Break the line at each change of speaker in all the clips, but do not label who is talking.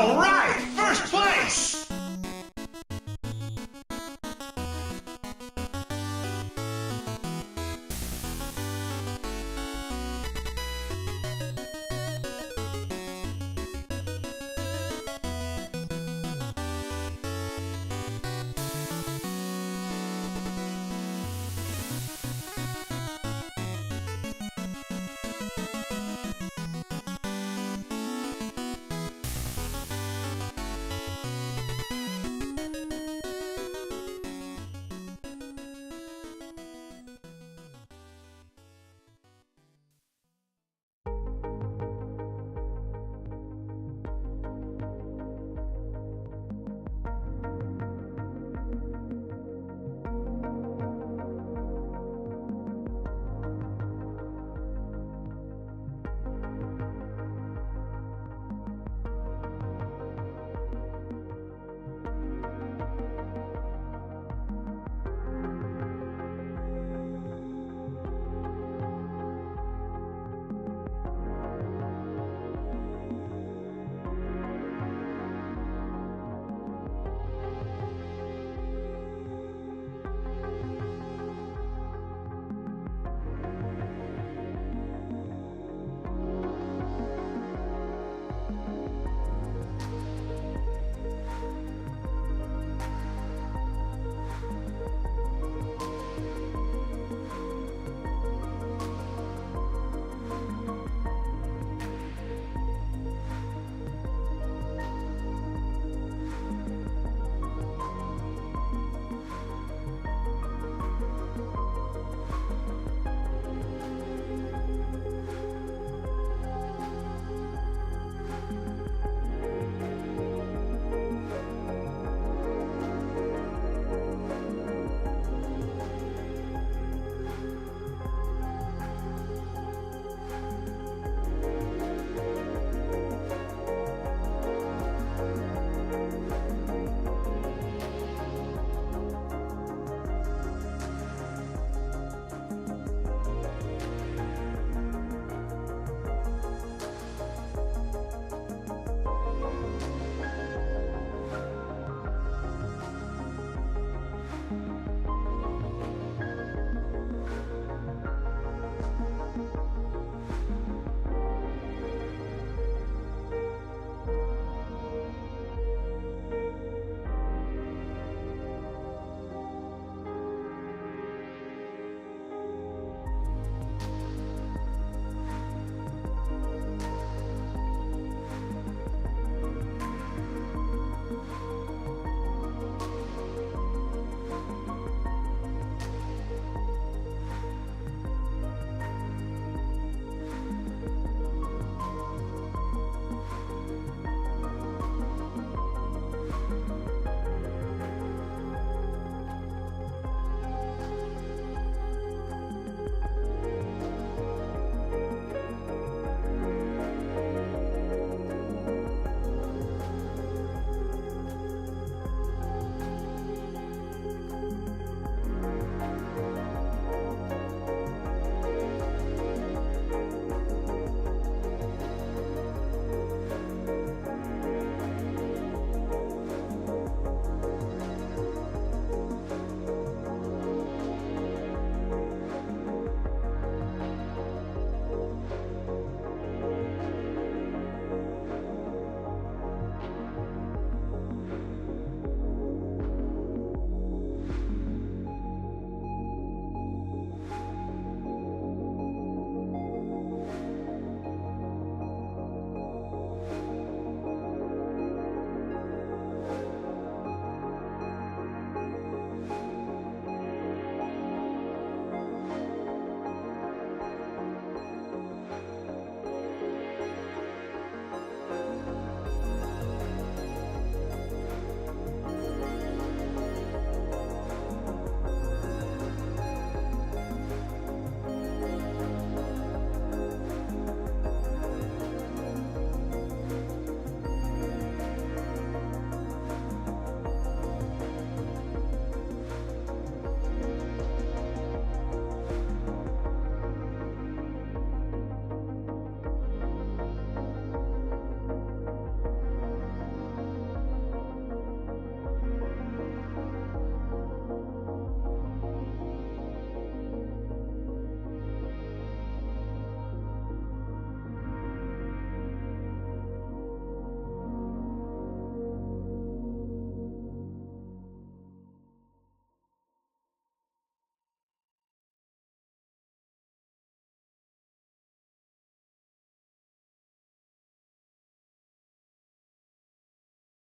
All right, first place!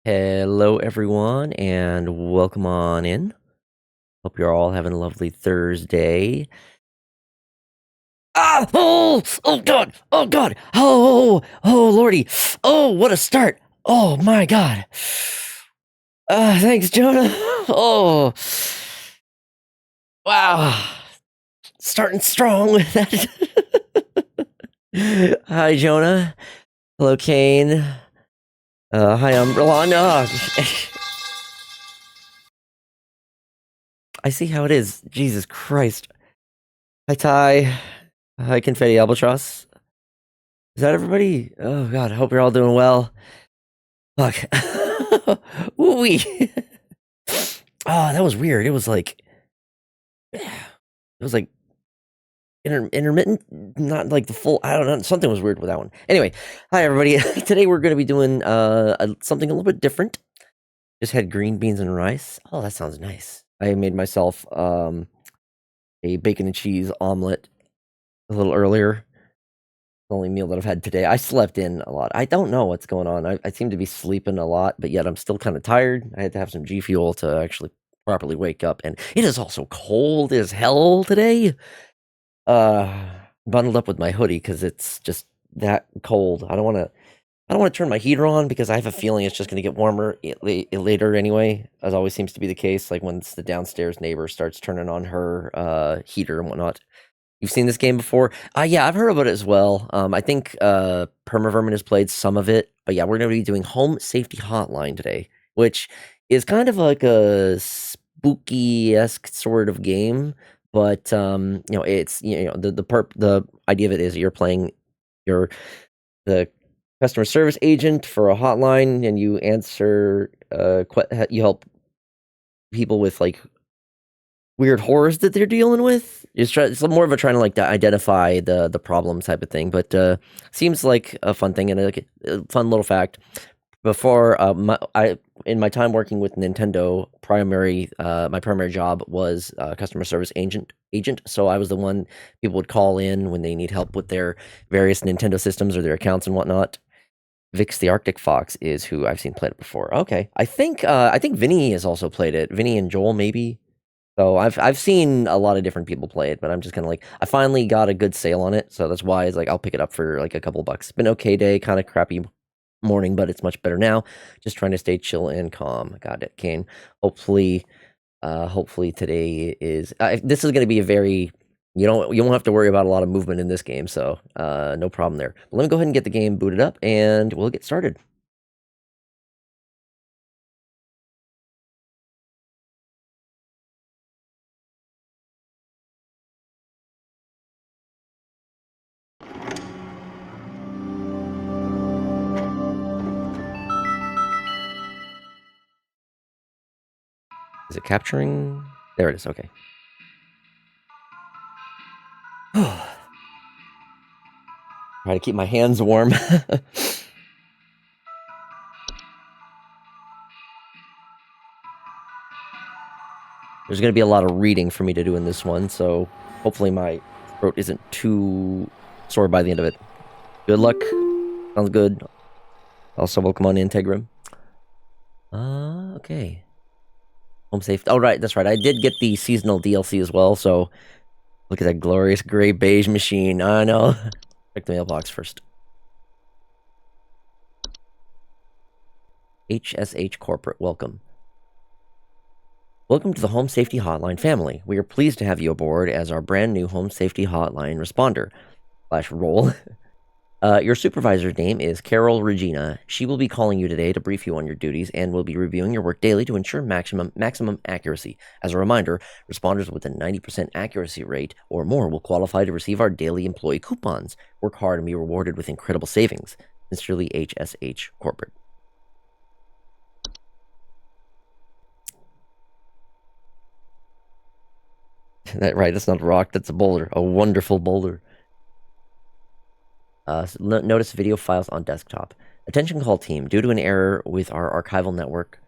Hello, everyone, and welcome on in. Hope you're all having a lovely Thursday. Ah! Oh, God! Oh, God! Oh, Lordy! Oh, what a start! Oh, my God! Thanks, Jonah. Oh, wow! Starting strong with that. Hi, Jonah. Hello, Kane. Hi, Umbrella. No. I see how it is. Jesus Christ. Hi, Ty. Hi, Confetti Albatross. Is that everybody? Oh, God. I hope you're all doing well. Fuck. Ooh-wee. Oh, that was weird. It was like intermittent, not like the full. I don't know. Something was weird with that one. Anyway, hi everybody. Today we're going to be doing something a little bit different. Just had green beans and rice. Oh, that sounds nice. I made myself a bacon and cheese omelet a little earlier. The only meal that I've had today. I slept in a lot. I don't know what's going on. I seem to be sleeping a lot, but yet I'm still kind of tired. I had to have some G Fuel to actually properly wake up, and it is also cold as hell today. Bundled up with my hoodie because it's just that cold. I don't want to turn my heater on because I have a feeling it's just going to get warmer later anyway, as always seems to be the case. Like once the downstairs neighbor starts turning on her heater and whatnot. You've seen this game before? Yeah, I've heard about it as well. I think Permavermin has played some of it, but yeah, we're going to be doing Home Safety Hotline today, which is kind of like a spooky-esque sort of game, but it's the idea of it is you're playing the customer service agent for a hotline, and you answer you help people with like weird horrors that they're dealing with. It's more of a trying to like to identify the problem type of thing, but seems like a fun thing and like a fun little fact. Before in my time working with Nintendo, my primary job was customer service agent. So I was the one people would call in when they need help with their various Nintendo systems or their accounts and whatnot. Vix the Arctic Fox is who I've seen play it before. Okay, I think Vinny has also played it. Vinny and Joel maybe. So I've seen a lot of different people play it, but I'm just kind of like I finally got a good sale on it, so that's why it's like I'll pick it up for like a couple bucks. It's been okay day, kind of crappy morning, but it's much better now. Just trying to stay chill and calm. Got it, Kane. Hopefully today is this is going to be a very you won't have to worry about a lot of movement in this game, so no problem there. But let me go ahead and get the game booted up, and we'll get started. Is it capturing? There it is. Okay. Try to keep my hands warm. There's going to be a lot of reading for me to do in this one, so hopefully my throat isn't too sore by the end of it. Good luck. Sounds good. Also, welcome on Integrum. Okay. Home safe. Oh, right, that's right. I did get the seasonal DLC as well, so look at that glorious gray beige machine. I know. Check the mailbox first. HSH Corporate, welcome. Welcome to the Home Safety Hotline family. We are pleased to have you aboard as our brand new Home Safety Hotline responder / role. Your supervisor's name is Carol Regina. She will be calling you today to brief you on your duties and will be reviewing your work daily to ensure maximum accuracy. As a reminder, responders with a 90% accuracy rate or more will qualify to receive our daily employee coupons. Work hard and be rewarded with incredible savings. Sincerely, HSH Corporate. Right, that's not a rock, that's a boulder. A wonderful boulder. Notice video files on desktop. Attention call team, due to an error with our archival network,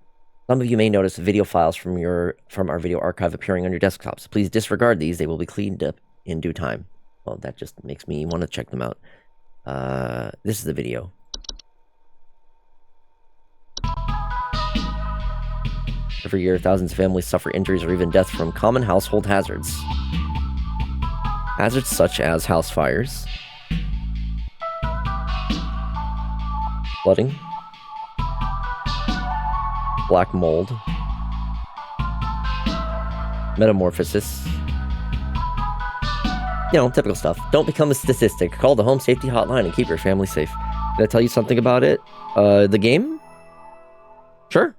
some of you may notice video files from our video archive appearing on your desktops. Please disregard these. They will be cleaned up in due time. Well, that just makes me want to check them out. This is the video. Every year, thousands of families suffer injuries or even death from common household hazards. Hazards such as house fires, flooding, black mold, metamorphosis. You know, typical stuff. Don't become a statistic. Call the home safety hotline and keep your family safe. Did I tell you something about it? The game? Sure.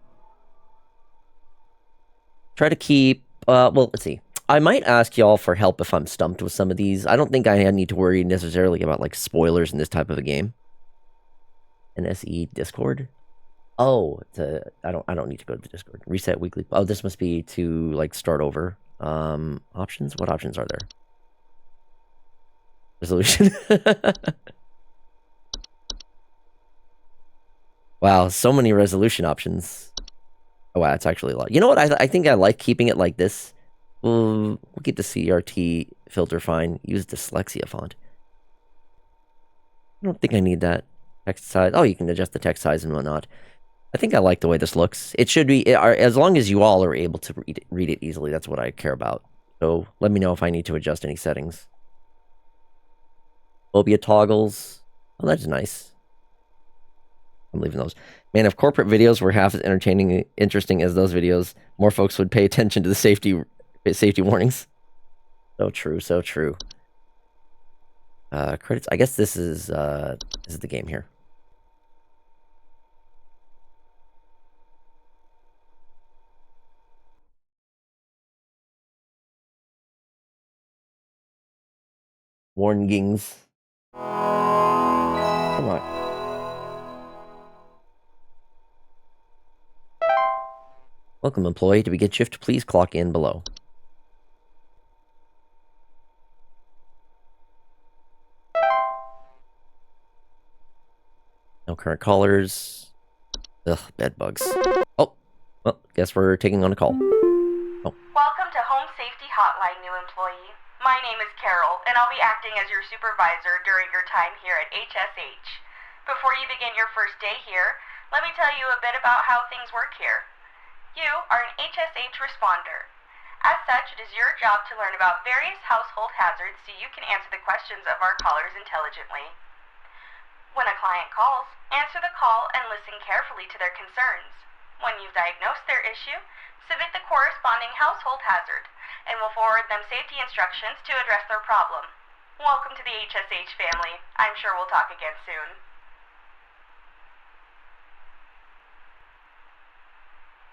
Try to keep, well, let's see. I might ask y'all for help if I'm stumped with some of these. I don't think I need to worry necessarily about, like, spoilers in this type of a game. NSE Discord? Oh, I don't need to go to the Discord. Reset weekly. Oh, this must be to, like, start over. Options? What options are there? Resolution. Wow, so many resolution options. Oh, wow, it's actually a lot. You know what? I think I like keeping it like this. We'll keep the CRT filter fine. Use dyslexia font. I don't think I need that. Text size. Oh, you can adjust the text size and whatnot. I think I like the way this looks. It should be, as long as you all are able to read it easily, that's what I care about. So let me know if I need to adjust any settings. Phobia toggles. Oh, that's nice. I'm leaving those. Man, if corporate videos were half as interesting as those videos, more folks would pay attention to the safety warnings. So true, so true. Credits. I guess this is the game here. Warnings. Come on. Welcome, employee. To begin shift, please clock in below. No current callers. Ugh, bed bugs. Oh, well, guess we're taking on a call.
Oh. Welcome to Home Safety Hotline, new employee. My name is Carol, and I'll be acting as your supervisor during your time here at HSH. Before you begin your first day here, let me tell you a bit about how things work here. You are an HSH responder. As such, it is your job to learn about various household hazards so you can answer the questions of our callers intelligently. When a client calls, answer the call and listen carefully to their concerns. When you've diagnosed their issue, submit the corresponding household hazard, and we'll forward them safety instructions to address their problem. Welcome to the HSH family. I'm sure we'll talk again soon.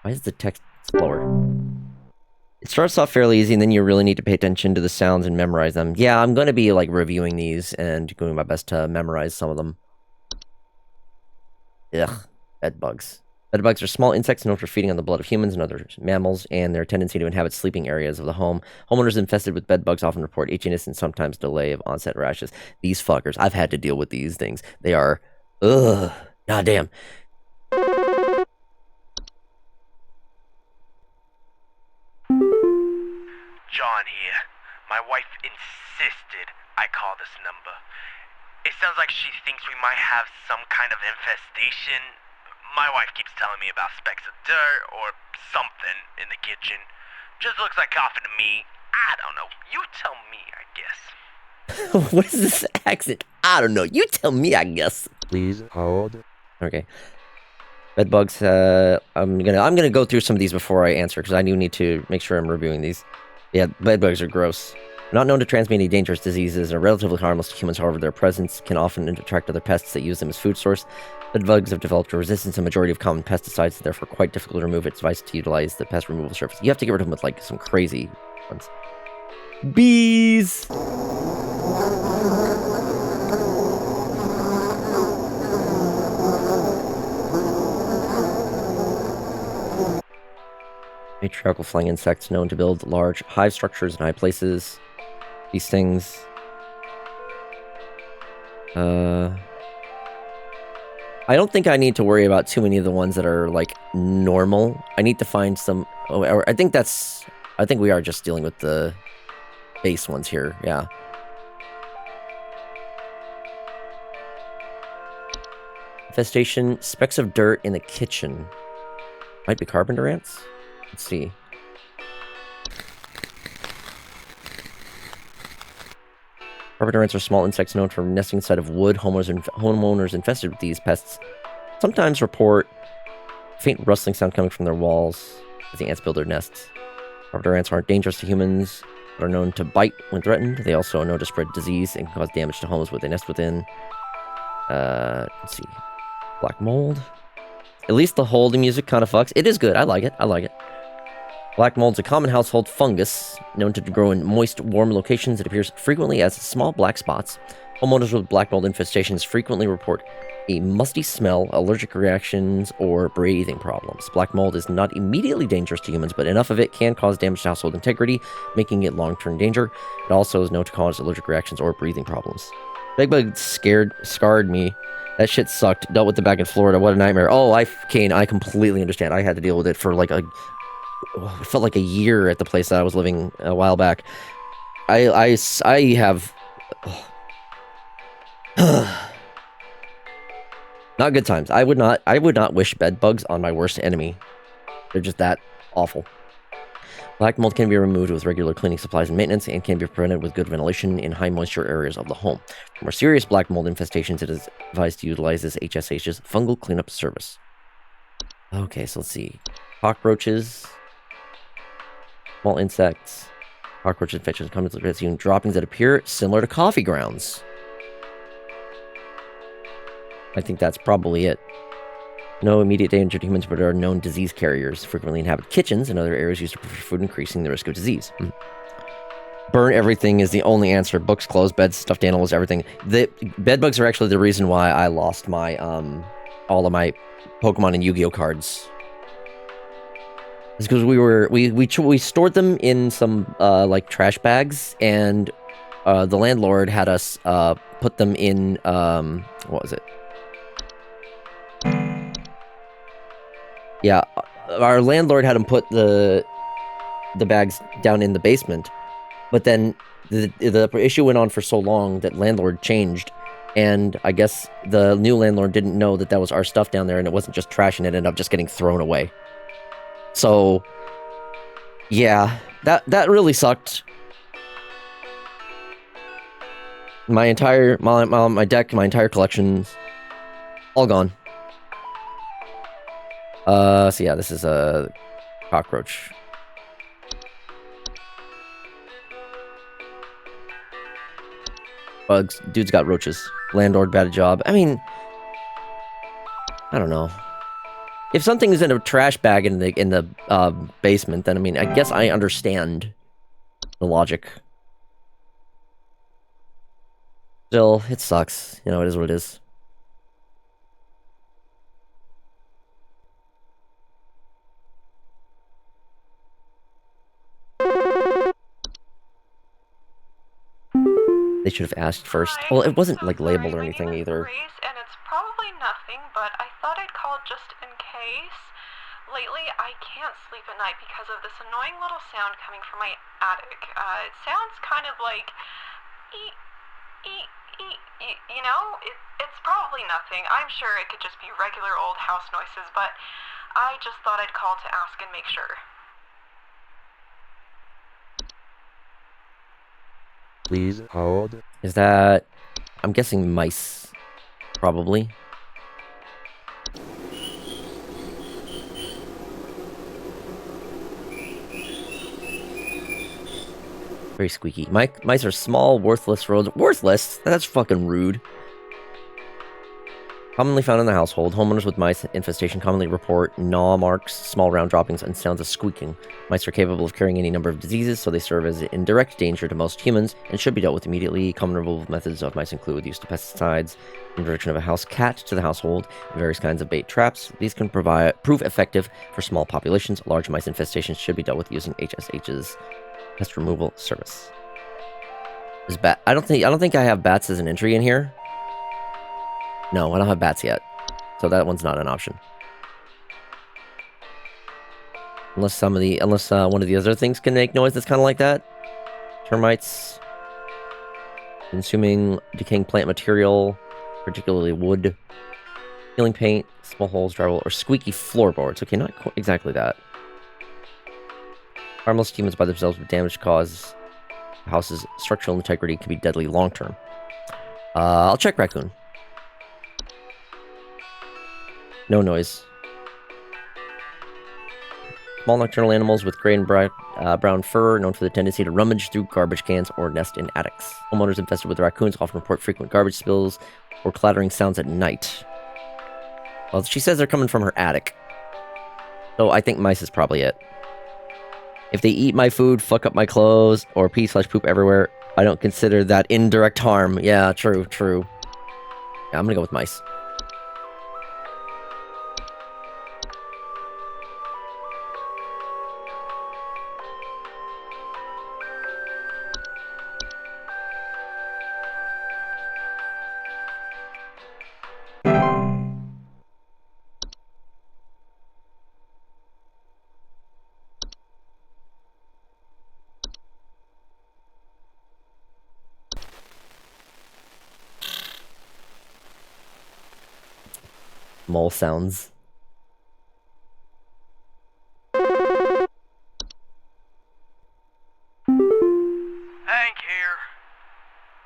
Why is the text slower? It starts off fairly easy, and then you really need to pay attention to the sounds and memorize them. Yeah, I'm going to be, like, reviewing these and doing my best to memorize some of them. Ugh, bed bugs. Bed bugs are small insects known for feeding on the blood of humans and other mammals, and their tendency to inhabit sleeping areas of the home. Homeowners infested with bed bugs often report itchiness and sometimes delay of onset rashes. These fuckers, I've had to deal with these things. They are, ugh, goddamn.
John here. My wife insisted I call this number. It sounds like she thinks we might have some kind of infestation. My wife keeps telling me about specks of dirt or something in the kitchen. Just looks like coffee to me. I don't know. You tell me, I guess.
What is this accent? I don't know. You tell me, I guess.
Please hold.
Okay. Bed bugs. I'm gonna go through some of these before I answer because I do need to make sure I'm reviewing these. Yeah, bed bugs are gross. Not known to transmit any dangerous diseases and are relatively harmless to humans. However, their presence can often attract other pests that use them as food source. Bed bugs have developed a resistance to a majority of common pesticides, therefore quite difficult to remove. It's advised to utilize the pest removal surface. You have to get rid of them with, like, some crazy ones. Bees! Matriarchal flying insects known to build large hive structures in high places. These things. I don't think I need to worry about too many of the ones that are, like, normal. I need to find some... Oh, I think we are just dealing with the base ones here, yeah. Infestation, specks of dirt in the kitchen. Might be carpenter ants? Let's see. Carpenter ants are small insects known for nesting inside of wood. Homeowners infested with these pests sometimes report faint rustling sound coming from their walls as the ants build their nests. Carpenter ants aren't dangerous to humans, but are known to bite when threatened. They also are known to spread disease and can cause damage to homes where they nest within. Let's see. Black mold. At least the holding music kind of fucks. It is good. I like it. I like it. Black mold's a common household fungus known to grow in moist, warm locations. It appears frequently as small black spots. Homeowners with black mold infestations frequently report a musty smell, allergic reactions, or breathing problems. Black mold is not immediately dangerous to humans, but enough of it can cause damage to household integrity, making it long-term danger. It also is known to cause allergic reactions or breathing problems. Bedbug scarred me. That shit sucked. Dealt with it back in Florida. What a nightmare. Oh, Kane, I completely understand. I had to deal with it for like it felt like a year at the place that I was living a while back. I have not good times. I would not wish bed bugs on my worst enemy. They're just that awful. Black mold can be removed with regular cleaning supplies and maintenance, and can be prevented with good ventilation in high moisture areas of the home. For more serious black mold infestations, it is advised to utilize this HSH's fungal cleanup service. Okay, so let's see. Cockroaches, small insects, cockroach infections, common droppings that appear similar to coffee grounds. I think that's probably it. No immediate danger to humans, but are known disease carriers. Frequently inhabit kitchens and other areas used to prepare food, increasing the risk of disease. Burn everything is the only answer. Books, clothes, beds, stuffed animals, everything. The bed bugs are actually the reason why I lost my all of my Pokemon and Yu-Gi-Oh cards. It's because we stored them in some like trash bags, and the landlord had us put them in what was it? Yeah, our landlord had him put the bags down in the basement, but then the issue went on for so long that landlord changed, and I guess the new landlord didn't know that was our stuff down there, and it wasn't just trash, and it ended up just getting thrown away. So, yeah, that really sucked. My entire my deck, my entire collections, all gone. So yeah, this is a cockroach. Bugs. Dude's got roaches. Landlord, bad job. I mean, I don't know. If something is in a trash bag in the basement, then I mean, I guess I understand the logic. Still, it sucks. You know, it is what it is. They should have asked first. Well, it wasn't like labeled or anything either.
And it's probably nothing, but I thought I'd call just in case. Lately, I can't sleep at night because of this annoying little sound coming from my attic. It sounds kind of like you know, it's probably nothing. I'm sure it could just be regular old house noises, but I just thought I'd call to ask and make sure.
Please hold.
Is that... I'm guessing mice. Probably. Very squeaky. Mice are small, worthless rodents. Worthless? That's fucking rude. Commonly found in the household, homeowners with mice infestation commonly report gnaw marks, small round droppings, and sounds of squeaking. Mice are capable of carrying any number of diseases, so they serve as an indirect danger to most humans and should be dealt with immediately. Common removal methods of mice include the use of pesticides, introduction of a house cat to the household, and various kinds of bait traps. These can prove effective for small populations. Large mice infestations should be dealt with using HSH's pest removal service. I don't think I have bats as an entry in here. No, I don't have bats yet, so that one's not an option. Unless one of the other things can make noise that's kind of like that. Termites, consuming decaying plant material, particularly wood, peeling paint, small holes, drywall, or squeaky floorboards. Okay, not exactly that. Harmless humans by themselves with damage cause house's structural integrity can be deadly long term. I'll check raccoon. No noise. Small nocturnal animals with gray and brown fur, known for the tendency to rummage through garbage cans or nest in attics. Homeowners infested with raccoons often report frequent garbage spills or clattering sounds at night. Well, she says they're coming from her attic. So I think mice is probably it. If they eat my food, fuck up my clothes, or pee/poop everywhere, I don't consider that indirect harm. Yeah, true. Yeah, I'm gonna go with mice. Mole sounds.
Hank here.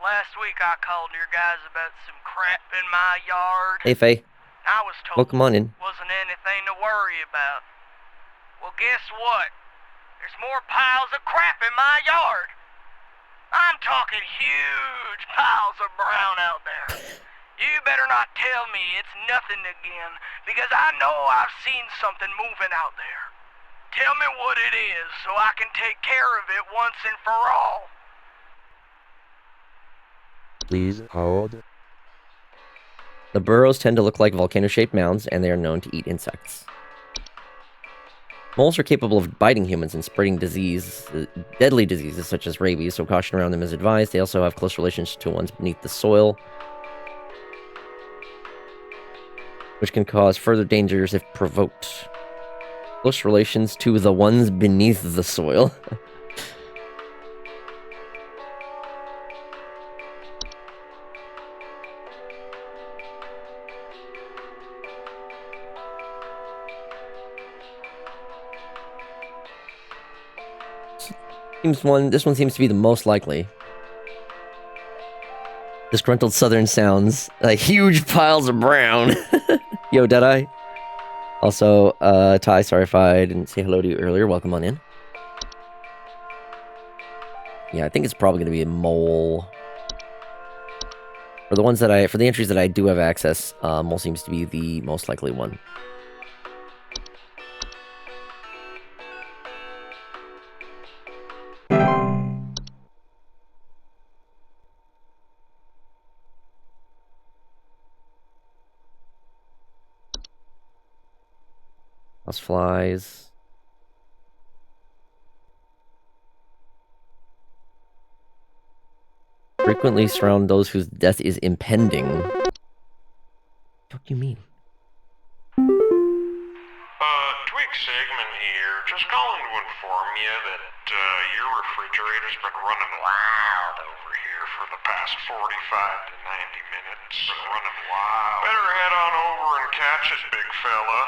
Last week I called your guys about some crap in my yard.
Hey, Faye.
I was told
Welcome on in.
wasn't anything to worry about. Well, guess what? There's more piles of crap in my yard. I'm talking huge piles of brown out there. You better not tell me it's nothing again, because I know I've seen something moving out there. Tell me what it is so I can take care of it once and for all.
Please hold.
The burrows tend to look like volcano-shaped mounds, and they are known to eat insects. Moles are capable of biting humans and spreading deadly diseases such as rabies, so caution around them is advised. They also have close relations to ones beneath the soil, which can cause further dangers if provoked. Close relations to the ones beneath the soil. This one seems to be the most likely. Disgruntled southern sounds. Huge piles of brown. Yo, Deadeye. Also, Ty, sorry if I didn't say hello to you earlier. Welcome on in. Yeah, I think it's probably going to be a mole. For the entries that I do have access, mole seems to be the most likely one. Flies. Frequently surround those whose death is impending. What do you mean?
Twig Sigmund here. Just calling to inform you that your refrigerator's been running wild over here for the past 45 to 90 minutes. Been running wild. Better head on over and catch it, big fella.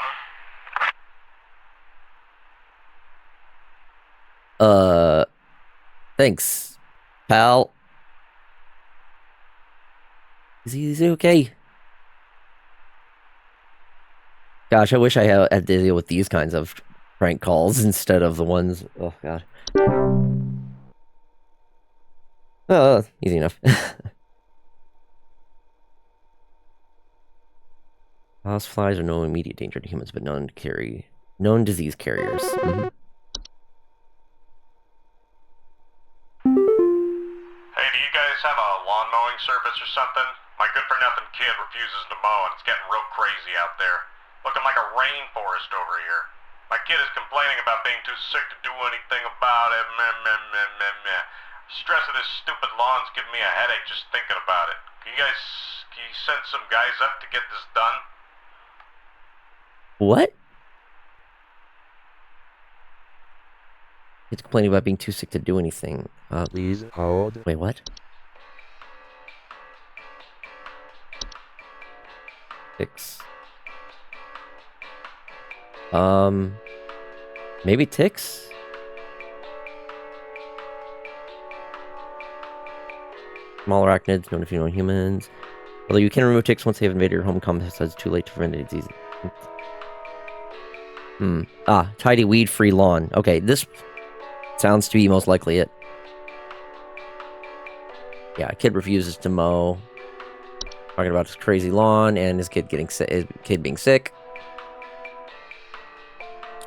Thanks, pal. Is he okay? Gosh, I wish I had to deal with these kinds of prank calls instead of the ones... Oh, God. Oh, easy enough. Houseflies are no immediate danger to humans, but known disease carriers. Mm-hmm.
Hey, do you guys have a lawn mowing service or something? My good-for-nothing kid refuses to mow, and it's getting real crazy out there. Looking like a rainforest over here. My kid is complaining about being too sick to do anything about it. Meh, meh, meh, meh, meh. Stress of this stupid lawn's giving me a headache just thinking about it. Can you send some guys up to get this done?
What? He's complaining about being too sick to do anything.
Please hold.
Wait, what? Ticks. Maybe ticks? Small arachnids, known if you know humans. Although you can remove ticks once they have invaded your home, so it's too late to prevent a disease. Tidy weed-free lawn. Okay, this sounds to be most likely it. Yeah, a kid refuses to mow. Talking about his crazy lawn and his kid getting sick, his kid being sick.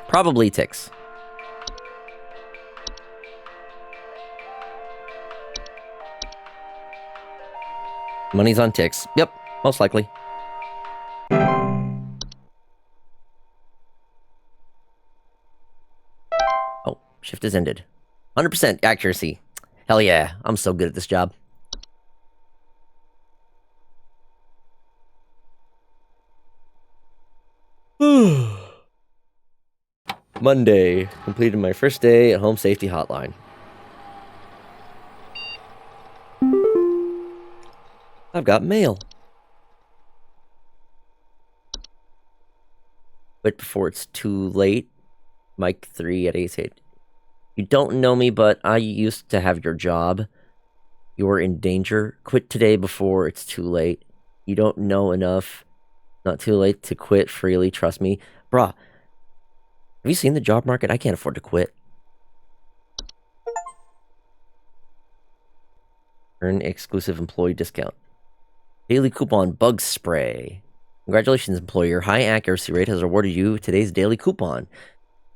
Probably ticks. Money's on ticks. Yep, most likely. Oh, shift is ended. 100% accuracy. Hell yeah, I'm so good at this job. Monday. Completed my first day at Home Safety Hotline. I've got mail. Quit before it's too late. Mike 3 at 8. You don't know me, but I used to have your job. You're in danger. Quit today before it's too late. You don't know enough. Not too late to quit freely, trust me. Bruh, have you seen the job market? I can't afford to quit. Earn exclusive employee discount. Daily coupon bug spray. Congratulations, employer. Your high accuracy rate has awarded you today's daily coupon.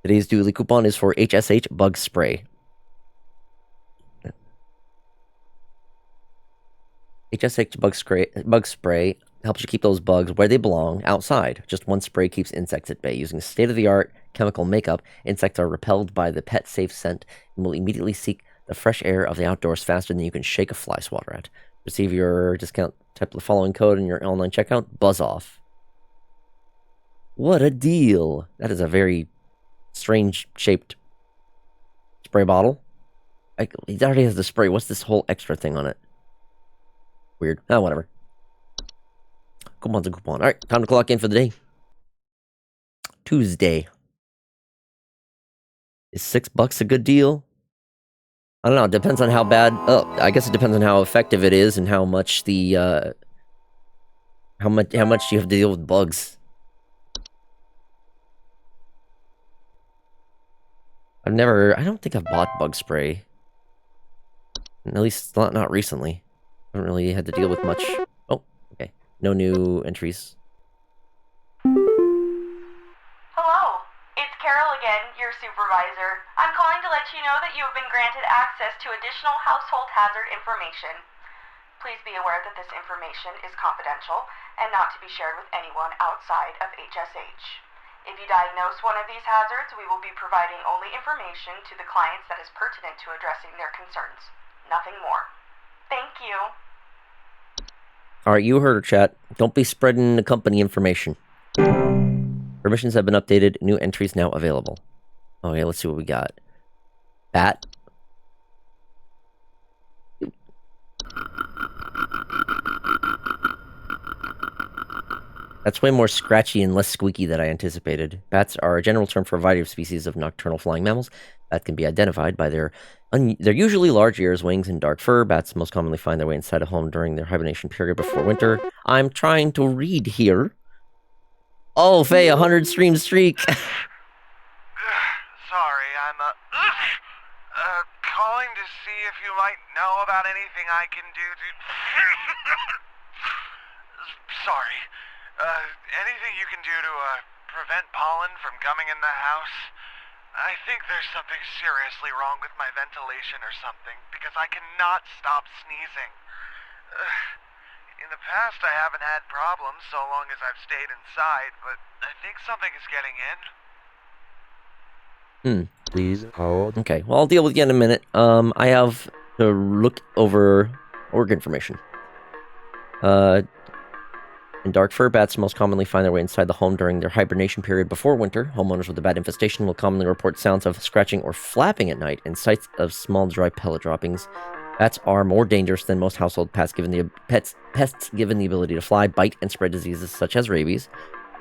Today's daily coupon is for HSH bug spray. HSH bug spray helps you keep those bugs where they belong, outside. Just one spray keeps insects at bay. Using state-of-the-art chemical makeup, insects are repelled by the pet-safe scent and will immediately seek the fresh air of the outdoors faster than you can shake a fly swatter at. Receive your discount. Type the following code in your online checkout. Buzz off. What a deal. That is a very strange-shaped spray bottle. It already has the spray. What's this whole extra thing on it? Weird. Oh, whatever. Coupon's a coupon. Alright, time to clock in for the day. Tuesday. Is $6 a good deal? I don't know. It depends on how bad. Oh, I guess it depends on how effective it is and how much the how much you have to deal with bugs. I don't think I've bought bug spray. At least not recently. I haven't really had to deal with much. Oh, okay. No new entries.
Hello, it's Carol again, your supervisor. I'm calling to let you know that you have been granted access to additional household hazard information. Please be aware that this information is confidential and not to be shared with anyone outside of HSH. If you diagnose one of these hazards, we will be providing only information to the clients that is pertinent to addressing their concerns. Nothing more. Thank you.
Alright, you heard her, chat. Don't be spreading the company information. Permissions have been updated. New entries now available. Okay, let's see what we got. Bat. That's way more scratchy and less squeaky than I anticipated. Bats are a general term for a variety of species of nocturnal flying mammals that can be identified by their usually large ears, wings, and dark fur. Bats most commonly find their way inside a home during their hibernation period before winter. I'm trying to read here. Oh, Faye, 100 stream streak.
Sorry, I'm calling to see if you might know about anything I can do to... Sorry. Anything you can do to prevent pollen from coming in the house? I think there's something seriously wrong with my ventilation or something, because I cannot stop sneezing. In the past, I haven't had problems so long as I've stayed inside, but I think something is getting in.
Please hold.
Okay, well, I'll deal with you in a minute. I have to look over org information. In dark fur, bats most commonly find their way inside the home during their hibernation period before winter. Homeowners with a bat infestation will commonly report sounds of scratching or flapping at night and sights of small dry pellet droppings. Bats are more dangerous than most household pests given the ability to fly, bite, and spread diseases such as rabies.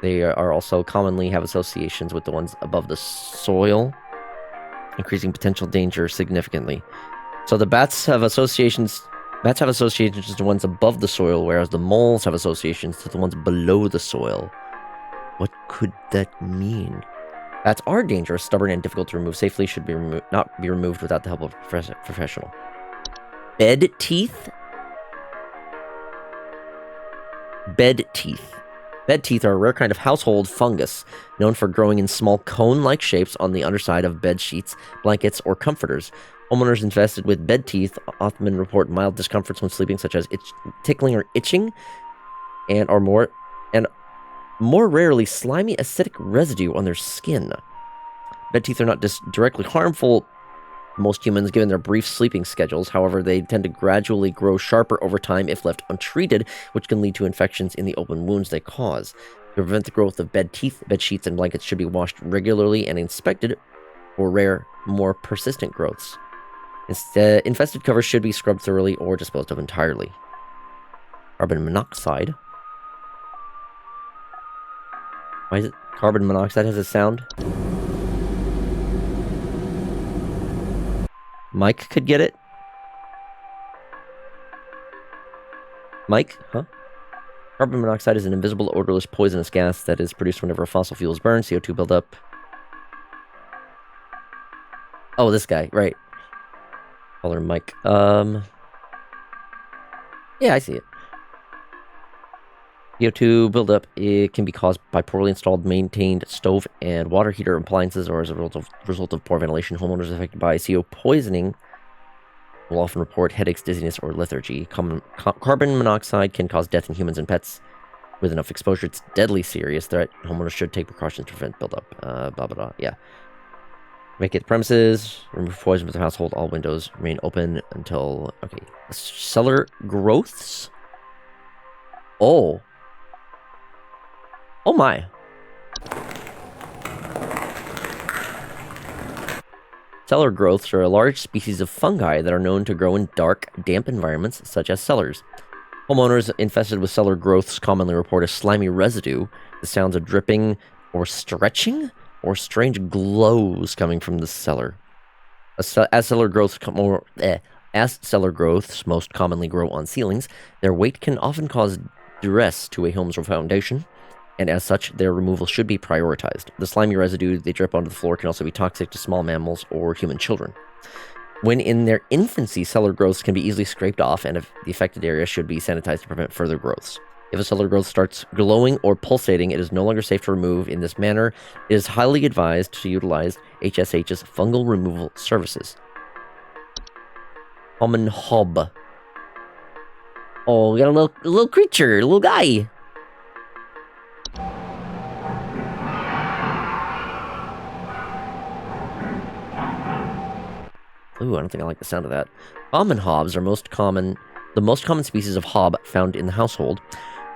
They are also commonly have associations with the ones above the soil, increasing potential danger significantly. So the bats have associations Bats have associations to the ones above the soil, whereas the moles have associations to the ones below the soil. What could that mean? Bats are dangerous, stubborn, and difficult to remove safely. Should be not be removed without the help of a professional. Bed teeth? Bed teeth. Bed teeth are a rare kind of household fungus, known for growing in small cone-like shapes on the underside of bed sheets, blankets, or comforters. Homeowners infested with bed teeth often report mild discomforts when sleeping, such as tickling or itching, and more rarely slimy acidic residue on their skin. Bed teeth are not directly harmful to most humans given their brief sleeping schedules. However, they tend to gradually grow sharper over time if left untreated, which can lead to infections in the open wounds they cause. To prevent the growth of bed teeth, bed sheets and blankets should be washed regularly and inspected for rare, more persistent growths. Instead, infested covers should be scrubbed thoroughly or disposed of entirely. Carbon monoxide. Why is it carbon monoxide has a sound? Mike could get it? Mike? Huh? Carbon monoxide is an invisible, odorless, poisonous gas that is produced whenever fossil fuels burn. CO2 buildup. Oh, this guy, right. Call her Mike. Yeah, I see it. CO2 buildup, it can be caused by poorly installed, maintained stove and water heater appliances, or as a result of poor ventilation. Homeowners affected by CO poisoning will often report headaches, dizziness, or lethargy. Carbon monoxide can cause death in humans and pets. With enough exposure, it's a deadly serious threat. Homeowners should take precautions to prevent buildup. Blah, blah, blah. Yeah. Vacate the premises. Remove poison from the household. All windows remain open until... Okay. Cellar growths? Oh. Oh my. Cellar growths are a large species of fungi that are known to grow in dark, damp environments such as cellars. Homeowners infested with cellar growths commonly report a slimy residue, the sounds of dripping or stretching, or strange glows coming from the cellar. As cellar growths most commonly grow on ceilings, their weight can often cause duress to a home's foundation, and as such, their removal should be prioritized. The slimy residue they drip onto the floor can also be toxic to small mammals or human children. When in their infancy, cellar growths can be easily scraped off, and if the affected area should be sanitized to prevent further growths. If a cellar growth starts glowing or pulsating, it is no longer safe to remove in this manner. It is highly advised to utilize HSH's fungal removal services. Common hob. Oh, we got a little creature, a little guy. Ooh, I don't think I like the sound of that. Common hobs are the most common species of hob found in the household.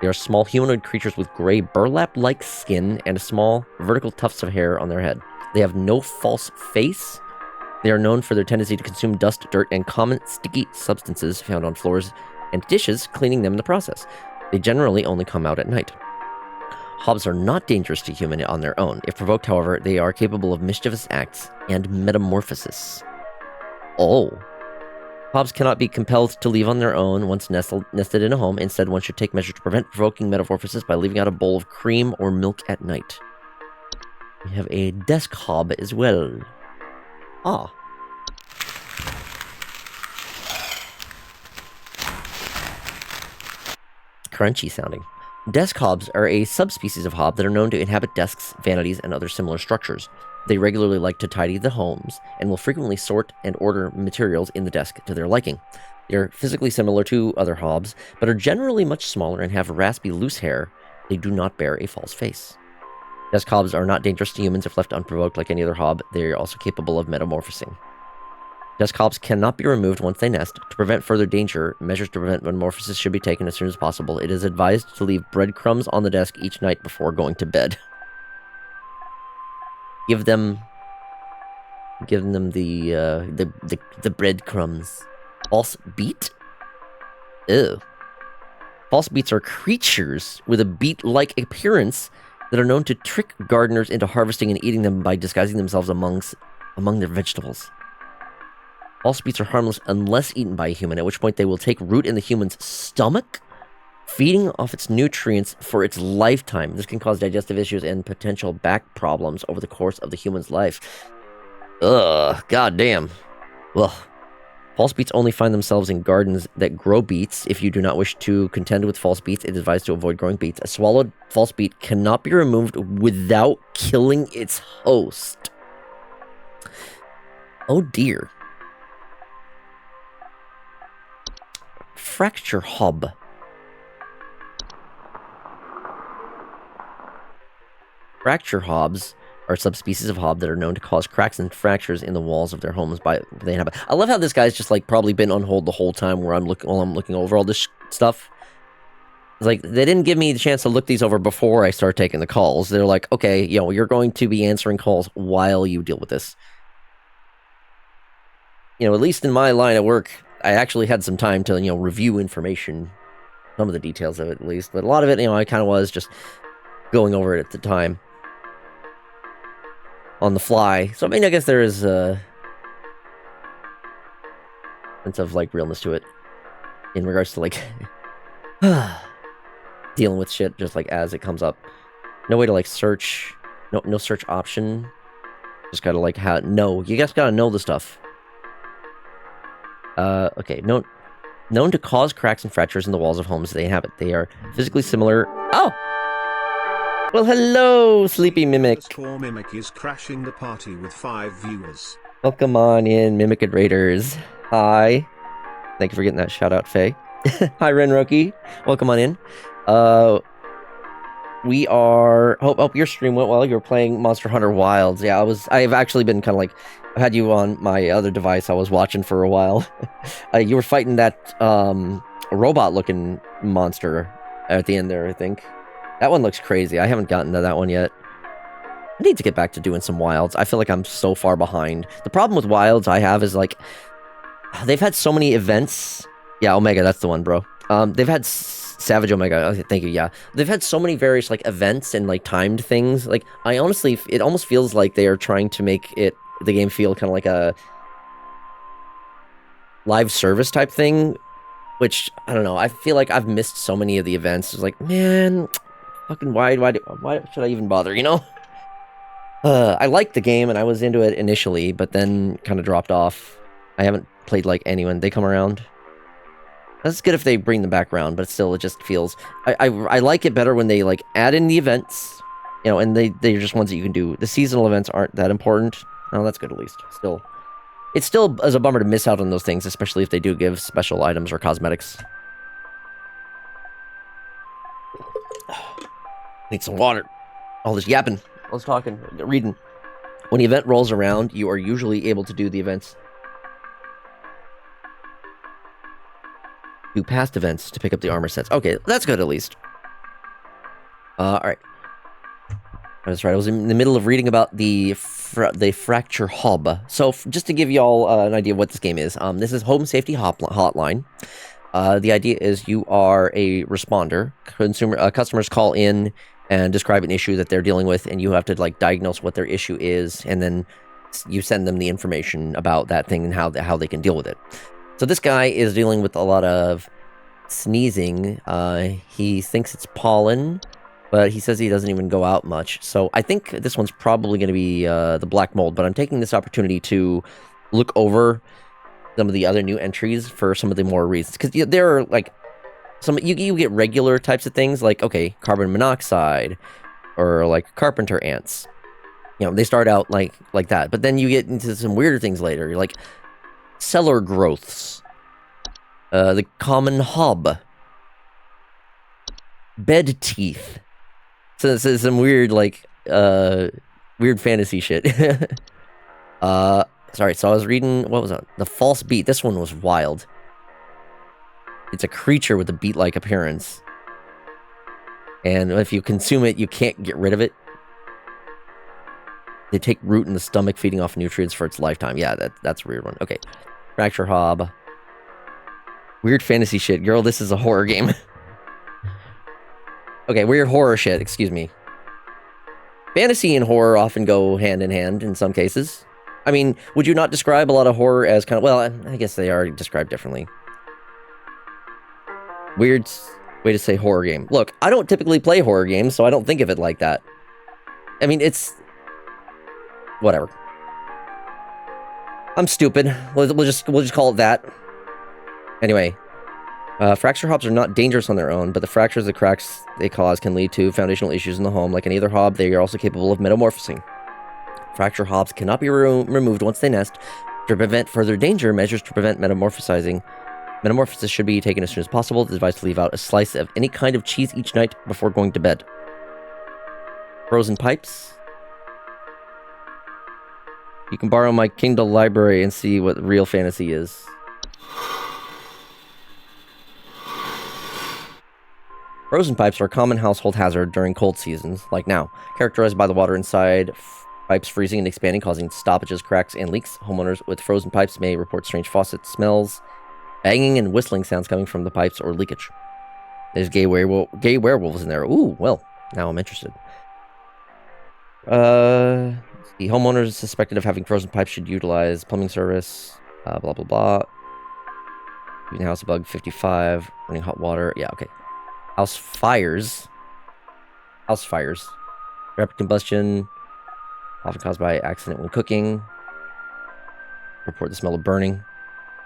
They are small humanoid creatures with gray burlap-like skin and small vertical tufts of hair on their head. They have no false face. They are known for their tendency to consume dust, dirt, and common sticky substances found on floors and dishes, cleaning them in the process. They generally only come out at night. Hobs are not dangerous to human on their own. If provoked, however, they are capable of mischievous acts and metamorphosis. Oh. Hobs cannot be compelled to leave on their own once nested in a home. Instead, one should take measures to prevent provoking metamorphosis by leaving out a bowl of cream or milk at night. We have a desk hob as well. Ah. Crunchy sounding. Desk hobs are a subspecies of hob that are known to inhabit desks, vanities, and other similar structures. They regularly like to tidy the homes and will frequently sort and order materials in the desk to their liking. They are physically similar to other hobs, but are generally much smaller and have raspy, loose hair. They do not bear a false face. Desk hobs are not dangerous to humans if left unprovoked like any other hob. They are also capable of metamorphosing. Desk hobs cannot be removed once they nest. To prevent further danger, measures to prevent metamorphosis should be taken as soon as possible. It is advised to leave breadcrumbs on the desk each night before going to bed. Give them the breadcrumbs. False beet? Ew. False beets are creatures with a beet-like appearance that are known to trick gardeners into harvesting and eating them by disguising themselves among their vegetables. False beets are harmless unless eaten by a human, at which point they will take root in the human's stomach, feeding off its nutrients for its lifetime. This can cause digestive issues and potential back problems over the course of the human's life. Ugh, goddamn. Ugh. False beets only find themselves in gardens that grow beets. If you do not wish to contend with false beets, it is advised to avoid growing beets. A swallowed false beet cannot be removed without killing its host. Oh dear. Fracture hob. Fracture hobs are subspecies of hob that are known to cause cracks and fractures in the walls of their homes by they inhabit. I love how this guy's just like probably been on hold the whole time while I'm looking over all this stuff. It's like they didn't give me the chance to look these over before I start taking the calls. They're like, okay, you're going to be answering calls while you deal with this. At least in my line of work, I actually had some time to review information, some of the details of it at least, but a lot of it, I kind of was just going over it at the time. On the fly. So, I guess there is a sense of, realness to it. In regards to, dealing with shit just, as it comes up. No way to, search. No search option. Just gotta, no. You guys gotta know the stuff. Okay. Known to cause cracks and fractures in the walls of homes they inhabit. They are physically similar. Oh! Well, hello, Sleepy Mimic.
Core Mimic is crashing the party with 5 viewers.
Welcome on in, Mimic Raiders. Hi. Thank you for getting that shout out, Faye. Hi, Renroki. Welcome on in. We are... Hope your stream went well. You were playing Monster Hunter Wilds. Yeah, I've actually been kind of I had you on my other device. I was watching for a while. You were fighting that robot-looking monster at the end there, I think. That one looks crazy. I haven't gotten to that one yet. I need to get back to doing some Wilds. I feel like I'm so far behind. The problem with Wilds I have is, they've had so many events. Yeah, Omega, that's the one, bro. They've had Savage Omega. Okay, thank you, yeah. They've had so many various, events and, timed things. I honestly, it almost feels like they are trying to make the game feel kind of like a live service type thing, which, I don't know. I feel like I've missed so many of the events. It's man... Fucking why should I even bother, I liked the game and I was into it initially, but then kind of dropped off. I haven't played anyone. They come around. That's good if they bring them back around, but still it just feels... I like it better when they add in the events, and they're just ones that you can do. The seasonal events aren't that important. Oh, that's good at least. Still. It's still as a bummer to miss out on those things, especially if they do give special items or cosmetics. Need some water. All this yapping. All this talking. Reading. When the event rolls around, you are usually able to do the events. Do past events to pick up the armor sets. Okay, that's good at least. Alright. That's right. I was in the middle of reading about the Fracture Hub. So, just to give you all an idea of what this game is. This is Home Safety Hotline. The idea is you are a responder. Customers call in and describe an issue that they're dealing with, and you have to diagnose what their issue is, and then you send them the information about that thing and how they can deal with it. So this guy is dealing with a lot of sneezing. He thinks it's pollen, but he says he doesn't even go out much. So I think this one's probably going to be the black mold, but I'm taking this opportunity to look over some of the other new entries for some of the more reasons, because there are some you get regular types of things okay, carbon monoxide or carpenter ants. They start out like that, but then you get into some weirder things later. You're cellar growths, the common hob, bed teeth. So this is some weird weird fantasy shit. Sorry, so I was reading, what was that? The false beet. This one was wild. It's a creature with a beet-like appearance. And if you consume it, you can't get rid of it. They take root in the stomach, feeding off nutrients for its lifetime. Yeah, that's a weird one. Okay. Fracture Hob. Weird fantasy shit. Girl, this is a horror game. Okay, weird horror shit, excuse me. Fantasy and horror often go hand in hand in some cases. I mean, would you not describe a lot of horror as kind of... Well, I guess they are described differently. Weird way to say horror game. Look, I don't typically play horror games, so I don't think of it like that. I mean, it's... Whatever. I'm stupid. We'll just call it that. Anyway, fracture hobs are not dangerous on their own, but the fractures and cracks they cause can lead to foundational issues in the home. Like any other hob, they are also capable of metamorphosing. Fracture hobs cannot be removed once they nest. To prevent further danger, measures to prevent metamorphosizing. Metamorphosis should be taken as soon as possible. It's advised to leave out a slice of any kind of cheese each night before going to bed. Frozen pipes. You can borrow my Kindle library and see what real fantasy is. Frozen pipes are a common household hazard during cold seasons, like now, characterized by the water inside pipes freezing and expanding, causing stoppages, cracks, and leaks. Homeowners with frozen pipes may report strange faucet smells, banging and whistling sounds coming from the pipes, or leakage. There's gay werewolves in there. Ooh, well, now I'm interested. The homeowners suspected of having frozen pipes should utilize plumbing service, blah, blah, blah. Greenhouse bug 55, running hot water. Yeah, okay. House fires. Rapid combustion, often caused by accident when cooking. Report the smell of burning.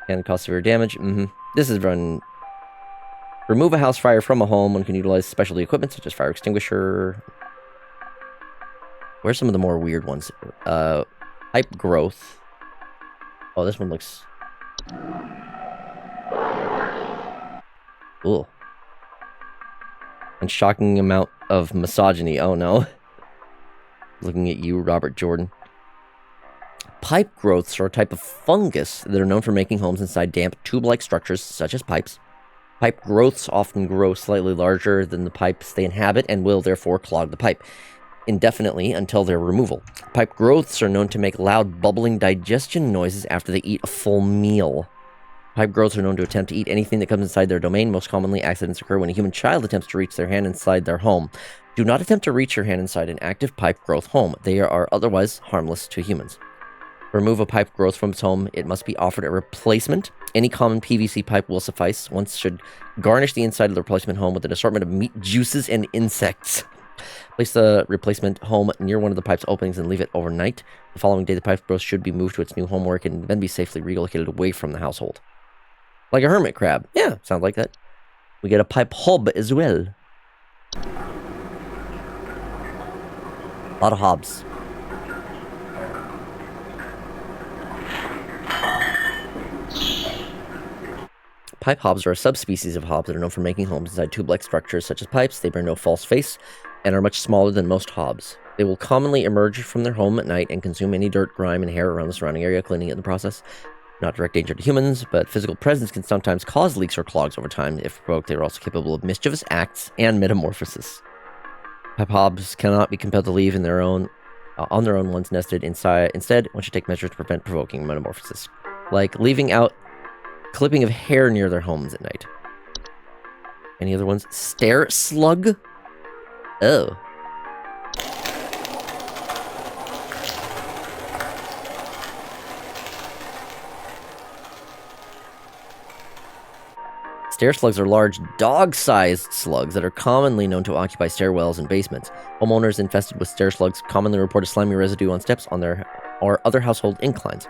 Can cause severe damage. This is run. Remove a house fire from a home. One can utilize specialty equipment such as fire extinguisher. Where's some of the more weird ones? Pipe growth. Oh, this one looks... Ooh. And shocking amount of misogyny. Oh, no. Looking at you, Robert Jordan. Pipe growths are a type of fungus that are known for making homes inside damp, tube-like structures, such as pipes. Pipe growths often grow slightly larger than the pipes they inhabit and will therefore clog the pipe indefinitely until their removal. Pipe growths are known to make loud bubbling digestion noises after they eat a full meal. Pipe growths are known to attempt to eat anything that comes inside their domain. Most commonly, accidents occur when a human child attempts to reach their hand inside their home. Do not attempt to reach your hand inside an active pipe growth home. They are otherwise harmless to humans. To remove a pipe growth from its home, it must be offered a replacement. Any common PVC pipe will suffice. One should garnish the inside of the replacement home with an assortment of meat, juices, and insects. Place the replacement home near one of the pipe's openings and leave it overnight. The following day, the pipe growth should be moved to its new home where it can then be safely relocated away from the household. Like a hermit crab. Yeah, sounds like that. We get a pipe hob as well. A lot of hobs. Pipe hobs are a subspecies of hobs that are known for making homes inside tube-like structures such as pipes. They bear no false face and are much smaller than most hobs. They will commonly emerge from their home at night and consume any dirt, grime, and hair around the surrounding area, cleaning it in the process. Not direct danger to humans, but physical presence can sometimes cause leaks or clogs over time. If provoked, they are also capable of mischievous acts and metamorphosis. Pipe hobs cannot be compelled to leave on their own once nested inside. Instead, one should take measures to prevent provoking metamorphosis, like leaving out clipping of hair near their homes at night. Any other ones? Stair slug? Oh. Stair slugs are large, dog-sized slugs that are commonly known to occupy stairwells and basements. Homeowners infested with stair slugs commonly report a slimy residue on steps on their or other household inclines.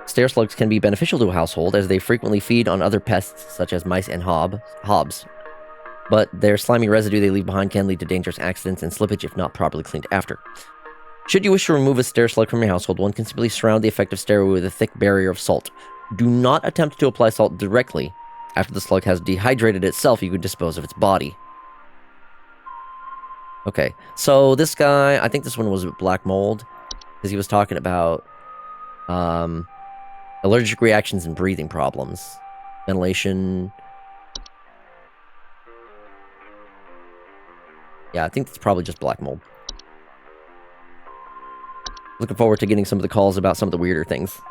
Stair slugs can be beneficial to a household as they frequently feed on other pests such as mice and hobs. But their slimy residue they leave behind can lead to dangerous accidents and slippage if not properly cleaned after. Should you wish to remove a stair slug from your household, one can simply surround the affected stairway with a thick barrier of salt. Do not attempt to apply salt directly. After the slug has dehydrated itself, you can dispose of its body. Okay, so this guy, I think this one was black mold, because he was talking about allergic reactions and breathing problems. Ventilation. Yeah, I think it's probably just black mold. Looking forward to getting some of the calls about some of the weirder things.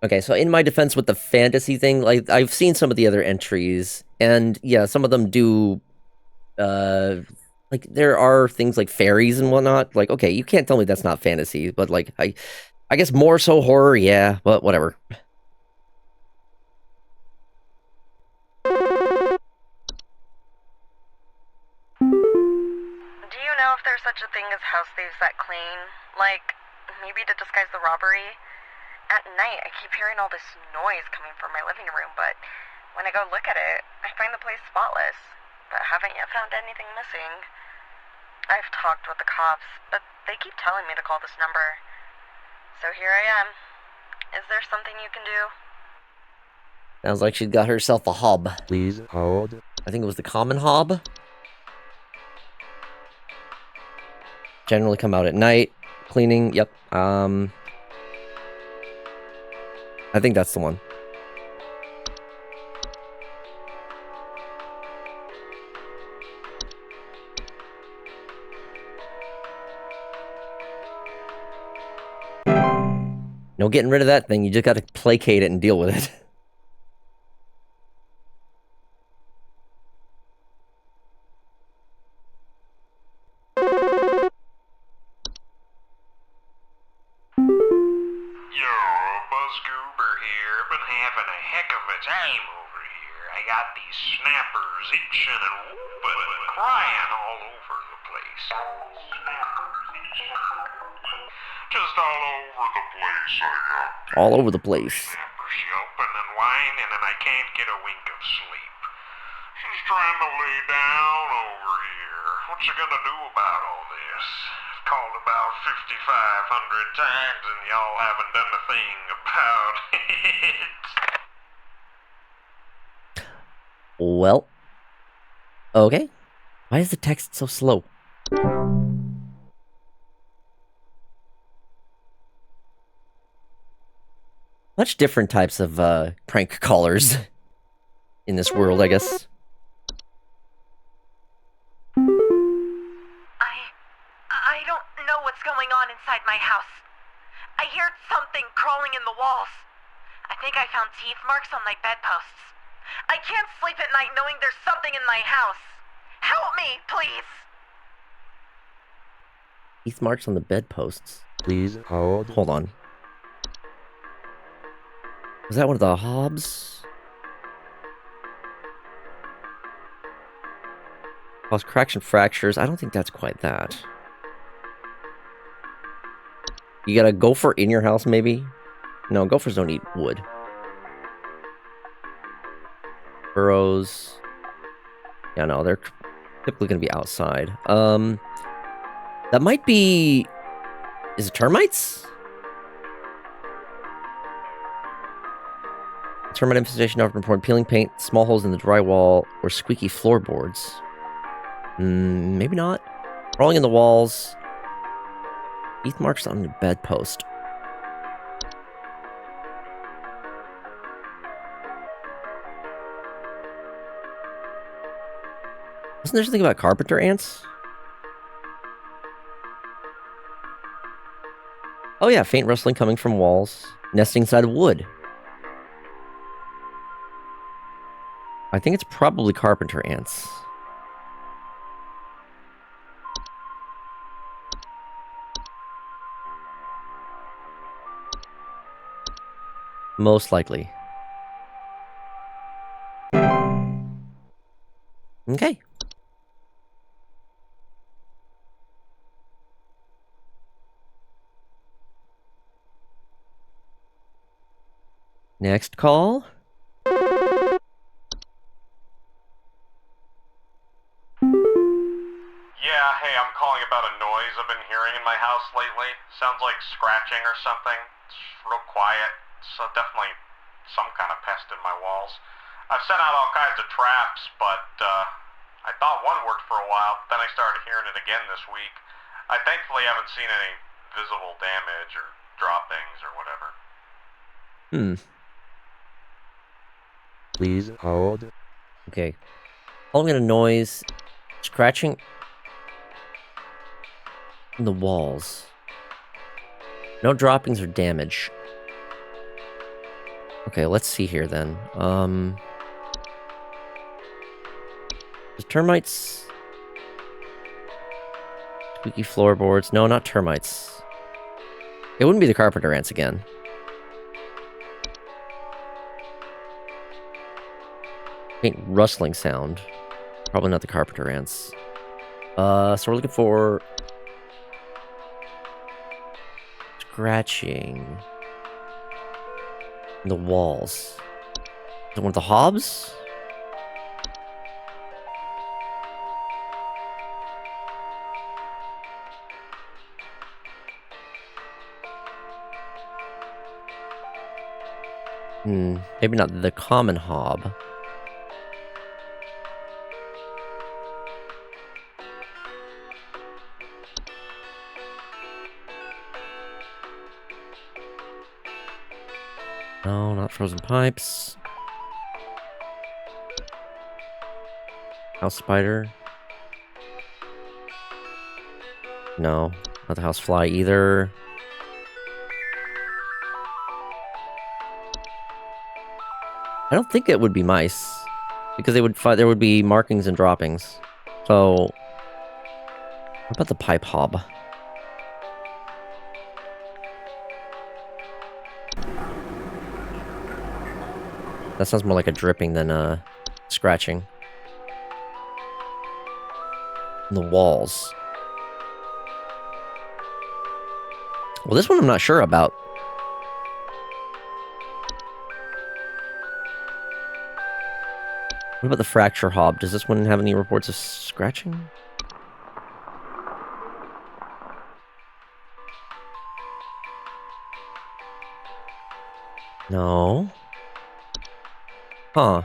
Okay, so in my defense with the fantasy thing, like I've seen some of the other entries, and yeah, some of them do like there are things like fairies and whatnot. Like, okay, you can't tell me that's not fantasy, but like I guess more so horror, yeah, but whatever.
Do you know if there's such a thing as house thieves that clean? Like, maybe to disguise the robbery? At night, I keep hearing all this noise coming from my living room, but when I go look at it, I find the place spotless, but haven't yet found anything missing. I've talked with the cops, but they keep telling me to call this number. So here I am. Is there something you can do?
Sounds like she's got herself a hob.
Please hold.
I think it was the common hob. Generally come out at night. Cleaning, yep. I think that's the one. No getting rid of that thing. You just got to placate it and deal with it.
Yo, Buzzgoober here. Been having a heck of a time over here. I got these snappers itching and whooping and crying all over the place. Just all over the place, I got.
All over the place.
Snappers yelping and whining, and I can't get a wink of sleep. She's trying to lay down over here. What you gonna do about all this? I've called about 5,500 times, and y'all haven't done a thing about it.
Well. Okay. Why is the text so slow? Much different types of prank callers in this world, I guess.
I don't know what's going on inside my house. I heard something crawling in the walls. I think I found teeth marks on my bedposts. I can't sleep at night knowing there's something in my house. Help me, please!
Teeth marks on the bedposts.
Please hold.
Hold on. Was that one of the hobs? Cause cracks and fractures. I don't think that's quite that. You got a gopher in your house, maybe? No, gophers don't eat wood. Burrows. Yeah, no, they're typically going to be outside. That might be... Is it termites? Termite infestation often reported peeling paint, small holes in the drywall, or squeaky floorboards. Maybe not. Crawling in the walls. Teeth marks on the bedpost. Wasn't there something about carpenter ants? Oh yeah, faint rustling coming from walls. Nesting inside of wood. I think it's probably carpenter ants. Most likely. Okay. Next call.
Yeah, hey, I'm calling about a noise I've been hearing in my house lately. Sounds like scratching or something. It's real quiet. It's definitely some kind of pest in my walls. I've sent out all kinds of traps, but I thought one worked for a while. Then I started hearing it again this week. I thankfully haven't seen any visible damage or droppings or whatever.
Please hold.
Okay. Calling it a noise. Scratching in the walls. No droppings or damage. Okay, let's see here then. The termites... Squeaky floorboards. No, not termites. It wouldn't be the carpenter ants again. Faint rustling sound. Probably not the carpenter ants. So we're looking for... scratching... in the walls. Is it one of the hobs? Maybe not the common hob. No, not frozen pipes. House spider. No, not the house fly either. I don't think it would be mice, because they would there would be markings and droppings. So, what about the pipe hob? That sounds more like a dripping than a scratching. And the walls. Well, this one I'm not sure about. What about the fracture hob? Does this one have any reports of scratching? No. Huh.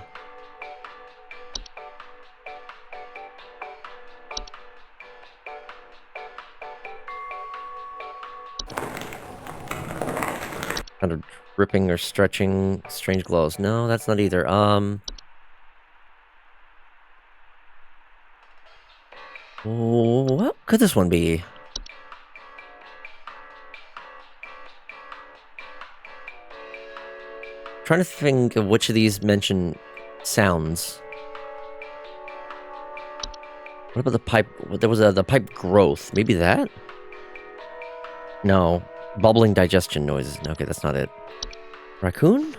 Kind of dripping or stretching, strange glows. No, that's not either. What could this one be? Trying to think of which of these mention sounds. What about the pipe? There was the pipe growth. Maybe that? No. Bubbling digestion noises. Okay, that's not it. Raccoon?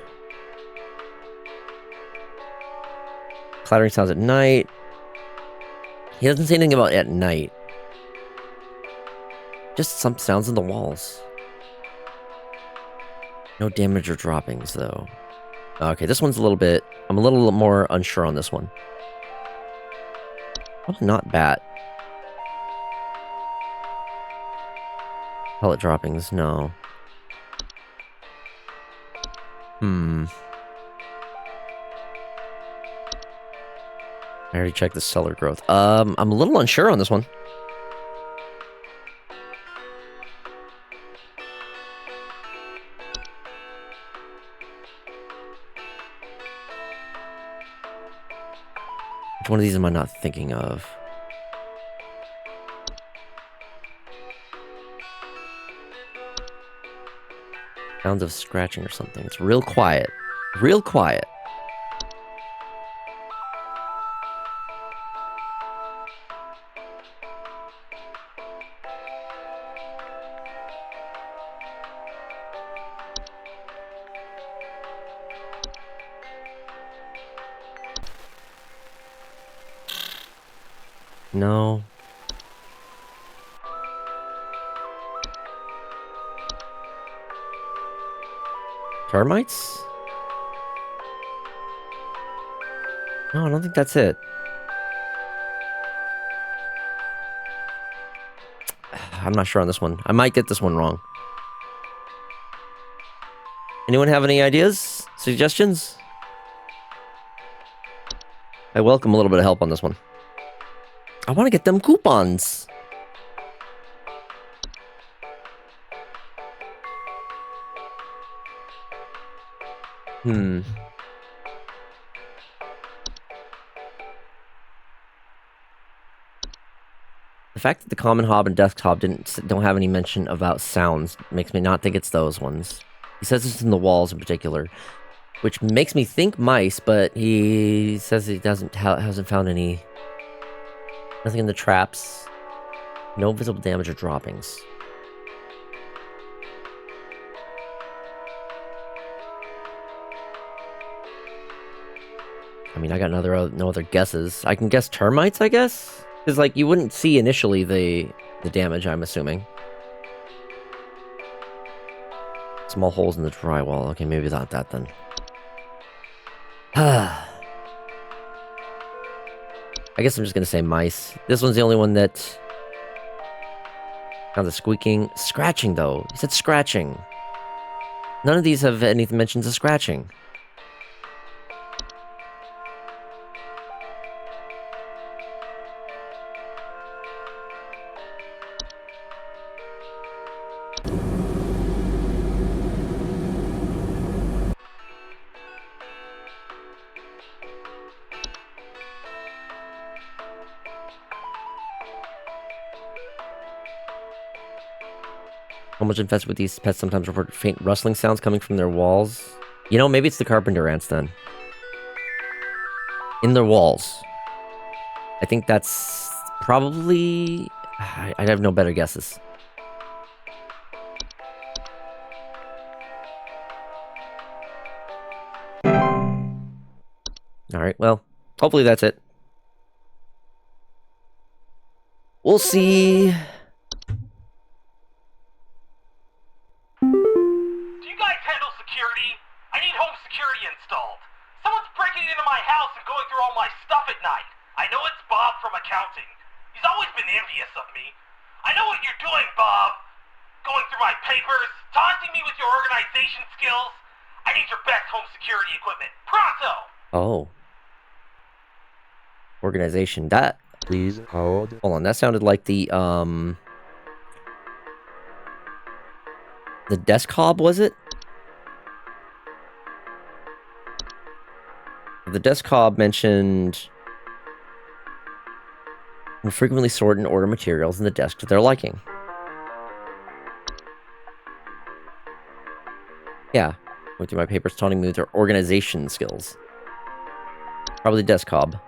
Clattering sounds at night. He doesn't say anything about at night. Just some sounds in the walls. No damage or droppings, though. Okay, this one's a little bit... I'm a little more unsure on this one. Probably not bat. Pellet droppings, no. I already checked the cellar growth. I'm a little unsure on this one. Which one of these am I not thinking of? Sounds of scratching or something. It's real quiet. Real quiet. No. Termites? No, I don't think that's it. I'm not sure on this one. I might get this one wrong. Anyone have any ideas? Suggestions? I welcome a little bit of help on this one. I want to get them coupons. The fact that the common hob and desk hob don't have any mention about sounds makes me not think it's those ones. He says it's in the walls in particular. which makes me think mice, but he says he hasn't found any. Nothing in the traps. No visible damage or droppings. I mean, I got no other guesses. I can guess termites, I guess? Because, like, you wouldn't see initially the damage, I'm assuming. Small holes in the drywall. Okay, maybe not that then. I guess I'm just gonna say mice. This one's the only one that... Now the squeaking. Scratching, though. He said scratching. None of these have anything mentions of scratching. Homeowners infested with these pets sometimes report faint rustling sounds coming from their walls. You know, maybe it's the carpenter ants then. In their walls. I think that's probably... I have no better guesses. Alright, well, hopefully that's it. We'll see...
Security? I need home security installed. Someone's breaking into my house and going through all my stuff at night. I know it's Bob from accounting. He's always been envious of me. I know what you're doing, Bob. Going through my papers, taunting me with your organization skills. I need your best home security equipment. Pronto!
Oh. Organization. That...
Please hold.
Hold on, that sounded like the desk hob, was it? The desk hob mentioned will frequently sort and order materials in the desk to their liking. Yeah, went through my papers, taunting me with their organization skills. Probably desk hob.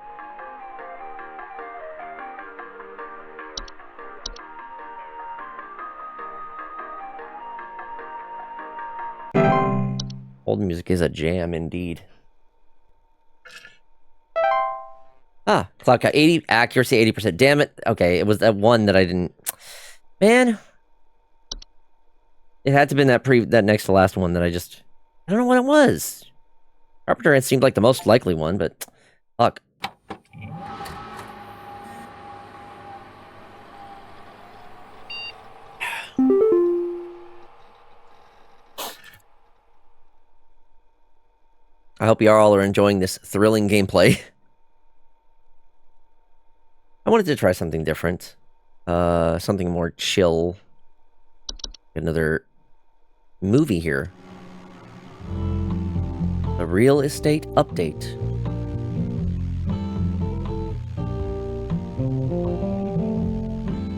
Old music is a jam indeed. Ah, cloud cut 80, accuracy 80%. Damn it. Okay, it was that one that I didn't... Man. It had to have been that next to last one that I just... I don't know what it was. Carpenter ant seemed like the most likely one, but... Fuck. I hope you all are enjoying this thrilling gameplay. I wanted to try something different. Something more chill. Another movie here. A real estate update.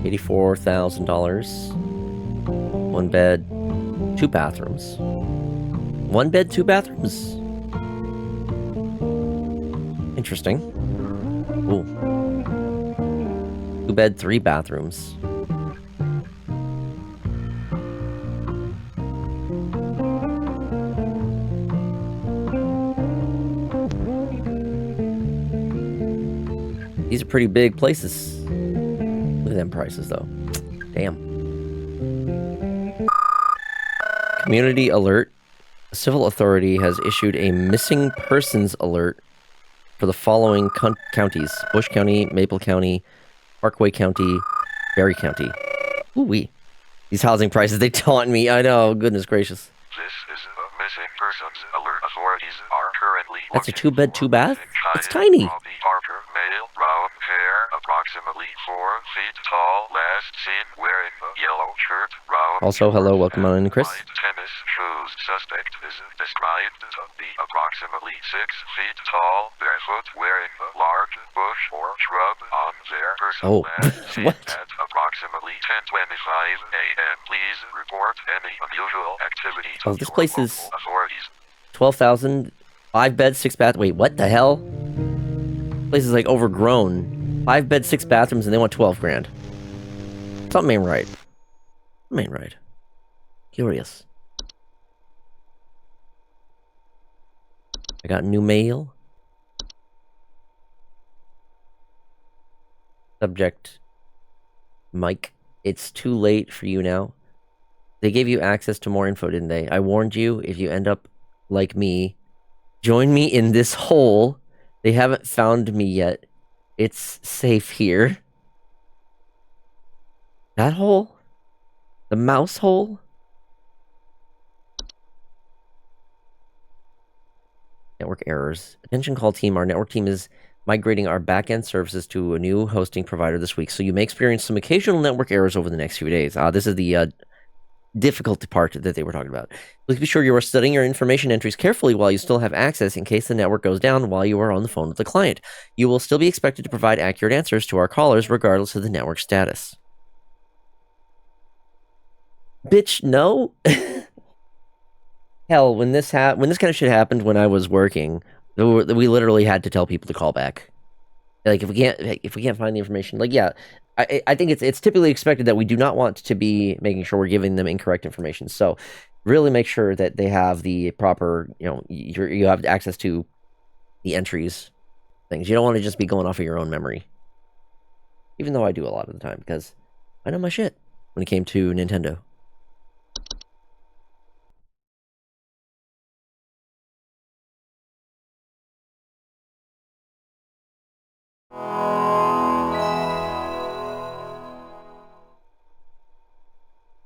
$84,000. 1 bed, 2 bathrooms. 1 bed, 2 bathrooms. Interesting. Ooh. 2 bed, 3 bathrooms. These are pretty big places. Look at them prices, though. Damn. Community alert. A civil authority has issued a missing persons alert for the following counties: Bush County, Maple County, Parkway County, Berry County. Ooh-wee. These housing prices, they taunt me. I know. Goodness gracious.
This is a missing persons alert. Authorities are currently...
That's a 2 bed, 2 bath? It's tiny.
Parker, male, brown hair, approximately 4 feet tall, last seen wearing a yellow shirt, brown...
Also, hello, welcome on in, Chris.
White tennis shoes. Suspect is described to be approximately 6 feet tall, barefoot, wearing a large bush or shrub on their person.
Oh,
last seen
what?
at approximately 10:25 a.m. Please report any unusual activity to
Oh, this place is
authorities.
12,000 5 beds, 6 bath. Wait, what the hell? Place is like overgrown. 5 beds, 6 bathrooms, and they want 12 grand. Something ain't right. Something ain't right. Curious. I got new mail. Subject. Mike, it's too late for you now. They gave you access to more info, didn't they? I warned you, if you end up like me, join me in this hole. They haven't found me yet. It's safe here. That hole? The mouse hole? Network errors. Attention call team. Our network team is migrating our backend services to a new hosting provider this week, so you may experience some occasional network errors over the next few days. This is the difficulty part that they were talking about. Please be sure you are studying your information entries carefully while you still have access in case the network goes down while you are on the phone with the client. You will still be expected to provide accurate answers to our callers regardless of the network status. Bitch, no. Hell, when this kind of shit happened when I was working, we literally had to tell people to call back. Like, if we can't find the information, like, yeah, I think it's typically expected that we do not want to be making sure we're giving them incorrect information. So, really make sure that they have the proper, you have access to the entries, things. You don't want to just be going off of your own memory. Even though I do a lot of the time, because I know my shit when it came to Nintendo.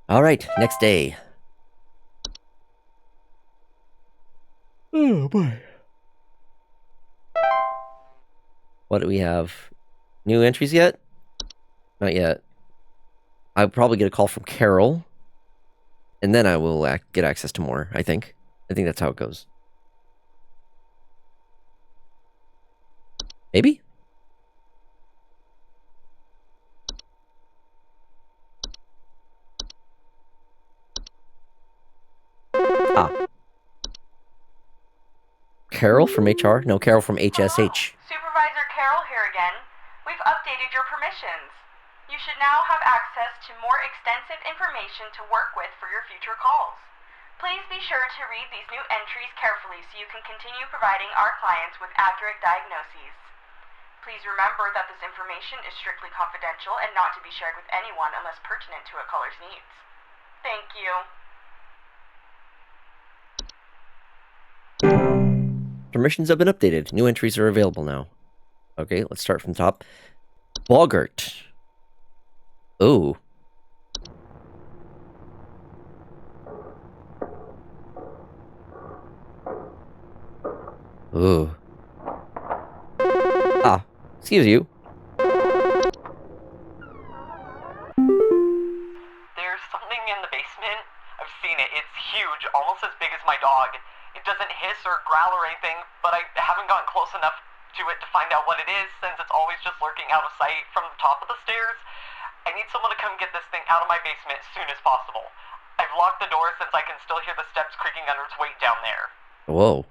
All right, next day. Oh boy. What do we have? New entries yet? Not yet. I'll probably get a call from Carol, and then I will get access to more, I think. I think that's how it goes. Maybe? Carol from HR? No, Carol from HSH.
Hello. Supervisor Carol here again. We've updated your permissions. You should now have access to more extensive information to work with for your future calls. Please be sure to read these new entries carefully so you can continue providing our clients with accurate diagnoses. Please remember that this information is strictly confidential and not to be shared with anyone unless pertinent to a caller's needs. Thank you.
Permissions have been updated. New entries are available now. Okay, let's start from the top. Boggart. Oh. Ooh. Excuse you.
There's something in the basement. I've seen it. It's huge, almost as big as my dog. It doesn't hiss or growl or anything, but I haven't gotten close enough to it to find out what it is, since it's always just lurking out of sight from the top of the stairs. I need someone to come get this thing out of my basement as soon as possible. I've locked the door since I can still hear the steps creaking under its weight down there.
Whoa.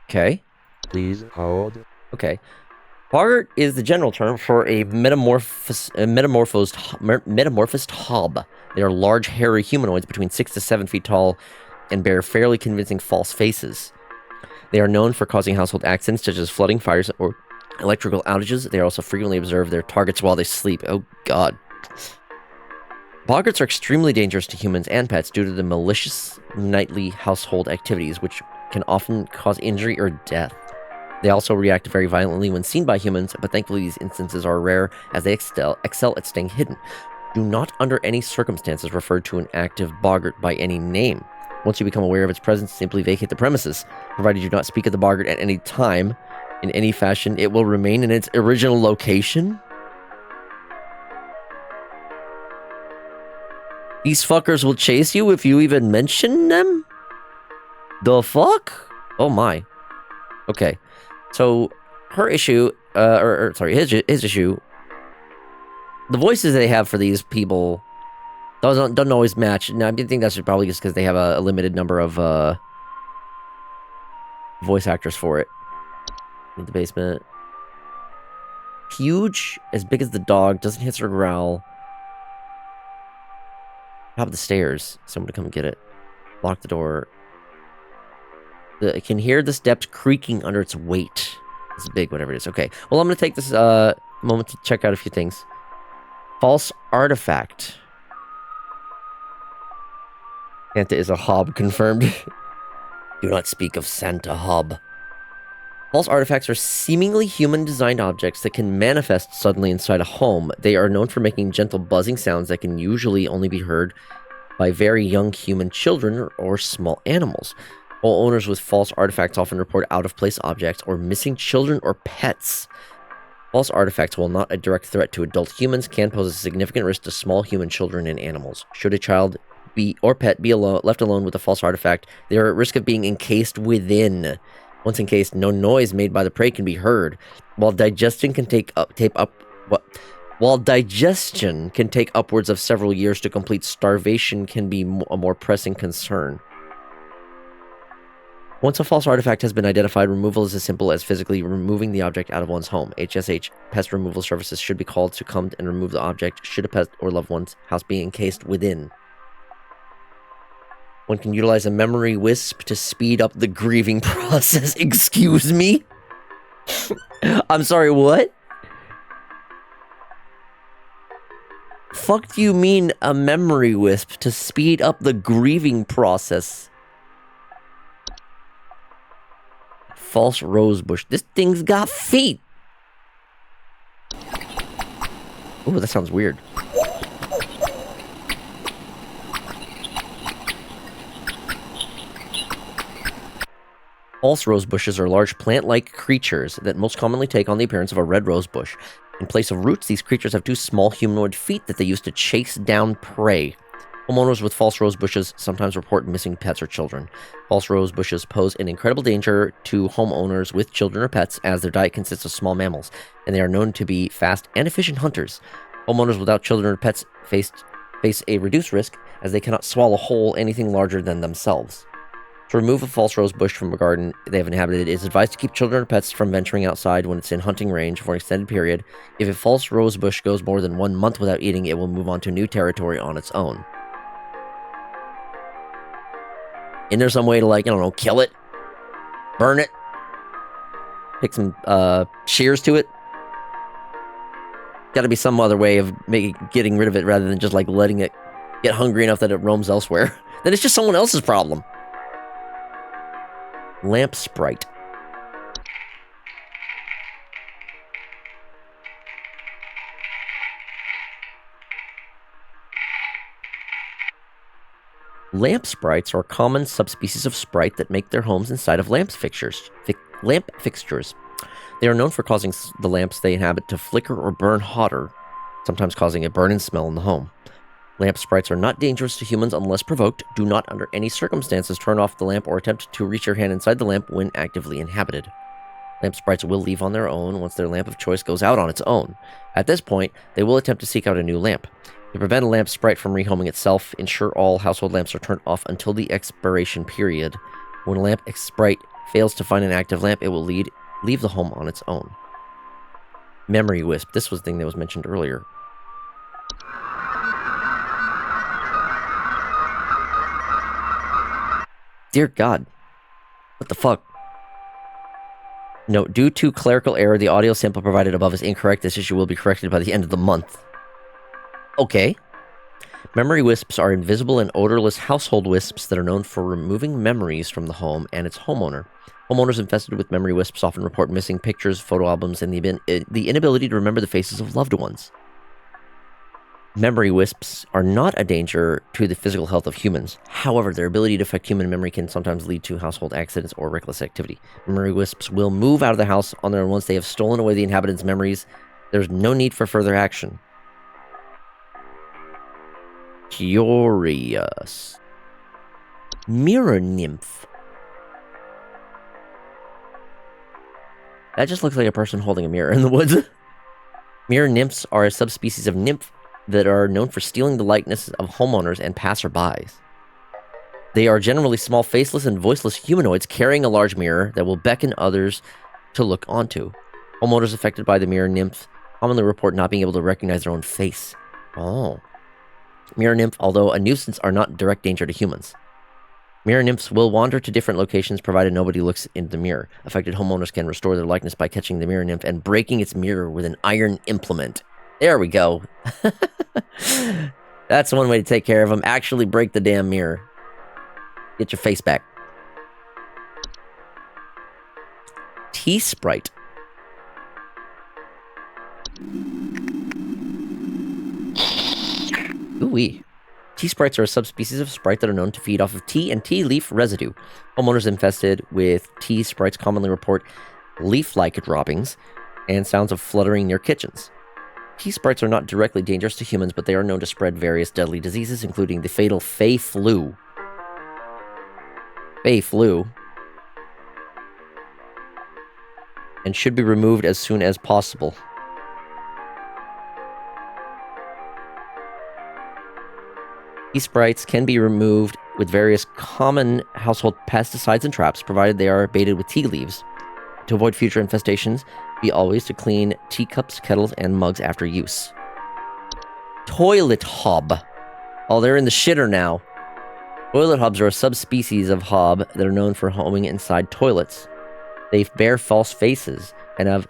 Okay.
Please hold.
Okay. Boggart is the general term for a metamorphosed hob. They are large, hairy humanoids between 6 to 7 feet tall and bear fairly convincing false faces. They are known for causing household accidents such as flooding, fires, or electrical outages. They also frequently observe their targets while they sleep. Oh, God. Boggarts are extremely dangerous to humans and pets due to the malicious nightly household activities, which can often cause injury or death. They also react very violently when seen by humans, but thankfully these instances are rare as they excel at staying hidden. Do not under any circumstances refer to an active boggart by any name. Once you become aware of its presence, simply vacate the premises. Provided you do not speak of the boggart at any time, in any fashion, it will remain in its original location. These fuckers will chase you if you even mention them? The fuck? Oh my. Okay. So, her issue, his issue, the voices they have for these people doesn't always match. Now, I think that's probably just because they have a limited number of voice actors for it. In the basement. Huge, as big as the dog, doesn't hiss or growl. Top of the stairs. Someone to come get it. Lock the door. I can hear the steps creaking under its weight. It's big, whatever it is. Okay. Well, I'm going to take this moment to check out a few things. False artifact. Santa is a hob, confirmed. Do not speak of Santa hob. False artifacts are seemingly human-designed objects that can manifest suddenly inside a home. They are known for making gentle buzzing sounds that can usually only be heard by very young human children or small animals. While owners with false artifacts often report out-of-place objects or missing children or pets. False artifacts, while not a direct threat to adult humans, can pose a significant risk to small human children and animals. Should a child or pet be left alone with a false artifact, they are at risk of being encased within. Once encased, no noise made by the prey can be heard. While digestion can take upwards of several years to complete, starvation can be a more pressing concern. Once a false artifact has been identified, removal is as simple as physically removing the object out of one's home. HSH pest removal services should be called to come and remove the object should a pet or loved one's house be encased within. One can utilize a memory wisp to speed up the grieving process. Excuse me? I'm sorry, what? Fuck do you mean a memory wisp to speed up the grieving process? False rosebush. This thing's got feet. Oh, that sounds weird. False rose bushes are large plant-like creatures that most commonly take on the appearance of a red rose bush. In place of roots, these creatures have two small humanoid feet that they use to chase down prey. Homeowners with false rose bushes sometimes report missing pets or children. False rose bushes pose an incredible danger to homeowners with children or pets, as their diet consists of small mammals, and they are known to be fast and efficient hunters. Homeowners without children or pets face a reduced risk, as they cannot swallow whole anything larger than themselves. To remove a false rose bush from a garden they have inhabited, it is advised to keep children or pets from venturing outside when it's in hunting range for an extended period. If a false rose bush goes more than 1 month without eating, it will move on to new territory on its own. Isn't there some way to, like, I don't know, kill it? Burn it? Take some shears to it? Gotta be some other way of getting rid of it rather than just, like, letting it get hungry enough that it roams elsewhere. Then it's just someone else's problem. Lamp sprite. Lamp sprites are common subspecies of sprite that make their homes inside of lamp fixtures. They are known for causing the lamps they inhabit to flicker or burn hotter, sometimes causing a burning smell in the home. Lamp sprites are not dangerous to humans unless provoked. Do not, under any circumstances, turn off the lamp or attempt to reach your hand inside the lamp when actively inhabited. Lamp sprites will leave on their own once their lamp of choice goes out on its own. At this point, they will attempt to seek out a new lamp. To prevent a lamp sprite from rehoming itself, ensure all household lamps are turned off until the expiration period. When a lamp sprite fails to find an active lamp, it will leave the home on its own. Memory wisp. This was the thing that was mentioned earlier. Dear God. What the fuck? Note, due to clerical error, the audio sample provided above is incorrect. This issue will be corrected by the end of the month. Okay. Memory wisps are invisible and odorless household wisps that are known for removing memories from the home and its homeowner. Homeowners infested with memory wisps often report missing pictures, photo albums, and the inability to remember the faces of loved ones. Memory wisps are not a danger to the physical health of humans. However, their ability to affect human memory can sometimes lead to household accidents or reckless activity. Memory wisps will move out of the house on their own once they have stolen away the inhabitants' memories. There's no need for further action. Curious. Mirror nymph. That just looks like a person holding a mirror in the woods. Mirror nymphs are a subspecies of nymph that are known for stealing the likeness of homeowners and passerbys. They are generally small, faceless, and voiceless humanoids carrying a large mirror that will beckon others to look onto. Homeowners affected by the mirror nymphs commonly report not being able to recognize their own face. Oh. Mirror nymph, although a nuisance, are not direct danger to humans. Mirror nymphs will wander to different locations provided nobody looks into the mirror. Affected homeowners can restore their likeness by catching the mirror nymph and breaking its mirror with an iron implement. There we go. That's one way to take care of them. Actually break the damn mirror. Get your face back. T-Sprite. Ooh-wee. Tea-sprites are a subspecies of sprite that are known to feed off of tea and tea leaf residue. Homeowners infested with tea-sprites commonly report leaf-like droppings and sounds of fluttering near kitchens. Tea-sprites are not directly dangerous to humans, but they are known to spread various deadly diseases, including the fatal Fey flu. Fey flu. And should be removed as soon as possible. Tea-sprites can be removed with various common household pesticides and traps, provided they are baited with tea leaves. To avoid future infestations, be always to clean teacups, kettles, and mugs after use. Toilet hob. Oh, they're in the shitter now. Toilet hobs are a subspecies of hob that are known for homing inside toilets. They bear false faces and have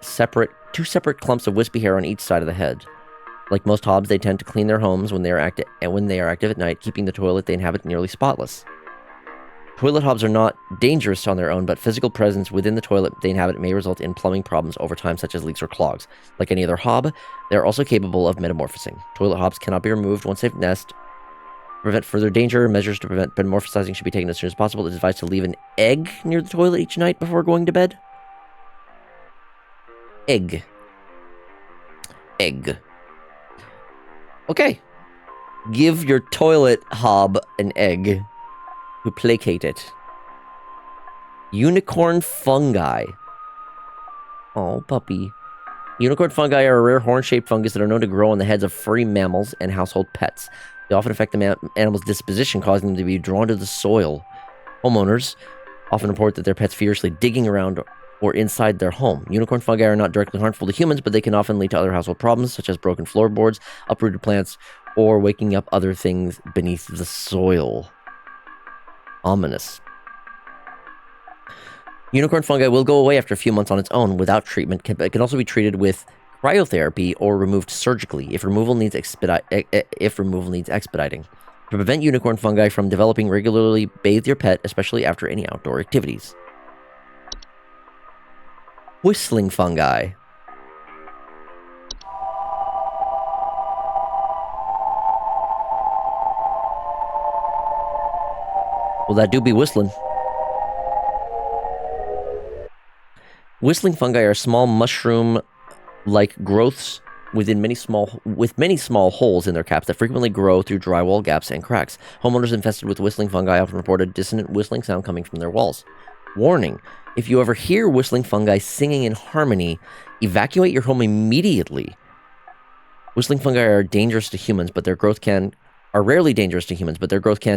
two separate clumps of wispy hair on each side of the head. Like most hobs, they tend to clean their homes when they are active at night, keeping the toilet they inhabit nearly spotless. Toilet hobs are not dangerous on their own, but physical presence within the toilet they inhabit may result in plumbing problems over time, such as leaks or clogs. Like any other hob, they are also capable of metamorphosing. Toilet hobs cannot be removed once they've nest. To prevent further danger, measures to prevent metamorphosizing should be taken as soon as possible. It is advised to leave an egg near the toilet each night before going to bed. Egg. Okay. Give your toilet hob an egg to placate it. Unicorn fungi. Oh, puppy. Unicorn fungi are a rare horn-shaped fungus that are known to grow on the heads of furry mammals and household pets. They often affect the animal's disposition, causing them to be drawn to the soil. Homeowners often report that their pets furiously digging around or inside their home. Unicorn fungi are not directly harmful to humans, but they can often lead to other household problems, such as broken floorboards, uprooted plants, or waking up other things beneath the soil. Ominous. Unicorn fungi will go away after a few months on its own without treatment. It can also be treated with cryotherapy or removed surgically if removal needs expediting. To prevent unicorn fungi from developing, regularly bathe your pet, especially after any outdoor activities. Whistling fungi. Well, that do be whistling. Whistling fungi are small mushroom-like growths with many small holes in their caps that frequently grow through drywall gaps and cracks. Homeowners infested with whistling fungi often report a dissonant whistling sound coming from their walls. Warning: if you ever hear whistling fungi singing in harmony, evacuate your home immediately. Whistling fungi are dangerous to humans, but their growth can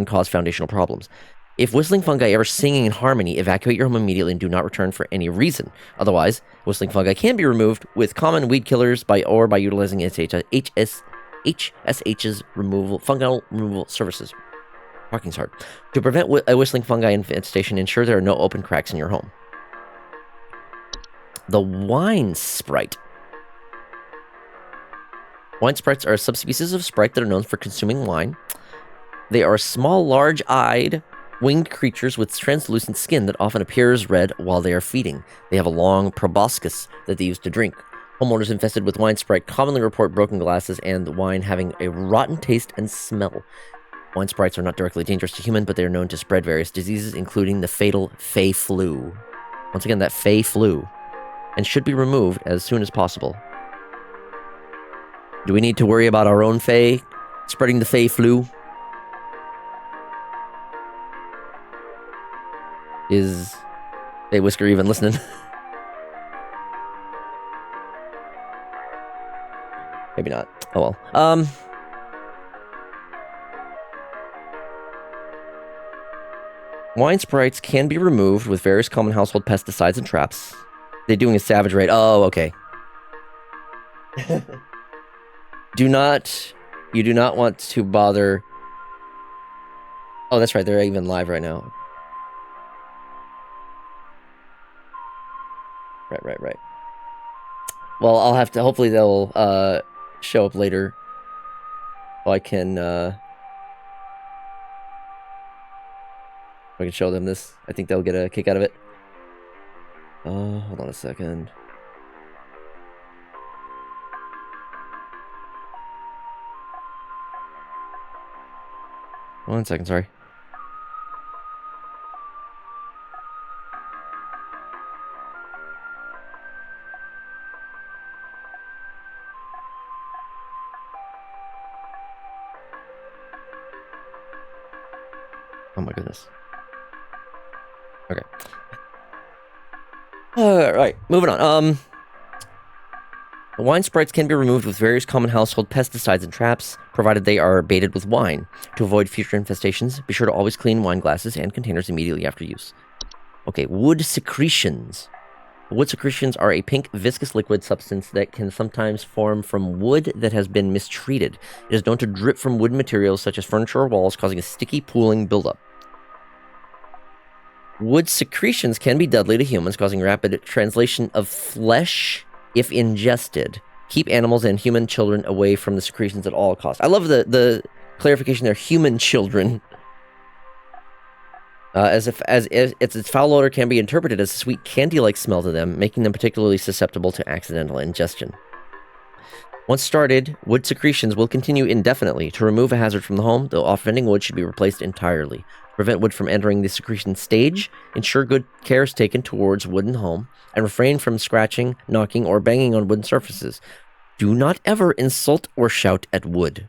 cause foundational problems. If whistling fungi ever singing in harmony, evacuate your home immediately and do not return for any reason. Otherwise, whistling fungi can be removed with common weed killers by utilizing HSH's fungal removal services. Talking's hard. To prevent a whistling fungi infestation, ensure there are no open cracks in your home. The wine sprite. Wine sprites are a subspecies of sprite that are known for consuming wine. They are small, large-eyed, winged creatures with translucent skin that often appears red while they are feeding. They have a long proboscis that they use to drink. Homeowners infested with wine sprite commonly report broken glasses and the wine having a rotten taste and smell. Wine sprites are not directly dangerous to humans, but they are known to spread various diseases, including the fatal Fey flu. Once again, that Fey flu. And should be removed as soon as possible. Do we need to worry about our own Fey spreading the Fey flu? Is Fey Whisker even listening? Maybe not. Oh well. Wine sprites can be removed with various common household pesticides and traps. They're doing a savage raid. Oh, okay. You do not want to bother. Oh, that's right. They're even live right now. Right. Well, I'll have to. Hopefully, they'll show up later. So I can show them this. I think they'll get a kick out of it. Hold on a second. One second, sorry. Oh my goodness. Okay. Alright, moving on. The wine sprites can be removed with various common household pesticides and traps, provided they are baited with wine. To avoid future infestations, be sure to always clean wine glasses and containers immediately after use. Okay, wood secretions. Wood secretions are a pink viscous liquid substance that can sometimes form from wood that has been mistreated. It is known to drip from wooden materials such as furniture or walls, causing a sticky, pooling buildup. Wood secretions can be deadly to humans, causing rapid translation of flesh if ingested. Keep animals and human children away from the secretions at all costs. I love the clarification there, human children. As if its foul odor can be interpreted as a sweet candy-like smell to them, making them particularly susceptible to accidental ingestion. Once started, wood secretions will continue indefinitely. To remove a hazard from the home, the offending wood should be replaced entirely. To prevent wood from entering the secretion stage, ensure good care is taken towards wooden home, and refrain from scratching, knocking, or banging on wooden surfaces. Do not ever insult or shout at wood.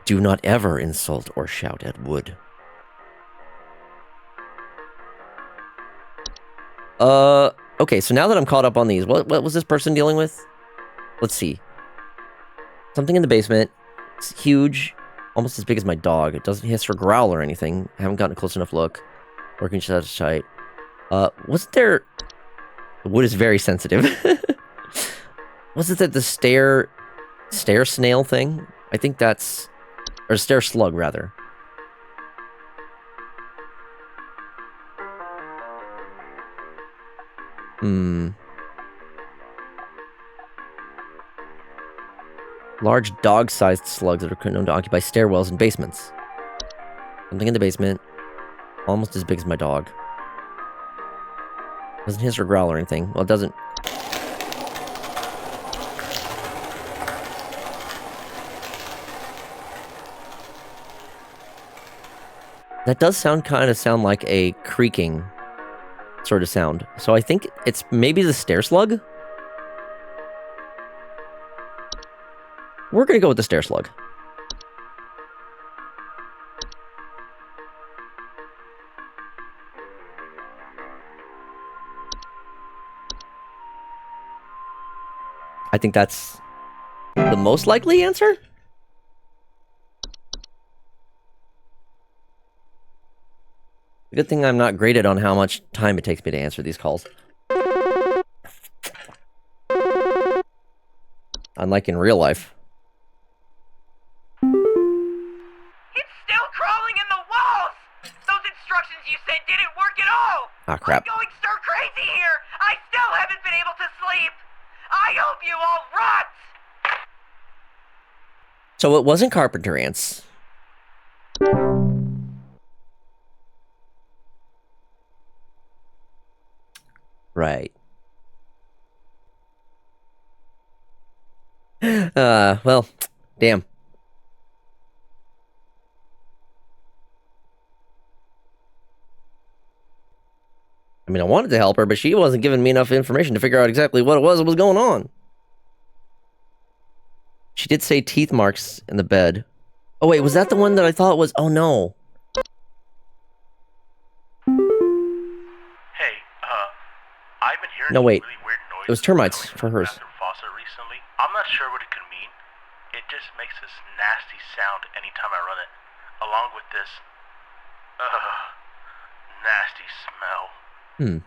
Do not ever insult or shout at wood. Okay, so now that I'm caught up on these, what was this person dealing with? Let's see. Something in the basement. It's huge, almost as big as my dog. It doesn't hiss or growl or anything. I haven't gotten a close enough look. Working shut tight. Wasn't there... The wood is very sensitive. Wasn't that the stair snail thing? I think that's... Or stair slug, rather. Large dog-sized slugs that are known to occupy stairwells and basements. Something in the basement. Almost as big as my dog. Doesn't hiss or growl or anything. Well, it doesn't... That does sound like a creaking sort of sound. So I think it's maybe the stair slug? We're gonna go with the stair slug. I think that's the most likely answer? Good thing I'm not graded on how much time it takes me to answer these calls. Unlike in real life.
It's still crawling in the walls! Those instructions you said didn't work at all!
Ah, crap.
I'm going stir crazy here! I still haven't been able to sleep! I hope you all rot!
So it wasn't carpenter ants. Right. Well, damn. I mean, I wanted to help her, but she wasn't giving me enough information to figure out exactly what it was that was going on. She did say teeth marks in the bed. Oh, wait, was that the one that I thought was... Oh, no.
Hey, I've been hearing
No, wait.
really weird noises.
It was termites
coming
for
from the
hers.
bathroom faucet recently. I'm not sure what it could mean. It just makes this nasty sound wrong with this? Nasty smell.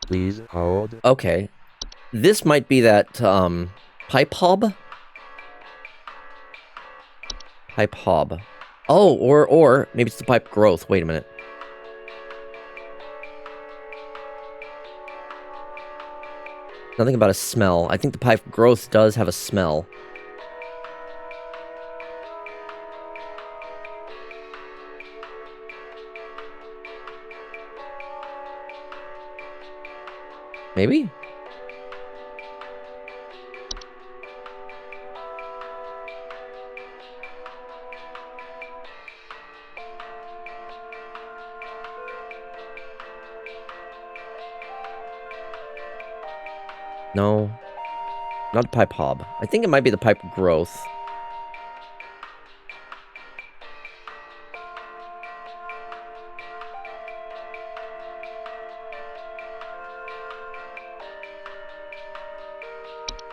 Please hold.
Okay. This might be that, pipe hob? Pipe hob. Oh, or maybe it's the pipe growth. Wait a minute. Nothing about a smell. I think the pipe growth does have a smell. Maybe? No. Not the pipe hob. I think it might be the pipe growth.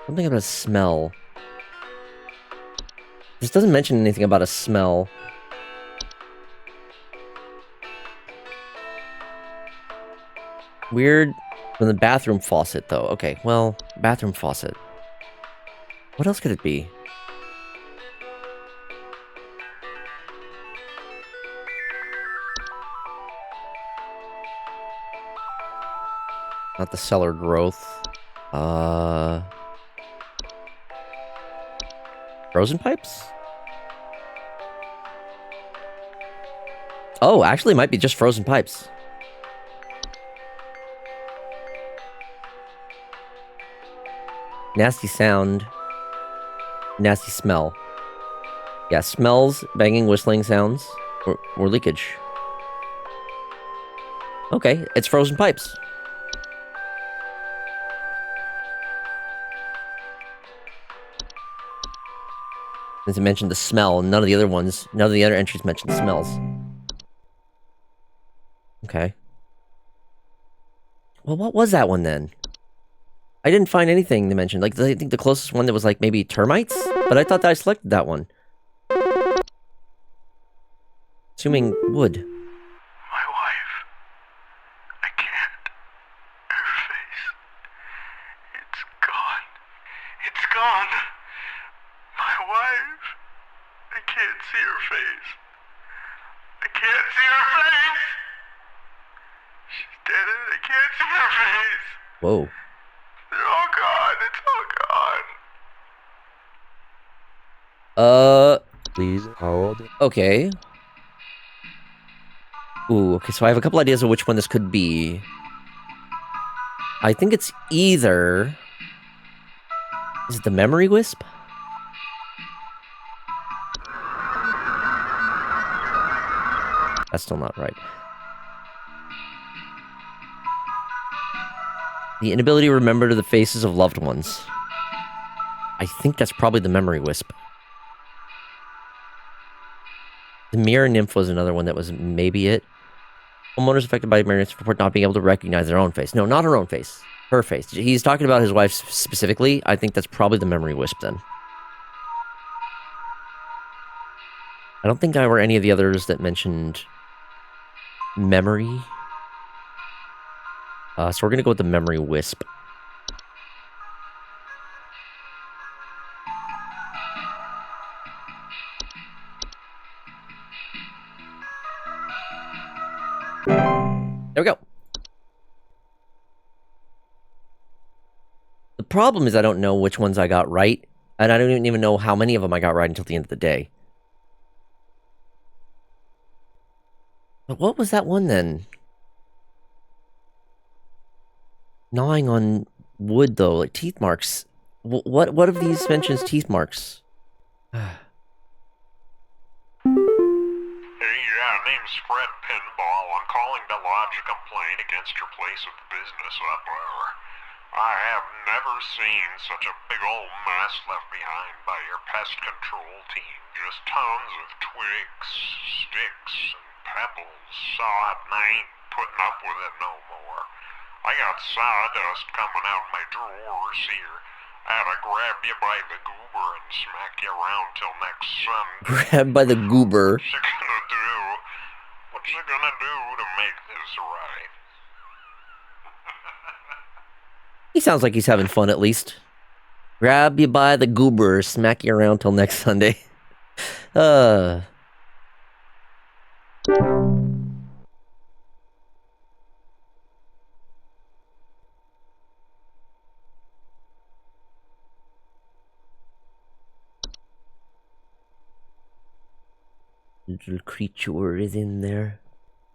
Something about a smell. This doesn't mention anything about a smell. Weird from the bathroom faucet, though. Okay, well, bathroom faucet. What else could it be? Not the cellar growth. Frozen pipes? Oh, actually, it might be just frozen pipes. Nasty sound. Nasty smell. Yeah, smells, banging, whistling sounds, or leakage. Okay, it's frozen pipes. Since it mentioned the smell, none of the other entries mentioned smells. Okay. Well, what was that one then? I didn't find anything to mention. Like, I think the closest one that was like maybe termites? But I thought that I selected that one. Assuming wood.
My wife. I can't. Her face. It's gone. It's gone. My wife. I can't see her face. I can't see her face. She's dead and I can't see her face.
Whoa.
They're all gone. It's all gone.
Please hold.
Okay. Ooh, okay, so I have a couple ideas of which one this could be. I think it's either... Is it the memory wisp? That's still not right. The inability to remember the faces of loved ones. I think that's probably the memory wisp. The mirror nymph was another one that was maybe it. Homeowners affected by mirror nymphs report not being able to recognize their own face. No, not her own face. Her face. He's talking about his wife specifically. I think that's probably the memory wisp then. I don't think there were any of the others that mentioned memory. So we're going to go with the memory wisp. There we go. The problem is I don't know which ones I got right, and I don't even know how many of them I got right until the end of the day. But what was that one then? Gnawing on wood, though, like teeth marks. What of these mentions teeth marks?
Hey, yeah, name's Fred Pinball. I'm calling to lodge a complaint against your place of business up there. I have never seen such a big old mess left behind by your pest control team. Just tons of twigs, sticks, and pebbles. Sawed, and I ain't putting up with it no more. I got sawdust coming out my drawers here. I'll grab you by the goober and smack you around till next Sunday.
Grabbed by the goober.
What's you gonna do? What's you gonna do to make this right?
He sounds like he's having fun at least. Grab you by the goober, smack you around till next Sunday. Little creature is in there.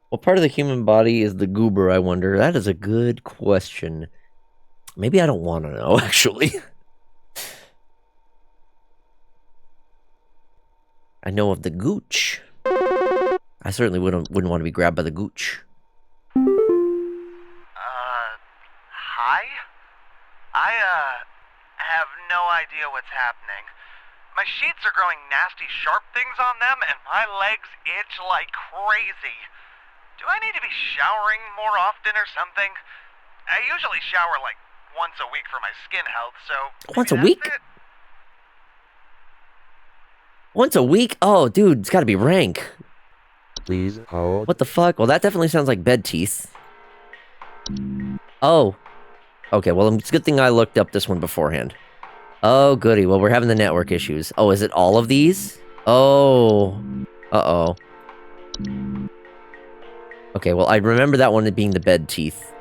What part of the human body is the goober, I wonder? That is a good question. Maybe I don't want to know, actually. I know of the gooch. I certainly wouldn't want to be grabbed by the gooch.
Hi? I have no idea what's happening. My sheets are growing nasty sharp things on them, and my legs itch like crazy. Do I need to be showering more often or something? I usually shower like once a week for my skin health, so...
Once a week? Once a week? Oh, dude, it's gotta be rank.
Please hold.
What the fuck? Well, that definitely sounds like bed teeth. Oh. Okay, well, it's a good thing I looked up this one beforehand. Oh, goody. Well, we're having the network issues. Oh, is it all of these? Oh. Uh-oh. Okay, well, I remember that one being the bed teeth.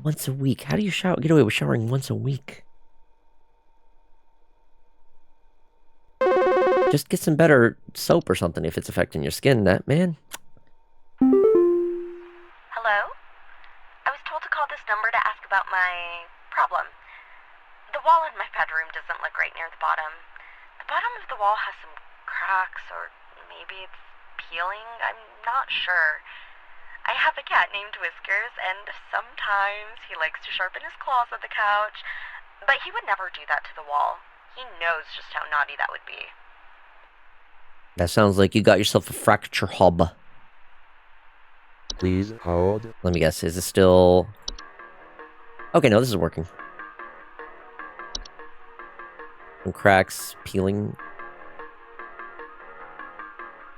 Once a week. How do you get away with showering once a week? Just get some better soap or something if it's affecting your skin, that man.
Hello? I was told to call this number to ask about my problem. The wall in my bedroom doesn't look right near the bottom. The bottom of the wall has some cracks, or maybe it's peeling. I'm not sure. I have a cat named Whiskers, and sometimes he likes to sharpen his claws at the couch, but he would never do that to the wall. He knows just how naughty that would be.
That sounds like you got yourself a fracture hub.
Please hold.
Let me guess, is it still... Okay, no, this is working. Some cracks, peeling.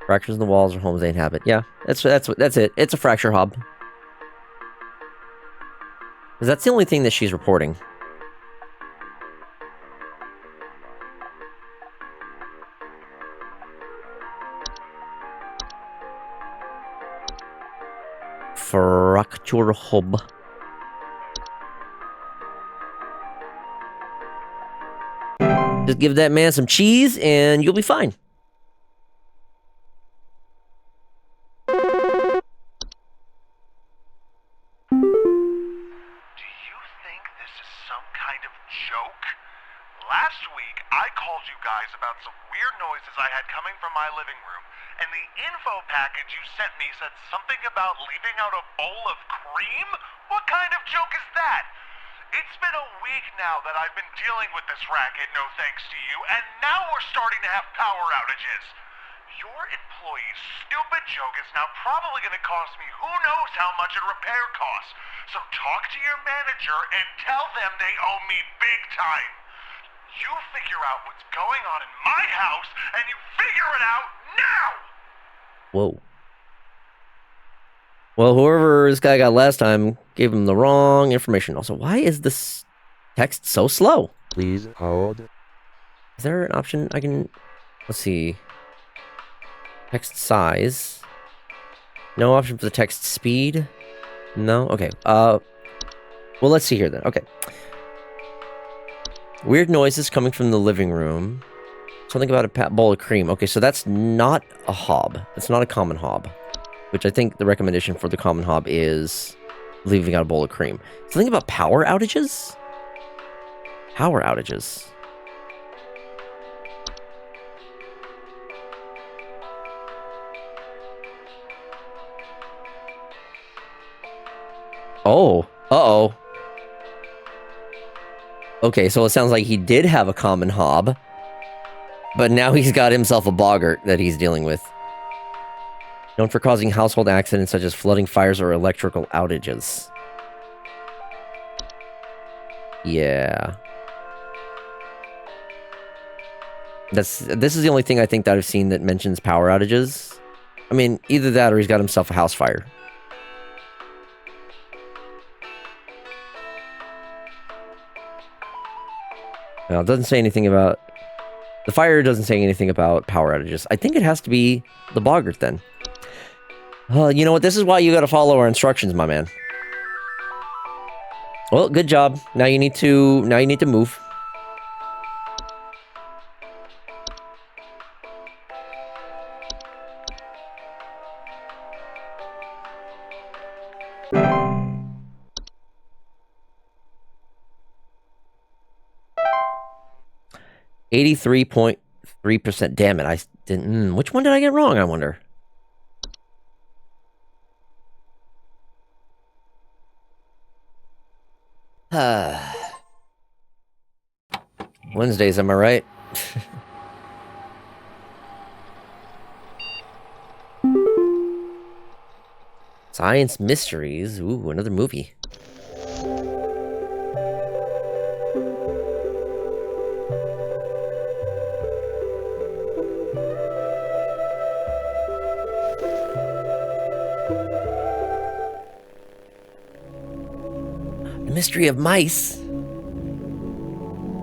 Fractures in the walls or homes they inhabit. Yeah, that's it. It's a fracture hub. Because that's the only thing that she's reporting. Fracture hub. Just give that man some cheese and you'll be fine.
Do you think this is some kind of joke? Last week, I called you guys about some weird noises I had coming from my living room, and the info package you sent me said something about leaving out a bowl of cream? What kind of joke is that? It's been a week now that I've been dealing with this racket, no thanks to you, and now we're starting to have power outages. Your employee's stupid joke is now probably going to cost me who knows how much in repair costs. So talk to your manager and tell them they owe me big time. You figure out what's going on in my house, and you figure it out now!
Whoa. Well, whoever this guy got last time gave him the wrong information. Also, why is this text so slow?
Please hold.
Is there an option I can... Let's see. Text size. No option for the text speed? No? Okay. Well, let's see here then. Okay. Weird noises coming from the living room. Something about a bowl of cream. Okay, so that's not a hob. It's not a common hob. Which I think the recommendation for the common hob is leaving out a bowl of cream. Something about power outages? Power outages. Oh. Uh-oh. Okay, so it sounds like he did have a common hob. But now he's got himself a boggart that he's dealing with. Known for causing household accidents such as flooding, fires, or electrical outages. Yeah. This is the only thing I think that I've seen that mentions power outages. I mean, either that or he's got himself a house fire. Well, it doesn't say anything about... The fire doesn't say anything about power outages. I think it has to be the boggart then. You know what? This is why you gotta follow our instructions, my man. Well, good job. Now you need to move. .3%. Damn it! I didn't. Which one did I get wrong? I wonder. Wednesdays, am I right? Science mysteries. Ooh, another movie. The mystery of mice.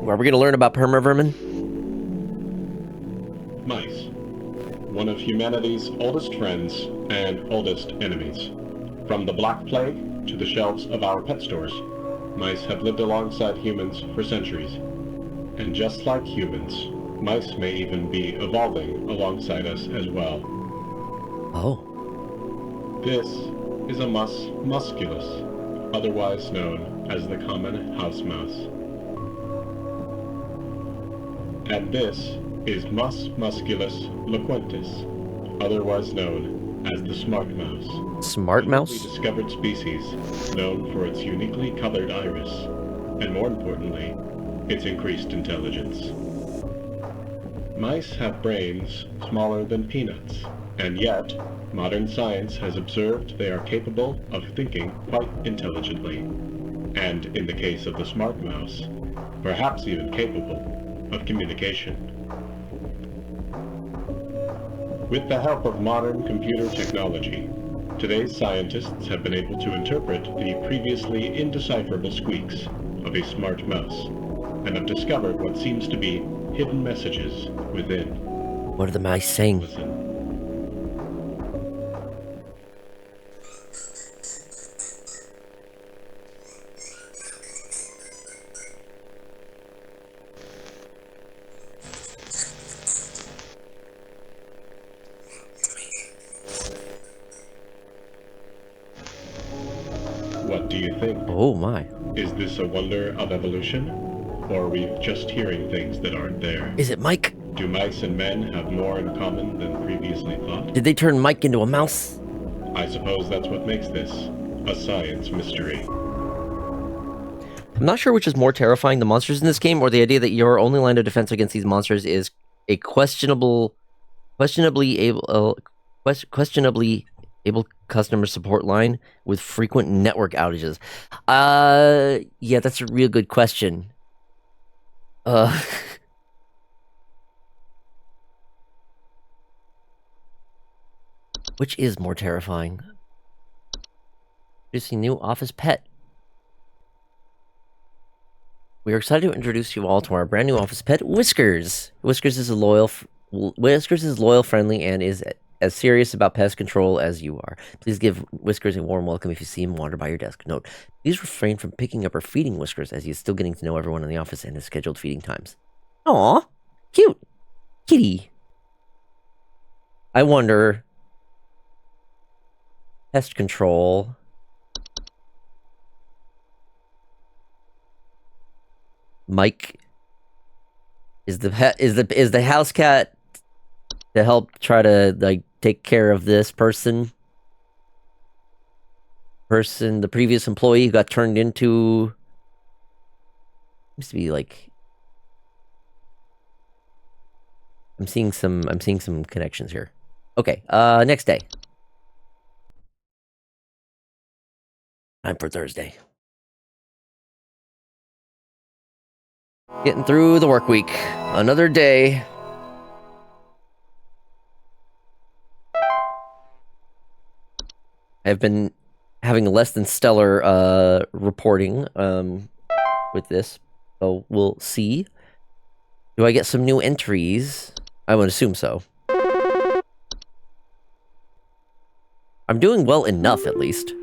Are we going to learn about permavermin?
Mice. One of humanity's oldest friends and oldest enemies. From the Black Plague to the shelves of our pet stores, mice have lived alongside humans for centuries. And just like humans, mice may even be evolving alongside us as well.
Oh.
This is a mus musculus, otherwise known as the common house mouse. And this is Mus musculus loquentis, otherwise known as the smart mouse.
Smart mouse?
A discovered species known for its uniquely colored iris, and more importantly, its increased intelligence. Mice have brains smaller than peanuts, and yet, modern science has observed they are capable of thinking quite intelligently, and in the case of the smart mouse, perhaps even capable of communication. With the help of modern computer technology, today's scientists have been able to interpret the previously indecipherable squeaks of a smart mouse, and have discovered what seems to be hidden messages within.
What are the mice saying?
Listen. What do you think?
Oh my.
Is this a wonder of evolution? Or are we just hearing things that aren't there?
Is it Mike?
Do mice and men have more in common than previously thought?
Did they turn Mike into a mouse?
I suppose that's what makes this a science mystery.
I'm not sure which is more terrifying, the monsters in this game, or the idea that your only line of defense against these monsters is a questionably able customer support line with frequent network outages. Yeah, that's a real good question. Which is more terrifying? Introducing new office pet. We are excited to introduce you all to our brand new office pet, Whiskers. Whiskers is loyal, friendly, and is as serious about pest control as you are. Please give Whiskers a warm welcome if you see him wander by your desk. Note, please refrain from picking up or feeding Whiskers as he is still getting to know everyone in the office and his scheduled feeding times. Aw, cute. Kitty. I wonder... Pest control... Mike is the house cat to help try to like take care of this person, the previous employee who got turned into, seems to be like, I'm seeing some connections here. Okay, next day. Time for Thursday. Getting through the work week. Another day. I've been having less than stellar reporting with this, so we'll see. Do I get some new entries? I would assume so. I'm doing well enough, at least.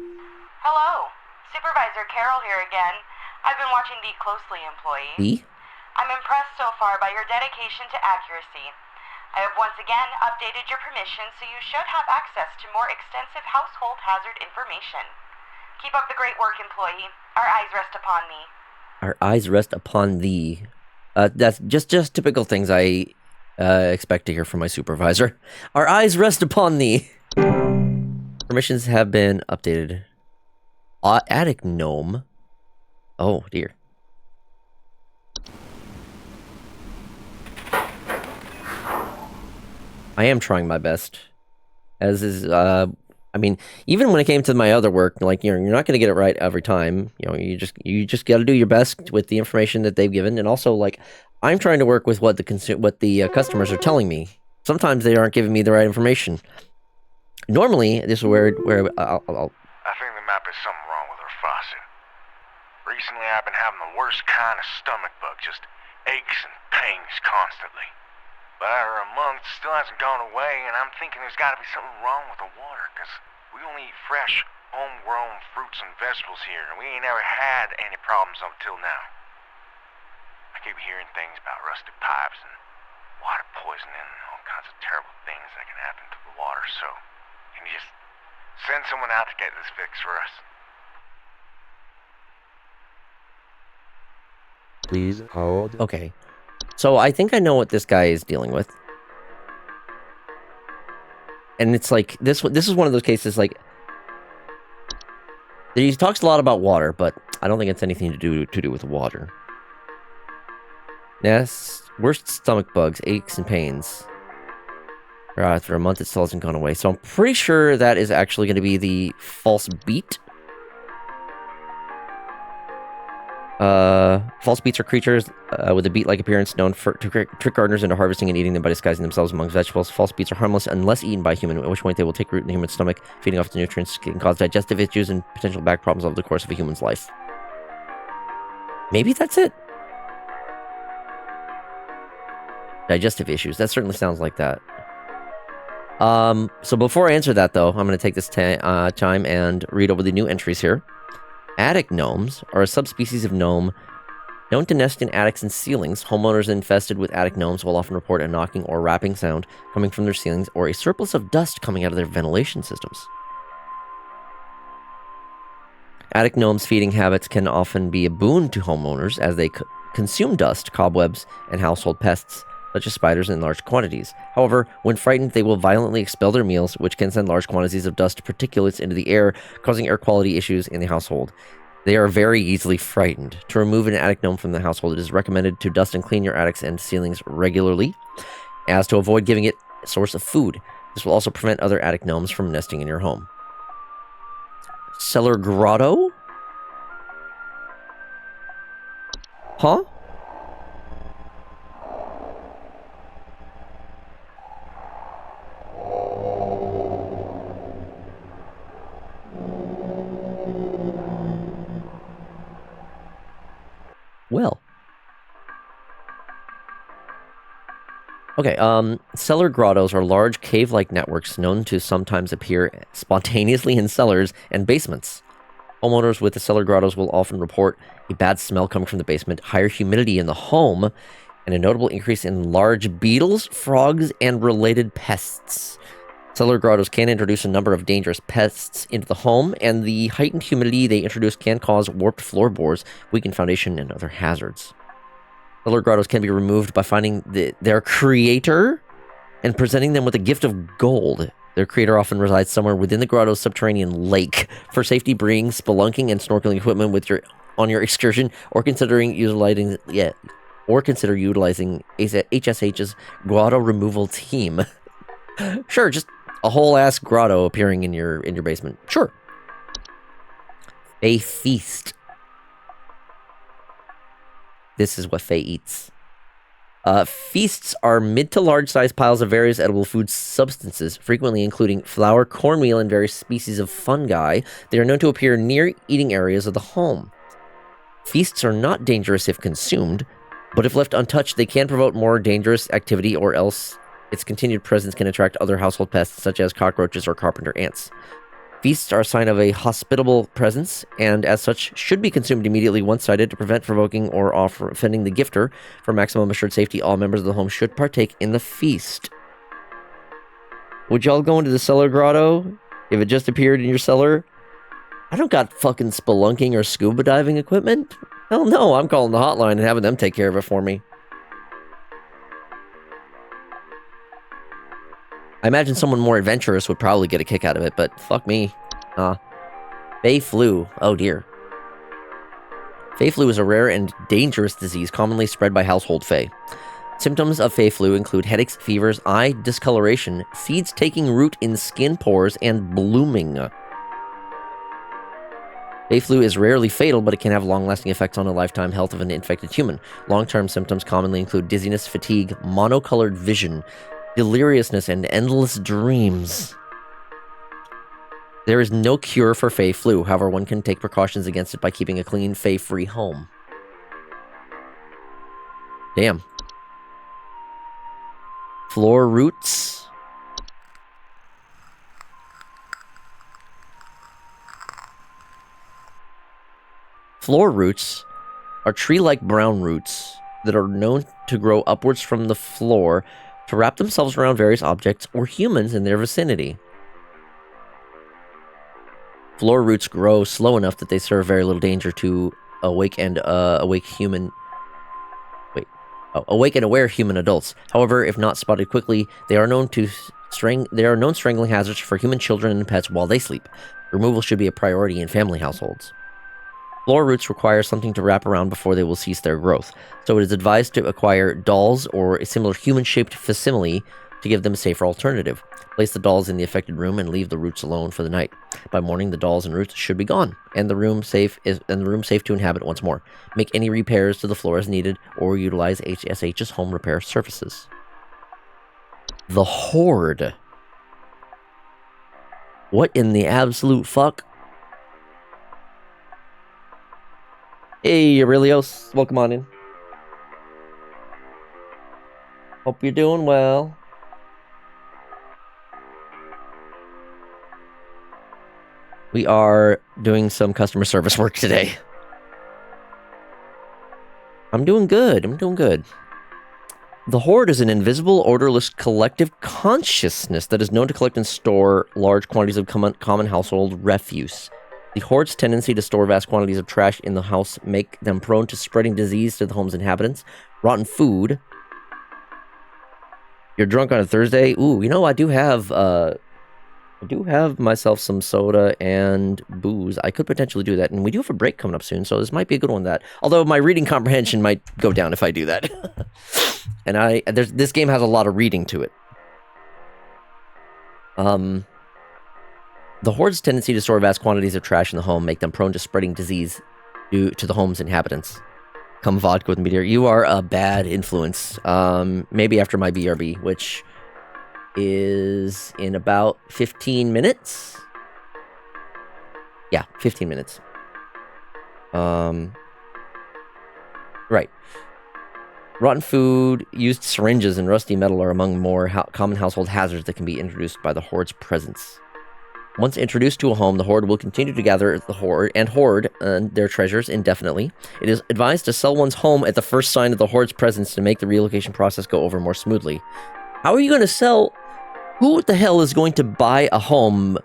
Hello. Supervisor Carol here again. I've been watching thee closely, employee.
Me?
I'm impressed so far by your dedication to accuracy. I have once again updated your permission, so you should have access to more extensive household hazard information. Keep up the great work, employee. Our eyes rest upon thee.
Our eyes rest upon thee. That's just typical things I expect to hear from my supervisor. Our eyes rest upon thee. Permissions have been updated. Attic gnome. Oh, dear. I am trying my best. As is, I mean, even when it came to my other work, like, you're not going to get it right every time. You know, you just got to do your best with the information that they've given. And also, like, I'm trying to work with what the customers are telling me. Sometimes they aren't giving me the right information. Normally, this is where I'll
I think there might be something wrong with her faucet. Recently, I've been having the worst kind of stomach bug, just aches and pains constantly. But after a month, it still hasn't gone away, and I'm thinking there's got to be something wrong with the water, because we only eat fresh, homegrown fruits and vegetables here, and we ain't ever had any problems up till now. I keep hearing things about rusted pipes and water poisoning and all kinds of terrible things that can happen to the water, so can you just send someone out to get this fixed for us?
Please hold.
Okay. So I think I know what this guy is dealing with. And it's like, this is one of those cases, like, he talks a lot about water, but I don't think it's anything to do with water. Yes, worst stomach bugs, aches and pains. After a month, it still hasn't gone away. So I'm pretty sure that is actually going to be the false beat. False beets are creatures with a beet-like appearance known to trick gardeners into harvesting and eating them by disguising themselves among vegetables. False beets are harmless unless eaten by a human, at which point they will take root in the human stomach, feeding off the nutrients, can cause digestive issues and potential back problems over the course of a human's life. Maybe that's it. Digestive issues. That certainly sounds like that. So before I answer that, though, I'm going to take this time and read over the new entries here. Attic gnomes are a subspecies of gnome known to nest in attics and ceilings. Homeowners infested with attic gnomes will often report a knocking or rapping sound coming from their ceilings or a surplus of dust coming out of their ventilation systems. Attic gnomes' feeding habits can often be a boon to homeowners as they consume dust, cobwebs, and household pests, such as spiders in large quantities. However, when frightened, they will violently expel their meals, which can send large quantities of dust particulates into the air, causing air quality issues in the household. They are very easily frightened. To remove an attic gnome from the household, it is recommended to dust and clean your attics and ceilings regularly, as to avoid giving it a source of food. This will also prevent other attic gnomes from nesting in your home. Cellar grotto? Huh? Well. Okay, cellar grottos are large cave-like networks known to sometimes appear spontaneously in cellars and basements. Homeowners with the cellar grottos will often report a bad smell coming from the basement, higher humidity in the home, and a notable increase in large beetles, frogs, and related pests. Cellar grottos can introduce a number of dangerous pests into the home, and the heightened humidity they introduce can cause warped floorboards, weakened foundation, and other hazards. Cellar grottos can be removed by finding their creator and presenting them with a gift of gold. Their creator often resides somewhere within the grotto's subterranean lake. For safety, bring spelunking and snorkeling equipment with on your excursion, or consider utilizing HSH's grotto removal team. Sure, just a whole ass grotto appearing in your basement. Sure. Fae feast. This is what Fae eats. Feasts are mid to large sized piles of various edible food substances, frequently including flour, cornmeal, and various species of fungi. They are known to appear near eating areas of the home. Feasts are not dangerous if consumed, but if left untouched, they can provoke more dangerous activity, or else its continued presence can attract other household pests such as cockroaches or carpenter ants. Feasts are a sign of a hospitable presence, and as such, should be consumed immediately once sighted to prevent provoking or offending the gifter. For maximum assured safety, all members of the home should partake in the feast. Would y'all go into the cellar grotto if it just appeared in your cellar? I don't got fucking spelunking or scuba diving equipment. Hell no, I'm calling the hotline and having them take care of it for me. I imagine someone more adventurous would probably get a kick out of it, but fuck me. Fae flu. Oh dear. Fae flu is a rare and dangerous disease commonly spread by household fae. Symptoms of Fae flu include headaches, fevers, eye discoloration, seeds taking root in skin pores, and blooming. Fae flu is rarely fatal, but it can have long-lasting effects on the lifetime health of an infected human. Long-term symptoms commonly include dizziness, fatigue, monocolored vision, deliriousness, and endless dreams. There is no cure for Fae flu, however, one can take precautions against it by keeping a clean, Fae-free home. Damn. Floor roots. Floor roots are tree-like brown roots that are known to grow upwards from the floor to wrap themselves around various objects or humans in their vicinity. Floor roots grow slow enough that they serve very little danger to awake and aware human adults. However, if not spotted quickly, they are known strangling hazards for human children and pets while they sleep. Removal should be a priority in family households. Floor roots require something to wrap around before they will cease their growth, so it is advised to acquire dolls or a similar human-shaped facsimile to give them a safer alternative. Place the dolls in the affected room and leave the roots alone for the night. By morning, the dolls and roots should be gone, and the room safe to inhabit once more. Make any repairs to the floor as needed, or utilize HSH's home repair services. The Horde. What in the absolute fuck? Hey, Aurelios, welcome on in. Hope you're doing well. We are doing some customer service work today. I'm doing good. The Horde is an invisible, odorless collective consciousness that is known to collect and store large quantities of common household refuse. The Horde's tendency to store vast quantities of trash in the house make them prone to spreading disease to the home's inhabitants. Rotten food. You're drunk on a Thursday? Ooh, you know, I do have myself some soda and booze. I could potentially do that, and we do have a break coming up soon, so this might be a good one. Although my reading comprehension might go down if I do that. And this game has a lot of reading to it. The Horde's tendency to store vast quantities of trash in the home make them prone to spreading disease due to the home's inhabitants. Come vodka with meteor. You are a bad influence. Maybe after my BRB, which is in about 15 minutes. Yeah, 15 minutes. Right. Rotten food, used syringes, and rusty metal are among more common household hazards that can be introduced by the Horde's presence. Once introduced to a home, the Horde will continue to gather hoard their treasures indefinitely. It is advised to sell one's home at the first sign of the Horde's presence to make the relocation process go over more smoothly. How are you going to sell? Who the hell is going to buy a home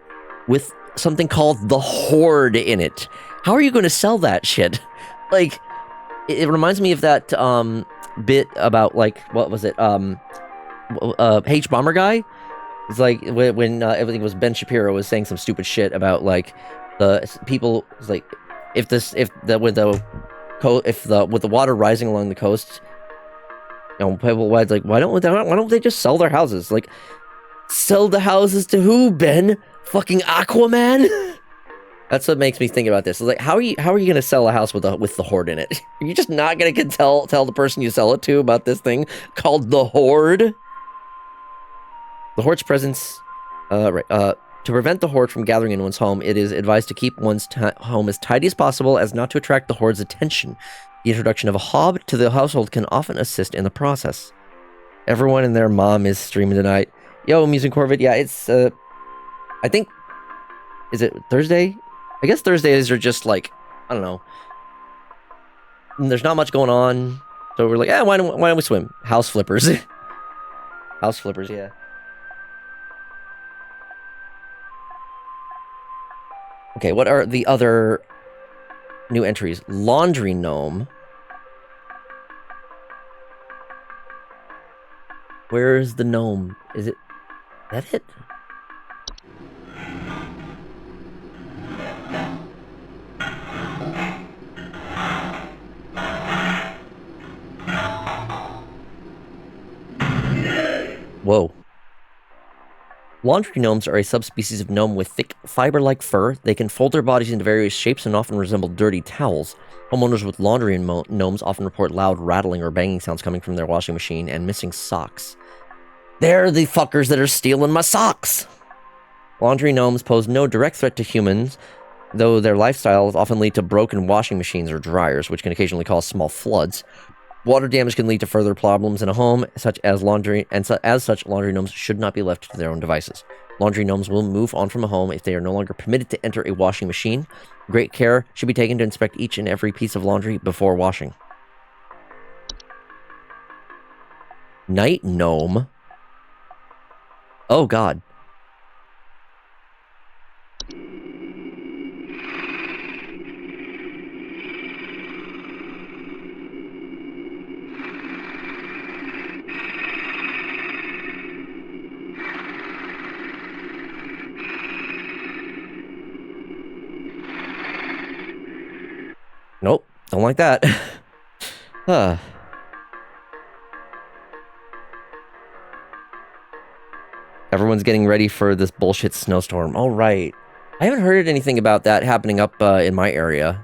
with something called the Horde in it? How are you going to sell that shit? Like, it reminds me of that bit about, like, what was it? H Bomber guy. It's like when everything was Ben Shapiro was saying some stupid shit about, like, the people. It's like with the water rising along the coast, you know, people why don't they just sell their houses? Like, sell the houses to who, Ben? Fucking Aquaman? That's what makes me think about this. It's like, how are you going to sell a house with the Horde in it? Are you just not going to tell the person you sell it to about this thing called the Horde? The Horde's presence, to prevent the Horde from gathering in one's home, it is advised to keep one's home as tidy as possible as not to attract the Horde's attention. The introduction of a hob to the household can often assist in the process. Everyone and their mom is streaming tonight. Yo, Amusing Corvid. Yeah, it's, I think, is it Thursday? I guess Thursdays are just like, I don't know. There's not much going on. So we're like, why don't we swim? House flippers. House flippers, yeah. Okay, what are the other new entries? Laundry Gnome. Where's the gnome? Is that it? Whoa. Laundry gnomes are a subspecies of gnome with thick, fiber-like fur. They can fold their bodies into various shapes and often resemble dirty towels. Homeowners with laundry gnomes often report loud rattling or banging sounds coming from their washing machine and missing socks. They're the fuckers that are stealing my socks! Laundry gnomes pose no direct threat to humans, though their lifestyles often lead to broken washing machines or dryers, which can occasionally cause small floods. Water damage can lead to further problems in a home, such as laundry, and as such, laundry gnomes should not be left to their own devices. Laundry gnomes will move on from a home if they are no longer permitted to enter a washing machine. Great care should be taken to inspect each and every piece of laundry before washing. Night gnome. Oh god. Nope, don't like that. Everyone's getting ready for this bullshit snowstorm. All right. I haven't heard anything about that happening up in my area.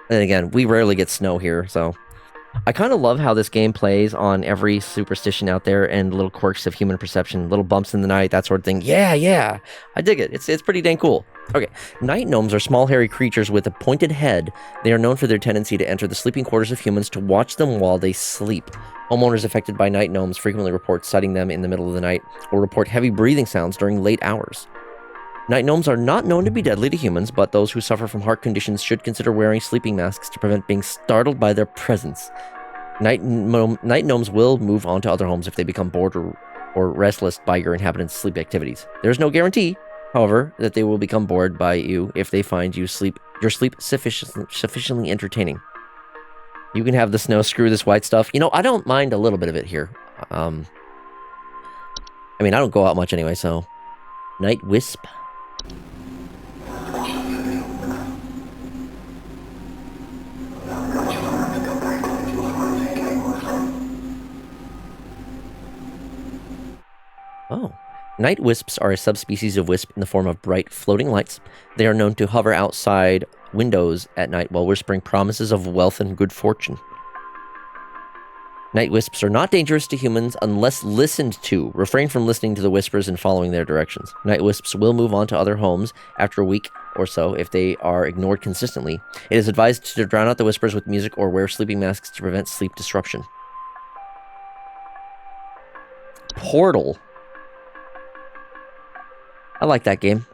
And again, we rarely get snow here, so... I kind of love how this game plays on every superstition out there and little quirks of human perception, little bumps in the night, that sort of thing. Yeah, I dig it. It's pretty dang cool. Okay, night gnomes are small hairy creatures with a pointed head. They are known for their tendency to enter the sleeping quarters of humans to watch them while they sleep. Homeowners affected by night gnomes frequently report sighting them in the middle of the night or report heavy breathing sounds during late hours. Night gnomes are not known to be deadly to humans, but those who suffer from heart conditions should consider wearing sleeping masks to prevent being startled by their presence. Night gnomes will move on to other homes if they become bored or restless by your inhabitants' sleep activities. There's no guarantee, however, that they will become bored by you if they find your sleep sufficiently entertaining. You can have the snow, screw this white stuff. You know, I don't mind a little bit of it here. I mean, I don't go out much anyway, so... Night Wisp. Oh. Night wisps are a subspecies of wisp in the form of bright, floating lights. They are known to hover outside windows at night while whispering promises of wealth and good fortune. Night wisps are not dangerous to humans unless listened to. Refrain from listening to the whispers and following their directions. Night wisps will move on to other homes after a week or so if they are ignored consistently. It is advised to drown out the whispers with music or wear sleeping masks to prevent sleep disruption. Portal. I like that game.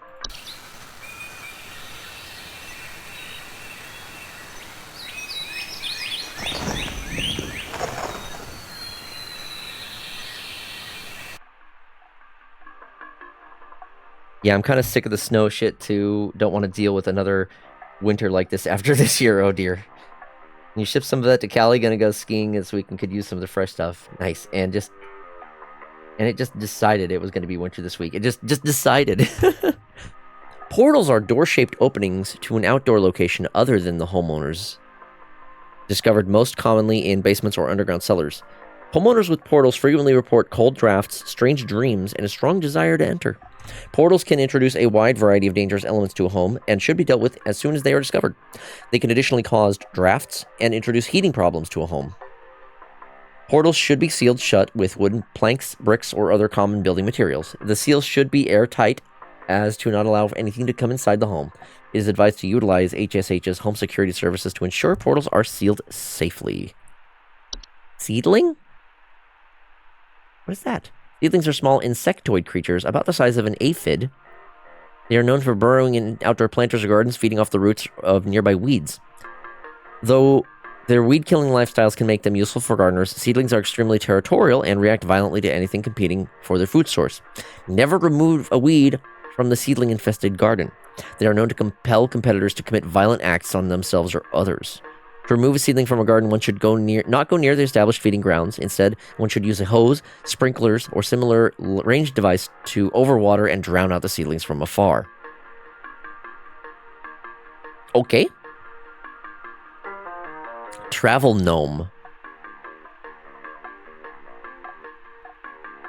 Yeah, I'm kind of sick of the snow shit too. Don't want to deal with another winter like this after this year. Oh dear. Can you ship some of that to Cali? Gonna go skiing this week and could use some of the fresh stuff. Nice. And it just decided it was going to be winter this week. It just decided. Portals are door-shaped openings to an outdoor location other than the homeowners. Discovered most commonly in basements or underground cellars. Homeowners with portals frequently report cold drafts, strange dreams, and a strong desire to enter. Portals can introduce a wide variety of dangerous elements to a home and should be dealt with as soon as they are discovered. They can additionally cause drafts and introduce heating problems to a home. Portals should be sealed shut with wooden planks, bricks, or other common building materials. The seals should be airtight as to not allow anything to come inside the home. It is advised to utilize HSH's home security services to ensure portals are sealed safely. Seedling? What is that? Seedlings are small insectoid creatures about the size of an aphid. They are known for burrowing in outdoor planters or gardens, feeding off the roots of nearby weeds. Though their weed-killing lifestyles can make them useful for gardeners, seedlings are extremely territorial and react violently to anything competing for their food source. Never remove a weed from the seedling-infested garden. They are known to compel competitors to commit violent acts on themselves or others. To remove a seedling from a garden, one should not go near the established feeding grounds. Instead, one should use a hose, sprinklers, or similar ranged device to overwater and drown out the seedlings from afar. Okay. Travel gnome.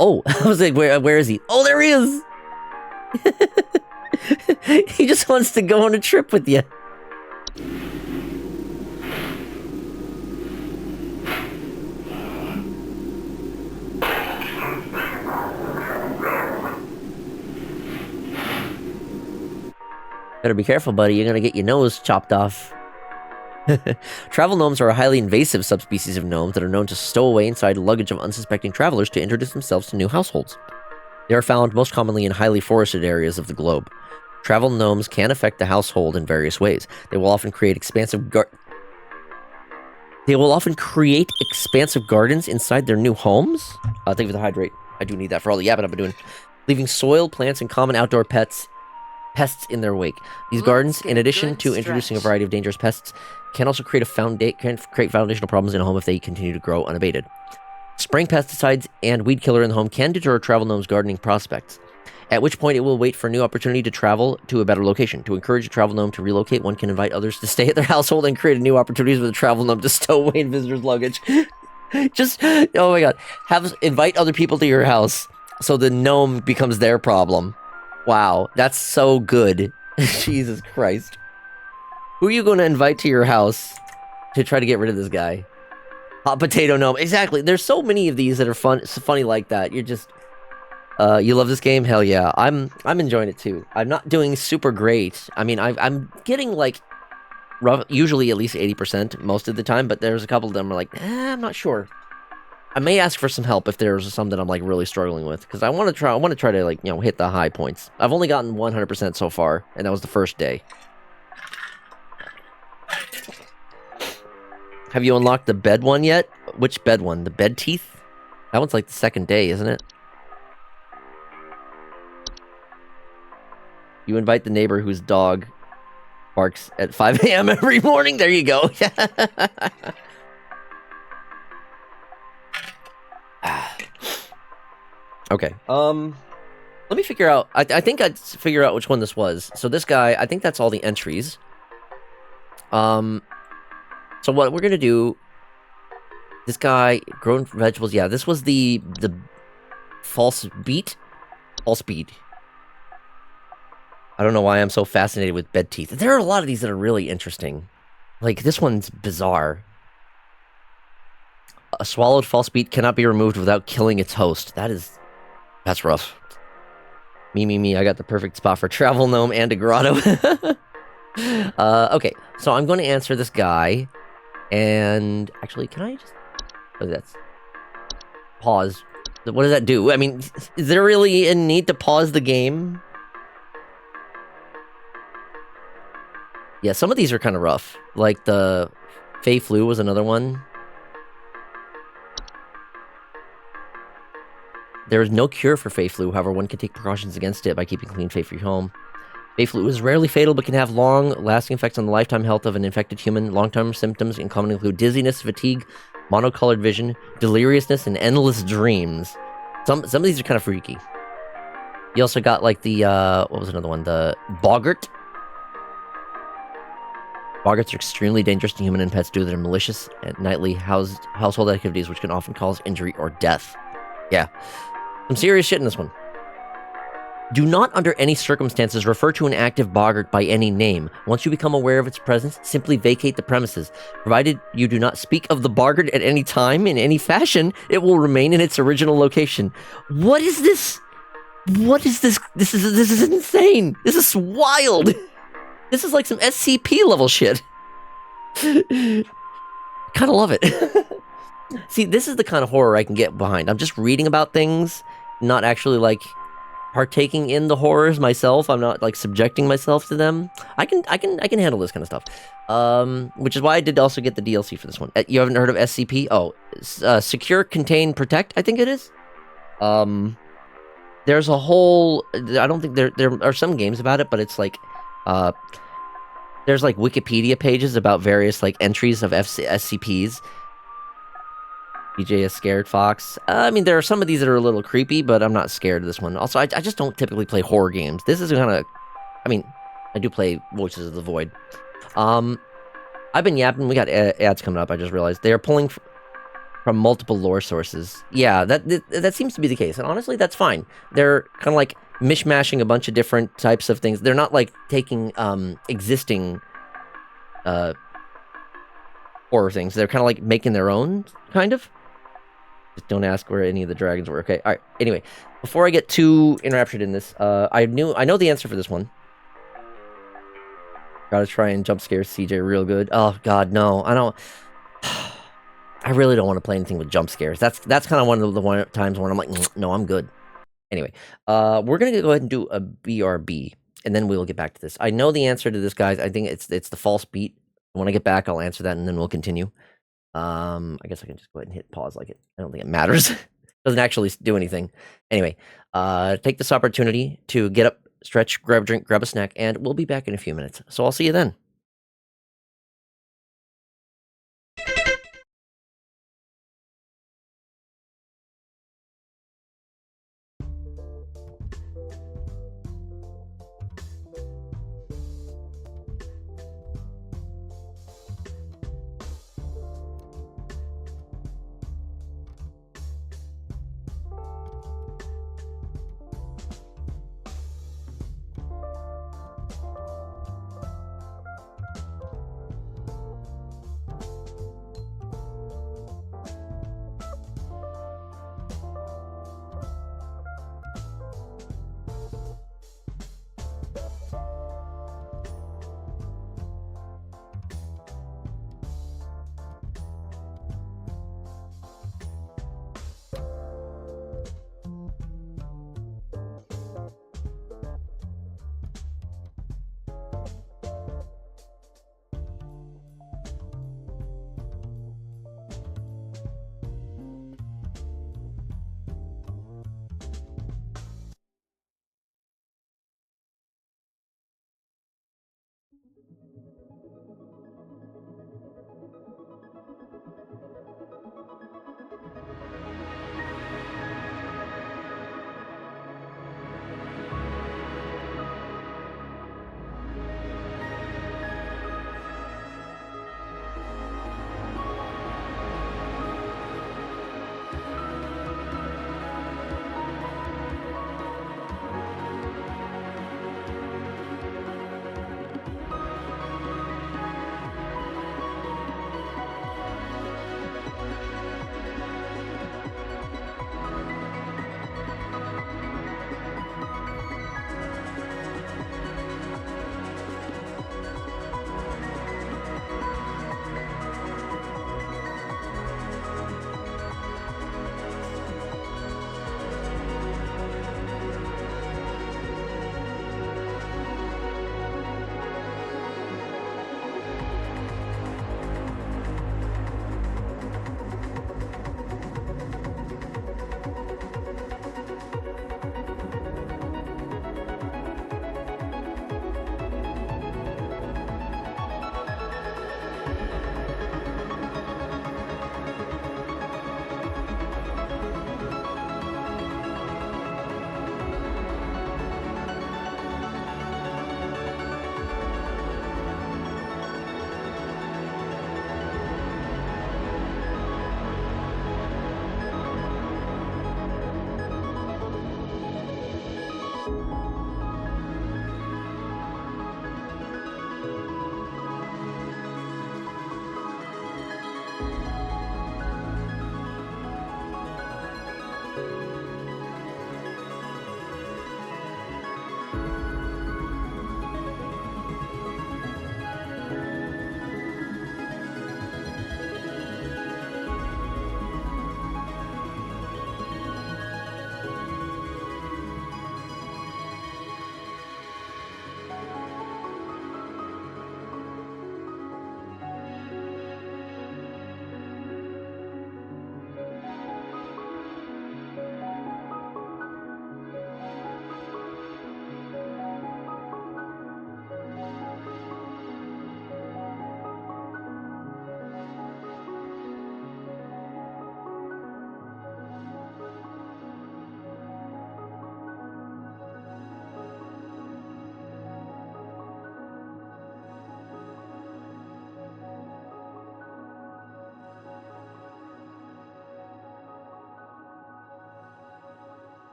Oh, I was like, where is he? Oh, there he is! He just wants to go on a trip with you. Better be careful, buddy. You're gonna get your nose chopped off. Travel gnomes are a highly invasive subspecies of gnomes that are known to stow away inside luggage of unsuspecting travelers to introduce themselves to new households. They are found most commonly in highly forested areas of the globe. Travel gnomes can affect the household in various ways. They will often create expansive gardens inside their new homes. Thank you for the hydrate. I do need that for all the yapping I've been doing. Leaving soil, plants, and common outdoor pests in their wake. These gardens, in addition to introducing a variety of dangerous pests, can also create foundational problems in a home if they continue to grow unabated. Spraying pesticides and weed killer in the home can deter a travel gnome's gardening prospects, at which point it will wait for a new opportunity to travel to a better location. To encourage a travel gnome to relocate, one can invite others to stay at their household and create new opportunities for the travel gnome to stow away in visitors' luggage. Just, oh my god, invite other people to your house so the gnome becomes their problem. Wow, that's so good. Jesus Christ. Who are you going to invite to your house to try to get rid of this guy? Hot potato gnome. Exactly. There's so many of these that are funny like that. You're just... you love this game? Hell yeah. I'm enjoying it too. I'm not doing super great. I mean, I'm getting like... usually at least 80% most of the time, but there's a couple of them are like, I'm not sure. I may ask for some help if there's some that I'm like really struggling with, because I want to try to like, hit the high points. I've only gotten 100% so far, and that was the first day. Have you unlocked the bed one yet? Which bed one? The bed teeth? That one's like the second day, isn't it? You invite the neighbor whose dog barks at 5 a.m. every morning. There you go. Okay. Let me figure out... I think I'd figure out which one this was. So this guy, I think that's all the entries. So what we're gonna do... This guy, grown vegetables, yeah, this was the false beet? False beet. I don't know why I'm so fascinated with bed teeth. There are a lot of these that are really interesting. Like, this one's bizarre. A swallowed false beet cannot be removed without killing its host. That's rough. Me, I got the perfect spot for travel gnome and a grotto. Okay, so I'm going to answer this guy. And actually, can I just... Oh, that's... Pause. What does that do? I mean, is there really a need to pause the game? Yeah, some of these are kind of rough. Like the Fey Flu was another one. There is no cure for Fey Flu, however, one can take precautions against it by keeping clean Fey-free home. Fey Flu is rarely fatal, but can have long-lasting effects on the lifetime health of an infected human. Long-term symptoms can commonly include dizziness, fatigue, monocolored vision, deliriousness, and endless dreams. Some of these are kind of freaky. You also got, like, the, what was another one? The Boggart. Boggarts are extremely dangerous to human and pets due to their malicious and nightly household activities, which can often cause injury or death. Yeah. Some serious shit in this one. Do not under any circumstances refer to an active boggart by any name. Once you become aware of its presence, simply vacate the premises. Provided you do not speak of the boggart at any time in any fashion, it will remain in its original location. What is this? What is this? This is insane. This is wild. This is like some SCP level shit. Kind of love it. See, this is the kind of horror I can get behind. I'm just reading about things, not actually like partaking in the horrors myself. I'm not like subjecting myself to them. I can handle this kind of stuff. Which is why I did also get the DLC for this one. You haven't heard of SCP? Oh, Secure, Contain, Protect, I think it is. There's a whole, I don't think there are some games about it, but it's like there's like Wikipedia pages about various like entries of SCPs. DJ is scared, Fox. I mean, there are some of these that are a little creepy, but I'm not scared of this one. Also, I just don't typically play horror games. This is kind of, I mean, I do play Voices of the Void. I've been yapping. We got ads coming up. I just realized they are pulling from multiple lore sources. Yeah, that seems to be the case, and honestly, that's fine. They're kind of like mishmashing a bunch of different types of things. They're not like taking existing horror things. They're kind of like making their own, kind of. Just don't ask where any of the dragons were. Okay, all right. Anyway, before I get too enraptured in this, I know the answer for this one. Gotta try and jump scare CJ real good. Oh God, no, I don't. I really don't want to play anything with jump scares. That's kind of one of the times when I'm like, no, I'm good. Anyway, we're gonna go ahead and do a BRB, and then we'll get back to this. I know the answer to this, guys. I think it's the false beat. When I get back, I'll answer that, and then we'll continue. I guess I can just go ahead and hit pause like it. I don't think it matters. Doesn't actually do anything. Anyway, take this opportunity to get up, stretch, grab a drink, grab a snack, and we'll be back in a few minutes. So I'll see you then.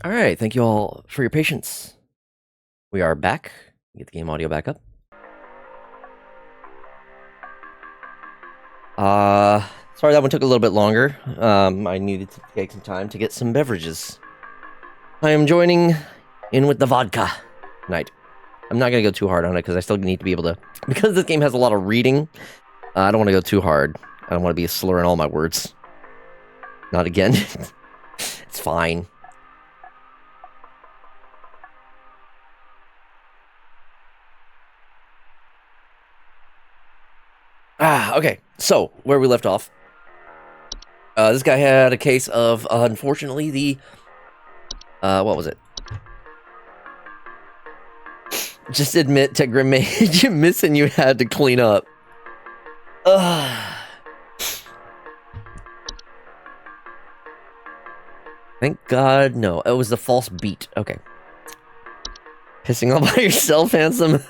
All right, thank you all for your patience. We are back. Get the game audio back up. Sorry that one took a little bit longer. I needed to take some time to get some beverages. I am joining in with the vodka tonight. I'm not gonna go too hard on it because I still need to be able to. Because this game has a lot of reading, I don't want to go too hard. I don't want to be slurring all my words. Not again. It's fine. Okay. So, where we left off. This guy had a case of, unfortunately, the... what was it? Just admit to Grim made you miss and you had to clean up. Thank God, no. It was the false beat. Okay. Pissing all by yourself, handsome?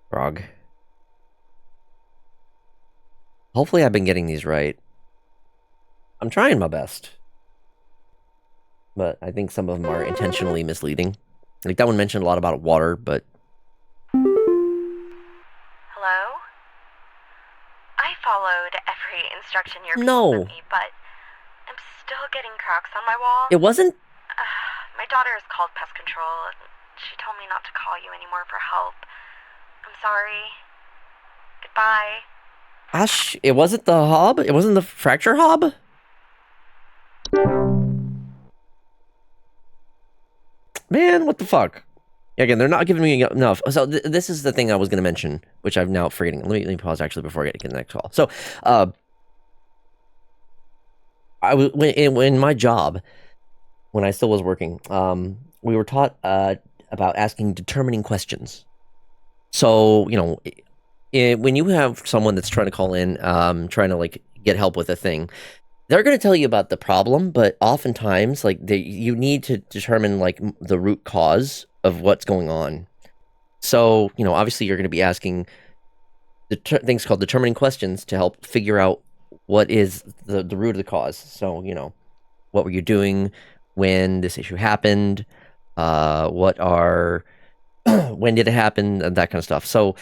Frog. Hopefully I've been getting these right. I'm trying my best. But I think some of them are intentionally misleading. Like that one mentioned a lot about water, but...
Hello? I followed every instruction you're giving me, but I'm still getting cracks on my wall.
It wasn't...
My daughter has called pest control, and she told me not to call you anymore for help. I'm sorry. Goodbye.
Gosh, it wasn't the hob? It wasn't the fracture hob? Man, what the fuck? Again, they're not giving me enough. So this is the thing I was going to mention, which I'm now forgetting. Let me pause actually before I get to the next call. So, I was in my job when I still was working. We were taught about asking determining questions. So you know, when you have someone that's trying to call in, trying to like get help with a thing, they're going to tell you about the problem, but oftentimes, like you need to determine like the root cause of what's going on. So you know, obviously, you're going to be asking things called determining questions to help figure out what is the root of the cause. So you know, what were you doing when this issue happened? When did it happen? And that kind of stuff. So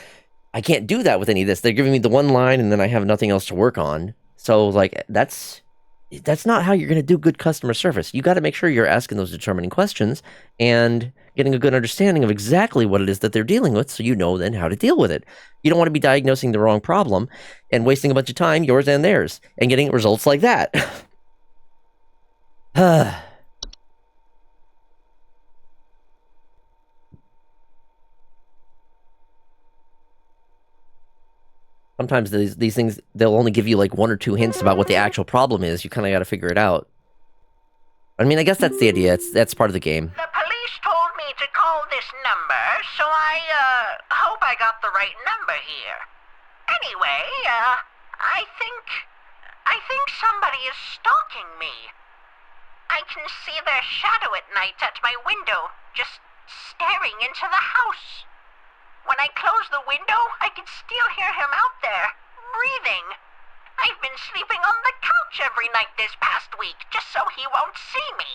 I can't do that with any of this. They're giving me the one line and then I have nothing else to work on. So like that's not how you're going to do good customer service. You got to make sure you're asking those determining questions and getting a good understanding of exactly what it is that they're dealing with so you know then how to deal with it. You don't want to be diagnosing the wrong problem and wasting a bunch of time, yours and theirs, and getting results like that. Sometimes these things, they'll only give you like one or two hints about what the actual problem is. You kind of got to figure it out. I mean, I guess that's the idea. That's part of the game.
The police told me to call this number, so I hope I got the right number here. Anyway, I think somebody is stalking me. I can see their shadow at night at my window, just staring into the house. When I close the window, I can still hear him out there, breathing. I've been sleeping on the couch every night this past week, just so he won't see me.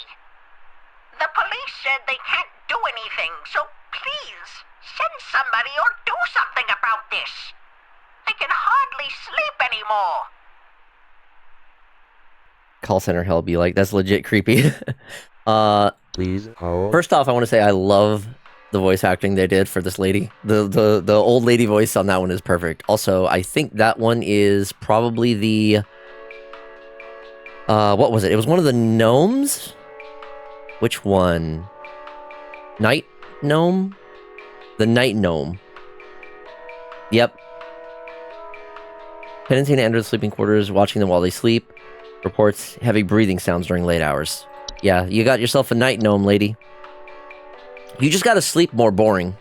The police said they can't do anything, so please, send somebody or do something about this. I can hardly sleep anymore.
Call center hell be like, that's legit creepy.
Please hold.
First off, I want to say I love the voice acting they did for this lady. The old lady voice on that one is perfect. Also, I think that one is probably the... what was it? It was one of the gnomes? Which one? Night gnome? The night gnome. Yep. Tendency to enter the sleeping quarters, watching them while they sleep. Reports heavy breathing sounds during late hours. Yeah, you got yourself a night gnome, lady. You just gotta sleep more boring.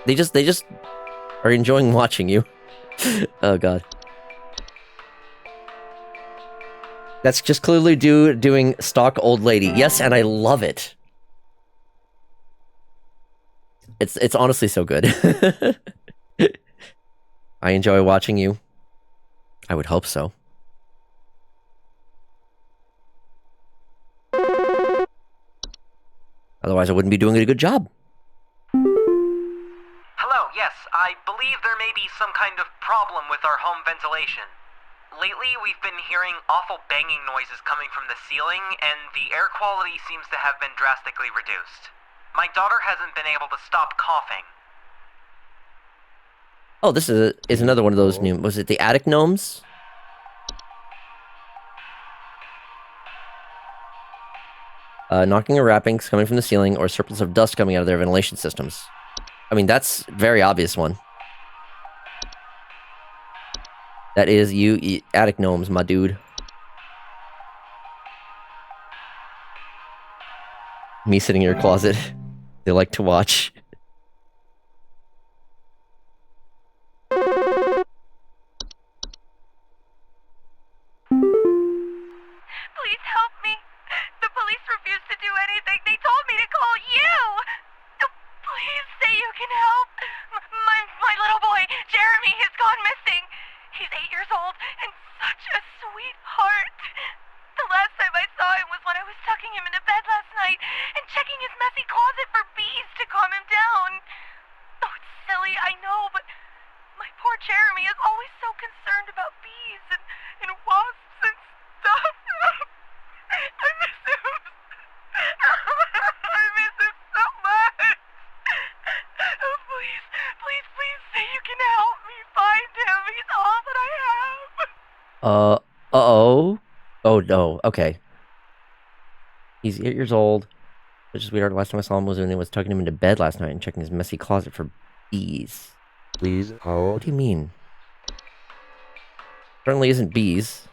They just are enjoying watching you. Oh god. That's just clearly doing stock old lady. Yes, and I love it. It's honestly so good. I enjoy watching you. I would hope so. Otherwise, I wouldn't be doing a good job.
Hello, yes, I believe there may be some kind of problem with our home ventilation. Lately, we've been hearing awful banging noises coming from the ceiling, and the air quality seems to have been drastically reduced. My daughter hasn't been able to stop coughing.
Oh, this is another one of those new... Was it the attic gnomes? Knocking or rappings coming from the ceiling, or surplus of dust coming out of their ventilation systems. I mean, that's a very obvious one. That is you, attic gnomes, my dude. Me sitting in your closet. They like to watch.
Please help me. The police refuse to do anything. They told me to call you. Please say you can help. My little boy, Jeremy, has gone missing. He's 8 years old and such a sweetheart. The last time I saw him was when I was tucking him into bed last night and checking his messy closet for bees to calm him down. Oh, it's silly, I know, but my poor Jeremy is always so concerned about bees and wasps and stuff. I miss him. I miss him so much. Oh, please say you can help me find him. He's all that I have.
Uh-oh. Oh, no. Okay. He's 8 years old. Which is weird. Last time I saw him was when he was tucking him into bed last night and checking his messy closet for bees.
Please hold.
What do you mean? Certainly isn't bees.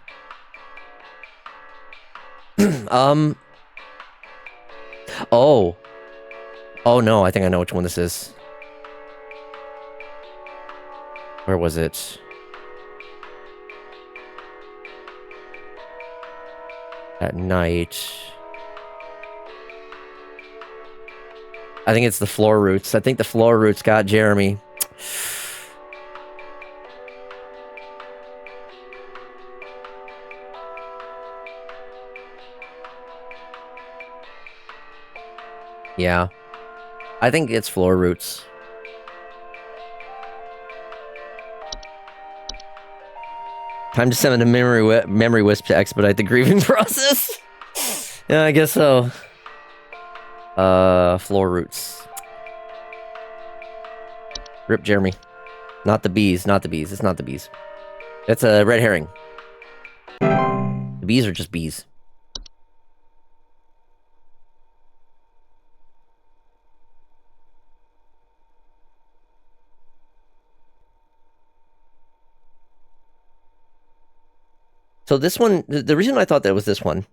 Oh. Oh, no. I think I know which one this is. Where was it? At night. I think it's the floor roots. I think the floor roots got Jeremy. Yeah. I think it's floor roots. Time to send a memory wisp to expedite the grieving process. Yeah, I guess so. Floor roots. Rip Jeremy. Not the bees, not the bees. It's not the bees. That's a red herring. The bees are just bees. So this one, the reason I thought that was this one,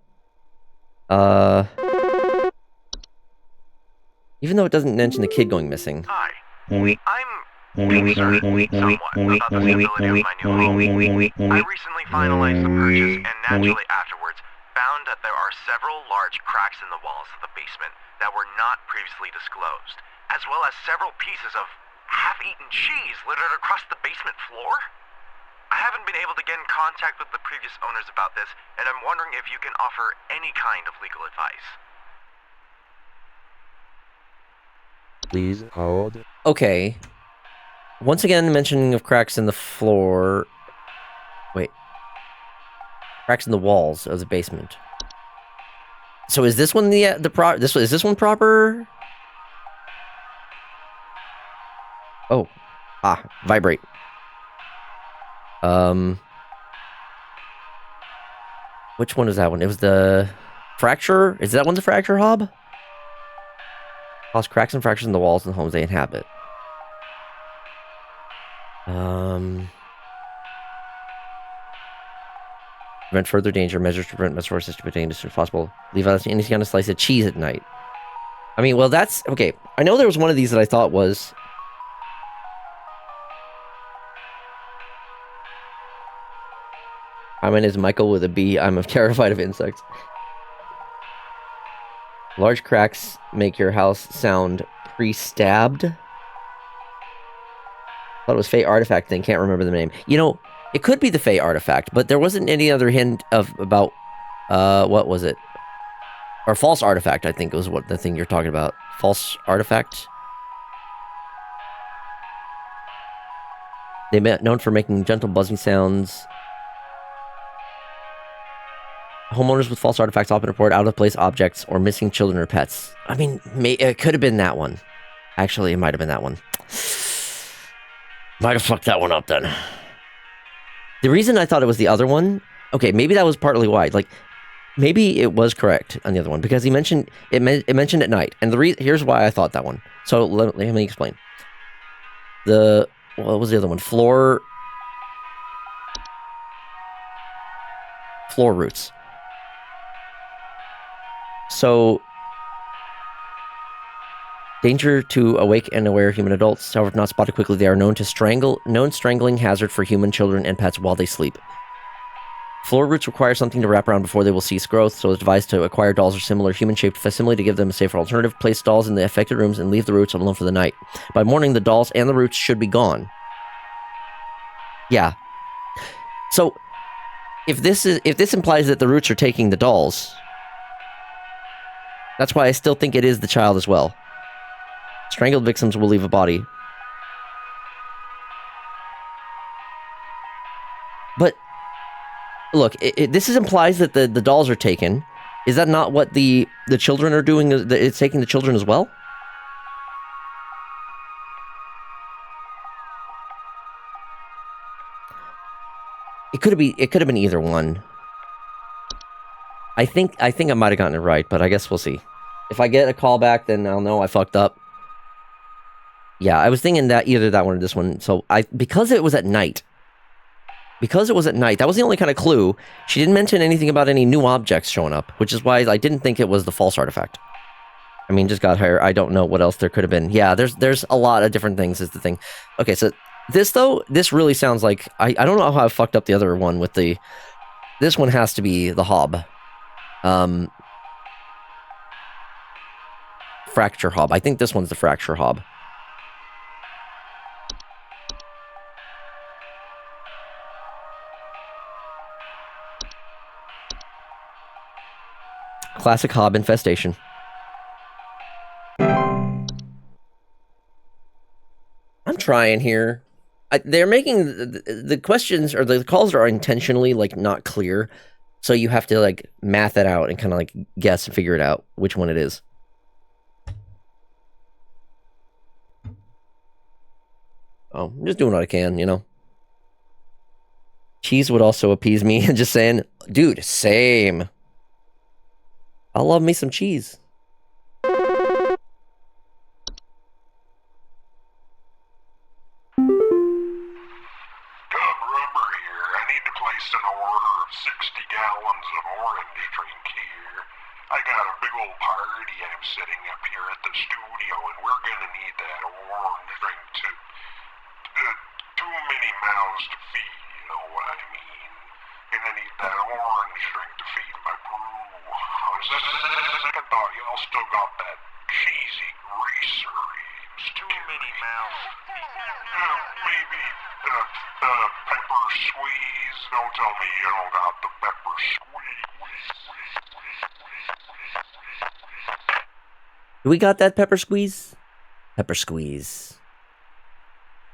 even though it doesn't mention the kid going missing.
Hi. I'm concerned somewhat about the stability of my new home. I recently finalized the purchase and naturally afterwards found that there are several large cracks in the walls of the basement that were not previously disclosed, as well as several pieces of half-eaten cheese littered across the basement floor. I haven't been able to get in contact with the previous owners about this, and I'm wondering if you can offer any kind of legal advice.
Please hold.
Okay. Once again, mentioning of cracks in the floor. Wait. Cracks in the walls of the basement. So is this one is this one proper? Oh. Ah, vibrate. Which one is that one? It was the fracture? Is that one the fracture hob? Cause cracks and fractures in the walls and the homes they inhabit. Prevent further danger. Measures to prevent resources to obtain as soon as possible. Leave out any kind of slice of cheese at night. I mean, well, that's okay. I know there was one of these that I thought was. My name is Michael with a B. I'm terrified of insects. Large cracks make your house sound pre-stabbed. Thought it was Fey Artifact thing. Can't remember the name. You know, it could be the Fey Artifact, but there wasn't any other hint about what was it? Or False Artifact, I think was what the thing you're talking about. False Artifact. They known for making gentle buzzing sounds. Homeowners with false artifacts often report out-of-place objects or missing children or pets. I mean, it could have been that one. Actually, it might have been that one. Might have fucked that one up then. The reason I thought it was the other one, okay, maybe that was partly why. Like, maybe it was correct on the other one because he mentioned it mentioned at night, and here's why I thought that one. So let me explain. What was the other one? Floor roots. So, danger to awake and aware human adults. However, if not spotted quickly, they are known strangling hazard for human, children, and pets while they sleep. Floor roots require something to wrap around before they will cease growth, so it's advised to acquire dolls or similar human-shaped facsimile to give them a safer alternative. Place dolls in the affected rooms and leave the roots alone for the night. By morning, the dolls and the roots should be gone. Yeah. So, if this implies that the roots are taking the dolls, that's why I still think it is the child as well. Strangled victims will leave a body. But, look, this implies that the dolls are taken. Is that not what the children are doing? It's taking the children as well? It could have been either one. I think I might have gotten it right, but I guess we'll see. If I get a call back, then I'll know I fucked up. Yeah, I was thinking that either that one or this one. So because it was at night. Because it was at night, that was the only kind of clue. She didn't mention anything about any new objects showing up, which is why I didn't think it was the false artifact. I mean, just got her. I don't know what else there could have been. Yeah, there's a lot of different things is the thing. Okay, so this really sounds like I don't know how I fucked up the other one with the. This one has to be the Hob. Fracture Hob. I think this one's the Fracture Hob. Classic Hob infestation. I'm trying here. They're making the questions or the calls are intentionally like not clear. So you have to like math it out and kind of like guess and figure it out which one it is. Oh, I'm just doing what I can, you know. Cheese would also appease me. Just saying, dude, same. I love me some cheese.
An order of 60 gallons of orange drink here. I got a big old party I'm setting up here at the studio, and we're gonna need that orange drink to... too many mouths to feed, you know what I mean? Gonna need that orange drink to feed my brew. On second thought, y'all still got that cheesy greasery. Too many mouths. Maybe pepper squeeze. Don't tell me you don't got the pepper squeeze.
Do we got that pepper squeeze? Pepper squeeze.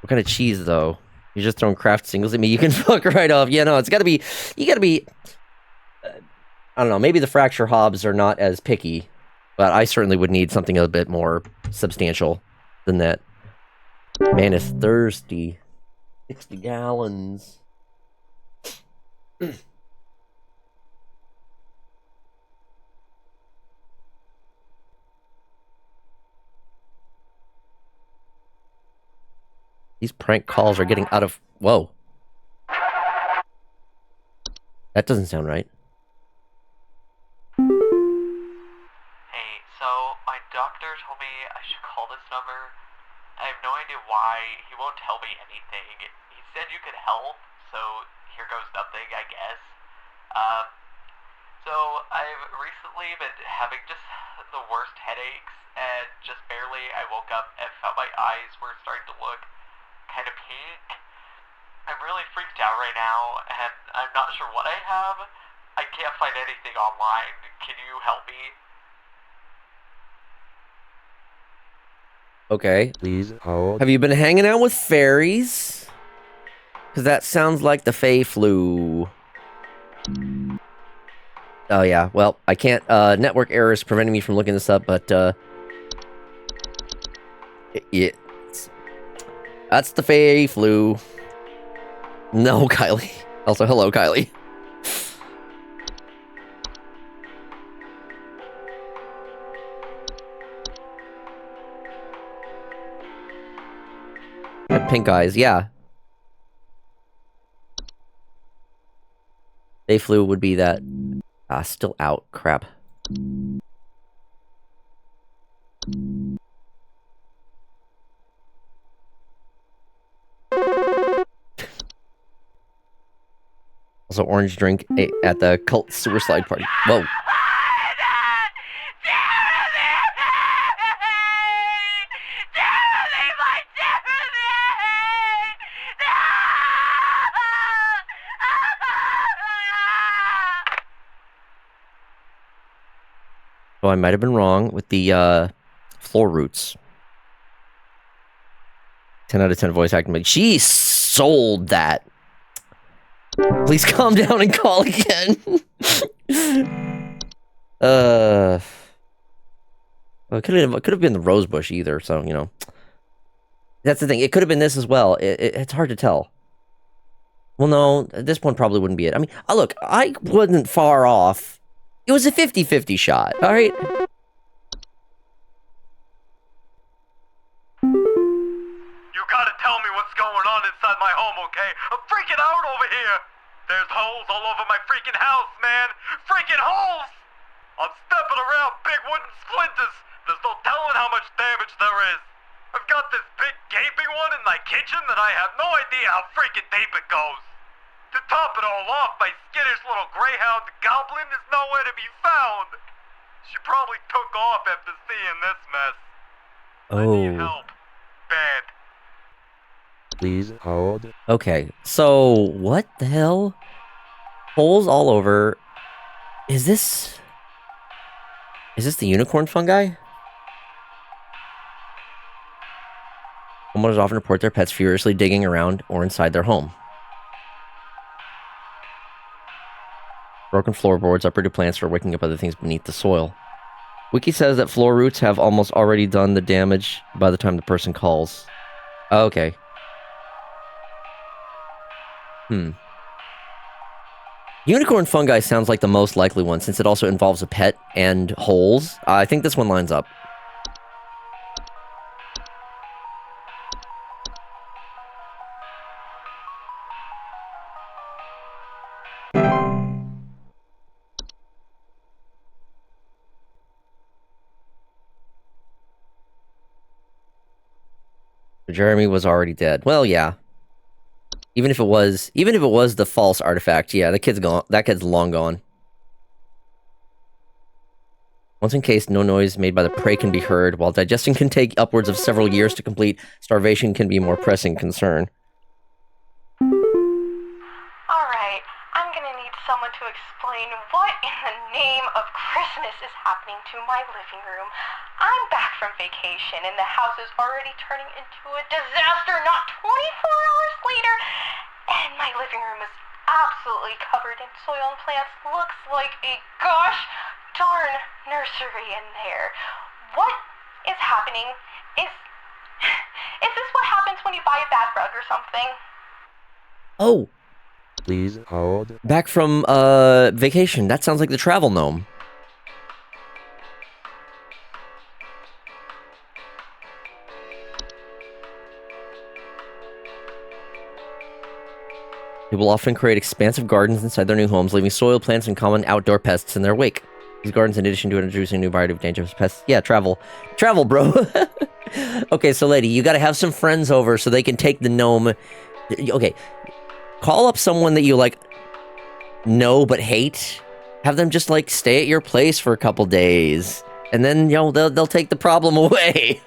What kind of cheese though? You're just throwing Kraft singles at me. You can fuck right off. Yeah, no, it's gotta be. You gotta be. I don't know. Maybe the Fracture Hobs are not as picky, but I certainly would need something a bit more substantial than that. Man is thirsty. 60 gallons. These prank calls are getting out of... Whoa. That doesn't sound right.
Hey, so my doctor told me I should call this number. I have no idea why. He won't tell me anything. He said you could help, so here goes nothing, I guess. So I've recently been having just the worst headaches, and just barely I woke up and felt my eyes were starting to look kind of paint. I'm really freaked out right now, and I'm not sure what I have. I can't find anything online. Can you help me?
Okay.
Please hold.
Have you been hanging out with fairies? Because that sounds like the Fae flu. Oh yeah, well, I can't, network errors preventing me from looking this up, but, that's the Fae flu. No, Kylie. Also, hello, Kylie. Had pink eyes, yeah. Fae flu would be that. Still out. Crap. Also, orange drink at the cult sewer slide party. Whoa. Oh, I might have been wrong with the floor roots. 10 out of 10 voice acting. She sold that. Please calm down and call again. Well, it could have been the rose bush either. So you know, that's the thing. It could have been this as well. It's hard to tell. Well, no, this one probably wouldn't be it. I mean, look, I wasn't far off. It was a 50-50 shot, all right?
You gotta tell me what's going on inside my home, okay? I'm freaking out over here! There's holes all over my freaking house, man! Freaking holes! I'm stepping around big wooden splinters! There's no telling how much damage there is! I've got this big gaping one in my kitchen that I have no idea how freaking deep it goes! To top it all off, my skittish little greyhound goblin is nowhere to be found! She probably took off after seeing this mess. I need help. Bad.
Please hold.
Okay, so what the hell? Holes all over. Is this the unicorn fungi? Homeowners often report their pets furiously digging around or inside their home. Broken floorboards, uprooted plants, or waking up other things beneath the soil. Wiki says that floor roots have almost already done the damage by the time the person calls. Okay. Unicorn fungi sounds like the most likely one, since it also involves a pet and holes. I think this one lines up. Jeremy was already dead. Well, yeah. Even if it was the false artifact, yeah, the kid's gone. That kid's long gone. Once encased, no noise made by the prey can be heard. While digestion can take upwards of several years to complete, starvation can be a more pressing concern.
Alright, I'm gonna need someone to explain what in the name of Christmas is happening to my living room. I'm back from vacation and the house is already turning into a disaster not 24 hours later. And my living room is absolutely covered in soil and plants. Looks like a gosh darn nursery in there. What is happening? Is this what happens when you buy a bad rug or something?
Oh.
Please hold.
Back from, vacation. That sounds like the travel gnome. People often create expansive gardens inside their new homes, leaving soil, plants, and common outdoor pests in their wake. These gardens, in addition to introducing a new variety of dangerous pests... Yeah, travel. Travel, bro! Okay, so lady, you gotta have some friends over so they can take the gnome... Okay, call up someone that you, like, know but hate. Have them just, like, stay at your place for a couple days. And then, you know, they'll take the problem away.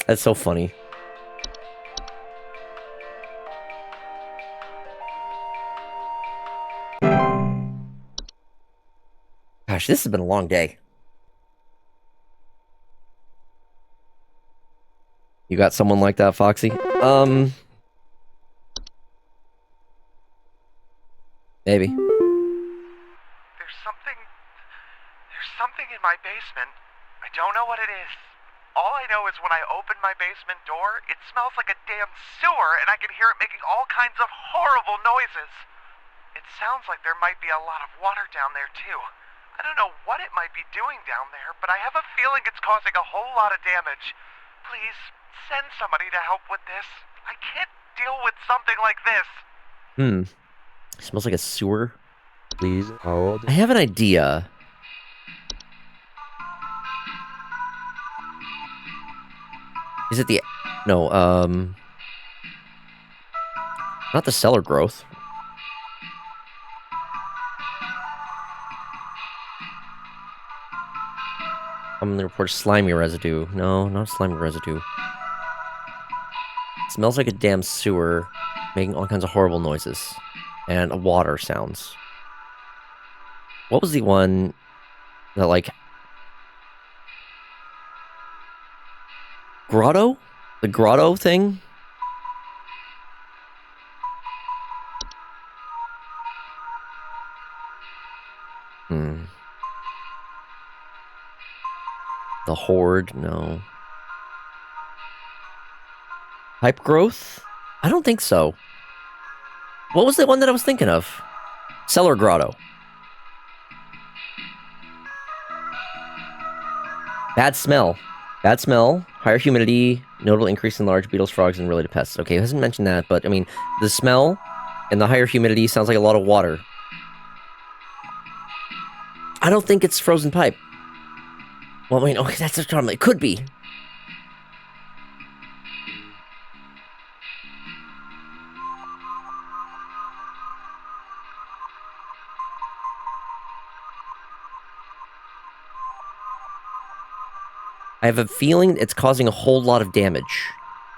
That's so funny. Gosh, this has been a long day. You got someone like that, Foxy? Maybe.
There's something in my basement. I don't know what it is. All I know is when I open my basement door, it smells like a damn sewer, and I can hear it making all kinds of horrible noises. It sounds like there might be a lot of water down there, too. I don't know what it might be doing down there, but I have a feeling it's causing a whole lot of damage. Please, send somebody to help with this. I can't deal with something like this.
It smells like a sewer.
Please hold.
I have an idea. Is it the... No, not the cellar growth. I'm gonna report slimy residue. No, not slimy residue. It smells like a damn sewer, making all kinds of horrible noises. And water sounds. What was the one that, like... Grotto? The grotto thing? The horde? No. Pipe growth? I don't think so. What was the one that I was thinking of? Cellar grotto. Bad smell. Bad smell. Higher humidity. Notable increase in large beetles, frogs, and related pests. Okay, it hasn't mentioned that, but I mean, the smell and the higher humidity sounds like a lot of water. I don't think it's frozen pipe. Well, I mean, okay, that's just it could be. I have a feeling it's causing a whole lot of damage.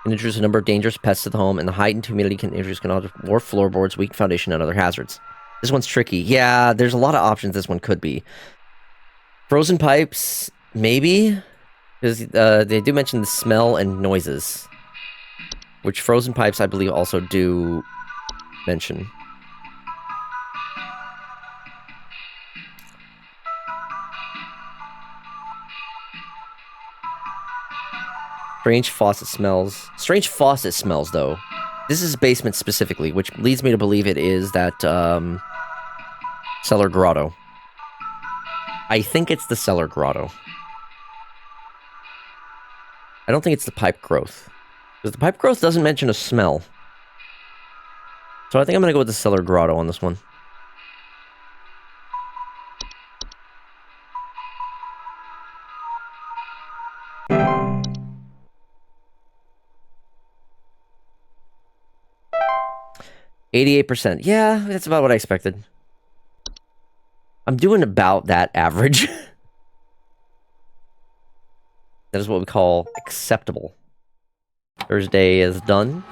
It introduces a number of dangerous pests to the home, and the heightened humidity can introduce more floorboards, weak foundation, and other hazards. This one's tricky. Yeah, there's a lot of options this one could be. Frozen pipes, maybe? Because they do mention the smell and noises. Which frozen pipes, I believe, also do mention. Strange faucet smells. Strange faucet smells, though. This is basement specifically, which leads me to believe it is that, cellar grotto. I think it's the cellar grotto. I don't think it's the pipe growth. Because the pipe growth doesn't mention a smell. So I think I'm going to go with the cellar grotto on this one. %. Yeah, that's about what I expected. I'm doing about that average. That is what we call acceptable. Thursday is done.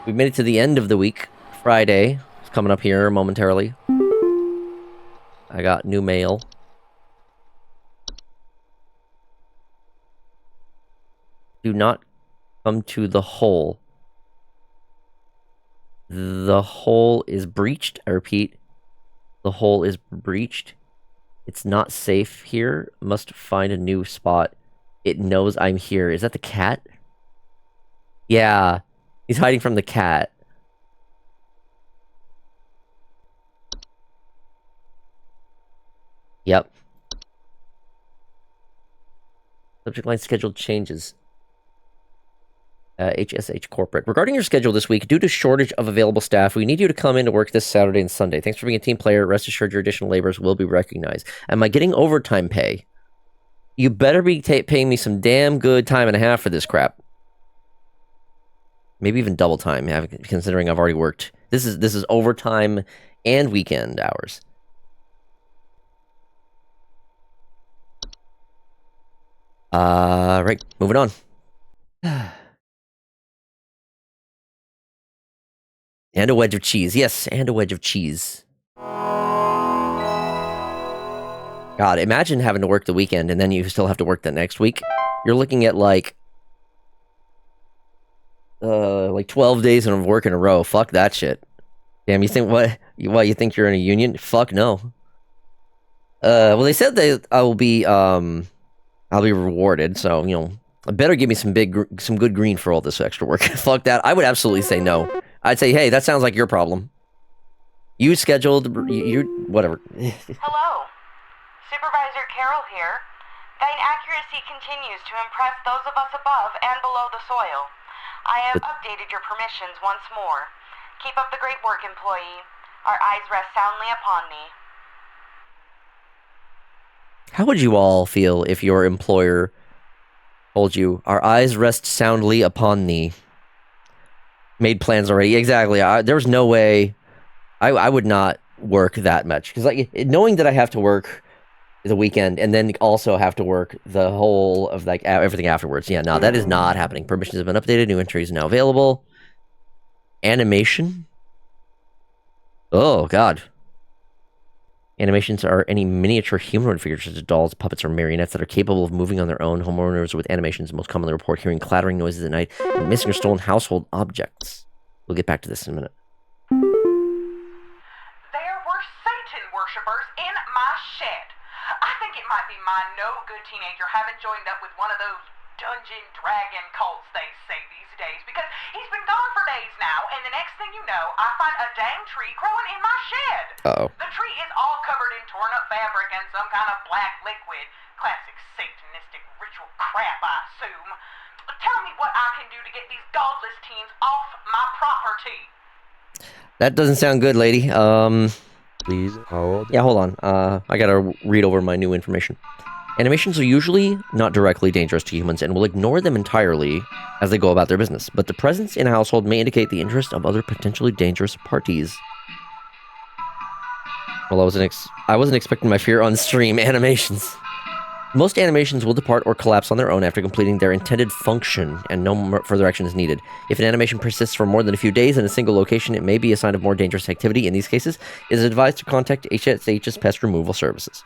We've made it to the end of the week. Friday is coming up here momentarily. I got new mail. Do not come to the hole. The hole is breached. I repeat, the hole is breached. It's not safe here. Must find a new spot. It knows I'm here. Is that the cat? Yeah. He's hiding from the cat. Yep. Subject line scheduled changes. HSH Corporate. Regarding your schedule this week, due to shortage of available staff, we need you to come in to work this Saturday and Sunday. Thanks for being a team player. Rest assured your additional labors will be recognized. Am I getting overtime pay? You better be paying me some damn good time and a half for this crap. Maybe even double time, considering I've already worked. This is overtime and weekend hours. Right, moving on. And a wedge of cheese. Yes, and a wedge of cheese. God, imagine having to work the weekend and then you still have to work the next week. You're looking at like 12 days of work in a row. Fuck that shit. Damn, you think what? You think you're in a union? Fuck no. Well, they said that I'll be rewarded, so better give me some good green for all this extra work. Fuck that. I would absolutely say no. I'd say, hey, that sounds like your problem. You scheduled, you whatever.
Hello. Supervisor Carroll here. Thine accuracy continues to impress those of us above and below the soil. I have updated your permissions once more. Keep up the great work, employee. Our eyes rest soundly upon thee.
How would you all feel if your employer told you, our eyes rest soundly upon thee? Made plans already. Exactly. There was no way I would not work that much. Because like knowing that I have to work the weekend and then also have to work the whole of like everything afterwards. Yeah, no, that is not happening. Permissions have been updated. New entries now available. Animation. Oh, God. Animations are any miniature humanoid figures such as dolls, puppets, or marionettes that are capable of moving on their own. Homeowners with animations most commonly report hearing clattering noises at night and missing or stolen household objects. We'll get back to this in a minute.
There were Satan worshippers in my shed. I think it might be my no-good teenager having joined up with one of those dungeon dragon cults they say these days, because he's been gone for days now, and the next thing you know, I find a dang tree growing in my shed.
Uh-oh.
The tree is all covered in torn-up fabric and some kind of black liquid. Classic satanistic ritual crap, I assume. Tell me what I can do to get these godless teens off my property.
That doesn't sound good, lady.
Please hold.
Yeah, hold on. I gotta read over my new information. Animations are usually not directly dangerous to humans and will ignore them entirely as they go about their business, but the presence in a household may indicate the interest of other potentially dangerous parties. Well, I wasn't expecting my fear on stream. Animations. Most animations will depart or collapse on their own after completing their intended function, and no further action is needed. If an animation persists for more than a few days in a single location, it may be a sign of more dangerous activity. In these cases, it is advised to contact HSH's pest removal services.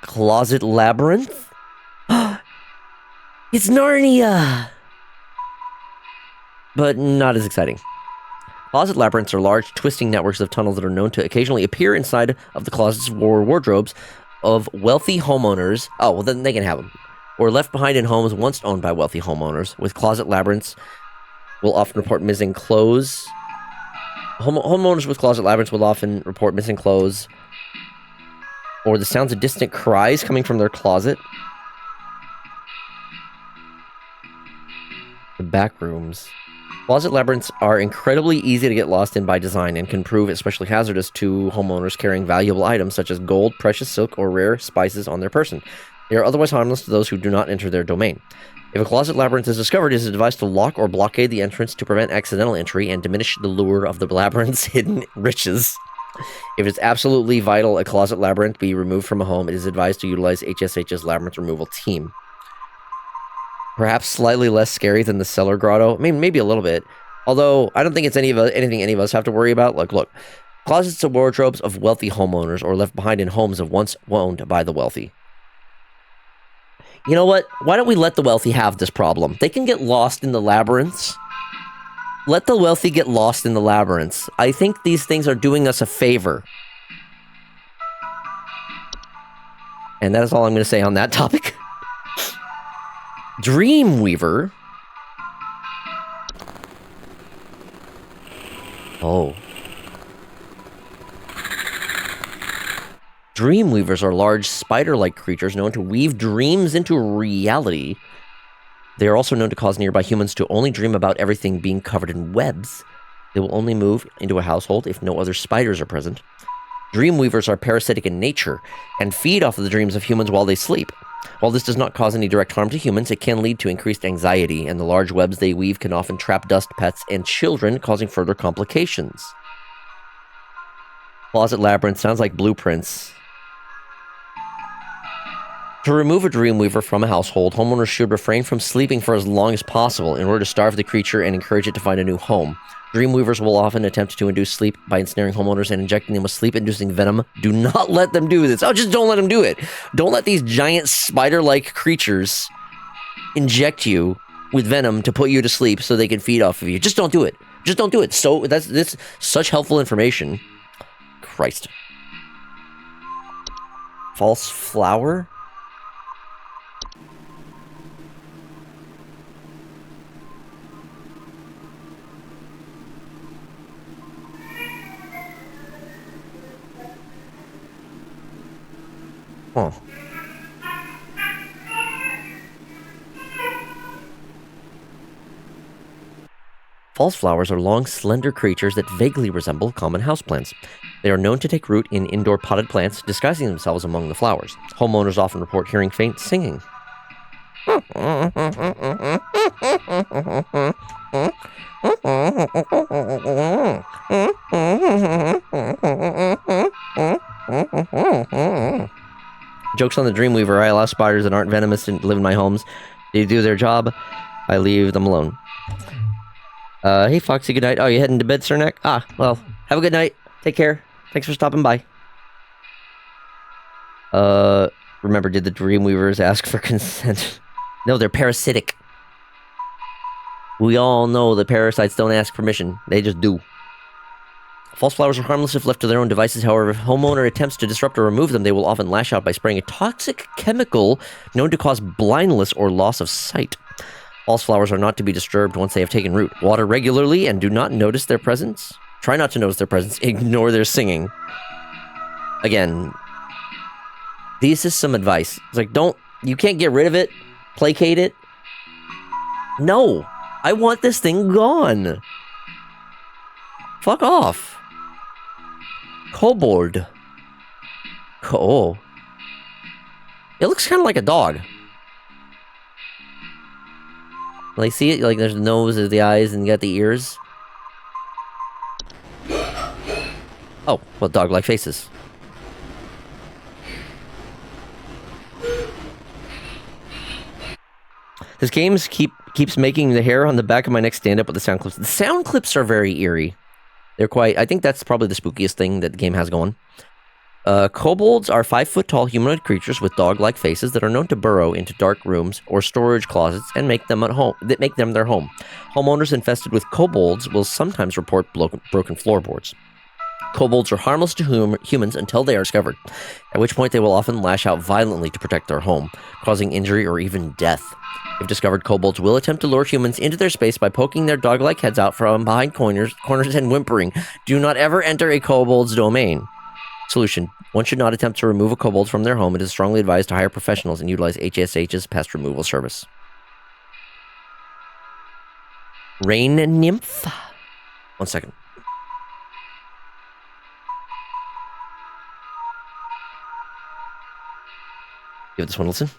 Closet Labyrinth? It's Narnia! But not as exciting. Closet labyrinths are large, twisting networks of tunnels that are known to occasionally appear inside of the closets or wardrobes of wealthy homeowners. Oh, well, then they can have them. Or left behind in homes once owned by wealthy homeowners. With closet labyrinths will often report missing clothes. Homeowners with closet labyrinths will often report missing clothes or the sounds of distant cries coming from their closet. The back rooms. Closet labyrinths are incredibly easy to get lost in by design and can prove especially hazardous to homeowners carrying valuable items such as gold, precious silk, or rare spices on their person. They are otherwise harmless to those who do not enter their domain. If a closet labyrinth is discovered, it is advised to lock or blockade the entrance to prevent accidental entry and diminish the lure of the labyrinth's hidden riches. If it's absolutely vital a closet labyrinth be removed from a home, it is advised to utilize HSH's labyrinth removal team. Perhaps slightly less scary than the cellar grotto. I mean, maybe a little bit. Although, I don't think it's anything any of us have to worry about. Like, look. Closets and wardrobes of wealthy homeowners or left behind in homes of once owned by the wealthy. You know what? Why don't we let the wealthy have this problem? They can get lost in the labyrinths. Let the wealthy get lost in the labyrinths. I think these things are doing us a favor. And that is all I'm going to say on that topic. Dreamweaver. Oh. Dreamweavers are large spider-like creatures known to weave dreams into reality. They are also known to cause nearby humans to only dream about everything being covered in webs. They will only move into a household if no other spiders are present. Dreamweavers are parasitic in nature and feed off of the dreams of humans while they sleep. While this does not cause any direct harm to humans, it can lead to increased anxiety, and the large webs they weave can often trap dust, pets, and children, causing further complications. Closet Labyrinth sounds like blueprints. To remove a Dreamweaver from a household, homeowners should refrain from sleeping for as long as possible in order to starve the creature and encourage it to find a new home. Dreamweavers will often attempt to induce sleep by ensnaring homeowners and injecting them with sleep-inducing venom. Do not let them do this. Oh, just don't let them do it. Don't let these giant spider-like creatures inject you with venom to put you to sleep so they can feed off of you. Just don't do it. Just don't do it. So that's such helpful information. Christ. False flower? Huh. False flowers are long, slender creatures that vaguely resemble common houseplants. They are known to take root in indoor potted plants, disguising themselves among the flowers. Homeowners often report hearing faint singing. Jokes on the Dreamweaver. I allow spiders that aren't venomous to live in my homes. They do their job. I leave them alone. Hey, Foxy, good night. Oh, you heading to bed, Cernak? Ah, well, have a good night. Take care. Thanks for stopping by. Remember, did the Dreamweavers ask for consent? No, they're parasitic. We all know that parasites don't ask permission. They just do. False flowers are harmless if left to their own devices. However, if a homeowner attempts to disrupt or remove them, they will often lash out by spraying a toxic chemical known to cause blindness or loss of sight. False flowers are not to be disturbed once they have taken root. Water regularly and do not notice their presence. Try not to notice their presence. Ignore their singing. Again, this is some advice. It's like, you can't get rid of it, placate it. No, I want this thing gone. Fuck off. Kobold. Oh. It looks kind of like a dog. Like, see it? Like, there's the nose, there's the eyes, and you got the ears. Oh, well, dog-like faces. This game keeps making the hair on the back of my neck stand up with the sound clips. The sound clips are very eerie. They're quite... I think that's probably the spookiest thing that the game has going. Kobolds are 5-foot-tall humanoid creatures with dog-like faces that are known to burrow into dark rooms or storage closets and make them their home. Homeowners infested with kobolds will sometimes report broken floorboards. Kobolds are harmless to humans until they are discovered, at which point they will often lash out violently to protect their home, causing injury or even death. If discovered, kobolds will attempt to lure humans into their space by poking their dog-like heads out from behind corners and whimpering. Do not ever enter a kobold's domain. Solution. One should not attempt to remove a kobold from their home. It is strongly advised to hire professionals and utilize HSH's pest removal service. Rain nymph. 1 second. Give this one a listen.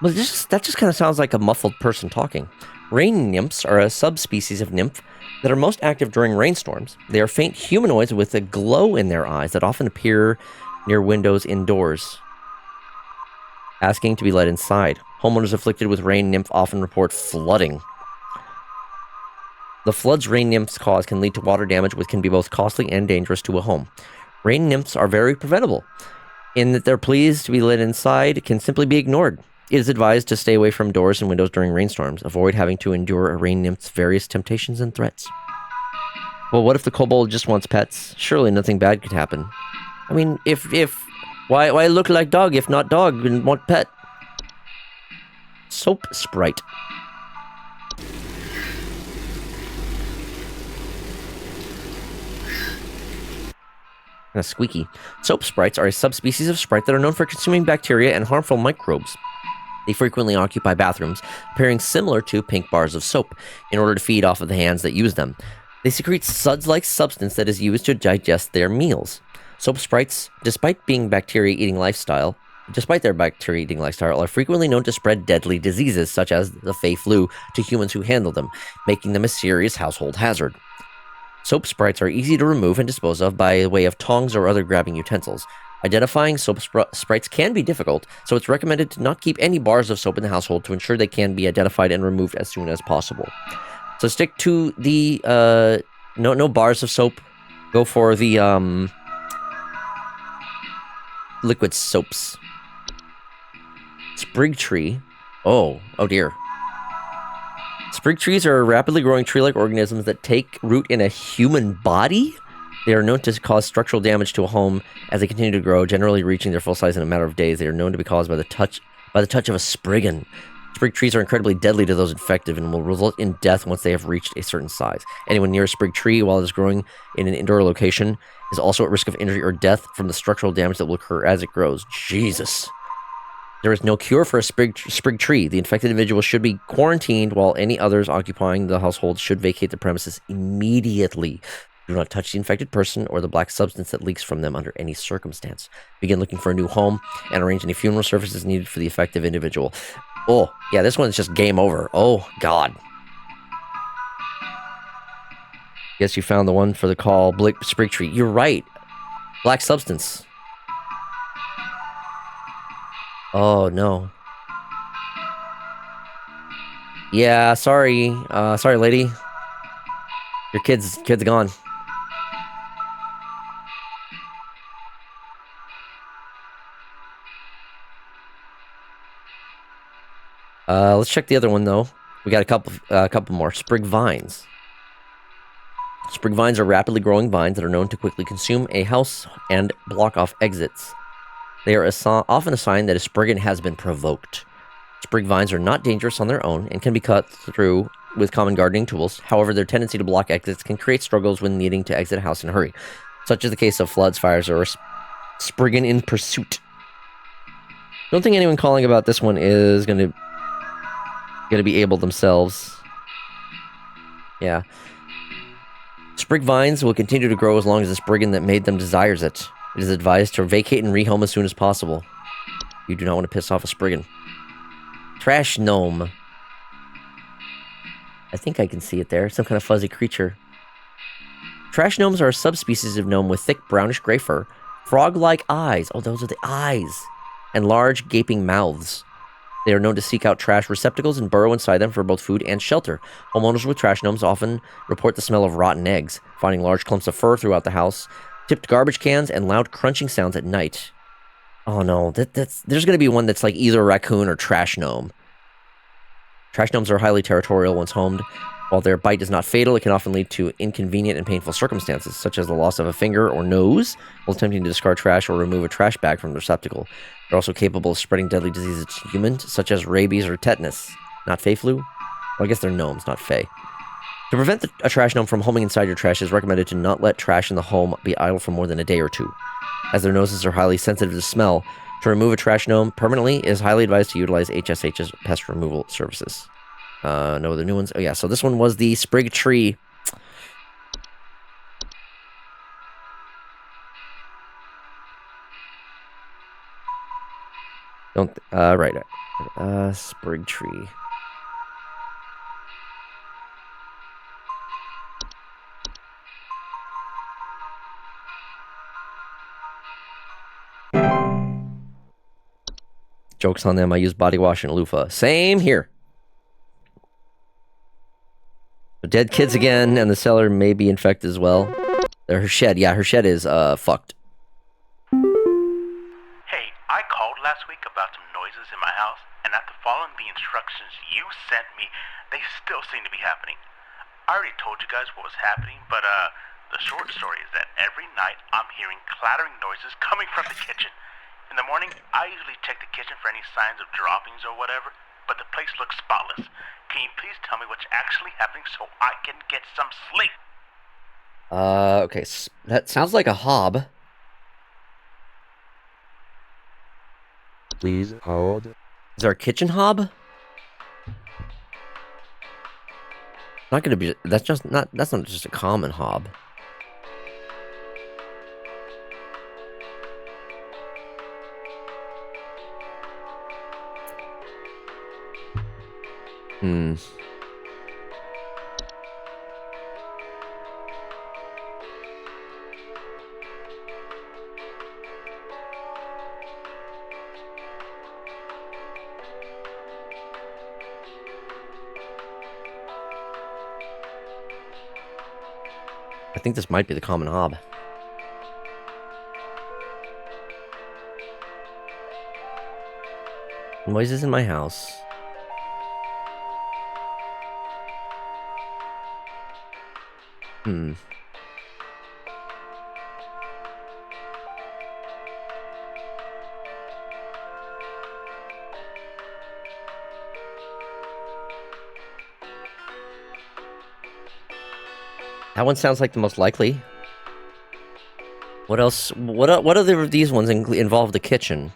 Well, that just kind of sounds like a muffled person talking. Rain nymphs are a subspecies of nymph that are most active during rainstorms. They are faint humanoids with a glow in their eyes that often appear near windows indoors, asking to be let inside. Homeowners afflicted with rain nymph often report flooding. The floods rain nymphs cause can lead to water damage, which can be both costly and dangerous to a home. Rain nymphs are very preventable, in that their pleas to be let inside can simply be ignored. It is advised to stay away from doors and windows during rainstorms. Avoid having to endure a rain nymph's various temptations and threats. Well, what if the kobold just wants pets? Surely nothing bad could happen. I mean, why look like dog if not dog and want pet? Soap sprite. Kind of squeaky. Soap sprites are a subspecies of sprite that are known for consuming bacteria and harmful microbes. They frequently occupy bathrooms, appearing similar to pink bars of soap, in order to feed off of the hands that use them. They secrete suds-like substance that is used to digest their meals. Soap sprites, despite their bacteria-eating lifestyle, are frequently known to spread deadly diseases, such as the Fey flu, to humans who handle them, making them a serious household hazard. Soap sprites are easy to remove and dispose of by way of tongs or other grabbing utensils. Identifying soap sprites can be difficult, so it's recommended to not keep any bars of soap in the household to ensure they can be identified and removed as soon as possible. So stick to the, no bars of soap. Go for the, liquid soaps. Sprig tree. Oh dear. Sprig trees are rapidly growing tree-like organisms that take root in a human body. They are known to cause structural damage to a home as they continue to grow, generally reaching their full size in a matter of days. They are known to be caused by the touch of a spriggan. Sprig trees are incredibly deadly to those infected and will result in death once they have reached a certain size. Anyone near a sprig tree while it is growing in an indoor location is also at risk of injury or death from the structural damage that will occur as it grows. Jesus. There is no cure for a sprig tree. The infected individual should be quarantined, while any others occupying the household should vacate the premises immediately. Do not touch the infected person or the black substance that leaks from them under any circumstance. Begin looking for a new home and arrange any funeral services needed for the affected individual. Oh, yeah, this one's just game over. Oh, God. Guess you found the one for the call, sprig tree. You're right. Black substance. Oh, no. Yeah, sorry. Sorry, lady. Your kid's gone. Let's check the other one, though. We got a couple more. Sprig vines. Sprig vines are rapidly growing vines that are known to quickly consume a house and block off exits. They are often a sign that a spriggan has been provoked. Sprig vines are not dangerous on their own and can be cut through with common gardening tools. However, their tendency to block exits can create struggles when needing to exit a house in a hurry, such as the case of floods, fires, or spriggan in pursuit. Don't think anyone calling about this one is going to be able themselves. Yeah. Sprig vines will continue to grow as long as the spriggan that made them desires it. It is advised to vacate and rehome as soon as possible. You do not want to piss off a spriggan. Trash gnome. I think I can see it there. Some kind of fuzzy creature. Trash gnomes are a subspecies of gnome with thick brownish gray fur, frog-like eyes. Oh, those are the eyes. And large gaping mouths. They are known to seek out trash receptacles and burrow inside them for both food and shelter. Homeowners with trash gnomes often report the smell of rotten eggs, finding large clumps of fur throughout the house, tipped garbage cans, and loud crunching sounds at night. Oh no, there's going to be one that's like either a raccoon or trash gnome. Trash gnomes are highly territorial once homed. While their bite is not fatal, it can often lead to inconvenient and painful circumstances, such as the loss of a finger or nose while attempting to discard trash or remove a trash bag from the receptacle. They're also capable of spreading deadly diseases to humans, such as rabies or tetanus. Not Fey flu? Well, I guess they're gnomes, not Fey. To prevent a trash gnome from homing inside your trash, it is recommended to not let trash in the home be idle for more than a day or two. As their noses are highly sensitive to smell, to remove a trash gnome permanently, it is highly advised to utilize HSH's pest removal services. No other new ones. Oh yeah, so this one was the sprig tree. Sprig tree. Joke's on them, I use body wash and loofah. Same here. Dead kids again, and the cellar may be infected as well. Her shed, yeah, her shed is, fucked.
Hey, I called last week about some noises in my house, and after following the instructions you sent me, they still seem to be happening. I already told you guys what was happening, but, the short story is that every night I'm hearing clattering noises coming from the kitchen. In the morning, I usually check the kitchen for any signs of droppings or whatever, but the place looks spotless. Can you please tell me what's actually happening so I can get some sleep?
Okay, that sounds like a hob.
Please hold.
Is there a kitchen hob? Not gonna be. That's not just a common hob. Hmm. I think this might be the common hob. Noises in my house. Hmm. That one sounds like the most likely. What else? What other of these ones involve the kitchen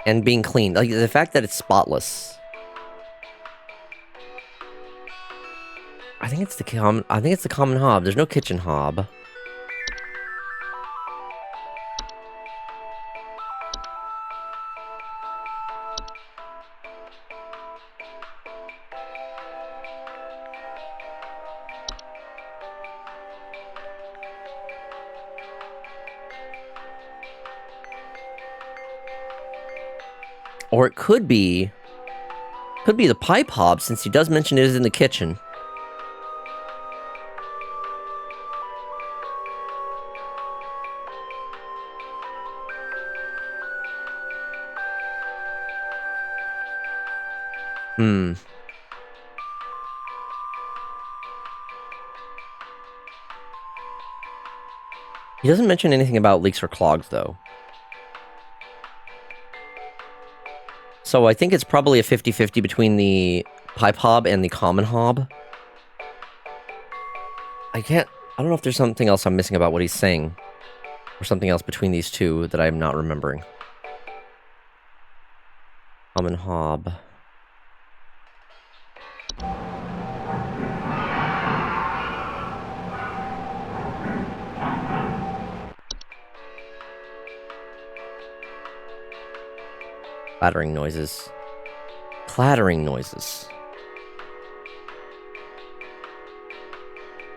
and being clean? Like the fact that it's spotless. I think it's the common hob. There's no kitchen hob. Or it could be the pipe hob, since he does mention it is in the kitchen. Hmm. He doesn't mention anything about leaks or clogs, though. So I think it's probably a 50-50 between the pipe hob and the common hob. I don't know if there's something else I'm missing about what he's saying. Or something else between these two that I'm not remembering. Common hob. Clattering noises. Clattering noises.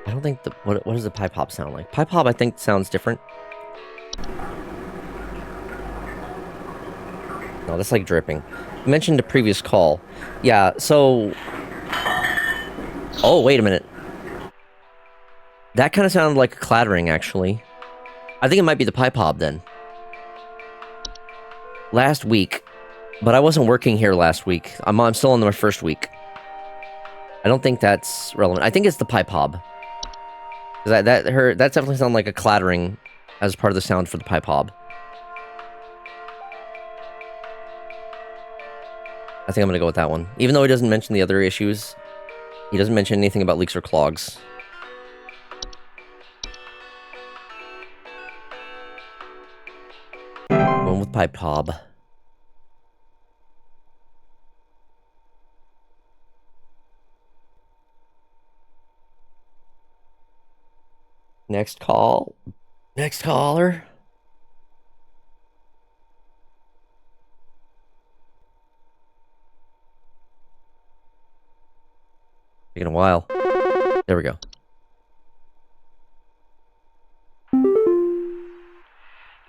I don't think what does the pipe hob sound like? Pipe hob, I think, sounds different. No, that's like dripping. You mentioned a previous call. Yeah, so... Oh, wait a minute. That kind of sounded like a clattering, actually. I think it might be the pipe hob, then. Last week... But I wasn't working here last week. I'm still on my first week. I don't think that's relevant. I think it's the pipe hob. That definitely sounded like a clattering as part of the sound for the pipe hob. I think I'm gonna go with that one. Even though he doesn't mention the other issues, he doesn't mention anything about leaks or clogs. Going with pipe hob. Next call. Next caller. Taking a while. There we go.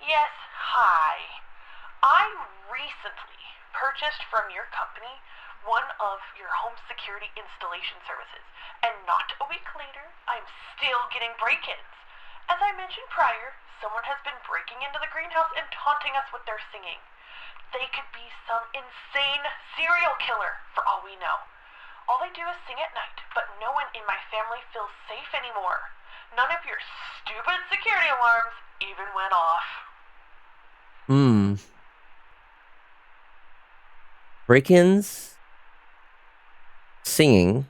Yes, hi. I recently purchased from your company one of your home security installation services, and not a week later, I'm still getting break-ins. As I mentioned prior, someone has been breaking into the greenhouse and taunting us with their singing. They could be some insane serial killer, for all we know. All they do is sing at night, but no one in my family feels safe anymore. None of your stupid security alarms even went off.
Break-ins, singing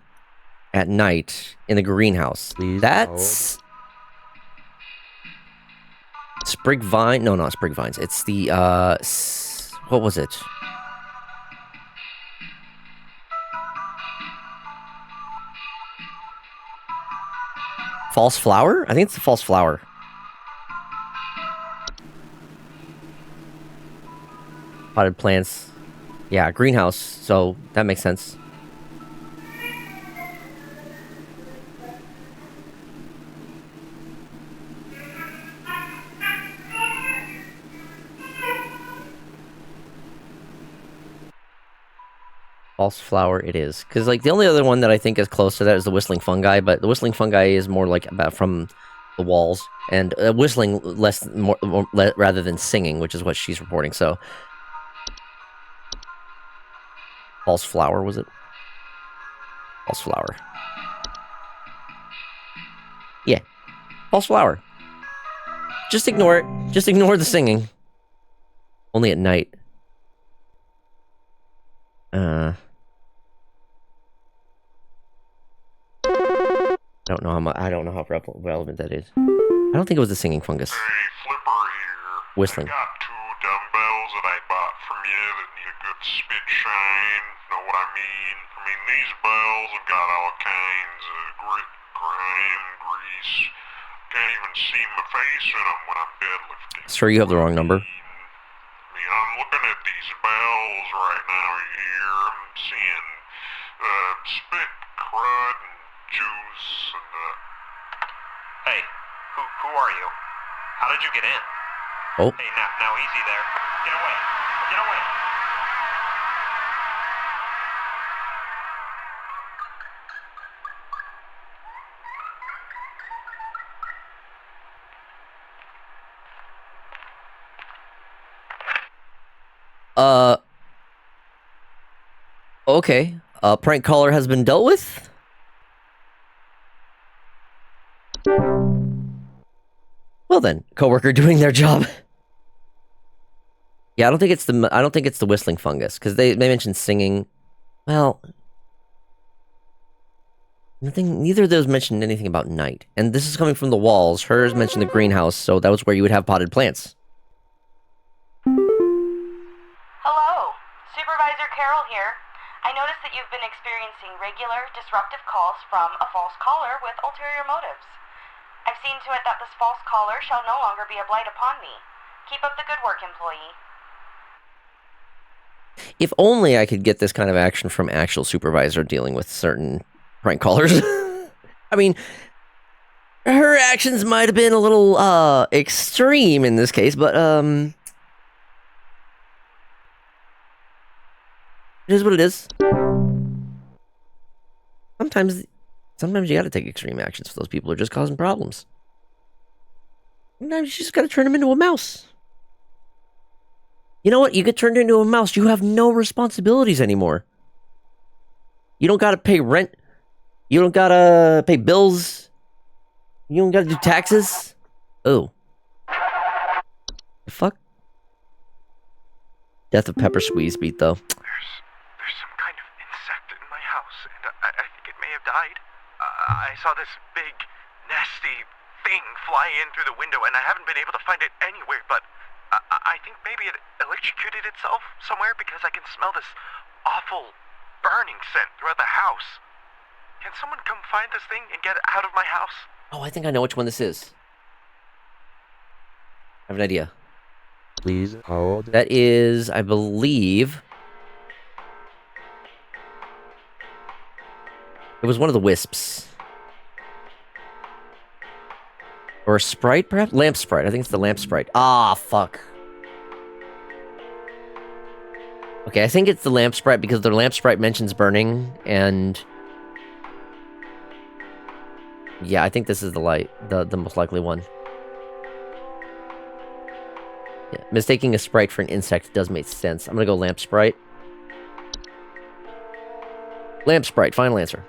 at night in the greenhouse. That's Sprig Vine. No, not Sprig Vines. It's the what was it? False flower? I think it's the false flower. Potted plants. Yeah, greenhouse, so that makes sense. False flower it is. Because, like, the only other one that I think is close to that is the whistling fungi, but the whistling fungi is more like about from the walls, and whistling rather than singing, which is what she's reporting, so. False flower, was it? False flower. Yeah. False flower. Just ignore it. Just ignore the singing. Only at night. I don't know how relevant that is. I don't think it was the singing fungus.
Hey, Flipper here.
Whistling.
I got 2 dumbbells that I bought from you that need a good spit shine. Know what I mean? I mean, these bells have got all kinds of grit, grime, grease. Can't even see my face in them when I'm deadlifting.
Sir, you have the wrong number.
I mean, I'm looking at these bells right now here. I'm seeing spit, crud, and juice, and
Hey, who are you? How did you get in?
Oh.
Hey, now easy there. Get away. Get away.
Okay. Prank caller has been dealt with? Well then, coworker doing their job. Yeah, I don't think it's the whistling fungus, because they mentioned singing. Well, neither of those mentioned anything about night. And this is coming from the walls. Hers mentioned the greenhouse, so that was where you would have potted plants.
Hello, Supervisor Carroll here. I noticed that you've been experiencing regular, disruptive calls from a false caller with ulterior motives. I've seen to it that this false caller shall no longer be a blight upon me. Keep up the good work, employee.
If only I could get this kind of action from actual supervisor dealing with certain prank callers. I mean, her actions might have been a little, extreme in this case, but, it is what it is. Sometimes you gotta take extreme actions for those people who are just causing problems. Sometimes you just gotta turn them into a mouse. You know what? You get turned into a mouse, you have no responsibilities anymore. You don't gotta pay rent. You don't gotta pay bills. You don't gotta do taxes. Oh. The fuck? Death of Pepper Squeeze beat, though.
There's some kind of insect in my house, and I think it may have died. I saw this big, nasty thing fly in through the window, and I haven't been able to find it anywhere, but I think maybe it electrocuted itself somewhere because I can smell this awful burning scent throughout the house. Can someone come find this thing and get it out of my house?
Oh, I think I know which one this is. I have an idea.
Please hold.
That is, I believe... It was one of the wisps. Or a sprite, perhaps? Lamp sprite. I think it's the lamp sprite. Ah, fuck. Okay, I think it's the lamp sprite because the lamp sprite mentions burning, and... Yeah, I think this is the light. The most likely one. Yeah, mistaking a sprite for an insect does make sense. I'm gonna go lamp sprite. Lamp sprite, final answer.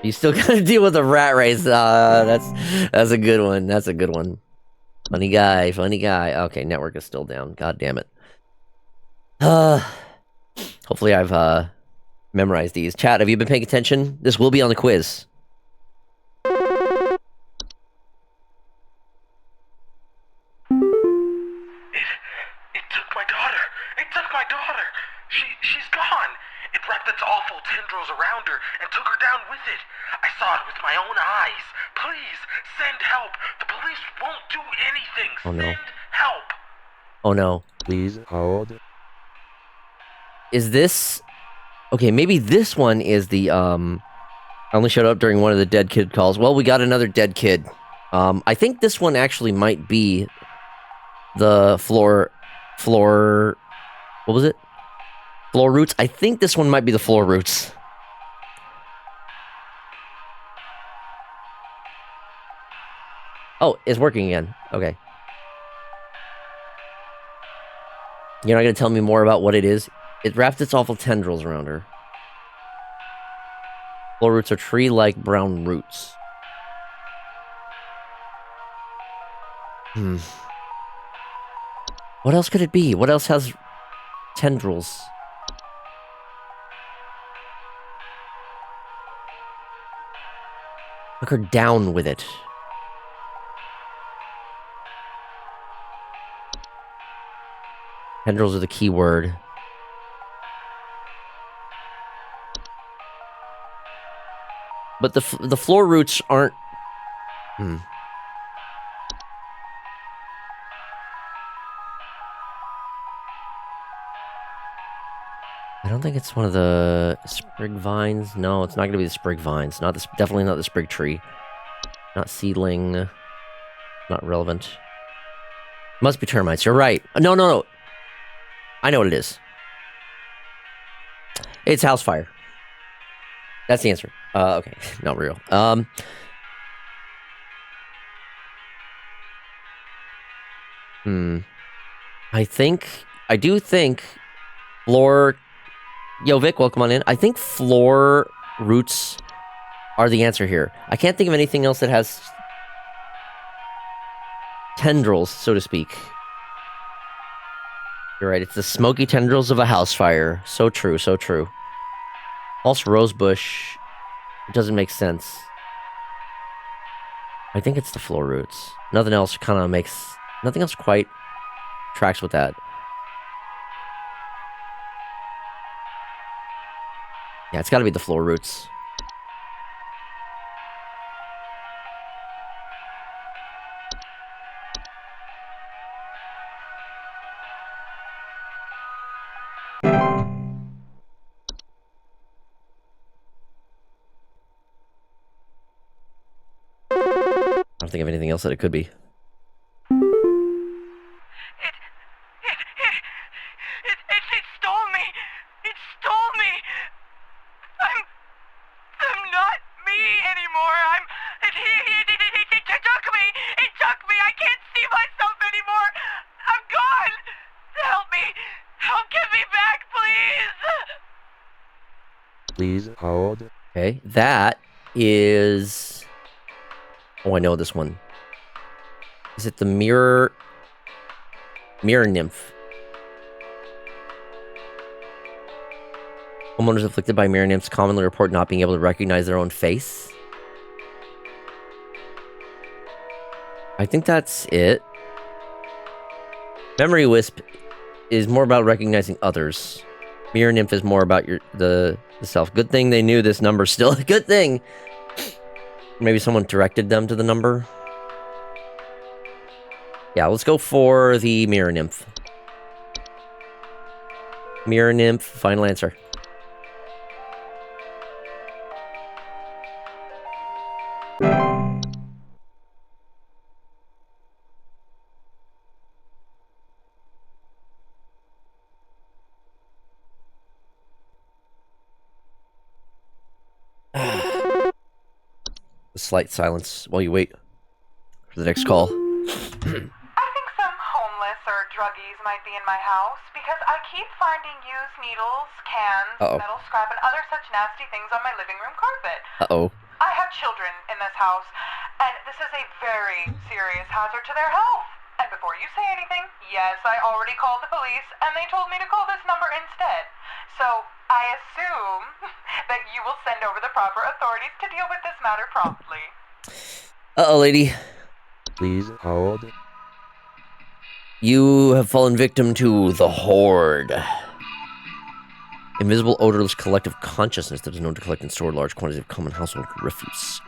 You still gotta deal with the rat race. That's a good one. That's a good one. Funny guy, funny guy. Okay, network is still down. God damn it. Hopefully I've memorized these. Chat, have you been paying attention? This will be on the quiz.
It took my daughter. It took my daughter. She's gone. It wrapped its awful tendrils around her and took her down with it. I saw it with my own eyes. Please, send help. The police won't do anything.
Oh no.
Send help.
Oh no.
Please hold.
Is this... Okay, maybe this one is the, I only showed up during one of the dead kid calls. Well, we got another dead kid. I think this one actually might be the floor... What was it? Floor roots? I think this one might be the floor roots. Oh, it's working again. Okay. You're not going to tell me more about what it is? It wrapped its awful tendrils around her. Floor roots are tree-like brown roots. What else could it be? What else has tendrils? Took her down with it. Tendrils are the key word. But the floor roots aren't... I don't think it's one of the sprig vines. No, it's not going to be the sprig vines. Not this. Definitely not the sprig tree. Not seedling. Not relevant. Must be termites. You're right. No. I know what it is. It's house fire. That's the answer. Okay. Not real. I do think floor... Yo, Vic, welcome on in. I think floor roots are the answer here. I can't think of anything else that has tendrils, so to speak. You're right, it's the smoky tendrils of a house fire. So true, so true. False rosebush. It doesn't make sense. I think it's the floor roots. Nothing else kind of makes... Nothing else quite tracks with that. Yeah, it's gotta be the floor roots. I don't think of anything else that it could be.
It stole me! It stole me! I'm not me anymore. It took me. It took me. I can't see myself anymore. I'm gone. Help me. Get me back, please.
Please hold.
Okay, that is... Oh, I know this one. Is it the mirror nymph? Homeowners afflicted by mirror nymphs commonly report not being able to recognize their own face. I think that's it. Memory wisp is more about recognizing others. Mirror nymph is more about the self. Good thing they knew this number still. Good thing. Maybe someone directed them to the number. Yeah, let's go for the mirror nymph. Mirror nymph, final answer. A slight silence while you wait for the next call.
I think some homeless or druggies might be in my house because I keep finding used needles, cans, metal scrap, and other such nasty things on my living room carpet. I have children in this house, and this is a very serious hazard to their health. And before you say anything, yes, I already called the police, and they told me to call this number instead. So I assume that you will send over the proper authorities to deal with this matter promptly.
Uh-oh, lady.
Please hold.
You have fallen victim to the Horde. Invisible, odorless collective consciousness that is known to collect and store large quantities of common household refuse.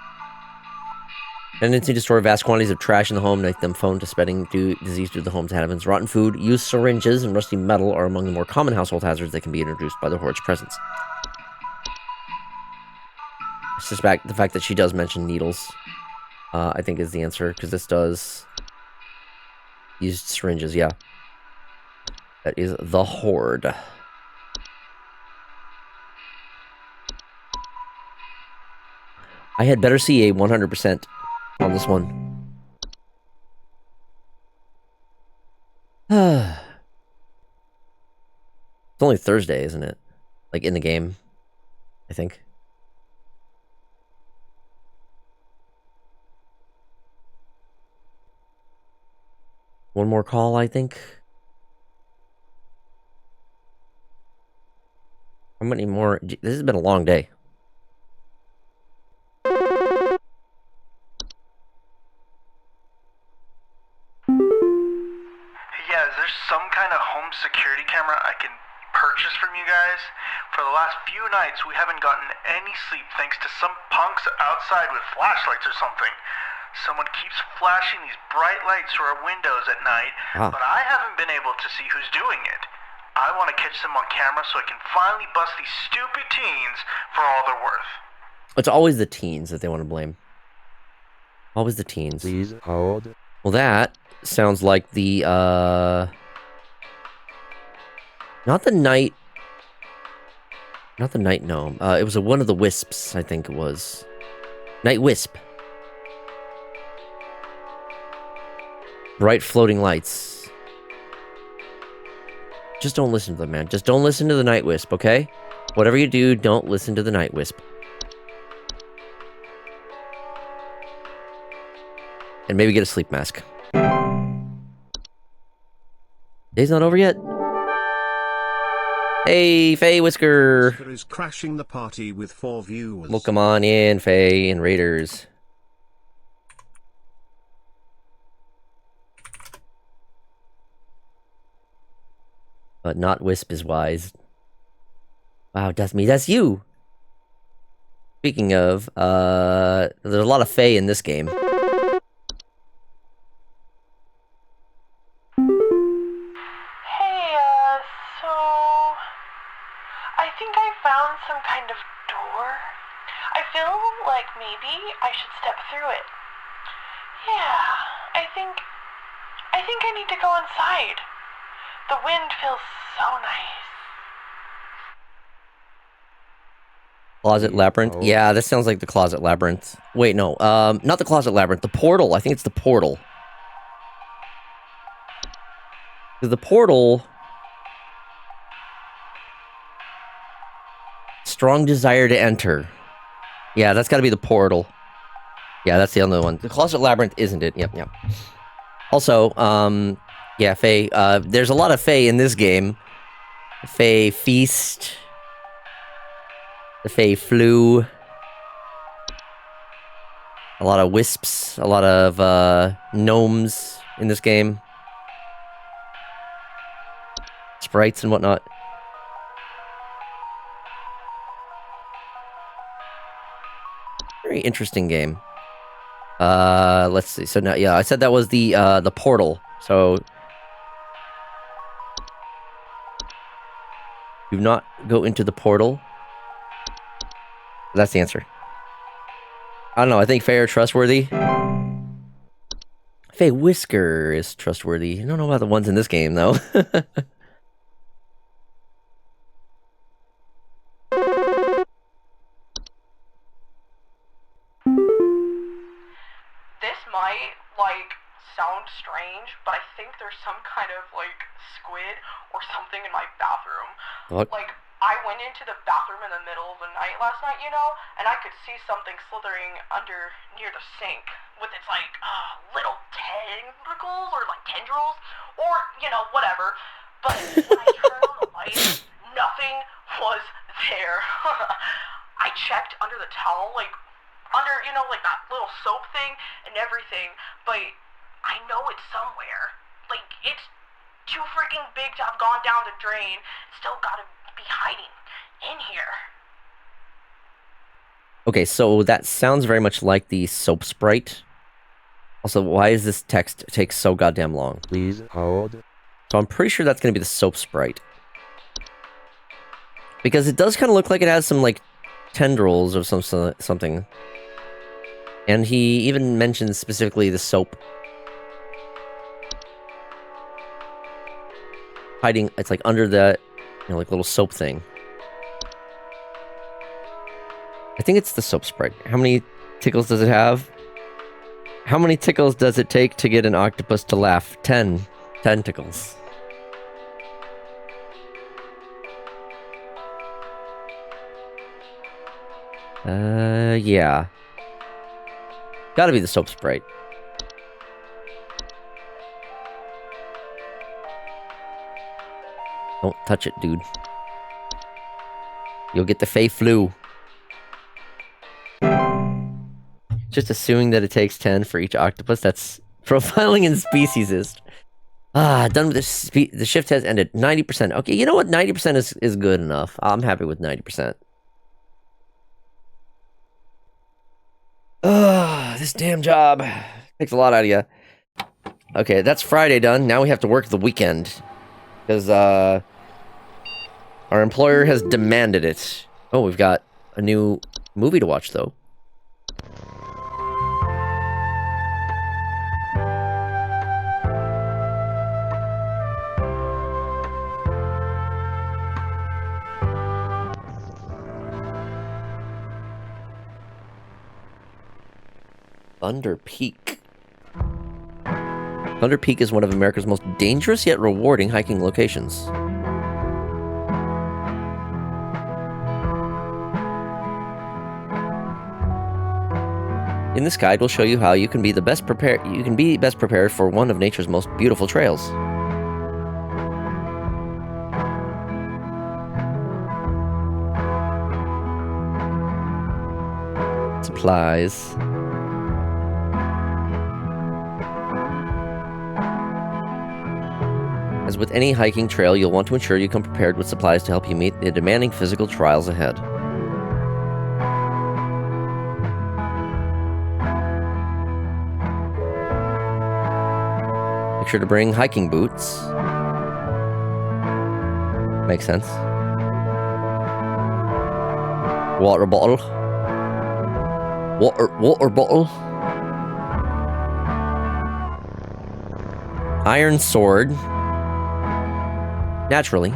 Tendency to store vast quantities of trash in the home, make them prone to spreading disease due to the home's habits. Rotten food, used syringes, and rusty metal are among the more common household hazards that can be introduced by the horde's presence. I suspect the fact that she does mention needles, I think is the answer, because this does... Used syringes, yeah. That is the horde. I had better see a 100% on this one. It's only Thursday, isn't it? Like, in the game, I think. One more call, I think. How many more? This has been a long day.
Yeah, is there some kind of home security camera I can purchase from you guys? For the last few nights, we haven't gotten any sleep thanks to some punks outside with flashlights or something. Someone keeps flashing these bright lights through our windows at night, but I haven't been able to see who's doing it. I want to catch them on camera so I can finally bust these stupid teens for all they're worth.
It's always the teens that they want to blame. Always the teens.
Please hold.
Well, that sounds like the, not the night gnome. It was one of the wisps, I think it was. Night wisp. Bright floating lights. Just don't listen to them, man. Just don't listen to the night wisp, okay? Whatever you do, don't listen to the night wisp. And maybe get a sleep mask. Day's not over yet. Hey, Faye Whisker.
Whisker is crashing the party with 4 viewers.
Well, come on in, Faye and Raiders. But not Wisp is wise. Wow, that's me. That's you. Speaking of, there's a lot of Faye in this game.
think I found some kind of door. I feel like maybe I should step through it. Yeah, I think I need to go inside. The wind feels so nice.
Closet Labyrinth?
Oh.
Yeah, this sounds like the Closet Labyrinth. Wait, no, not the Closet Labyrinth, the Portal. I think it's the Portal. The Portal... Strong desire to enter. Yeah, that's gotta be the Portal. Yeah, that's the other one. The Closet Labyrinth isn't it? Yep, yep. Also, yeah, Faye, there's a lot of Faye in this game. Faye Feast. The Faye Flu. A lot of wisps. A lot of, gnomes in this game. Sprites and whatnot. Very interesting game. Let's see. So now, yeah, I said that was the Portal. So do not go into the Portal. That's the answer. I don't know. I think Faye are trustworthy. Faye Whisker is trustworthy. I don't know about the ones in this game though.
This might, sound strange, but I think there's some kind of, squid or something in my bathroom.
What?
I went into the bathroom in the middle of the night last night, and I could see something slithering under near the sink with its, little tentacles or, tendrils or, whatever. But when I turned on the light, nothing was there. I checked under the towel, under, that little soap thing and everything, but I know it's somewhere. It's too freaking big to have gone down the drain. Still gotta be hiding. in here.
Okay, so that sounds very much like the soap sprite. Also, why does this text take so goddamn long?
Please hold.
So I'm pretty sure that's going to be the soap sprite. Because it does kind of look like it has some, like, tendrils or something. And he even mentions specifically the soap. Hiding, it's like under that, you know, like little soap thing. I think it's the soap sprite. How many tickles does it have? How many tickles does it take to get an octopus to laugh? 10. 10 tickles. Yeah. Gotta be the soap sprite. Don't touch it, dude. You'll get the Fey flu. Just assuming that it takes 10 for each octopus, that's profiling in speciesist. Done with the shift has ended. 90%. Okay, you know what? 90% is good enough. I'm happy with 90%. This damn job takes a lot out of you. Okay, that's Friday done. Now we have to work the weekend. Because, our employer has demanded it. Oh, we've got a new movie to watch, though. Thunder Peak. Thunder Peak is one of America's most dangerous yet rewarding hiking locations. In this guide, we'll show you how you can be best prepared for one of nature's most beautiful trails. Supplies. As with any hiking trail, you'll want to ensure you come prepared with supplies to help you meet the demanding physical trials ahead. Make sure to bring hiking boots. Makes sense. Water bottle. Water bottle. Iron sword. Naturally.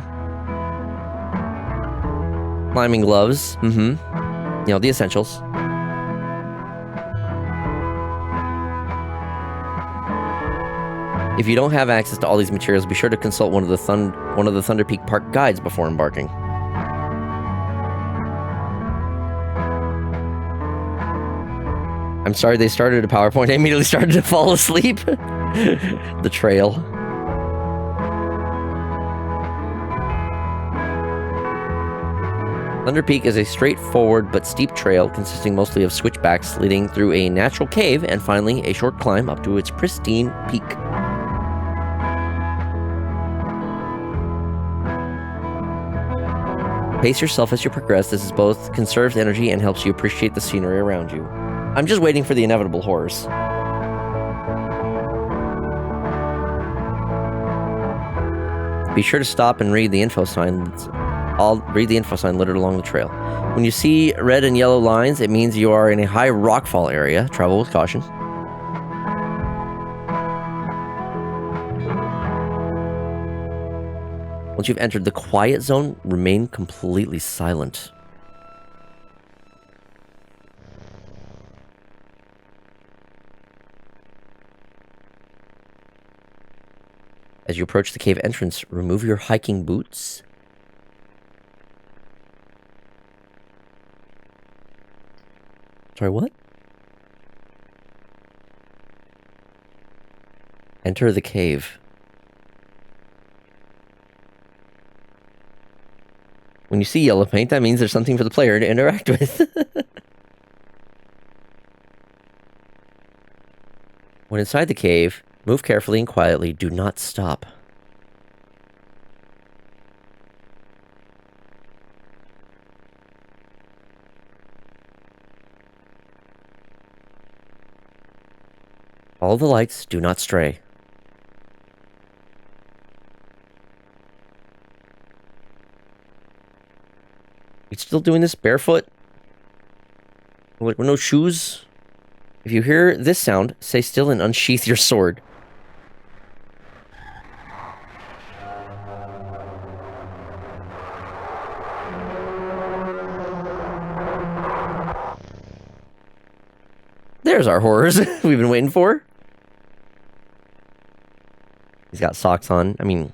Climbing gloves. You know, the essentials. If you don't have access to all these materials, be sure to consult one of the Thunder Peak Park guides before embarking. I'm sorry they started a PowerPoint. I immediately started to fall asleep. The trail. Thunder Peak is a straightforward but steep trail consisting mostly of switchbacks leading through a natural cave and finally a short climb up to its pristine peak. Pace yourself as you progress. This is both conserves energy and helps you appreciate the scenery around you. I'm just waiting for the inevitable horrors. Be sure to stop and read the info signs. I'll read the info sign littered along the trail. When you see red and yellow lines, it means you are in a high rockfall area. Travel with caution. Once you've entered the quiet zone, remain completely silent. As you approach the cave entrance, remove your hiking boots. Sorry, what? Enter the cave. When you see yellow paint, that means there's something for the player to interact with. When inside the cave, move carefully and quietly. Do not stop. All the lights, do not stray. You still doing this barefoot? With no shoes? If you hear this sound, stay still and unsheath your sword. There's our horrors we've been waiting for. He's got socks on. I mean,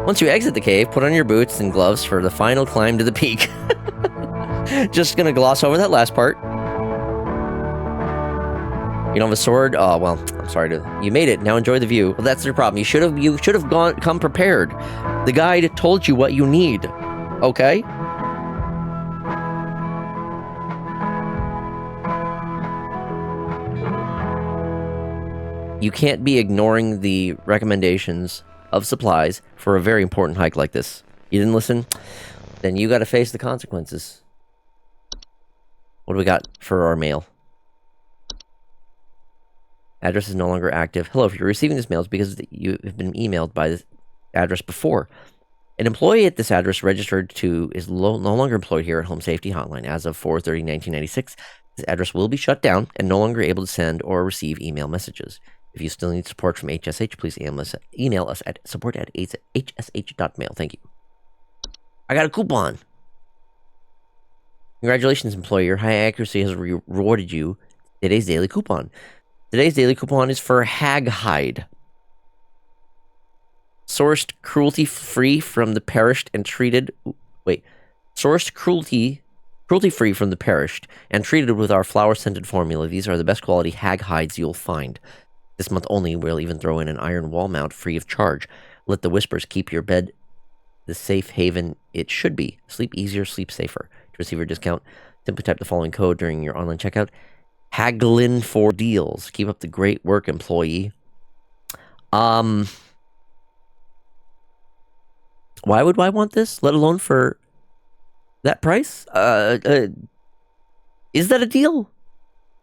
once you exit the cave, put on your boots and gloves for the final climb to the peak. Just gonna gloss over that last part. You don't have a sword? Oh, well, I'm sorry to... You made it. Now enjoy the view. Well, that's your problem. You should have come prepared. The guide told you what you need. Okay? You can't be ignoring the recommendations of supplies for a very important hike like this. You didn't listen? Then you gotta face the consequences. What do we got for our mail? Address is no longer active. Hello, if you're receiving this mail, it's because you have been emailed by this address before. An employee at this address registered to is no longer employed here at Home Safety Hotline. As of 4/30/1996, this address will be shut down and no longer able to send or receive email messages. If you still need support from HSH, please email us at support@hsh.mail. Thank you. I got a coupon. Congratulations, employer. High accuracy has rewarded you today's daily coupon. Today's daily coupon is for hag hide. Sourced cruelty-free from the perished and treated... Sourced cruelty-free from the perished and treated with our flower-scented formula. These are the best quality hag hides you'll find. This month only, we'll even throw in an iron wall mount free of charge. Let the whispers keep your bed the safe haven it should be. Sleep easier, sleep safer. To receive your discount, simply type the following code during your online checkout. Haglin for deals. Keep up the great work, employee. Why would I want this? Let alone for that price? Is that a deal?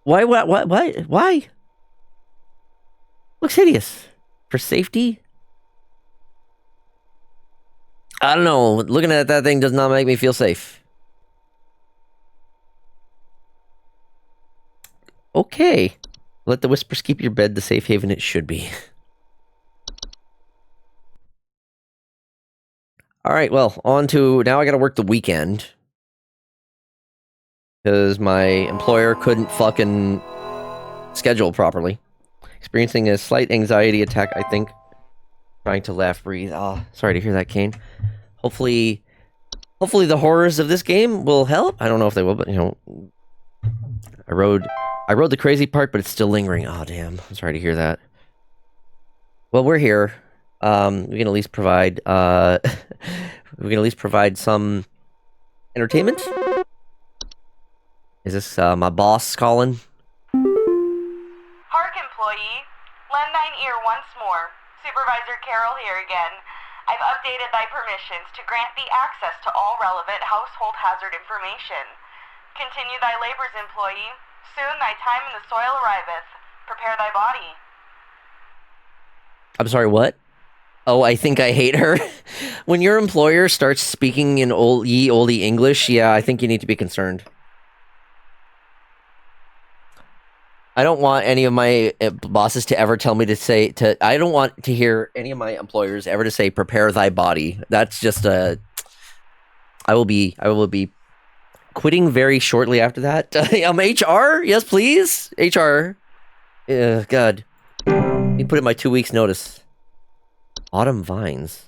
Why? Looks hideous. For safety? I don't know. Looking at that thing does not make me feel safe. Okay. Let the whispers keep your bed the safe haven it should be. Alright, well, on to... Now I gotta work the weekend. Because my employer couldn't fucking schedule properly. Experiencing a slight anxiety attack, I think. Trying to laugh, breathe. Oh, sorry to hear that, Kane. Hopefully the horrors of this game will help. I don't know if they will, but, you know... I rode the crazy part, but it's still lingering. Oh, damn. I'm sorry to hear that. Well, we're here. We can at least provide, some entertainment. Is this, my boss calling?
Hark, employee. Lend thine ear once more. Supervisor Carroll here again. I've updated thy permissions to grant thee access to all relevant household hazard information. Continue thy labors, employee. Soon thy time in the soil arriveth. Prepare thy body.
I'm sorry, what? Oh, I think I hate her. When your employer starts speaking in ye olde English, yeah, I think you need to be concerned. I don't want any of my bosses to ever tell me to say I don't want to hear any of my employers ever to say prepare thy body. That's just I will be quitting very shortly after that. HR? Yes, please. HR. God. You put in my 2 weeks notice. Autumn vines.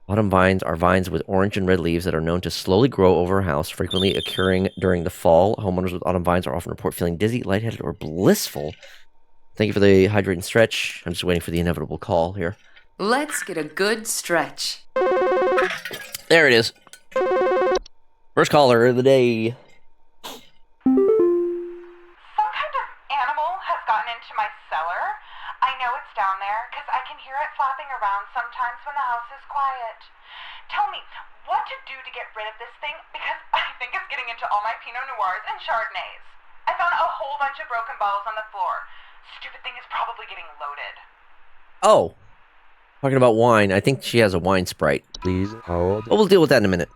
Autumn vines are vines with orange and red leaves that are known to slowly grow over a house, frequently occurring during the fall. Homeowners with autumn vines are often report feeling dizzy, lightheaded, or blissful. Thank you for the hydrate and stretch. I'm just waiting for the inevitable call here.
Let's get a good stretch.
There it is. First caller of the day.
Some kind of animal has gotten into my cellar. I know it's down there because I can hear it flapping around sometimes when the house is quiet. Tell me what to do to get rid of this thing because I think it's getting into all my Pinot Noirs and Chardonnays. I found a whole bunch of broken bottles on the floor.
Stupid thing is probably getting loaded.
Oh, talking about wine. I think she has a wine Sprite.
Please hold.
Oh, we'll deal with that in a minute.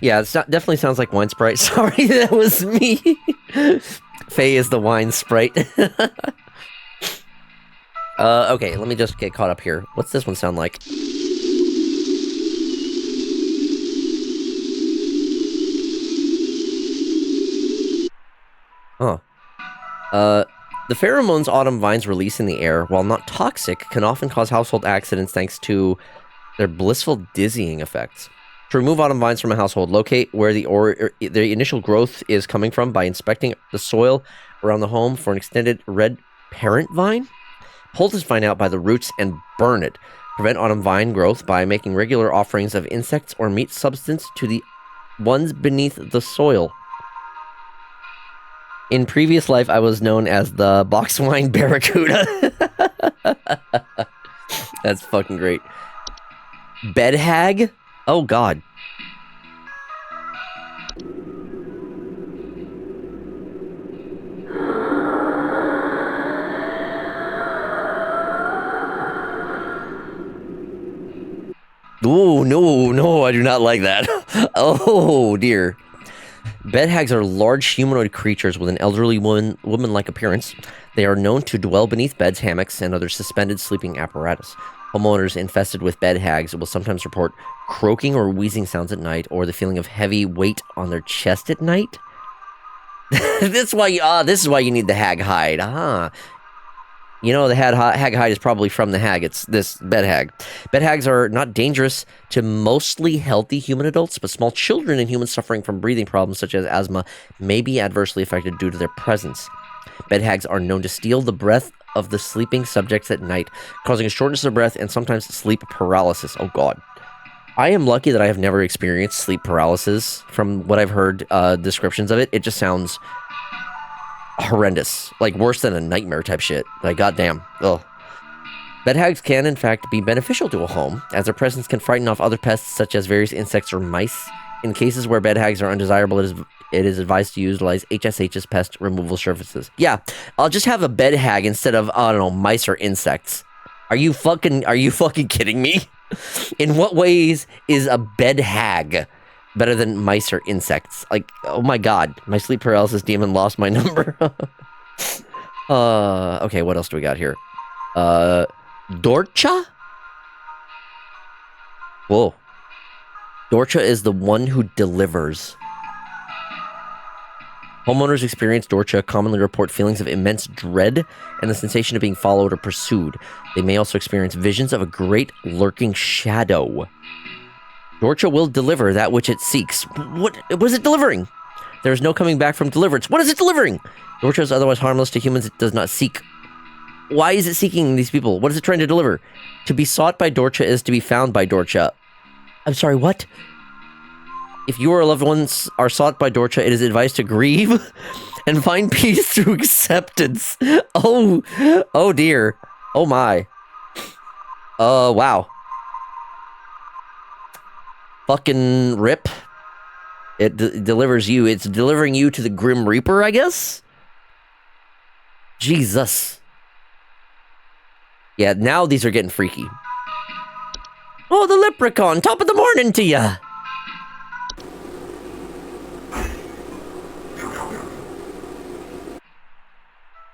Yeah, it definitely sounds like wine Sprite. Sorry, that was me. Faye is the wine Sprite. Okay, let me just get caught up here. What's this one sound like? Huh. The pheromones autumn vines release in the air, while not toxic, can often cause household accidents thanks to their blissful dizzying effects. To remove autumn vines from a household, locate where the initial growth is coming from by inspecting the soil around the home for an extended red parent vine. Pull this vine out by the roots and burn it. Prevent autumn vine growth by making regular offerings of insects or meat substance to the ones beneath the soil. In previous life, I was known as the boxwine barracuda. That's fucking great. Bed hag? Oh, God. Oh, no, I do not like that. Oh, dear. Bed hags are large humanoid creatures with an elderly woman-like appearance. They are known to dwell beneath beds, hammocks, and other suspended sleeping apparatus. Homeowners infested with bed hags will sometimes report croaking or wheezing sounds at night, or the feeling of heavy weight on their chest at night. This is why you need the hag hide. You know, the hag hide is probably from the hag. It's this bed hag. Bed hags are not dangerous to mostly healthy human adults, but small children and humans suffering from breathing problems such as asthma may be adversely affected due to their presence. Bed hags are known to steal the breath of the sleeping subjects at night, causing a shortness of breath and sometimes sleep paralysis. Oh, God. I am lucky that I have never experienced sleep paralysis. From what I've heard descriptions of it, it just sounds horrendous, like worse than a nightmare type shit. Like, goddamn. Ugh. Bed hags can, in fact, be beneficial to a home, as their presence can frighten off other pests such as various insects or mice. In cases where bed hags are undesirable, it is advised to utilize HSH's pest removal services. Yeah, I'll just have a bed hag instead of, I don't know, mice or insects. Are you fucking kidding me? In what ways is a bed hag better than mice or insects? Like, oh my God, my sleep paralysis demon lost my number. Okay, what else do we got here? Dorcha? Whoa. Dorcha is the one who delivers. Homeowners experience Dorcha commonly report feelings of immense dread and the sensation of being followed or pursued. They may also experience visions of a great lurking shadow. Dorcha will deliver that which it seeks. What is it delivering? There is no coming back from deliverance. What is it delivering? Dorcha is otherwise harmless to humans it does not seek. Why is it seeking these people? What is it trying to deliver? To be sought by Dorcha is to be found by Dorcha. I'm sorry, what? If you or loved ones are sought by Dorcha, it is advised to grieve and find peace through acceptance. Oh dear. Oh my. Wow. Fucking rip. It delivers you. It's delivering you to the Grim Reaper, I guess? Jesus. Yeah, now these are getting freaky. Oh, the leprechaun. Top of the morning to ya.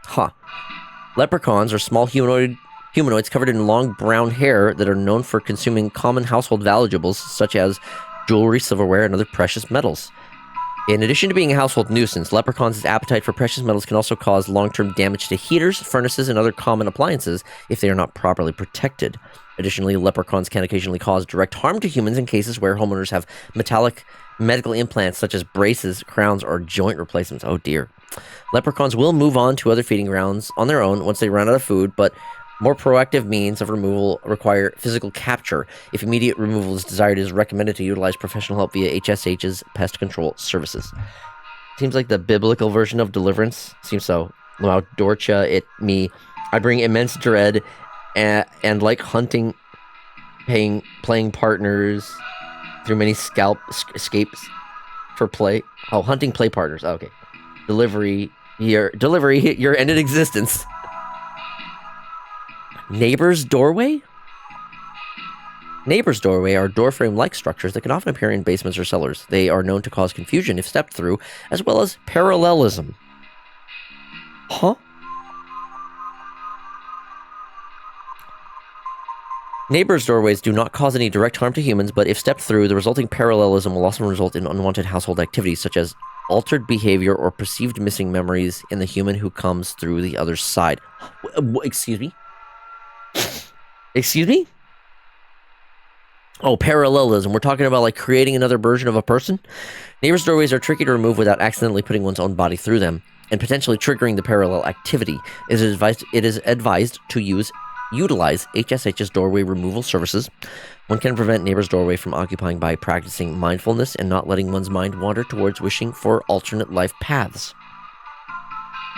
Huh. Leprechauns are small humanoids covered in long brown hair that are known for consuming common household valuables such as jewelry, silverware, and other precious metals. In addition to being a household nuisance, leprechauns' appetite for precious metals can also cause long-term damage to heaters, furnaces, and other common appliances if they are not properly protected. Additionally, leprechauns can occasionally cause direct harm to humans in cases where homeowners have metallic medical implants such as braces, crowns, or joint replacements. Oh dear. Leprechauns will move on to other feeding grounds on their own once they run out of food, but more proactive means of removal require physical capture. If immediate removal is desired, it is recommended to utilize professional help via HSH's pest control services. Seems like the biblical version of deliverance. Seems so. Wow, Dorcha, I bring immense dread and like hunting, playing partners through many escapes for play. Oh, hunting play partners. Oh, okay. Delivery, your ended existence. Neighbor's doorway? Neighbor's doorway are door frame-like structures that can often appear in basements or cellars. They are known to cause confusion if stepped through, as well as parallelism. Huh? Neighbors' doorways do not cause any direct harm to humans, but if stepped through, the resulting parallelism will also result in unwanted household activities, such as altered behavior or perceived missing memories in the human who comes through the other side. Excuse me? Excuse me? Oh, parallelism. We're talking about, like, creating another version of a person? Neighbors' doorways are tricky to remove without accidentally putting one's own body through them, and potentially triggering the parallel activity. It is advised to utilize HSH's doorway removal services. One can prevent neighbor's doorway from occupying by practicing mindfulness and not letting one's mind wander towards wishing for alternate life paths.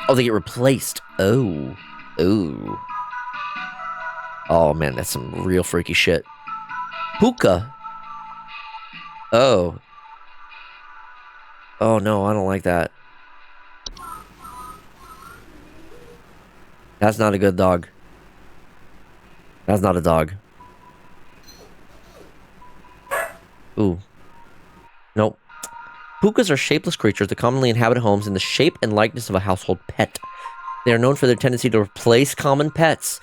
Oh, they get replaced. Oh. Oh. Oh, man, that's some real freaky shit. Puka. Oh. Oh, no, I don't like that. That's not a good dog. That's not a dog. Ooh. Nope. Pukas are shapeless creatures that commonly inhabit homes in the shape and likeness of a household pet. They are known for their tendency to replace common pets,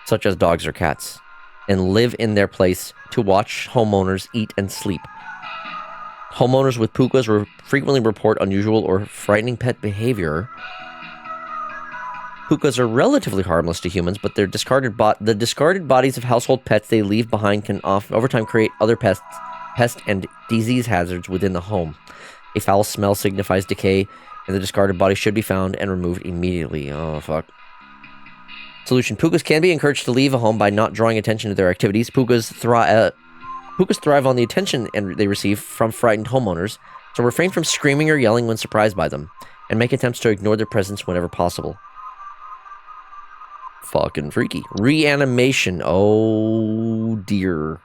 such as dogs or cats, and live in their place to watch homeowners eat and sleep. Homeowners with pukas frequently report unusual or frightening pet behavior. Pukas are relatively harmless to humans, but their the discarded bodies of household pets they leave behind can over time create other pest and disease hazards within the home. A foul smell signifies decay, and the discarded body should be found and removed immediately. Oh, fuck. Solution. Pukas can be encouraged to leave a home by not drawing attention to their activities. Pukas thrive on the attention they receive from frightened homeowners, so refrain from screaming or yelling when surprised by them, and make attempts to ignore their presence whenever possible. Fucking freaky. Reanimation. Oh, dear.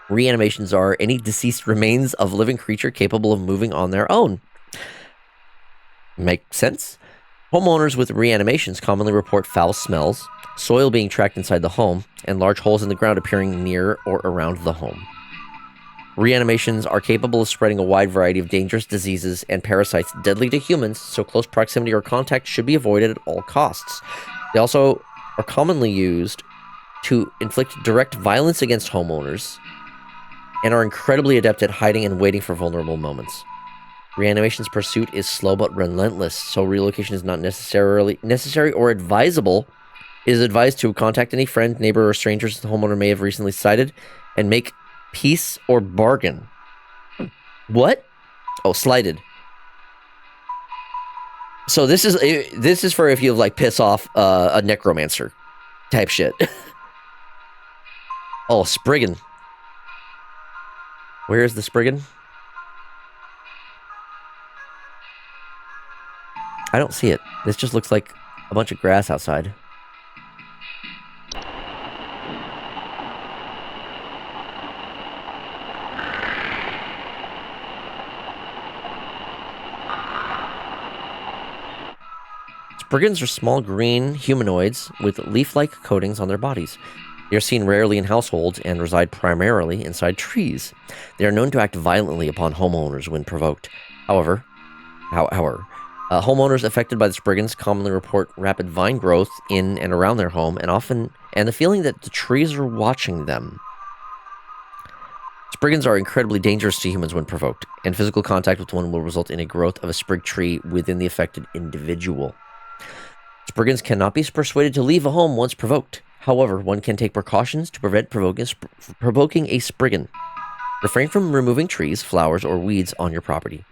Reanimations are any deceased remains of a living creature capable of moving on their own. Make sense? Homeowners with reanimations commonly report foul smells, soil being tracked inside the home, and large holes in the ground appearing near or around the home. Reanimations are capable of spreading a wide variety of dangerous diseases and parasites deadly to humans, so close proximity or contact should be avoided at all costs. They also are commonly used to inflict direct violence against homeowners and are incredibly adept at hiding and waiting for vulnerable moments. Reanimation's pursuit is slow but relentless, so relocation is not necessarily necessary or advisable. It is advised to contact any friend, neighbor, or strangers the homeowner may have recently sighted and make peace or bargain. What? Oh, slighted. So this is for if you like piss off a necromancer type shit. Oh, Spriggan. Where is the Spriggan? I don't see it. This just looks like a bunch of grass outside. Spriggans are small green humanoids with leaf-like coatings on their bodies. They are seen rarely in households and reside primarily inside trees. They are known to act violently upon homeowners when provoked. However, homeowners affected by the Spriggans commonly report rapid vine growth in and around their home, and the feeling that the trees are watching them. Spriggans are incredibly dangerous to humans when provoked, and physical contact with one will result in a growth of a sprig tree within the affected individual. Spriggans cannot be persuaded to leave a home once provoked. However, one can take precautions to prevent provoking a Spriggan. Refrain from removing trees, flowers, or weeds on your property.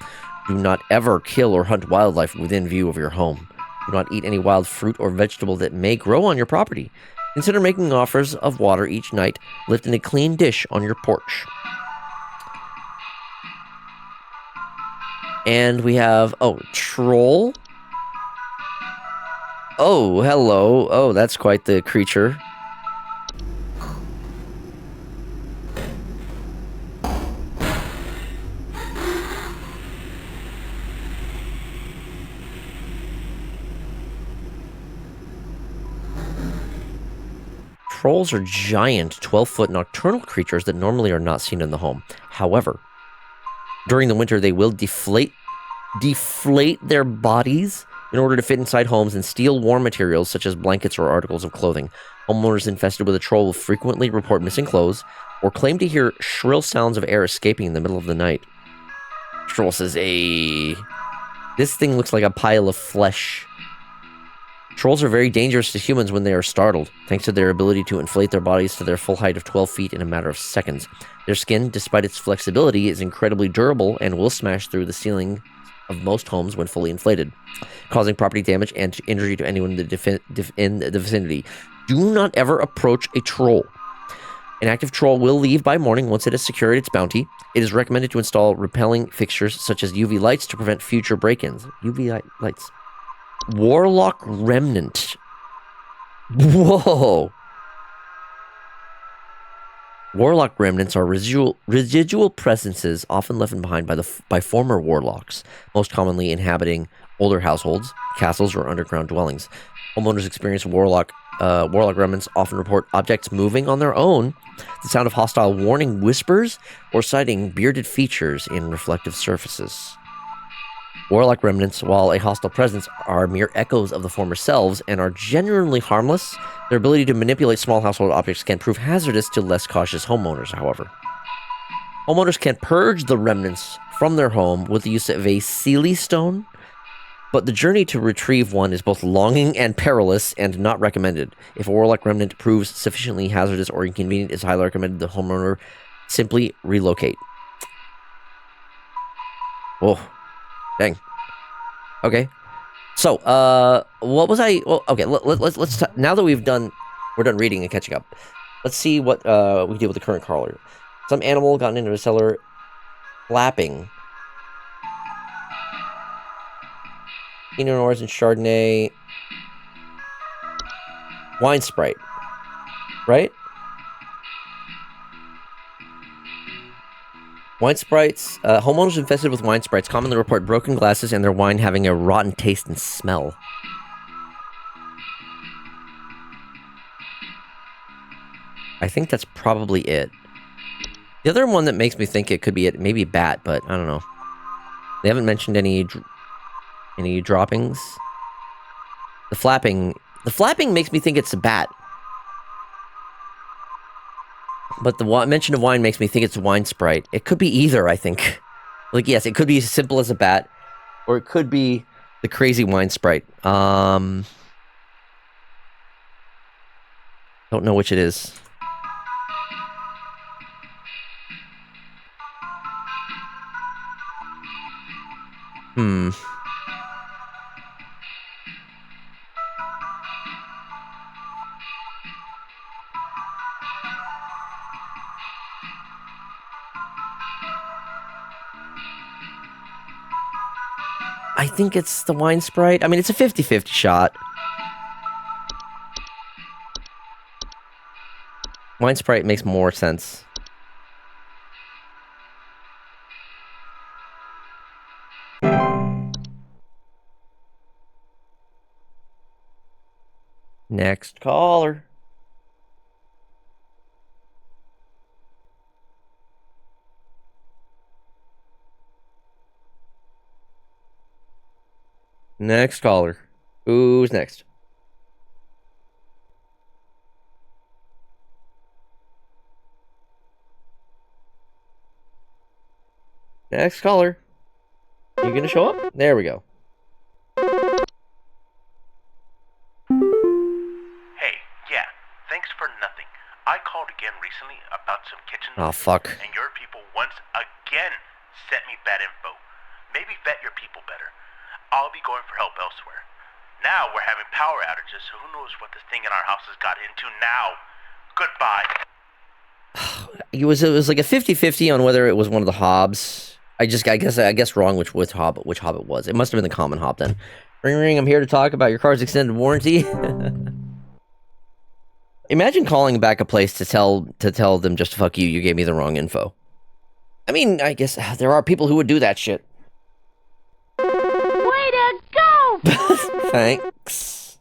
Do not ever kill or hunt wildlife within view of your home. Do not eat any wild fruit or vegetable that may grow on your property. Consider making offers of water each night, left in a clean dish on your porch. And we have, troll. Oh, hello. Oh, that's quite the creature. Trolls are giant, 12-foot nocturnal creatures that normally are not seen in the home. However, during the winter, they will deflate their bodies in order to fit inside homes and steal warm materials such as blankets or articles of clothing. Homeowners infested with a troll will frequently report missing clothes or claim to hear shrill sounds of air escaping in the middle of the night. Troll says, this thing looks like a pile of flesh. Trolls are very dangerous to humans when they are startled, thanks to their ability to inflate their bodies to their full height of 12 feet in a matter of seconds. Their skin, despite its flexibility, is incredibly durable and will smash through the ceiling of most homes when fully inflated, causing property damage and injury to anyone in the vicinity. Do not ever approach a troll. An active troll will leave by morning once it has secured its bounty. It is recommended to install repelling fixtures such as UV lights to prevent future break-ins. UV lights. Warlock Remnant. Whoa. Warlock remnants are residual presences often left behind by former warlocks, most commonly inhabiting older households, castles, or underground dwellings. Homeowners experience warlock remnants often report objects moving on their own, the sound of hostile warning whispers, or sighting bearded features in reflective surfaces. Warlock remnants, while a hostile presence, are mere echoes of the former selves and are generally harmless. Their ability to manipulate small household objects can prove hazardous to less cautious homeowners, however. Homeowners can purge the remnants from their home with the use of a Seelie stone, but the journey to retrieve one is both long and perilous and not recommended. If a warlock remnant proves sufficiently hazardous or inconvenient, it's highly recommended the homeowner simply relocate. Oh. Dang. Okay. So, what was I? Well, okay. Let's now that we're done reading and catching up. Let's see what we did with the current caller. Some animal gotten into a cellar, flapping. Pinot Noirs and Chardonnay. Wine Sprite. Right? Wine Sprites, homeowners infested with wine sprites commonly report broken glasses and their wine having a rotten taste and smell. I think that's probably it. The other one that makes me think it could be it, maybe a bat, but I don't know. They haven't mentioned any droppings. The flapping makes me think it's a bat. But the mention of wine makes me think it's a wine sprite. It could be either, I think. Like, yes, it could be as simple as a bat, or it could be the crazy wine sprite. Don't know which it is. I think it's the wine sprite. I mean, it's a 50-50 shot. Wine sprite makes more sense. Next caller. Next caller. Who's next? Next caller. You gonna show up? There we go.
Hey, yeah, thanks for nothing. I called again recently about some kitchen
Oh, fuck.
and your people once again sent me bad info. Maybe vet your people better. I'll be going for help elsewhere. Now we're having power outages, so who knows what this thing in our house has got into now. Goodbye.
It was like a 50-50 on whether it was one of the hobs. I guess wrong which hob it was. It must have been the common hob then. Ring ring, I'm here to talk about your car's extended warranty. Imagine calling back a place to tell them just fuck you gave me the wrong info. I mean, I guess there are people who would do that shit.
Way to go!
Thanks.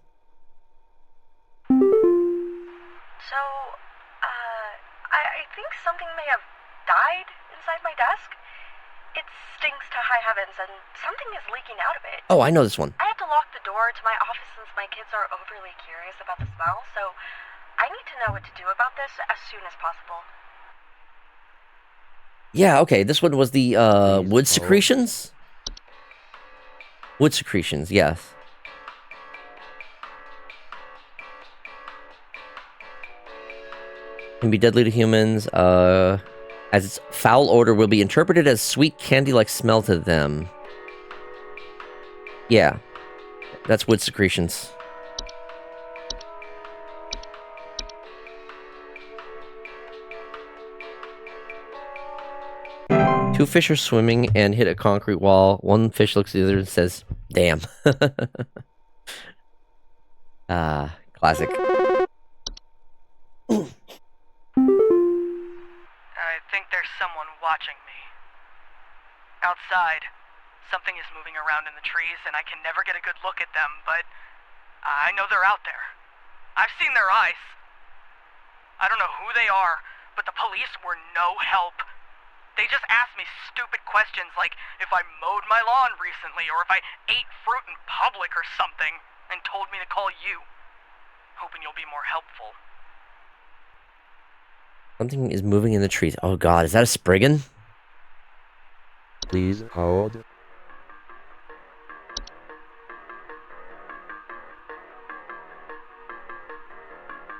So, think something may have died inside my desk. It stinks to high heavens, and something is leaking out of it.
Oh, I know this one.
I have to lock the door to my office since my kids are overly curious about the smell, so I need to know what to do about this as soon as possible.
Yeah, okay. This one was the wood secretions? Wood secretions, yes. Can be deadly to humans. As its foul odor will be interpreted as sweet candy-like smell to them. Yeah. That's wood secretions. Two fish are swimming and hit a concrete wall. One fish looks at the other and says, damn. Classic.
I think there's someone watching me. Outside, something is moving around in the trees, and I can never get a good look at them, but I know they're out there. I've seen their eyes. I don't know who they are, but the police were no help. They just asked me stupid questions like if I mowed my lawn recently or if I ate fruit in public or something, and told me to call you. Hoping you'll be more helpful.
Something is moving in the trees. Oh god, is that a Spriggan?
Please hold.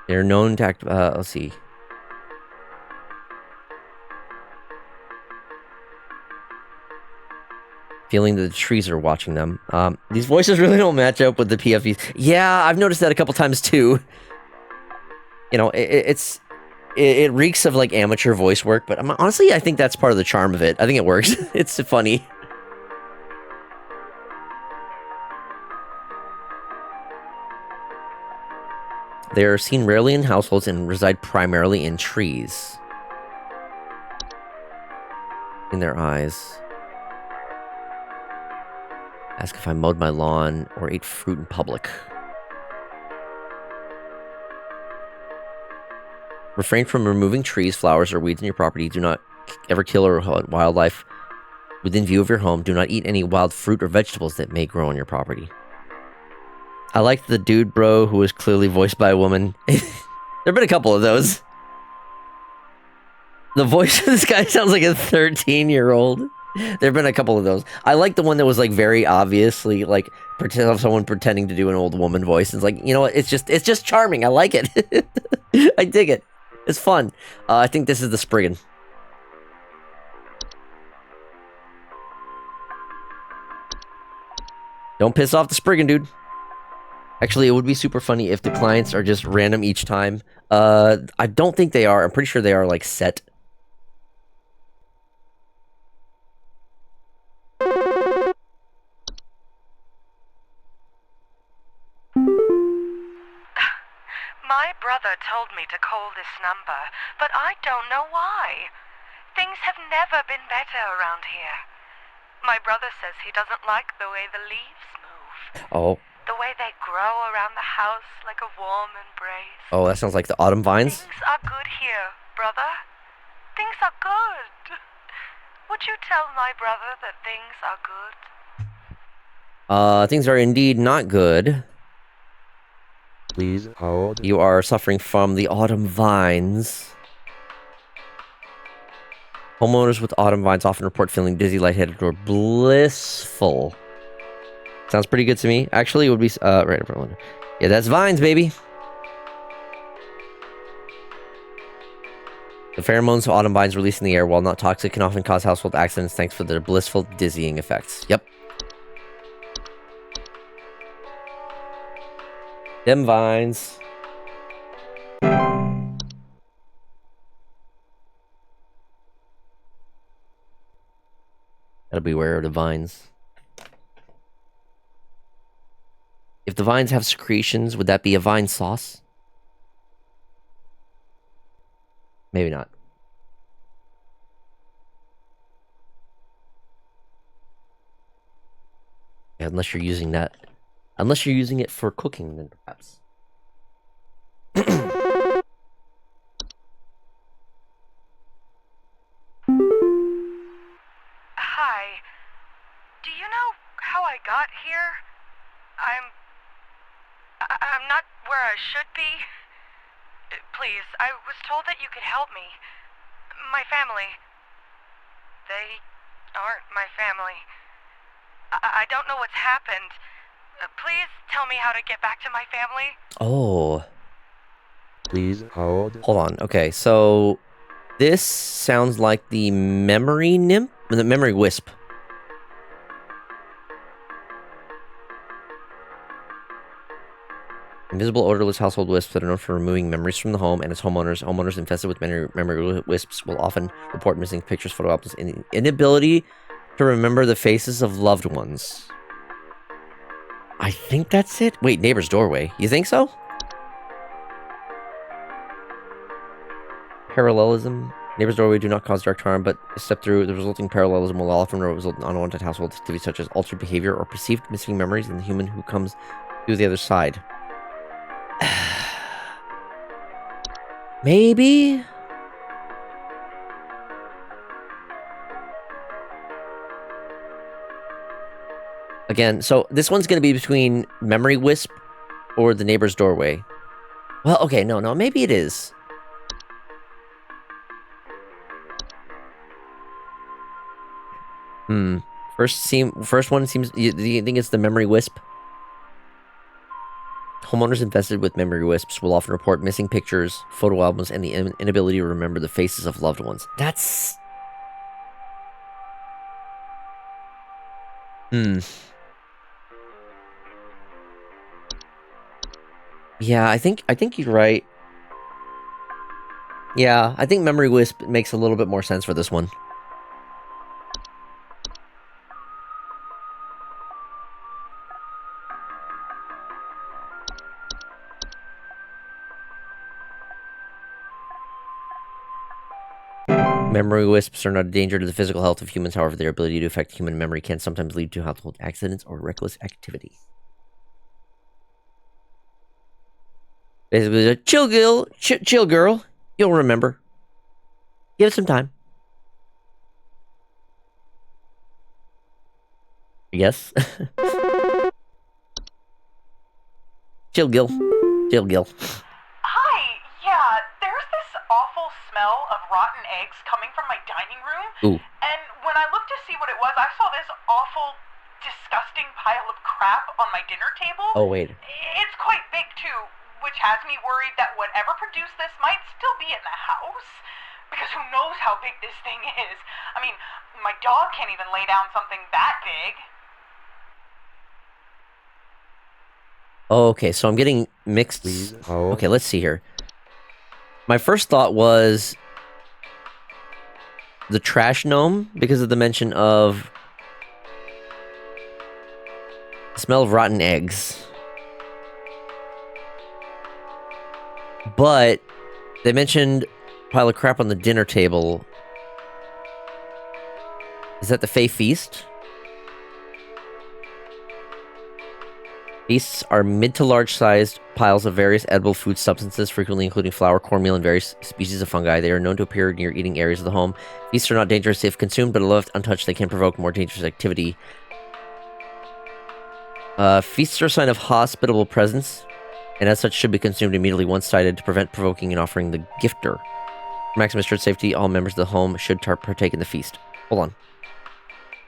They're known to act. Let's see. Feeling that the trees are watching them. These voices really don't match up with the PFVs. Yeah, I've noticed that a couple times too. You know, it reeks of like amateur voice work, but honestly, I think that's part of the charm of it. I think it works. It's funny. They are seen rarely in households and reside primarily in trees. In their eyes. Ask if I mowed my lawn or ate fruit in public. Refrain from removing trees, flowers, or weeds in your property. Do not ever kill or hunt wildlife within view of your home. Do not eat any wild fruit or vegetables that may grow on your property. I like the dude bro who was clearly voiced by a woman. There have been a couple of those. The voice of this guy sounds like a 13-year-old. There have been a couple of those. I like the one that was like very obviously like someone pretending to do an old woman voice. It's like, you know what? It's just charming. I like it. I dig it. It's fun. I think this is the Spriggan. Don't piss off the Spriggan, dude. Actually, it would be super funny if the clients are just random each time. I don't think they are. I'm pretty sure they are like set.
My brother told me to call this number, but I don't know why. Things have never been better around here. My brother says he doesn't like the way the leaves move.
Oh.
The way they grow around the house like a warm embrace.
Oh, that sounds like the autumn vines.
Things are good here, brother. Things are good. Would you tell my brother that things are good?
Things are indeed not good.
Please hold.
You are suffering from the autumn vines. Homeowners with autumn vines often report feeling dizzy, lightheaded, or blissful. Sounds pretty good to me. Actually, it would be right in front of. Yeah, that's vines, baby. The pheromones of autumn vines released in the air, while not toxic, can often cause household accidents thanks for their blissful, dizzying effects. Yep. Them vines. Gotta beware of the vines. If the vines have secretions, would that be a vine sauce? Maybe not. Yeah, unless you're using that. Unless you're using it for cooking, then perhaps.
should be. Please, I was told that you could help me. My family. They aren't my family. I don't know what's happened. Please tell me how to get back to my family.
Oh.
Please hold.
Hold on. Okay, so this sounds like the memory nymph, the memory wisp. Invisible, odorless household wisps that are known for removing memories from the home and its homeowners. Homeowners infested with memory wisps will often report missing pictures, photo albums, and the inability to remember the faces of loved ones. I think that's it. Wait, neighbor's doorway. You think so? Parallelism. Neighbor's doorway do not cause direct harm, but step through the resulting parallelism will often result in unwanted household activities such as altered behavior or perceived missing memories in the human who comes through the other side. Maybe? Again, so this one's going to be between Memory Wisp or the neighbor's doorway. Well, okay, no, maybe it is. First one seems, you think it's the Memory Wisp? Homeowners infested with memory wisps will often report missing pictures, photo albums, and the inability to remember the faces of loved ones. That's... Yeah, I think you're right. Yeah, I think Memory Wisp makes a little bit more sense for this one. Memory wisps are not a danger to the physical health of humans. However, their ability to affect human memory can sometimes lead to household accidents or reckless activity. Basically, chill girl. You'll remember. Give it some time. Yes. Chill Gil.
Hi, yeah, there's this awful smell of rotten eggs coming from my dining room.
Ooh.
And when I looked to see what it was, I saw this awful, disgusting pile of crap on my dinner table.
Oh, wait.
It's quite big, too, which has me worried that whatever produced this might still be in the house. Because who knows how big this thing is. I mean, my dog can't even lay down something that big.
Okay, so I'm getting mixed. Okay, let's see here. My first thought was the trash gnome because of the mention of the smell of rotten eggs. But they mentioned pile of crap on the dinner table. Is that the Fey Feast? Feasts are mid to large sized piles of various edible food substances, frequently including flour, cornmeal, and various species of fungi. They are known to appear near eating areas of the home. Feasts are not dangerous if consumed, but left untouched, they can provoke more dangerous activity. Feasts are a sign of hospitable presence, and as such should be consumed immediately once sighted to prevent provoking and offering the gifter. For maximum assured safety, all members of the home should partake in the feast. Hold on.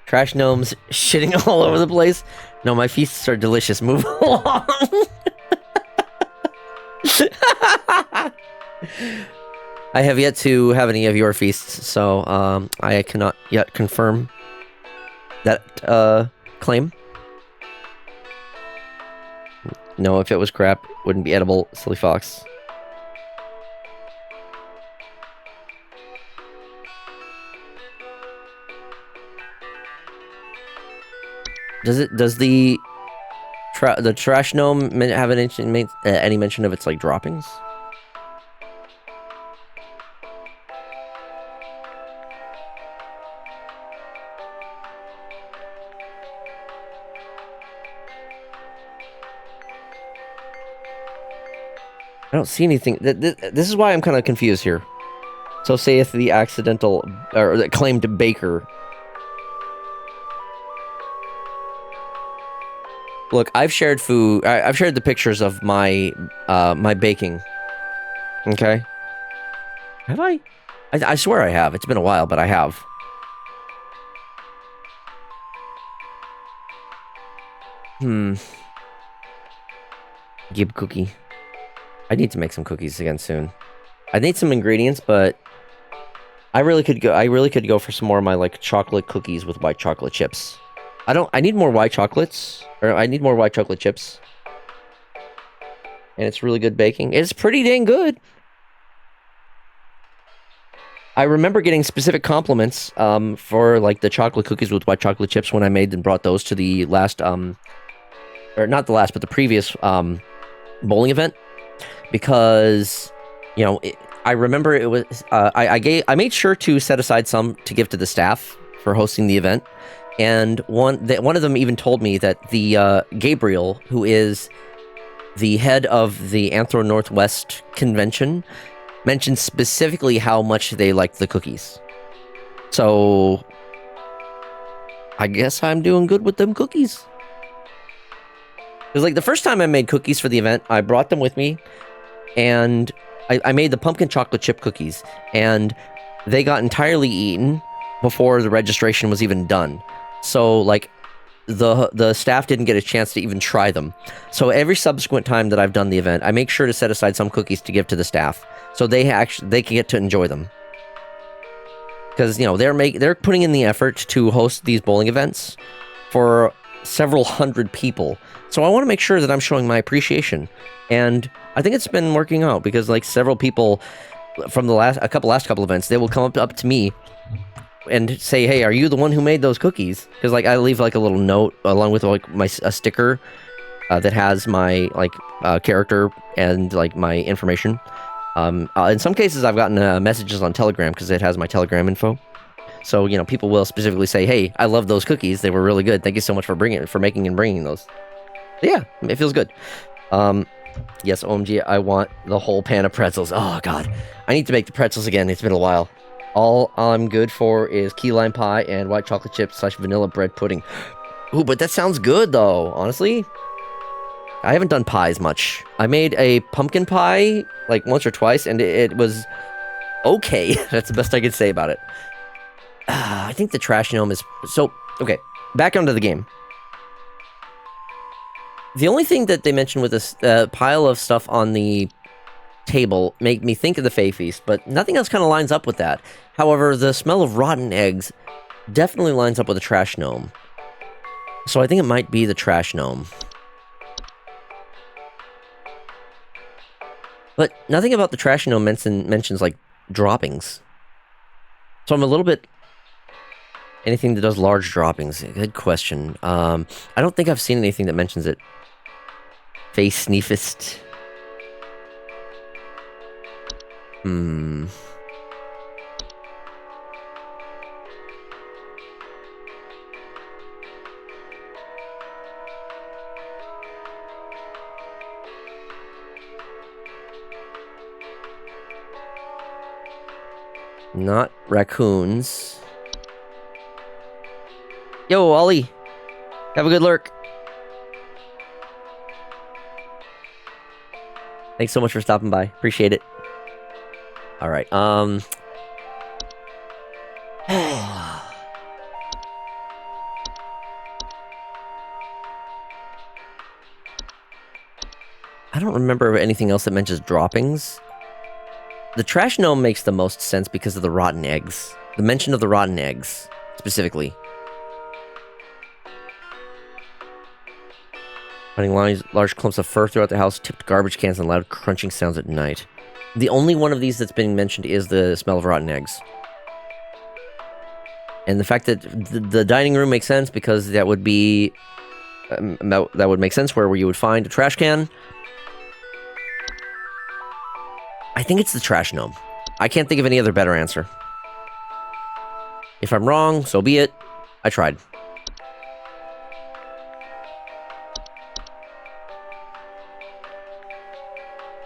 Trash gnomes shitting all over the place. No, my feasts are delicious. Move along. I have yet to have any of your feasts, so I cannot yet confirm that claim. No, if it was crap, it wouldn't be edible, silly fox. Does the trash gnome have any mention of its like droppings? I don't see anything. This is why I'm kind of confused here. So saith the accidental or the claimed baker. Look, I've shared food. I've shared the pictures of my my baking. Okay. Have I? I swear I have. It's been a while, but I have. Gib cookie. I need to make some cookies again soon. I need some ingredients, but I really could go for some more of my like chocolate cookies with white chocolate chips. I need more white chocolates, or I need more white chocolate chips. And it's really good baking. It's pretty dang good. I remember getting specific compliments for like the chocolate cookies with white chocolate chips when I made and brought those to the last or not the last, but the previous bowling event, because I remember it was I made sure to set aside some to give to the staff for hosting the event, and one of them even told me that the Gabriel, who is the head of the Anthro Northwest convention, mentioned specifically how much they liked the cookies. So I guess I'm doing good with them cookies. It was like the first time I made cookies for the event, I brought them with me, and I made the pumpkin chocolate chip cookies, and they got entirely eaten before the registration was even done. So like the staff didn't get a chance to even try them. So every subsequent time that I've done the event, I make sure to set aside some cookies to give to the staff, so they can get to enjoy them. Because they're putting in the effort to host these bowling events for several hundred people. So I want to make sure that I'm showing my appreciation. And I think it's been working out, because like several people from the last couple events, they will come up to me and say, "Hey, are you the one who made those cookies?" Because like I leave like a little note along with like a sticker that has my like character and like my information. In some cases, I've gotten messages on Telegram because it has my Telegram info. So people will specifically say, "Hey, I love those cookies. They were really good. Thank you so much for making and bringing those." But yeah, it feels good. Yes, OMG, I want the whole pan of pretzels. Oh god, I need to make the pretzels again. It's been a while. All I'm good for is key lime pie and white chocolate chips / vanilla bread pudding. Ooh, but that sounds good though. Honestly, I haven't done pies much. I made a pumpkin pie like once or twice, and it was okay. That's the best I could say about it. I think the trash gnome is so okay. Back onto the game. The only thing that they mentioned with this pile of stuff on the table made me think of the Fae Feast, but nothing else kind of lines up with that. However, the smell of rotten eggs definitely lines up with the trash gnome. So I think it might be the trash gnome. But nothing about the trash gnome mentions like droppings. So I'm a little bit... Anything that does large droppings? Good question. I don't think I've seen anything that mentions it. Face Sneefist. Not raccoons. Yo, Ollie. Have a good lurk. Thanks so much for stopping by. Appreciate it. All right. I don't remember anything else that mentions droppings. The trash gnome makes the most sense because of the rotten eggs. The mention of the rotten eggs, specifically. Finding large clumps of fur throughout the house, tipped garbage cans, and loud crunching sounds at night. The only one of these that's been mentioned is the smell of rotten eggs. And the fact that the dining room makes sense because that would be... that would make sense where you would find a trash can. I think it's the trash gnome. I can't think of any other better answer. If I'm wrong, so be it. I tried.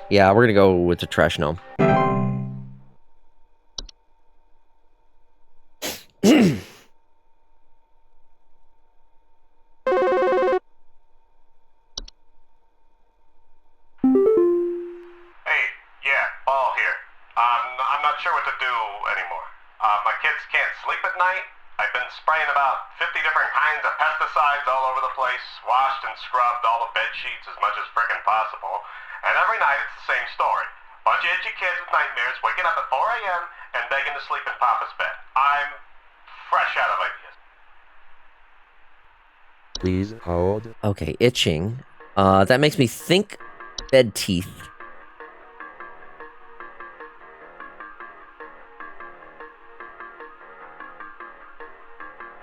Yeah, we're gonna go with the trash gnome.
here. I'm not sure what to do anymore. My kids can't sleep at night. I've been spraying about 50 different kinds of pesticides all over the place, washed and scrubbed all the bed sheets as much as frickin' possible, and every night it's the same story. Bunch of itchy kids with nightmares waking up at 4 a.m. and begging to sleep in Papa's bed. I'm fresh out of ideas.
Please hold.
Okay, itching. That makes me think bed teeth.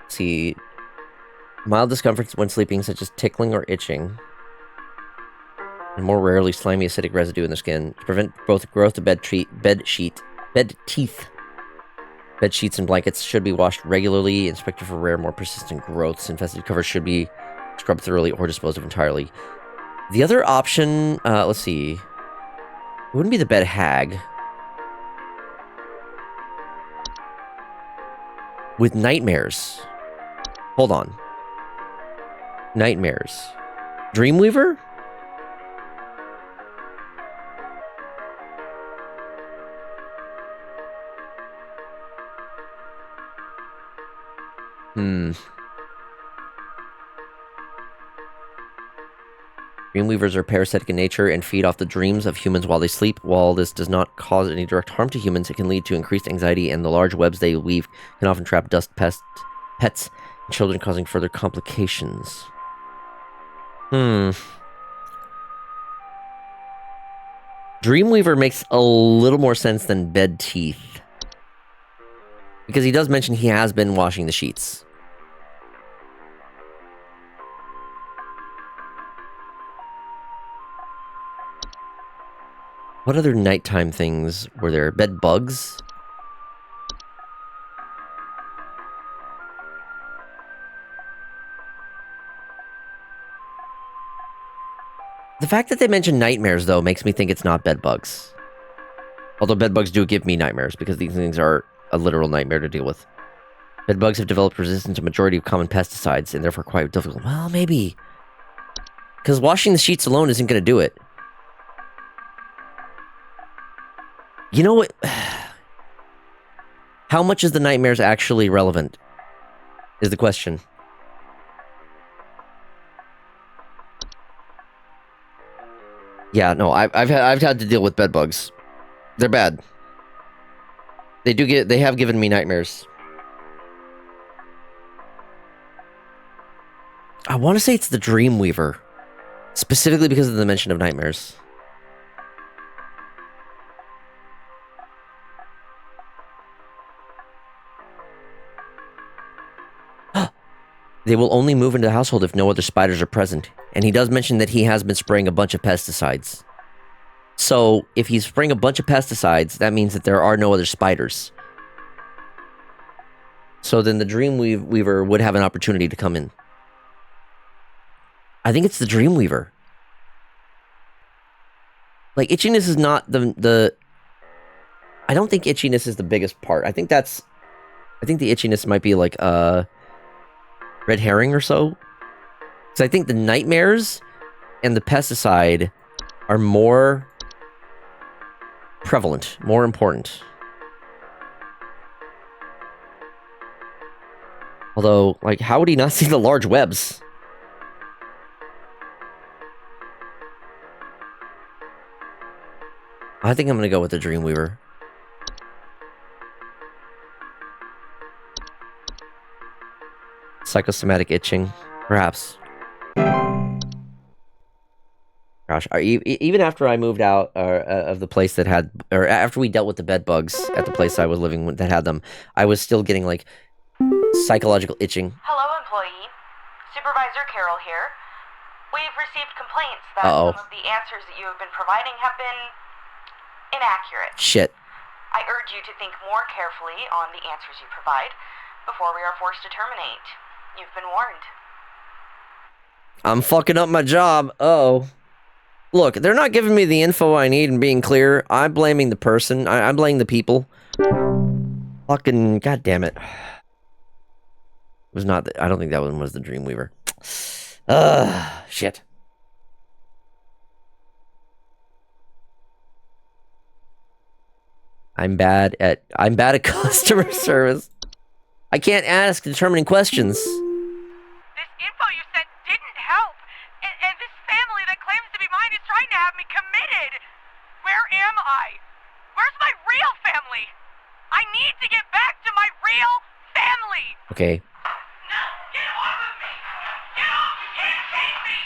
See, mild discomforts when sleeping, such as tickling or itching, and more rarely slimy acidic residue in the skin. To prevent both growth of bed teeth. Bed sheets and blankets should be washed regularly, inspected for rare, more persistent growths. Infested covers should be scrubbed thoroughly or disposed of entirely. The other option, let's see, it wouldn't be the bed hag. With nightmares. Hold on. Nightmares. Dreamweaver? Dreamweavers are parasitic in nature and feed off the dreams of humans while they sleep. While this does not cause any direct harm to humans, it can lead to increased anxiety, and the large webs they weave can often trap dust, pets, and children, causing further complications. Dreamweaver makes a little more sense than bed teeth, because he does mention he has been washing the sheets. What other nighttime things were there? Bed bugs? The fact that they mention nightmares, though, makes me think it's not bed bugs. Although bed bugs do give me nightmares, because these things are a literal nightmare to deal with. Bed bugs have developed resistance to a majority of common pesticides, and therefore quite difficult. Well, maybe. Because washing the sheets alone isn't going to do it. You know what? How much is the nightmares actually relevant? Is the question. Yeah, no, I've had to deal with bed bugs. They're bad. They have given me nightmares. I want to say it's the Dreamweaver, specifically because of the mention of nightmares. They will only move into the household if no other spiders are present. And he does mention that he has been spraying a bunch of pesticides. So, if he's spraying a bunch of pesticides, that means that there are no other spiders. So then the Dreamweaver would have an opportunity to come in. I think it's the Dreamweaver. Like, itchiness is not the... I don't think itchiness is the biggest part. I think the itchiness might be like, red herring or so. So I think the nightmares and the pesticide are more prevalent, more important. Although, like, how would he not see the large webs? I think I'm gonna go with the Dreamweaver. Psychosomatic itching, perhaps. Gosh, even after I moved out of the place that had, or after we dealt with the bed bugs at the place I was living with that had them, I was still getting, like, psychological itching.
Hello, employee. Supervisor Carol here. We've received complaints that some of the answers that you have been providing have been inaccurate.
Shit.
I urge you to think more carefully on the answers you provide before we are forced to terminate. You've been warned.
I'm fucking up my job. Look, they're not giving me the info I need and being clear. I'm blaming the person. I'm blaming the people. Fucking goddamn it. It was not. I don't think that one was the Dreamweaver. Shit. I'm bad at customer service. I can't ask determining questions.
This info you sent didn't help. And this family that claims to be mine is trying to have me committed. Where am I? Where's my real family? I need to get back to my real family.
Okay.
No, get off of me. Get off. You can't take me.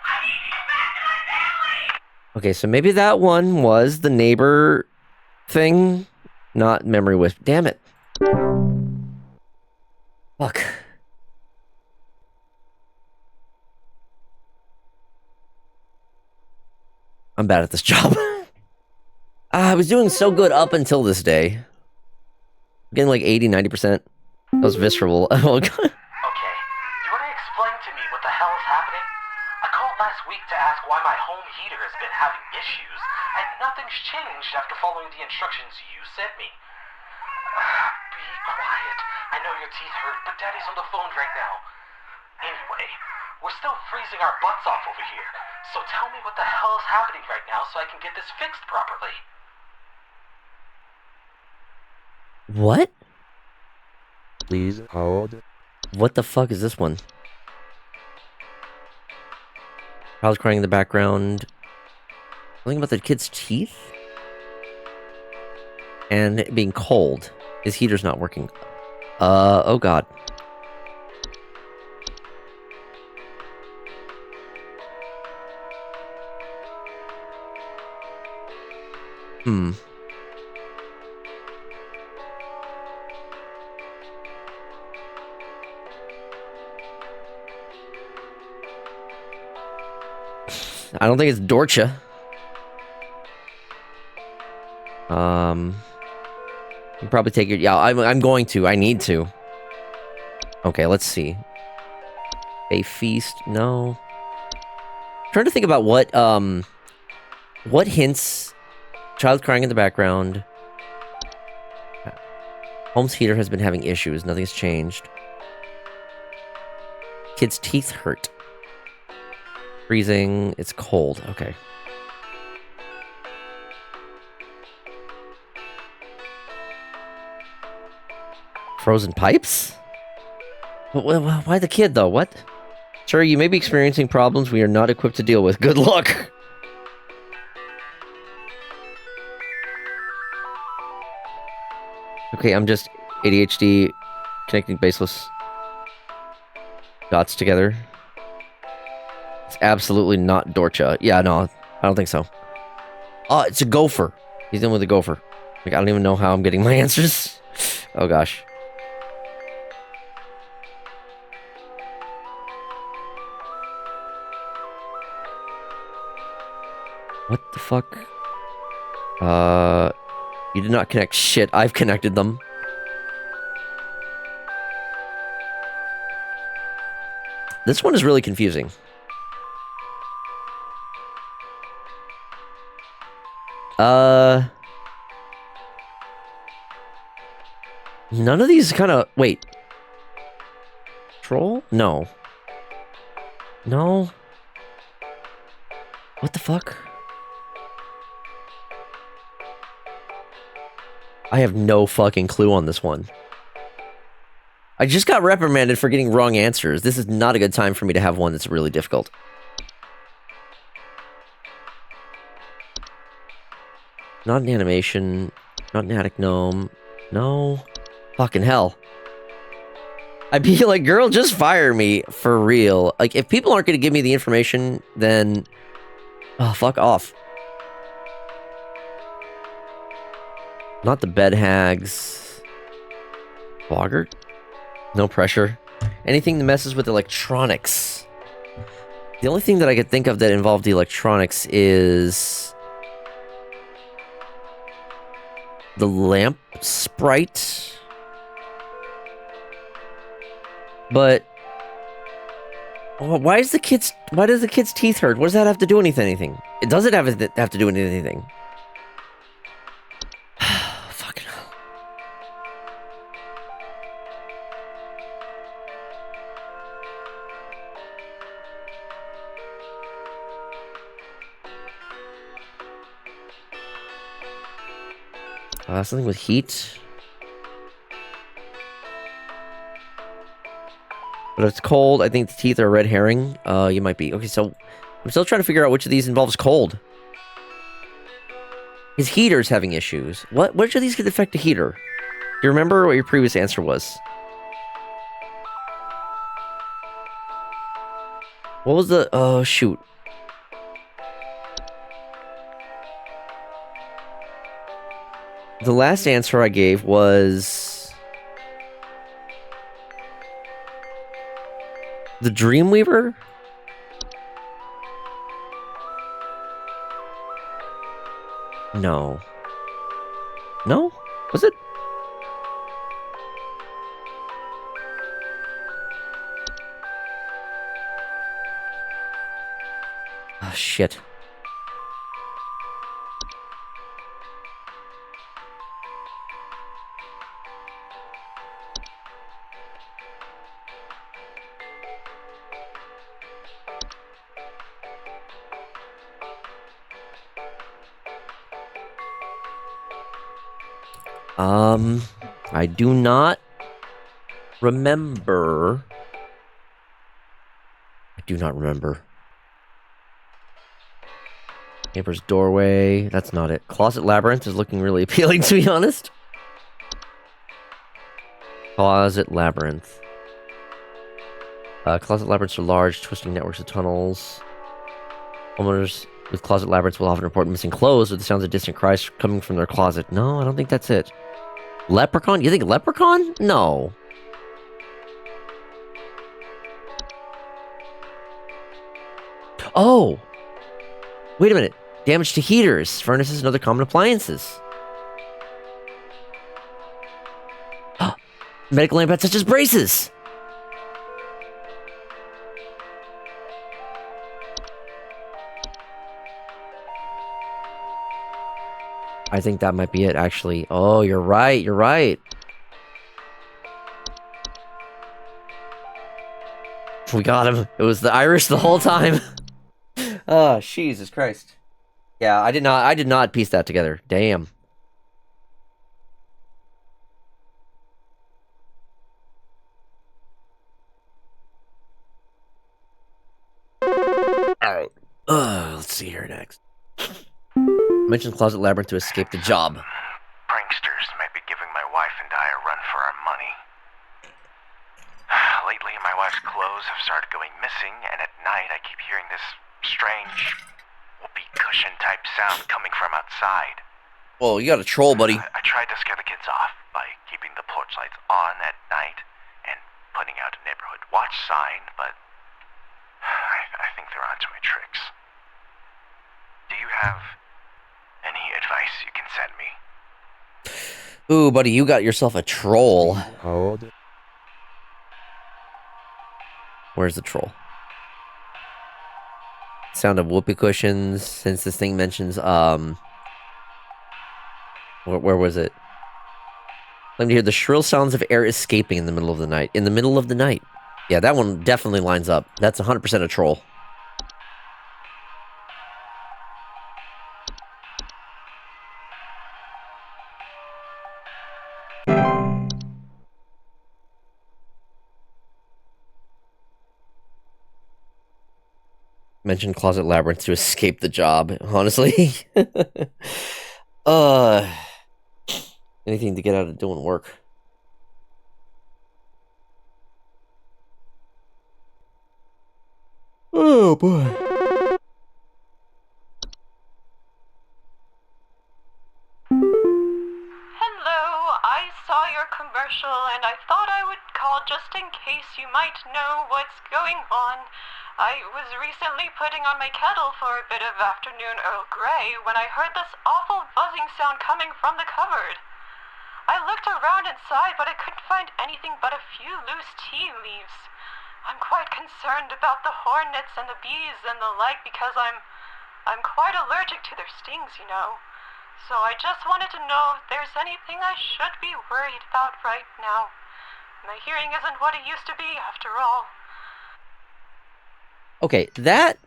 I need to get back to my family.
Okay, so maybe that one was the neighbor thing, not memory wisp. Damn it. Fuck. I'm bad at this job. I was doing so good up until this day. Getting like 80, 90%. That was visceral. Oh, God.
Okay, you want to explain to me what the hell is happening? I called last week to ask why my home heater has been having issues, and nothing's changed after following the instructions you sent me. Be quiet. I know your teeth hurt, but Daddy's on the phone right now. Anyway, we're still freezing our butts off over here, so tell me what the hell is happening right now so I can get this fixed properly.
What?
Please hold.
What the fuck is this one? Child's crying in the background. Something about the kid's teeth? And it being cold. His heater's not working. Oh God. I don't think it's Dorcha. You probably take your... Yeah, I'm going to. I need to. Okay, let's see. A feast? No. I'm trying to think about what hints... Child crying in the background. Home's heater has been having issues. Nothing's changed. Kid's teeth hurt. Freezing. It's cold. Okay. Frozen pipes? Why the kid, though? What? Sir, you may be experiencing problems we are not equipped to deal with. Good luck! Okay, I'm just ADHD connecting baseless dots together. It's absolutely not Dorcha. Yeah, no, I don't think so. Oh, it's a gopher. He's in with a gopher. Like, I don't even know how I'm getting my answers. Oh, gosh. What the fuck? You did not connect shit. I've connected them. This one is really confusing. None of these kind of... Wait. Troll? No. No. What the fuck? I have no fucking clue on this one. I just got reprimanded for getting wrong answers. This is not a good time for me to have one that's really difficult. Not an animation. Not an attic gnome. No. Fucking hell. I'd be like, girl, just fire me. For real. Like, if people aren't going to give me the information, then... Oh, fuck off. Not the bed hags. Boggart? No pressure. Anything that messes with electronics. The only thing that I could think of that involved the electronics is... the lamp sprite. But... why does the kid's teeth hurt? What does that have to do with anything? It doesn't have to do with anything. Fucking hell. Something with heat. But if it's cold, I think the teeth are a red herring. You might be. Okay, so I'm still trying to figure out which of these involves cold. His heater's having issues. Which of these could affect the heater? Do you remember what your previous answer was? What was the... Oh, shoot. The last answer I gave was... The Dreamweaver? No. No? Was it? Oh, shit. I do not remember. I do not remember. Neighbor's doorway. That's not it. Closet labyrinth is looking really appealing, to be honest. Closet labyrinth. Closet labyrinths are large, twisting networks of tunnels. Homeowners with closet labyrinths will often report missing clothes or the sounds of distant cries coming from their closet. No, I don't think that's it. Leprechaun? You think leprechaun? No. Oh! Wait a minute. Damage to heaters, furnaces, and other common appliances. Medical implants such as braces! I think that might be it, actually. Oh, you're right, you're right. We got him. It was the Irish the whole time. Oh, Jesus Christ. Yeah, I did not piece that together. Damn. Alright. Let's see here next. Mentioned Closet Labyrinth to escape the job.
Pranksters might be giving my wife and I a run for our money. Lately, my wife's clothes have started going missing, and at night I keep hearing this strange whoopee cushion type sound coming from outside.
Well, you got a troll, buddy.
I tried to scare the kids off by keeping the porch lights on at night and putting out a neighborhood watch sign, but I think they're onto my tricks. Do you have any advice you can send me?
Ooh, buddy, you got yourself a troll.
Hold.
Where's the troll? Sound of whoopee cushions, since this thing mentions, where was it? Let me hear the shrill sounds of air escaping in the middle of the night. In the middle of the night. Yeah, that one definitely lines up. That's 100% a troll. Mentioned Closet Labyrinth to escape the job, honestly. Anything to get out of doing work. Oh, boy.
Hello, I saw your commercial and I thought I would call just in case you might know what's going on. I was recently putting on my kettle for a bit of afternoon Earl Grey when I heard this awful buzzing sound coming from the cupboard. I looked around inside, but I couldn't find anything but a few loose tea leaves. I'm quite concerned about the hornets and the bees and the like because I'm quite allergic to their stings, you know. So I just wanted to know if there's anything I should be worried about right now. My hearing isn't what it used to be, after all.
Okay, that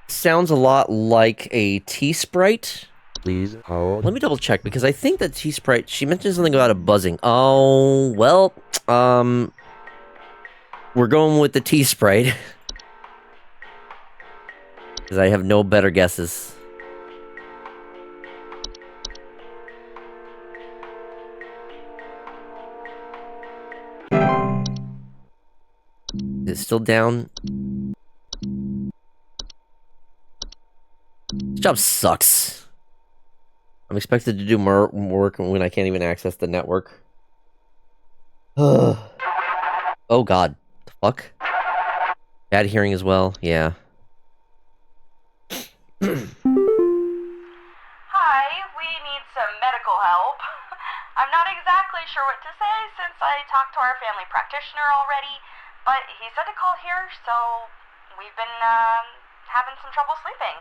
sounds a lot like a tea sprite
Please hold.
Let me double check because I think that T-Sprite, she mentioned something about a buzzing. Oh, well, we're going with the T-Sprite. Because I have no better guesses. Is it still down? This job sucks. I'm expected to do more work when I can't even access the network. Oh god. The fuck? Bad hearing as well, yeah.
Hi, we need some medical help. I'm not exactly sure what to say since I talked to our family practitioner already, but he said to call here, so we've been having some trouble sleeping.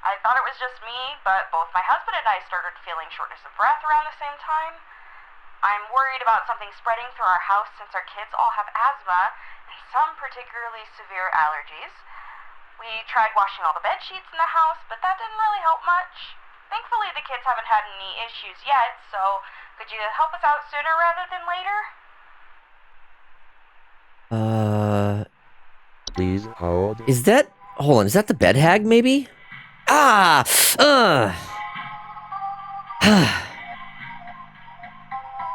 I thought it was just me, but both my husband and I started feeling shortness of breath around the same time. I'm worried about something spreading through our house since our kids all have asthma and some particularly severe allergies. We tried washing all the bed sheets in the house, but that didn't really help much. Thankfully, the kids haven't had any issues yet, so could you help us out sooner rather than later?
Please hold.
Is that... Hold on, is that the bed hag, maybe? Ah!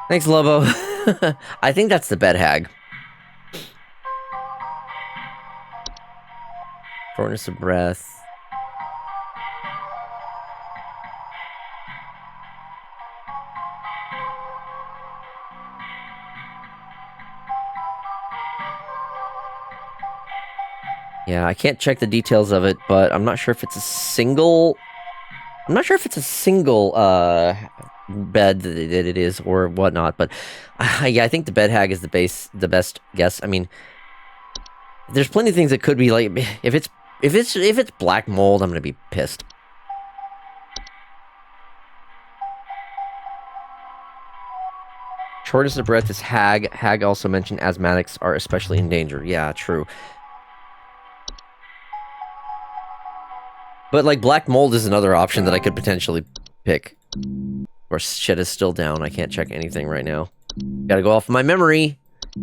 Thanks, Lobo. I think that's the bed hag. Shortness of breath. Yeah, I can't check the details of it, but I'm not sure if it's a single... I'm not sure if it's a single, bed that it is or whatnot, but yeah, I think the bed hag is the best guess. I mean, there's plenty of things that could be like, if it's black mold, I'm gonna be pissed. Shortness of breath is hag. Hag also mentioned asthmatics are especially in danger. Yeah, true. But, like, black mold is another option that I could potentially pick. Or shit is still down. I can't check anything right now. Gotta go off my memory.
So,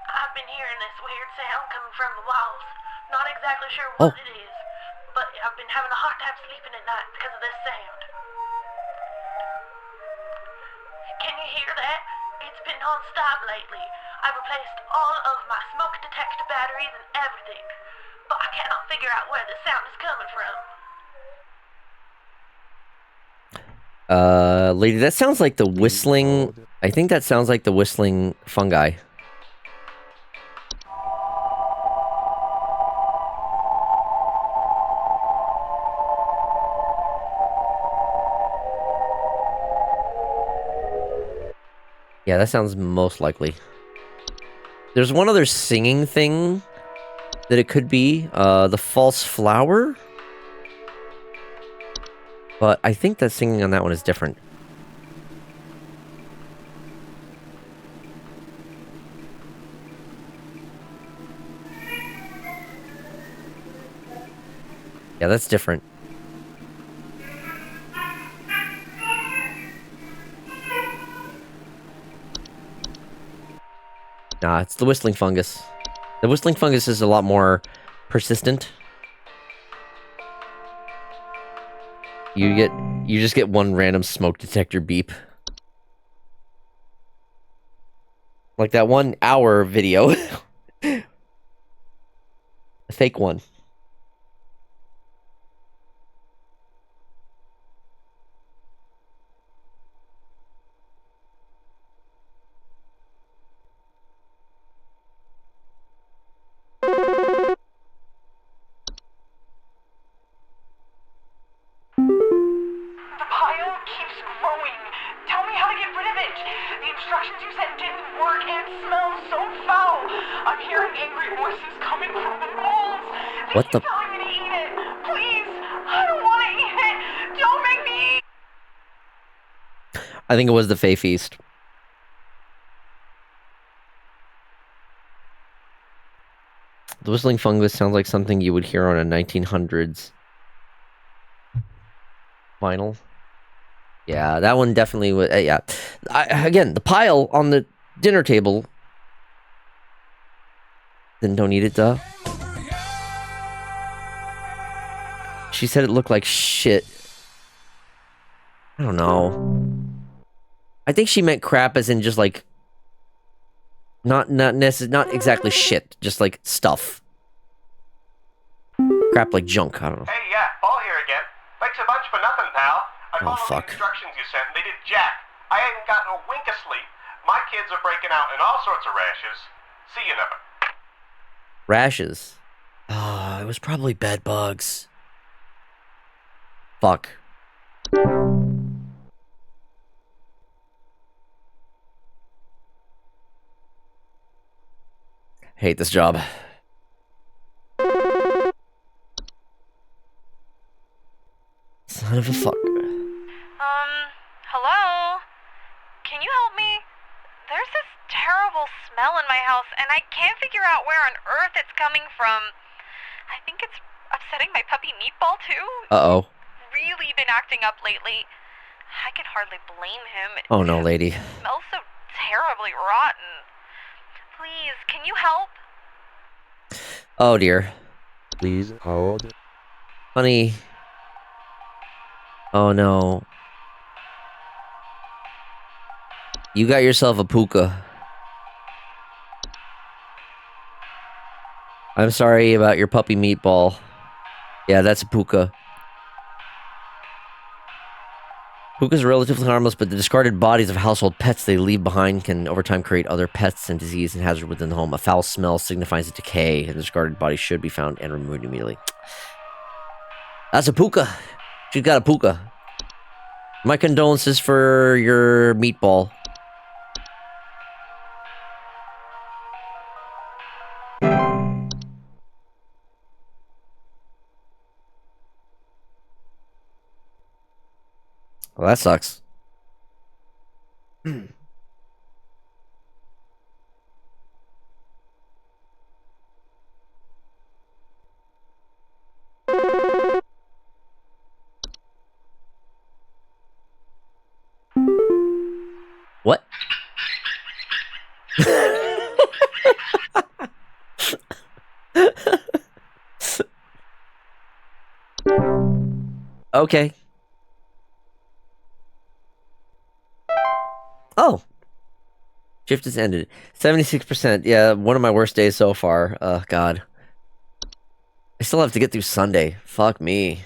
I've been hearing this weird sound coming from the walls. Not exactly sure
Oh.
what it is, but I've been having a hard time sleeping at night because of this sound. Can you hear that? It's been non-stop lately. I've replaced all of my smoke detector batteries and everything, but I cannot figure out where the sound is coming from.
Lady, that sounds like the whistling... I think that sounds like the whistling fungi. Yeah, that sounds most likely. There's one other singing thing that it could be. The false flower? But I think the singing on that one is different. Yeah, that's different. Nah, it's the whistling fungus. The whistling fungus is a lot more persistent. You just get one random smoke detector beep. Like that 1 hour video. A fake one.
The pile keeps growing. Tell me how to get rid of it. The instructions you sent didn't work and it smells so foul. I'm hearing angry voices coming from the walls. They
What
keep
the...
telling me to eat it. Please, I don't want to eat it. Don't make me eat.
I think it was the Fey Feast. The whistling fungus sounds like something you would hear on a 1900s vinyl. Yeah, that one definitely was. Yeah. Again, the pile on the dinner table. Then don't eat it, duh. She said it looked like shit. I don't know. I think she meant crap as in just like not exactly shit, just like stuff. Crap like junk, I don't know.
Hey, yeah, Paul here again. Thanks a bunch for nothing, pal. I
Oh,
followed
fuck.
the instructions you sent, and they did jack. I ain't gotten a wink of sleep. My kids are breaking out in all sorts of rashes. See you never.
Rashes. Ah, it was probably bed bugs. Fuck. Hate this job. Son of a fuck.
Hello? Can you help me? There's this terrible smell in my house, and I can't figure out where on earth it's coming from. I think it's upsetting my puppy Meatball, too.
Uh-oh.
Really been acting up lately. I can hardly blame him.
Oh no, lady.
It smells so terribly rotten. Please, can you help?
Oh dear.
Please hold.
Honey. Oh no. You got yourself a puka. I'm sorry about your puppy Meatball. Yeah, that's a puka. Pukas are relatively harmless, but the discarded bodies of household pets they leave behind can over time create other pests and disease and hazard within the home. A foul smell signifies a decay, and the discarded body should be found and removed immediately. That's a puka. She's got a puka. My condolences for your Meatball. Well, that sucks. What? Okay. Oh. Shift has ended. 76%. Yeah, one of my worst days so far. God. I still have to get through Sunday. Fuck me.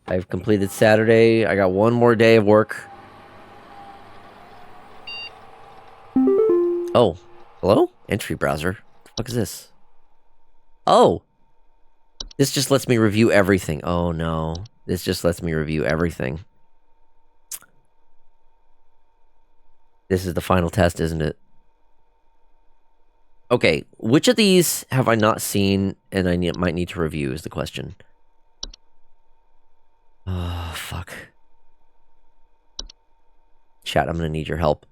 I've completed Saturday. I got one more day of work. Oh. Hello? Entry browser. What the fuck is this? Oh. This just lets me review everything. Oh no. This just lets me review everything. This is the final test, isn't it? Okay, which of these have I not seen and I might need to review is the question. Oh, fuck. Chat, I'm gonna need your help.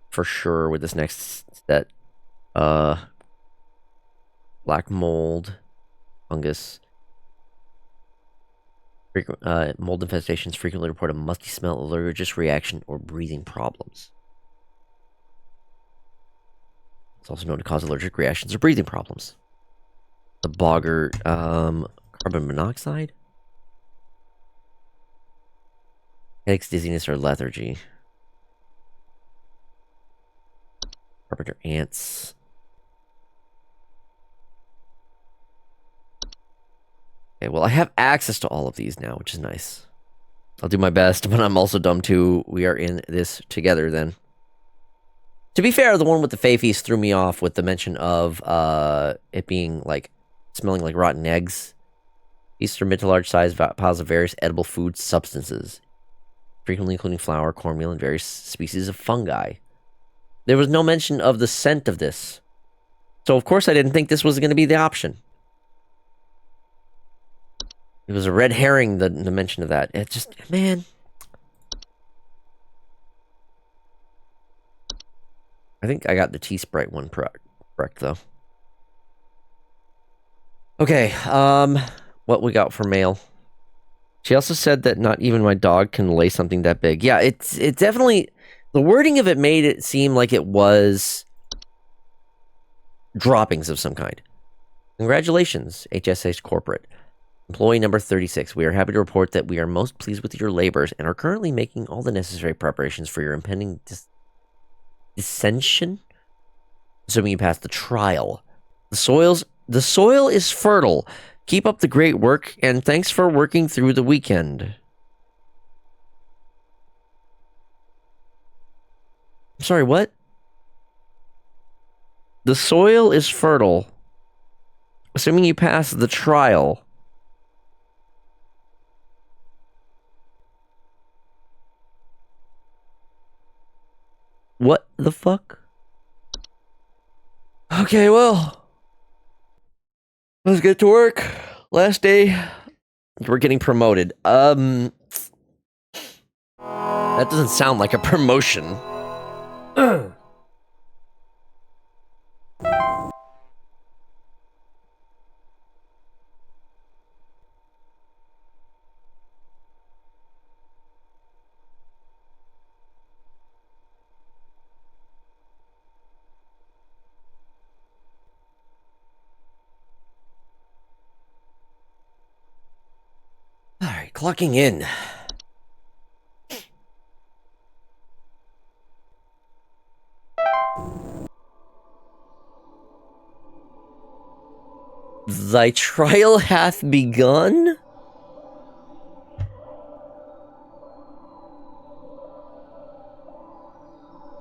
For sure with this next set. Black mold. Fungus. Mold infestations frequently report a musty smell, allergic reaction, or breathing problems. It's also known to cause allergic reactions or breathing problems. The boggart, carbon monoxide? Headaches, dizziness, or lethargy. Carpenter ants. Okay, well, I have access to all of these now, which is nice. I'll do my best, but I'm also dumb too. We are in this together then. To be fair, the one with the Fey Feast threw me off with the mention of it being like smelling like rotten eggs. These are mid to large size piles of various edible food substances, frequently including flour, cornmeal, and various species of fungi. There was no mention of the scent of this. So of course I didn't think this was going to be the option. It was a red herring, the mention of that. It just, man. I think I got the T-Sprite one correct, though. Okay, what we got for mail? She also said that not even my dog can lay something that big. Yeah, it's definitely... The wording of it made it seem like it was droppings of some kind. Congratulations, HSH Corporate. Employee number 36. We are happy to report that we are most pleased with your labors and are currently making all the necessary preparations for your impending dissension, assuming you pass the trial. The soil is fertile. Keep up the great work, and thanks for working through the weekend. I'm sorry, what? The soil is fertile, assuming you pass the trial. What the fuck? Okay, well, let's get to work. Last day, we're getting promoted. That doesn't sound like a promotion. Alright, clocking in. Thy trial hath begun?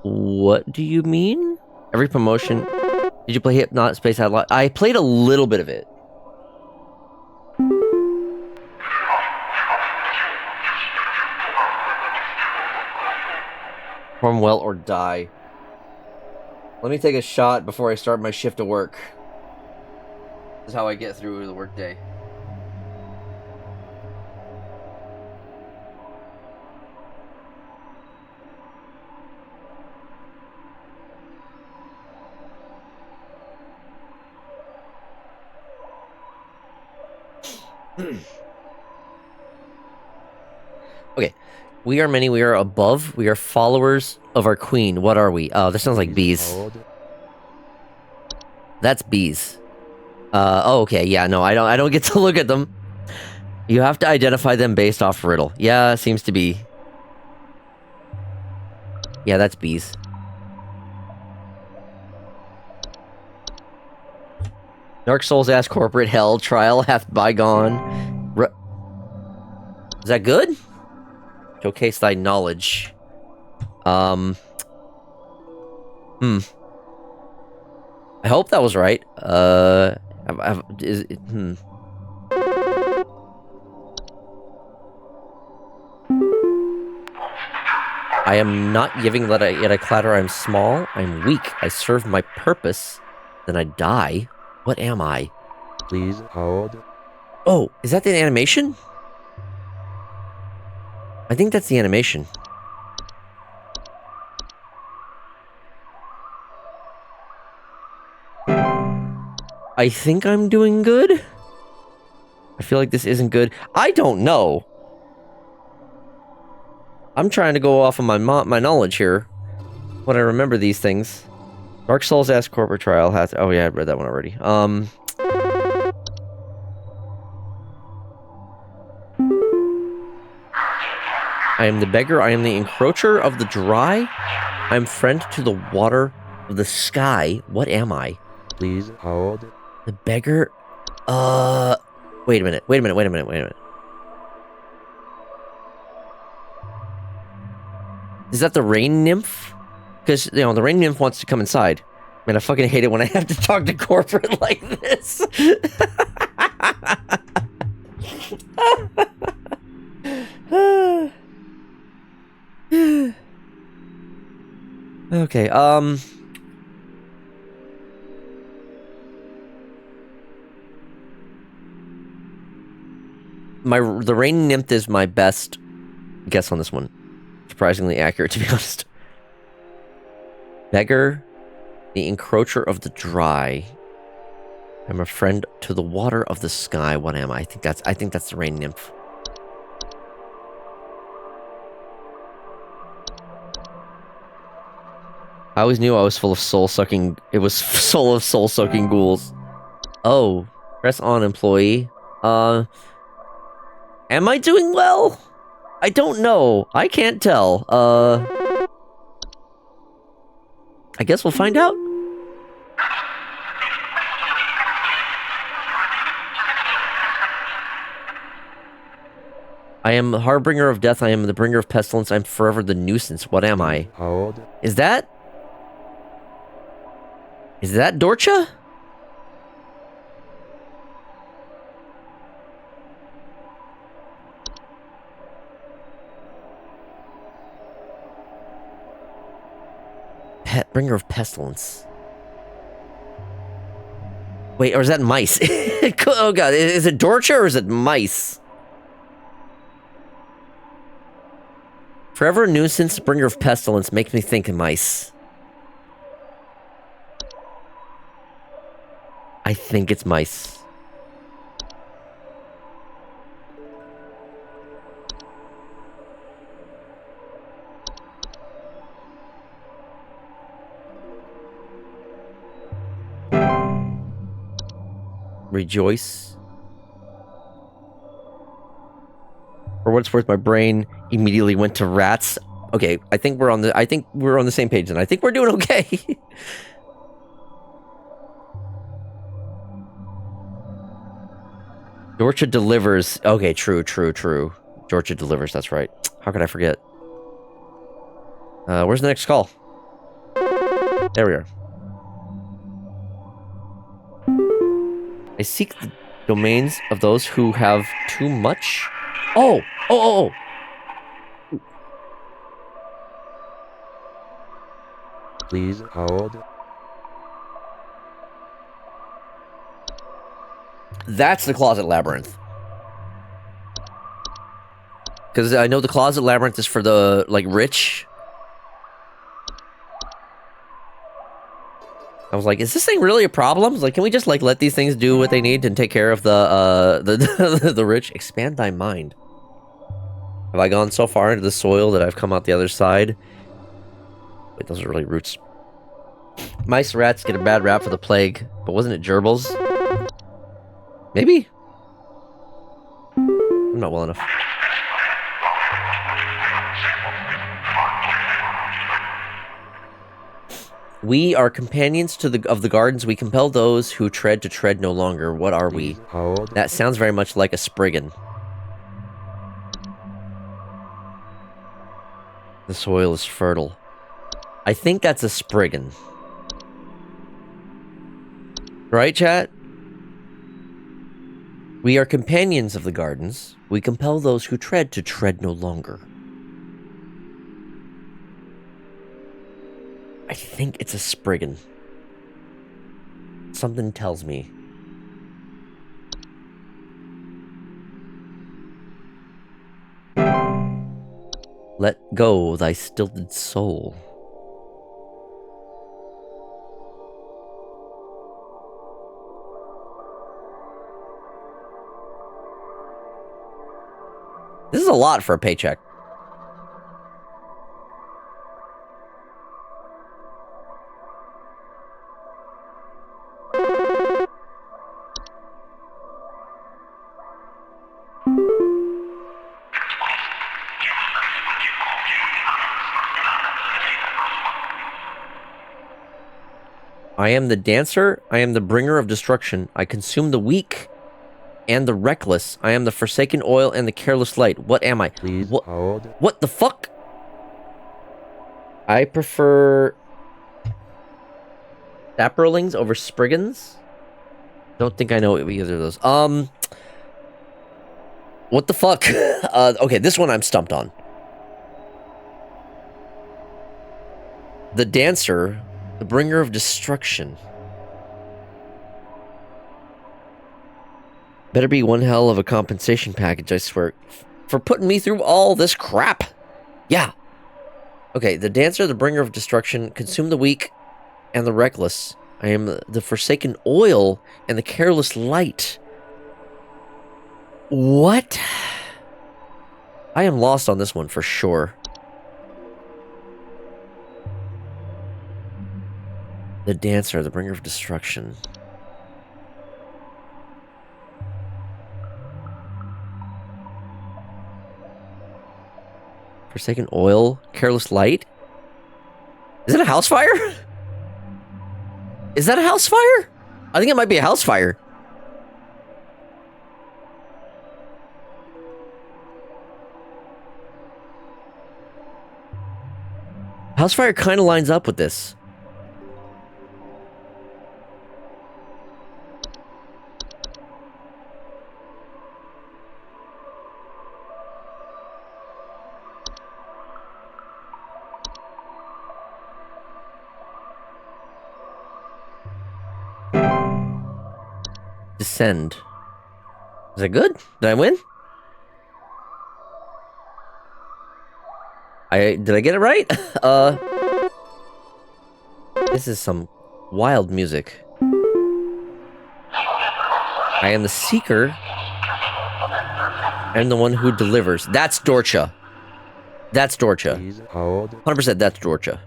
What do you mean? Every promotion... Did you play Hypnot Space Outlaw? I played a little bit of it. Perform well or die. Let me take a shot before I start my shift of work. This is how I get through the workday. Okay. We are many, we are above, we are followers of our queen. What are we? Oh, this sounds like bees. That's bees. Oh, okay, yeah, no, I don't get to look at them. You have to identify them based off riddle. Yeah, seems to be. Yeah, that's bees. Dark Souls ass corporate hell trial hath bygone. Is that good? Showcase thy knowledge. I hope that was right. I am not giving that yet I clatter. I'm small. I'm weak. I serve my purpose. Then I die. What am I?
Please hold.
Oh, is that the animation? I think that's the animation. I think I'm doing good. I feel like this isn't good. I don't know. I'm trying to go off of my knowledge here. When I remember these things. Dark Souls ass corporate trial has... Oh yeah, I read that one already. I am the beggar. I am the encroacher of the dry. I am friend to the water of the sky. What am I?
Please hold.
The beggar... Wait a minute. Wait a minute. Wait a minute. Wait a minute. Is that the rain nymph? Because, you know, the rain nymph wants to come inside. Man, I fucking hate it when I have to talk to corporate like this. Okay, the rain nymph is my best guess on this one. Surprisingly accurate, to be honest. Beggar, the encroacher of the dry. I'm a friend to the water of the sky. What am I? I think that's the rain nymph. I always knew I was full of soul-sucking... It was full of soul-sucking ghouls. Oh. Press on, employee. Am I doing well? I don't know. I can't tell. I guess we'll find out. I am the harbinger of death. I am the bringer of pestilence. I'm forever the nuisance. What am I?
How old?
Is that Dorcha? Bringer of pestilence. Wait, or is that mice? Oh god, is it Dorcha or is it mice? Forever nuisance, bringer of pestilence makes me think of mice. I think it's mice. Rejoice. For what it's worth, my brain immediately went to rats. Okay, I think we're on the same page then. I think we're doing okay. Dorcha delivers. Okay, true. Dorcha delivers, that's right. How could I forget? Where's the next call? There we are. I seek the domains of those who have too much. Oh.
Please hold.
That's the closet labyrinth. Because I know the closet labyrinth is for the, like, rich. I was like, is this thing really a problem? I was like, can we just, like, let these things do what they need and take care of the rich? Expand thy mind. Have I gone so far into the soil that I've come out the other side? Wait, those are really roots. Mice, rats get a bad rap for the plague, but wasn't it gerbils? Maybe? I'm not well enough. We are companions of the gardens. We compel those who tread to tread no longer. What are we? That sounds very much like a Spriggan. The soil is fertile. I think that's a Spriggan. Right, chat? We are companions of the gardens. We compel those who tread to tread no longer. I think it's a Spriggan. Something tells me. Let go thy stilted soul. This is a lot for a paycheck. I am the dancer, I am the bringer of destruction. I consume the weak and the reckless. I am the forsaken oil and the careless light. What am I?
Please hold.
What the fuck? I prefer Sapperlings over Spriggans. Don't think I know either of those. What the fuck? Okay, this one I'm stumped on. The dancer, the bringer of destruction. Better be one hell of a compensation package, I swear. For putting me through all this crap. Yeah. Okay, the dancer, the bringer of destruction, consume the weak and the reckless. I am the forsaken oil and the careless light. What? I am lost on this one for sure. The dancer, the bringer of destruction. Forsaken oil, careless light. Is it a house fire? Is that a house fire? I think it might be a house fire. House fire kind of lines up with this. Descend. Is that good? Did I win? Did I get it right? This is some wild music. I am the seeker. I'm the one who delivers. That's Dorcha. That's Dorcha. 100% that's Dorcha.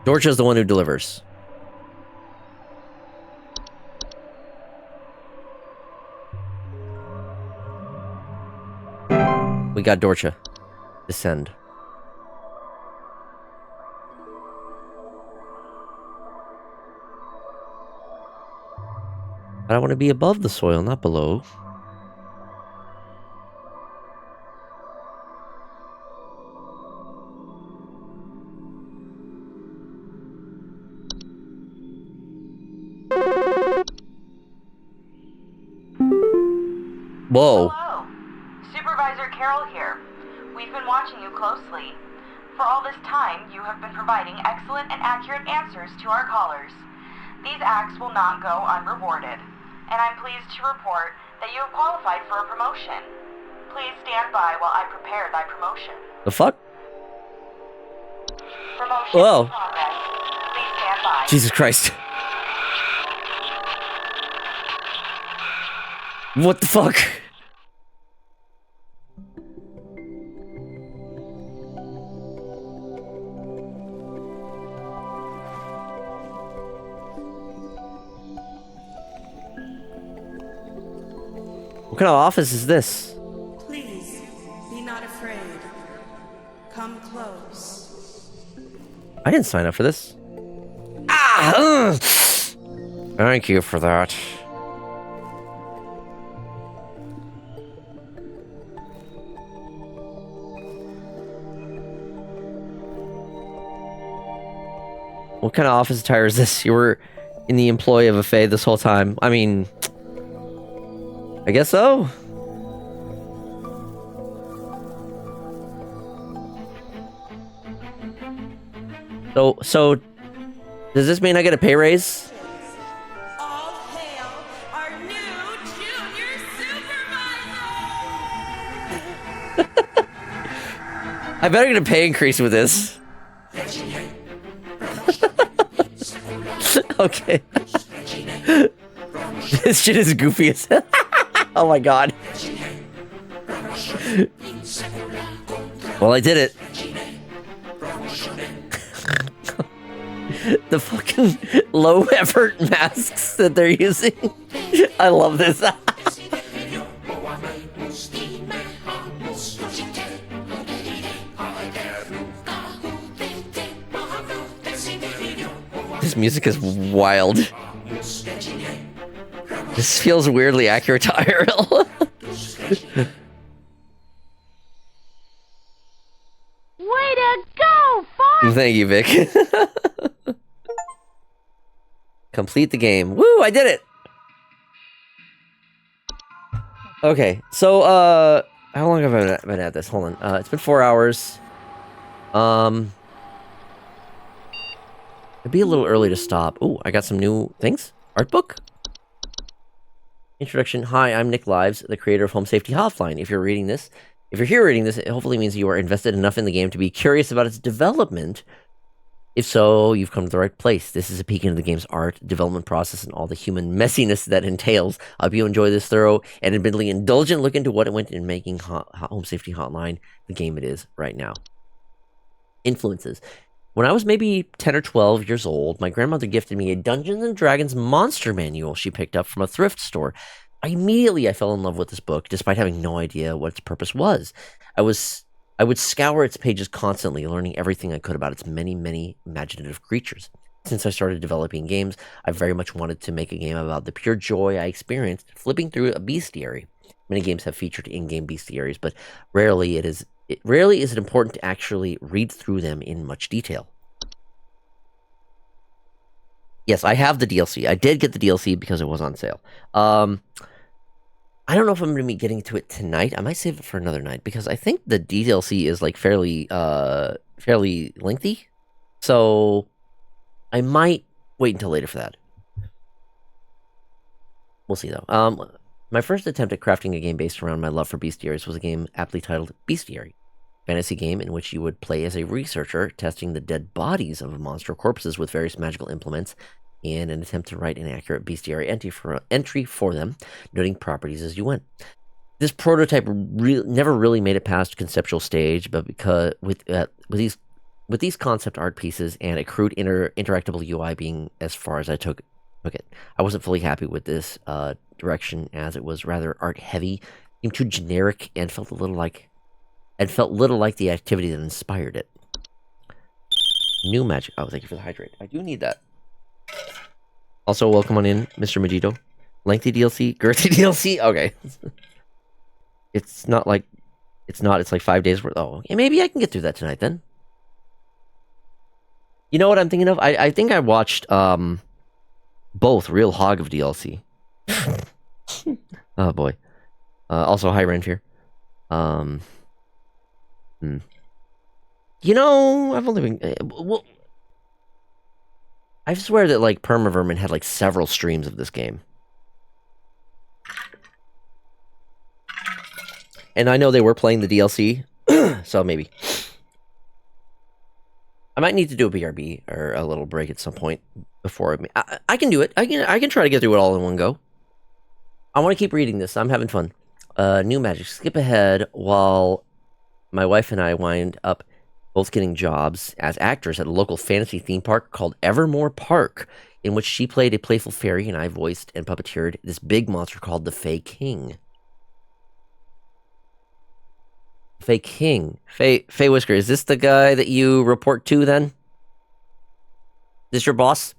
Dorcha's the one who delivers. We got Dorcha. Descend. I want to be above the soil, not below. Whoa.
Hello. Supervisor Carol here. We've been watching you closely. For all this time, you have been providing excellent and accurate answers to our callers. These acts will not go unrewarded, and I'm pleased to report that you have qualified for a promotion. Please stand by while I prepare thy promotion.
The fuck?
Promotion
Whoa.
in progress. Please stand by.
Jesus Christ. What the fuck? What kind of office is this?
Please, be not afraid. Come close.
I didn't sign up for this. Ah! Thank you for that. What kind of office attire is this? You were in the employ of a Fae this whole time. I mean, I guess so. So, does this mean I get a pay raise?
All hail our new junior supervisor!
I better get a pay increase with this. Okay. This shit is goofy as hell. Oh my god. Well, I did it. The fucking low effort masks that they're using. I love this. This music is wild. This feels weirdly accurate to IRL.
Way to go, Fox!
Thank you, Vic. Complete the game. Woo, I did it! Okay, so, how long have I been at this? Hold on. It's been 4 hours. It'd be a little early to stop. Ooh, I got some new things. Art book? Introduction. Hi, I'm Nick Lives, the creator of Home Safety Hotline. If you're here reading this, it hopefully means you are invested enough in the game to be curious about its development. If so, you've come to the right place. This is a peek into the game's art, development process, and all the human messiness that entails. I hope you enjoy this thorough and admittedly indulgent look into what it went in making Home Safety Hotline the game it is right now. Influences. When I was maybe 10 or 12 years old, my grandmother gifted me a Dungeons & Dragons monster manual she picked up from a thrift store. I fell in love with this book, despite having no idea what its purpose was. I would scour its pages constantly, learning everything I could about its many, many imaginative creatures. Since I started developing games, I very much wanted to make a game about the pure joy I experienced flipping through a bestiary. Many games have featured in-game bestiaries, but rarely is it important to actually read through them in much detail. Yes, I have the DLC. I did get the DLC because it was on sale. I don't know if I'm going to be getting to it tonight. I might save it for another night because I think the DLC is like fairly lengthy. So I might wait until later for that. We'll see though. My first attempt at crafting a game based around my love for bestiaries was a game aptly titled Bestiary. Fantasy game in which you would play as a researcher testing the dead bodies of monster corpses with various magical implements in an attempt to write an accurate bestiary entry for them, noting properties as you went. This prototype never really made it past conceptual stage, but because with these concept art pieces and a crude interactable UI being as far as I took it, I wasn't fully happy with this direction as it was rather art heavy, seemed too generic, and felt little like the activity that inspired it. New magic. Oh, thank you for the hydrate. I do need that. Also, welcome on in, Mr. Majito. Lengthy DLC? Girthy DLC? Okay. It's like 5 days worth. Oh, okay, maybe I can get through that tonight then. You know what I'm thinking of? I think I watched both Real Hog of DLC. Oh boy. Also, hi Renfier. You know, I've only been well. I swear that like Permavermin had like several streams of this game. And I know they were playing the DLC, so maybe. I might need to do a BRB or a little break at some point before I can do it. I can try to get through it all in one go. I want to keep reading this. I'm having fun. New magic. Skip ahead while my wife and I wind up both getting jobs as actors at a local fantasy theme park called Evermore Park, in which she played a playful fairy and I voiced and puppeteered this big monster called the Fey King. Fey King. Fey Whisker, is this the guy that you report to then? Is this your boss?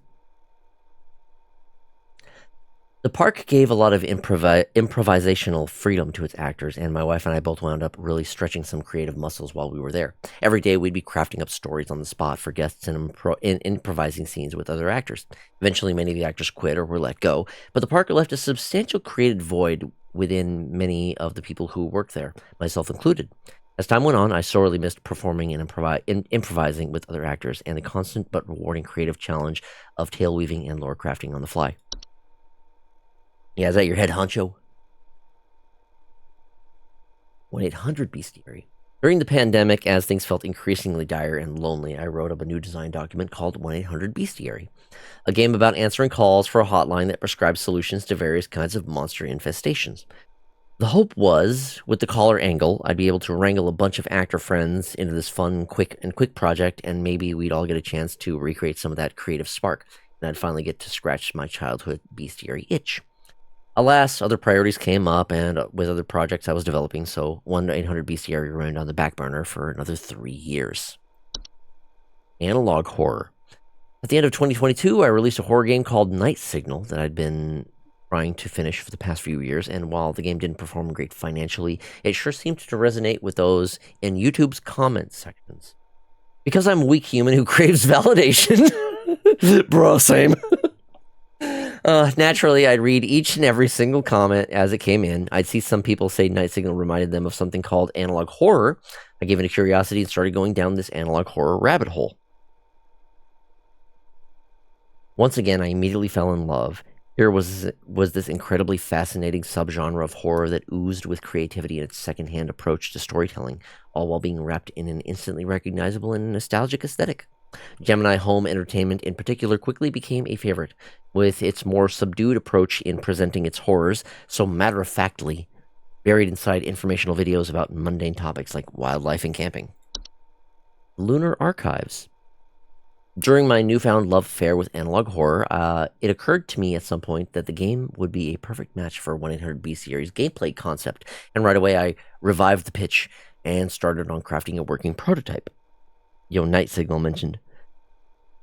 The park gave a lot of improvisational freedom to its actors, and my wife and I both wound up really stretching some creative muscles while we were there. Every day we'd be crafting up stories on the spot for guests and improvising scenes with other actors. Eventually many of the actors quit or were let go, but the park left a substantial creative void within many of the people who worked there, myself included. As time went on, I sorely missed performing and improvising with other actors and the constant but rewarding creative challenge of tale weaving and lore crafting on the fly. Yeah, is that your head honcho? 1-800 Bestiary. During the pandemic, as things felt increasingly dire and lonely, I wrote up a new design document called 1-800 Bestiary, a game about answering calls for a hotline that prescribes solutions to various kinds of monster infestations. The hope was, with the caller angle, I'd be able to wrangle a bunch of actor friends into this fun, quick project, and maybe we'd all get a chance to recreate some of that creative spark, and I'd finally get to scratch my childhood bestiary itch. Alas, other priorities came up, and with other projects I was developing, so 1-800 Bestiary remained on the back burner for another 3 years. Analog horror. At the end of 2022, I released a horror game called Night Signal that I'd been trying to finish for the past few years, and while the game didn't perform great financially, it sure seemed to resonate with those in YouTube's comment sections. Because I'm a weak human who craves validation. Bro, same. Naturally, I'd read each and every single comment as it came in. I'd see some people say Night Signal reminded them of something called analog horror. I gave it a curiosity and started going down this analog horror rabbit hole. Once again, I immediately fell in love, Here was this incredibly fascinating subgenre of horror that oozed with creativity in its secondhand approach to storytelling, all while being wrapped in an instantly recognizable and nostalgic aesthetic. Gemini Home Entertainment in particular quickly became a favorite, with its more subdued approach in presenting its horrors so matter-of-factly, buried inside informational videos about mundane topics like wildlife and camping. Lunar Archives. During my newfound love affair with analog horror, it occurred to me at some point that the game would be a perfect match for 1-800-BCR's gameplay concept, and right away I revived the pitch and started on crafting a working prototype. Yo, Night Signal mentioned.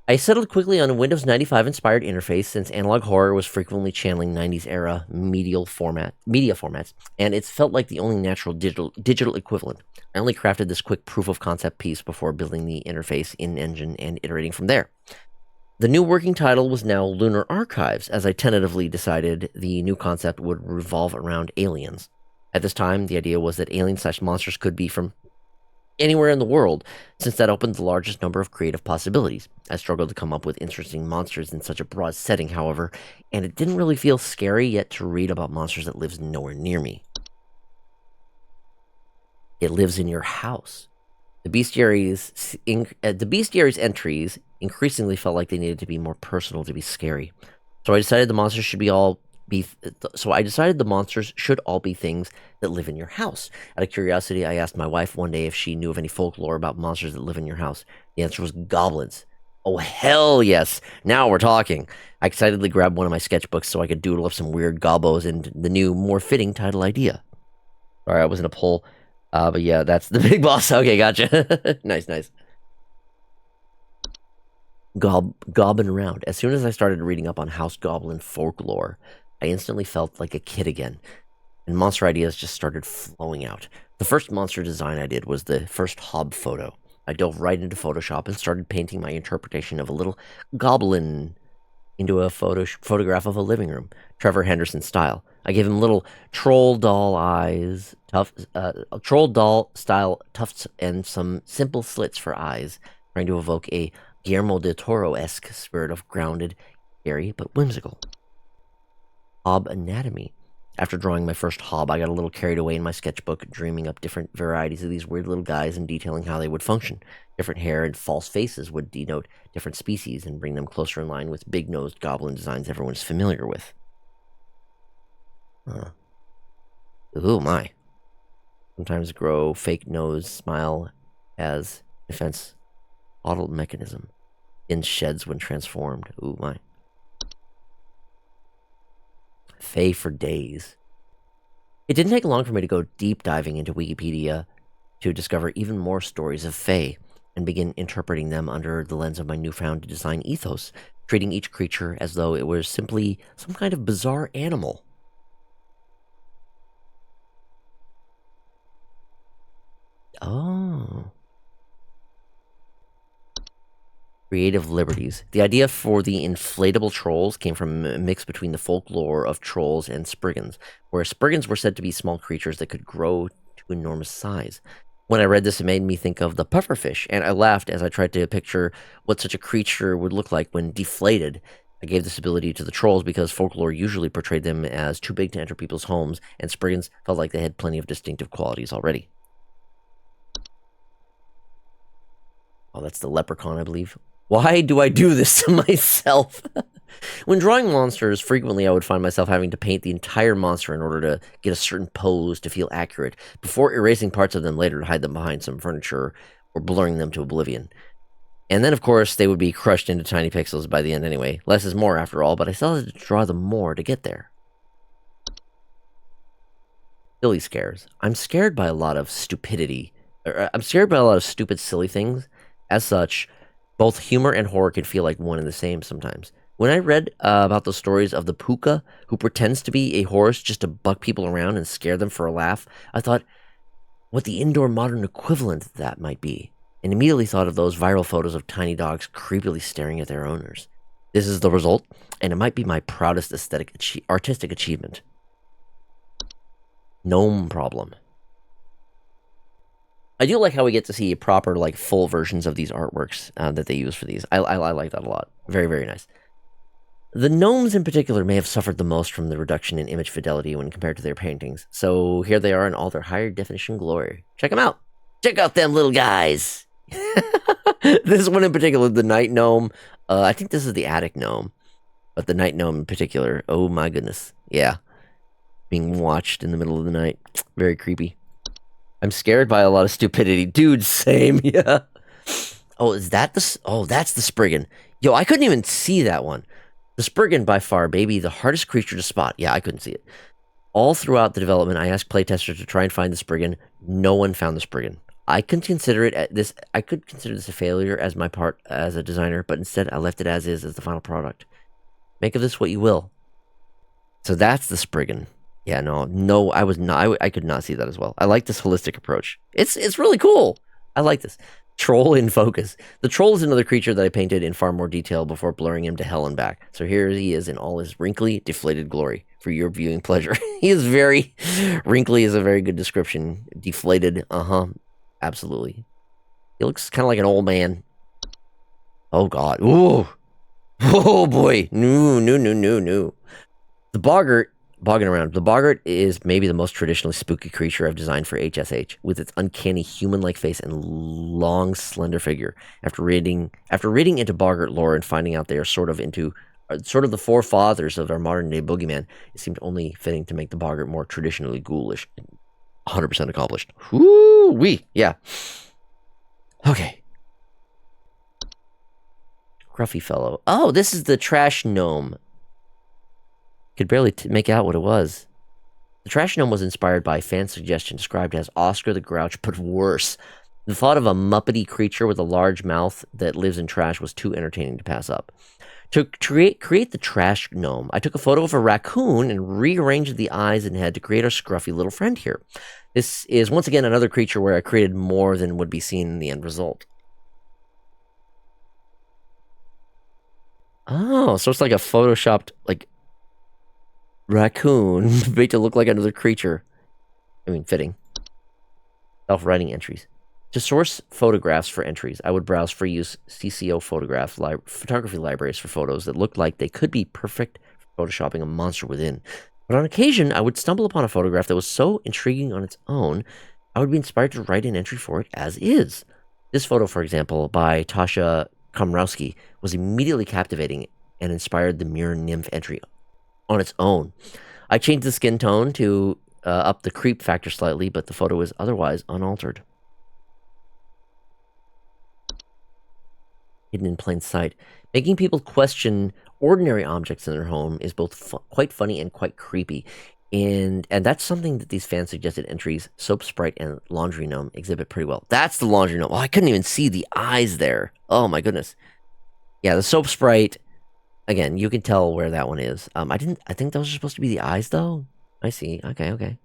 I settled quickly on a Windows 95 inspired interface since analog horror was frequently channeling 90s era media formats, and it's felt like the only natural digital equivalent. I only crafted this quick proof of concept piece before building the interface in-engine and iterating from there. The new working title was now Lunar Archives, as I tentatively decided the new concept would revolve around aliens. At this time, the idea was that aliens/monsters could be from anywhere in the world, since that opened the largest number of creative possibilities. I struggled to come up with interesting monsters in such a broad setting, however, and it didn't really feel scary yet to read about monsters that lives nowhere near me. It lives in your house. The bestiary's entries increasingly felt like they needed to be more personal to be scary. So I decided the monsters should all be things that live in your house. Out of curiosity, I asked my wife one day if she knew of any folklore about monsters that live in your house. The answer was goblins. Oh, hell yes. Now we're talking. I excitedly grabbed one of my sketchbooks so I could doodle up some weird gobos and the new, more fitting title idea. Sorry, I was in a poll. But yeah, that's the big boss. Okay, gotcha. Nice. Gobbing around. As soon as I started reading up on house goblin folklore, I instantly felt like a kid again, and monster ideas just started flowing out. The first monster design I did was the first Hob photo. I dove right into Photoshop and started painting my interpretation of a little goblin into a photograph of a living room, Trevor Henderson style. I gave him little troll doll eyes, troll doll style tufts, and some simple slits for eyes, trying to evoke a Guillermo del Toro-esque spirit of grounded, scary, but whimsical. Hob anatomy. After drawing my first Hob, I got a little carried away in my sketchbook, dreaming up different varieties of these weird little guys and detailing how they would function. Different hair and false faces would denote different species and bring them closer in line with big-nosed goblin designs everyone's familiar with. Ooh, my. Sometimes grow fake nose smile as defense auto mechanism. In sheds when transformed. Ooh, my. Fae for days. It didn't take long for me to go deep diving into Wikipedia to discover even more stories of Fae and begin interpreting them under the lens of my newfound design ethos, treating each creature as though it was simply some kind of bizarre animal. Oh. Creative liberties. The idea for the inflatable trolls came from a mix between the folklore of trolls and spriggans, where spriggans were said to be small creatures that could grow to enormous size. When I read this, it made me think of the pufferfish, and I laughed as I tried to picture what such a creature would look like when deflated. I gave this ability to the trolls because folklore usually portrayed them as too big to enter people's homes, and spriggans felt like they had plenty of distinctive qualities already. Oh, that's the leprechaun, I believe. Why do I do this to myself? When drawing monsters, frequently I would find myself having to paint the entire monster in order to get a certain pose to feel accurate, before erasing parts of them later to hide them behind some furniture or blurring them to oblivion. And then, of course, they would be crushed into tiny pixels by the end anyway. Less is more, after all, but I still had to draw them more to get there. Silly scares. I'm scared by a lot of stupidity. I'm scared by a lot of stupid, silly things. As such, both humor and horror can feel like one and the same sometimes. When I read about the stories of the puka, who pretends to be a horse just to buck people around and scare them for a laugh, I thought what the indoor modern equivalent of that might be, and immediately thought of those viral photos of tiny dogs creepily staring at their owners. This is the result, and it might be my proudest artistic achievement. Gnome problem. I do like how we get to see proper, full versions of these artworks that they use for these. I like that a lot. Very, very nice. The gnomes in particular may have suffered the most from the reduction in image fidelity when compared to their paintings. So here they are in all their higher definition glory. Check them out. Check out them little guys. This one in particular, the night gnome. I think this is the attic gnome. But the night gnome in particular, oh my goodness. Yeah. Being watched in the middle of the night. Very creepy. I'm scared by a lot of stupidity. Dude, same, yeah. Oh, is that the... Oh, that's the Spriggan. Yo, I couldn't even see that one. The Spriggan, by far, baby, the hardest creature to spot. Yeah, I couldn't see it. All throughout the development, I asked playtesters to try and find the Spriggan. No one found the Spriggan. I could consider this a failure as my part as a designer, but instead I left it as is as the final product. Make of this what you will. So that's the Spriggan. Yeah, no, I was not. I could not see that as well. I like this holistic approach. It's really cool. I like this. Troll in focus. The troll is another creature that I painted in far more detail before blurring him to hell and back. So here he is in all his wrinkly, deflated glory for your viewing pleasure. He is very... Wrinkly is a very good description. Deflated, absolutely. He looks kind of like an old man. Oh, God. Ooh. Oh, boy. No. The boggart... Bogging around. The boggart is maybe the most traditionally spooky creature I've designed for HSH, with its uncanny human-like face and long, slender figure. After reading into boggart lore and finding out they are sort of the forefathers of our modern-day boogeyman, it seemed only fitting to make the boggart more traditionally ghoulish. 100% accomplished. Woo-wee! Yeah. Okay. Gruffy fellow. Oh, this is the trash gnome. Could barely make out what it was. The trash gnome was inspired by a fan suggestion described as Oscar the Grouch, but worse. The thought of a muppety creature with a large mouth that lives in trash was too entertaining to pass up. To create the trash gnome, I took a photo of a raccoon and rearranged the eyes and head to create our scruffy little friend here. This is once again another creature where I created more than would be seen in the end result. Oh, so it's like a photoshopped, like, raccoon made to look like another creature. I mean, fitting. Self-writing entries. To source photographs for entries, I would browse free use CCO photography libraries for photos that looked like they could be perfect for photoshopping a monster within. But on occasion, I would stumble upon a photograph that was so intriguing on its own, I would be inspired to write an entry for it as is. This photo, for example, by Tasha Komrowski, was immediately captivating and inspired the Mirror Nymph entry on its own. I changed the skin tone to up the creep factor slightly, but the photo is otherwise unaltered. Hidden in plain sight. Making people question ordinary objects in their home is both quite funny and quite creepy. And that's something that these fan-suggested entries, Soap Sprite and Laundry Gnome, exhibit pretty well. That's the Laundry Gnome. Oh, I couldn't even see the eyes there. Oh, my goodness. Yeah, the Soap Sprite... Again, you can tell where that one is. I think those are supposed to be the eyes, though. I see. Okay.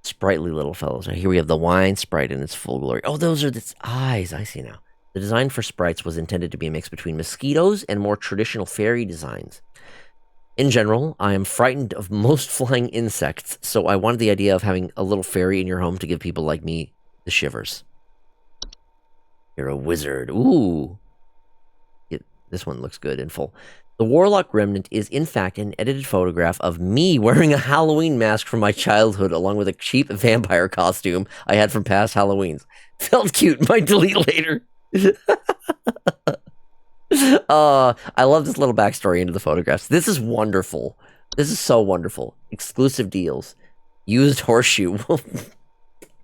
Sprightly little fellows. Here we have the wine sprite in its full glory. Oh, those are its eyes. I see now. The design for sprites was intended to be a mix between mosquitoes and more traditional fairy designs. In general, I am frightened of most flying insects, so I wanted the idea of having a little fairy in your home to give people like me the shivers. You're a wizard. Ooh. This one looks good in full. The Warlock Remnant is, in fact, an edited photograph of me wearing a Halloween mask from my childhood, along with a cheap vampire costume I had from past Halloweens. Felt cute. Might delete later. I love this little backstory into the photographs. This is wonderful. This is so wonderful. Exclusive deals. Used horseshoe.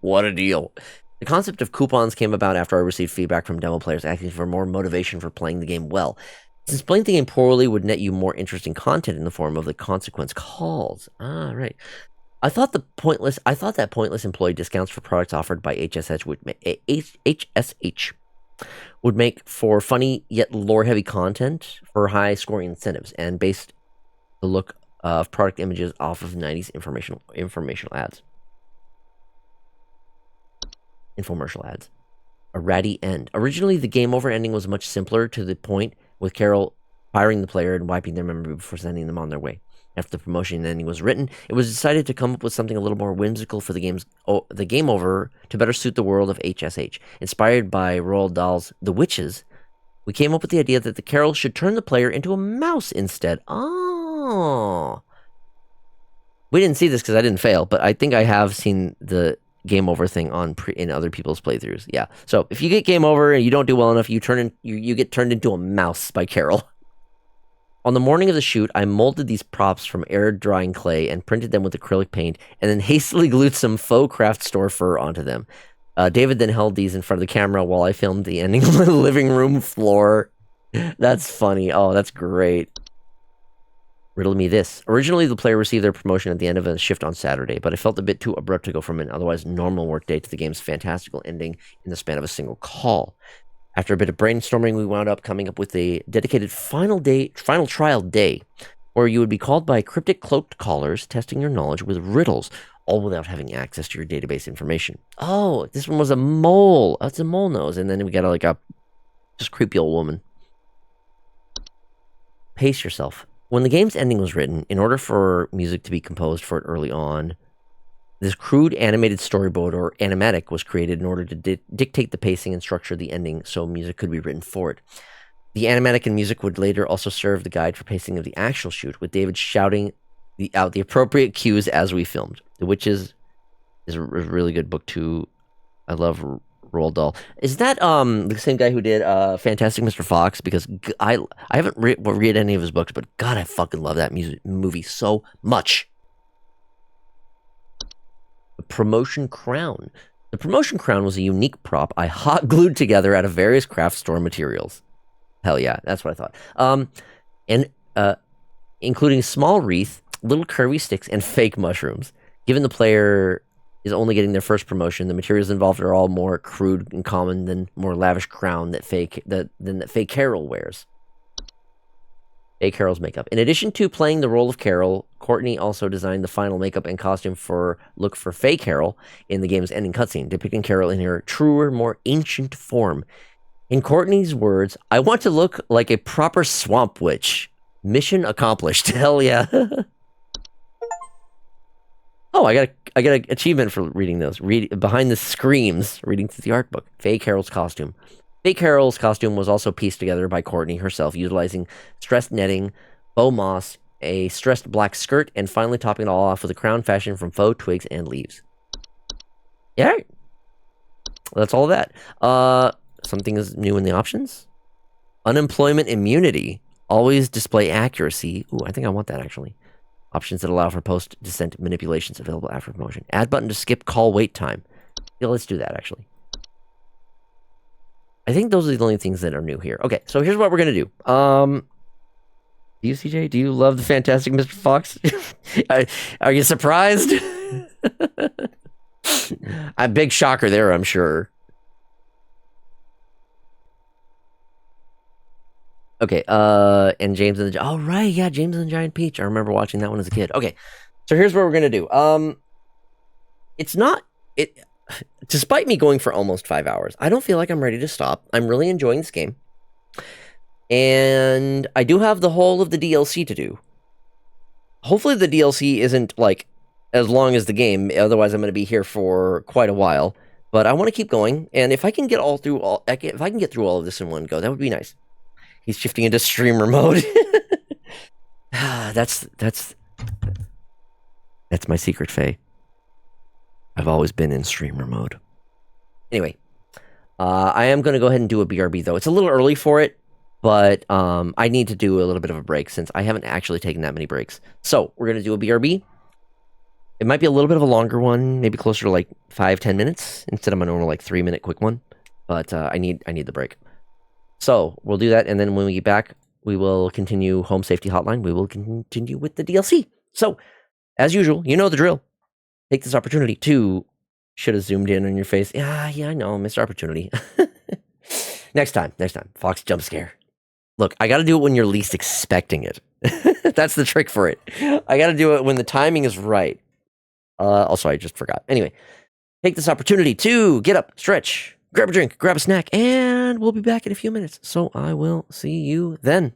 What a deal. The concept of coupons came about after I received feedback from demo players asking for more motivation for playing the game well. Since playing the game poorly would net you more interesting content in the form of the consequence calls. Ah, right. I thought that pointless employee discounts for products offered by HSH would make for funny yet lore-heavy content for high-scoring incentives and based the look of product images off of 90s informational ads. Infomercial ads. A ratty end. Originally, the game over ending was much simpler to the point, with Carol firing the player and wiping their memory before sending them on their way. After the promotion ending was written, it was decided to come up with something a little more whimsical for the game over to better suit the world of HSH. Inspired by Roald Dahl's The Witches, We came up with the idea that the Carol should turn the player into a mouse instead. Oh. We didn't see this because I didn't fail, but I think I have seen the game over thing on in other people's playthroughs. Yeah. So if you get game over and you don't do well enough, you get turned into a mouse by Carol. On the morning of the shoot, I molded these props from air drying clay and printed them with acrylic paint, and then hastily glued some faux craft store fur onto them. David then held these in front of the camera while I filmed the ending on the living room floor. That's funny. Oh, that's great. Riddle me this. Originally, the player received their promotion at the end of a shift on Saturday, but I felt a bit too abrupt to go from an otherwise normal workday to the game's fantastical ending in the span of a single call. After a bit of brainstorming, we wound up coming up with a dedicated final trial day, where you would be called by cryptic cloaked callers, testing your knowledge with riddles, all without having access to your database information. Oh, this one was a mole. That's a mole nose. And then we got like a just creepy old woman. Pace yourself. When the game's ending was written, in order for music to be composed for it early on, this crude animated storyboard or animatic was created in order to dictate the pacing and structure of the ending so music could be written for it. The animatic and music would later also serve the guide for pacing of the actual shoot, with David shouting out the appropriate cues as we filmed. The Witches is a really good book too. I love Roald Dahl. Is that the same guy who did Fantastic Mr. Fox? Because I haven't read any of his books, but God, I fucking love that movie so much. The Promotion Crown. The Promotion Crown was a unique prop I hot glued together out of various craft store materials. Hell yeah, that's what I thought. Including a small wreath, little curvy sticks, and fake mushrooms. Given the player is only getting their first promotion, the materials involved are all more crude and common than more lavish crown that fake Carol wears. Fake Carol's makeup. In addition to playing the role of Carol, Courtney also designed the final makeup and costume for Fake Carol in the game's ending cutscene, depicting Carol in her truer, more ancient form. In Courtney's words, "I want to look like a proper swamp witch. Mission accomplished." Hell yeah. Oh, I got an achievement for reading those. Behind the Screams, reading through the art book. Faye Carol's costume. Faye Carol's costume was also pieced together by Courtney herself, utilizing stressed netting, faux moss, a stressed black skirt, and finally topping it all off with a crown fashioned from faux twigs and leaves. Yeah. That's all of that. Something is new in the options. Unemployment immunity. Always display accuracy. Ooh, I think I want that actually. Options that allow for post-descent manipulations available after promotion. Add button to skip call wait time. Yeah, let's do that, actually. I think those are the only things that are new here. Okay, so here's what we're going to do. Do you, CJ, do you love the Fantastic Mr. Fox? Are you surprised? A big shocker there, I'm sure. Okay, and James and the... Oh, right, yeah, James and the Giant Peach. I remember watching that one as a kid. Okay, so here's what we're going to do. It's not... Despite me going for almost 5 hours, I don't feel like I'm ready to stop. I'm really enjoying this game. And I do have the whole of the DLC to do. Hopefully the DLC isn't, like, as long as the game. Otherwise, I'm going to be here for quite a while. But I want to keep going. And if I can get through all of this in one go, that would be nice. He's shifting into streamer mode. That's my secret, Faye. I've always been in streamer mode. Anyway, I am going to go ahead and do a BRB, though. It's a little early for it, but I need to do a little bit of a break since I haven't actually taken that many breaks. So, we're going to do a BRB. It might be a little bit of a longer one, maybe closer to like 5-10 minutes instead of my normal like 3-minute quick one. But I need the break. So, we'll do that, and then when we get back, we will continue Home Safety Hotline. We will continue with the DLC. So, as usual, you know the drill. Take this opportunity to... Should have zoomed in on your face. Yeah, I know, missed opportunity. Next time. Fox jump scare. Look, I gotta do it when you're least expecting it. That's the trick for it. I gotta do it when the timing is right. Also, I just forgot. Anyway, take this opportunity to get up, stretch, grab a drink, grab a snack, and we'll be back in a few minutes. So I will see you then.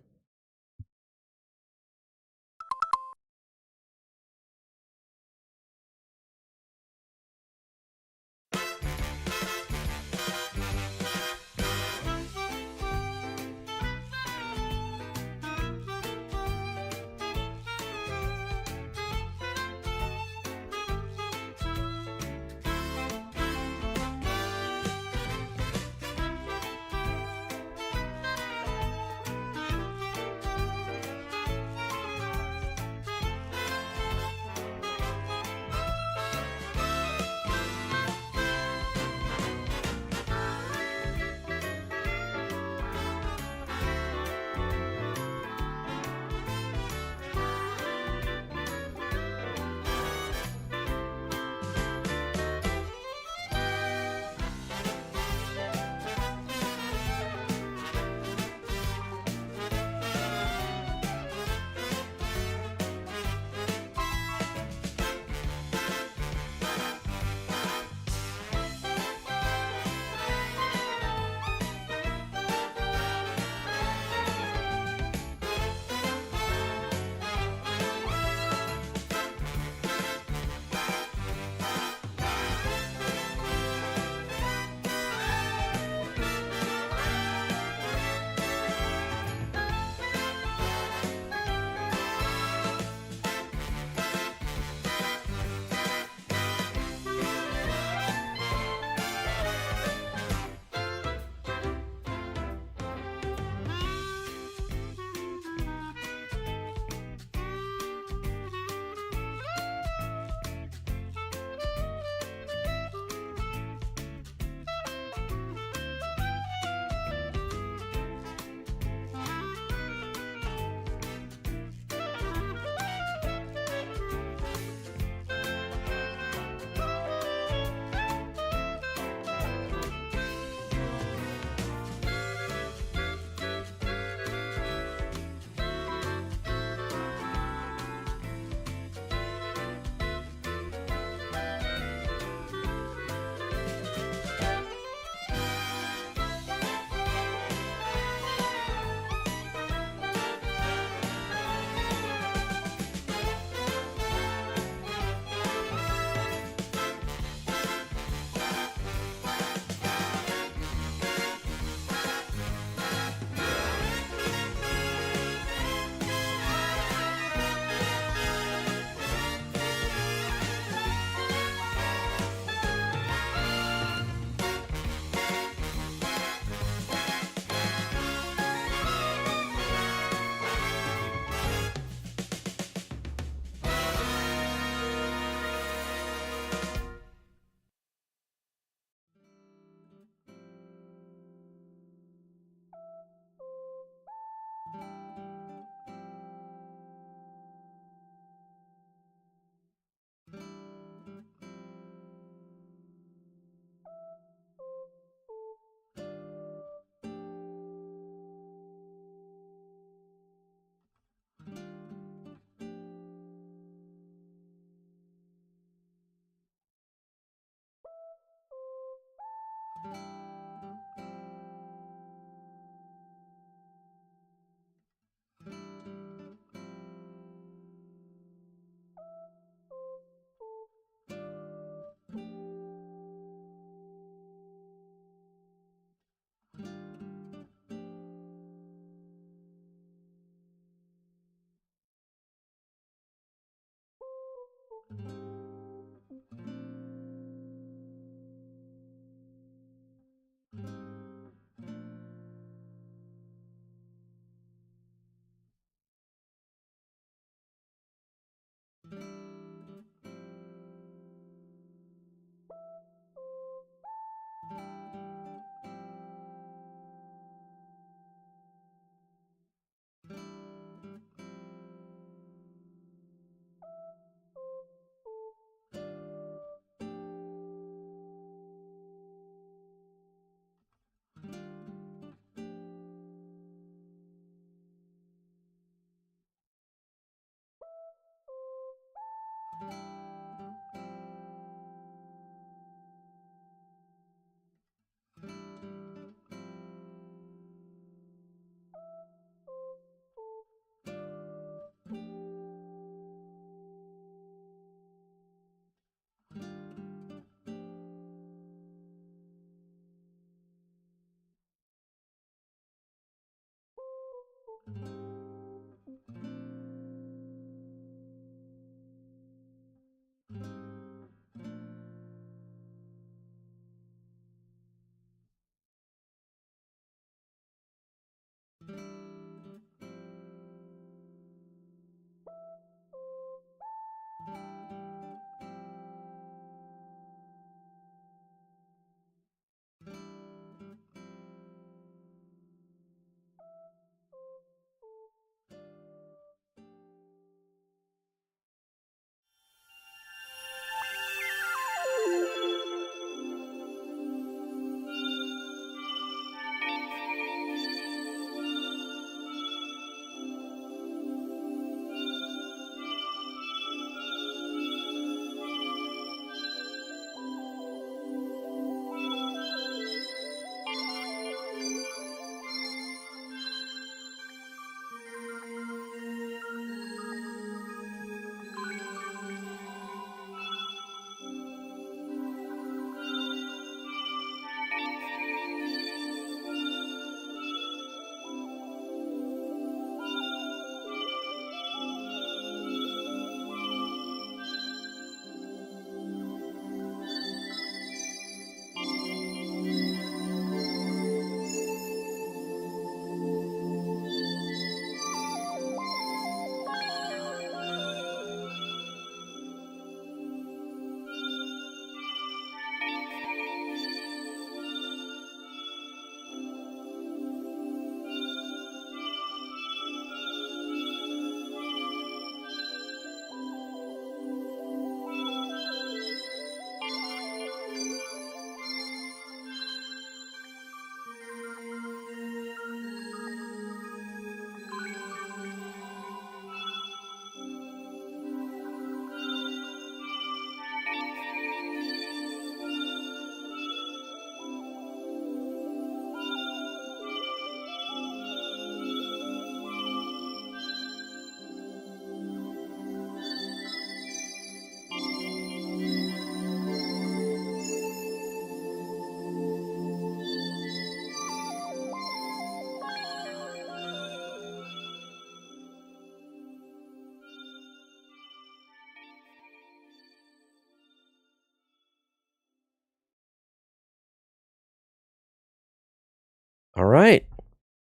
All right.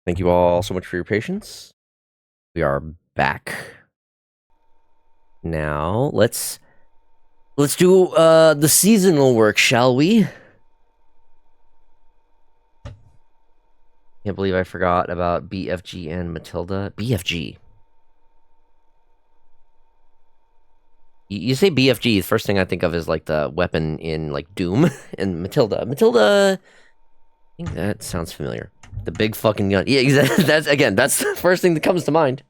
Thank you all so much for your patience. We are back. Now, let's do the seasonal work, shall we? Can't believe I forgot about BFG and Matilda. BFG. You say BFG, the first thing I think of is like the weapon in like Doom and Matilda. Matilda, I think that sounds familiar. The big fucking gun. Yeah, exactly. That's the first thing that comes to mind.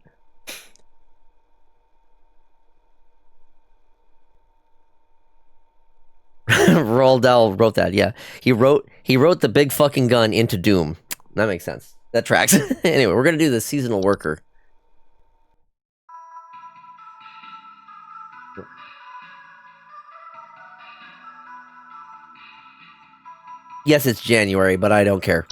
Roald Dahl wrote that. Yeah, he wrote the big fucking gun into Doom. That makes sense. That tracks. Anyway, we're gonna do the seasonal worker. Yes, it's January, but I don't care.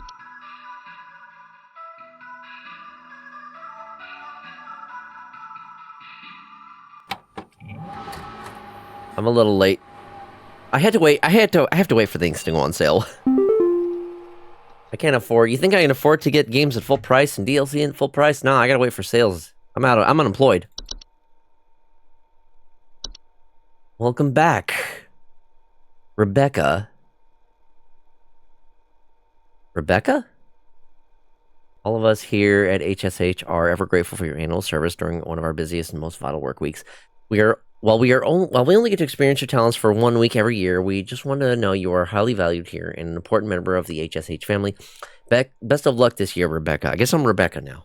I'm a little late. I had to wait. I have to wait for things to go on sale. I can't afford. You think I can afford to get games at full price and DLC at full price? No, I gotta wait for sales. I'm unemployed. Welcome back, Rebecca. Rebecca? All of us here at HSH are ever grateful for your annual service during one of our busiest and most vital work weeks. While we only get to experience your talents for 1 week every year, we just want to know you are highly valued here and an important member of the HSH family. Best of luck this year, Rebecca. I guess I'm Rebecca now.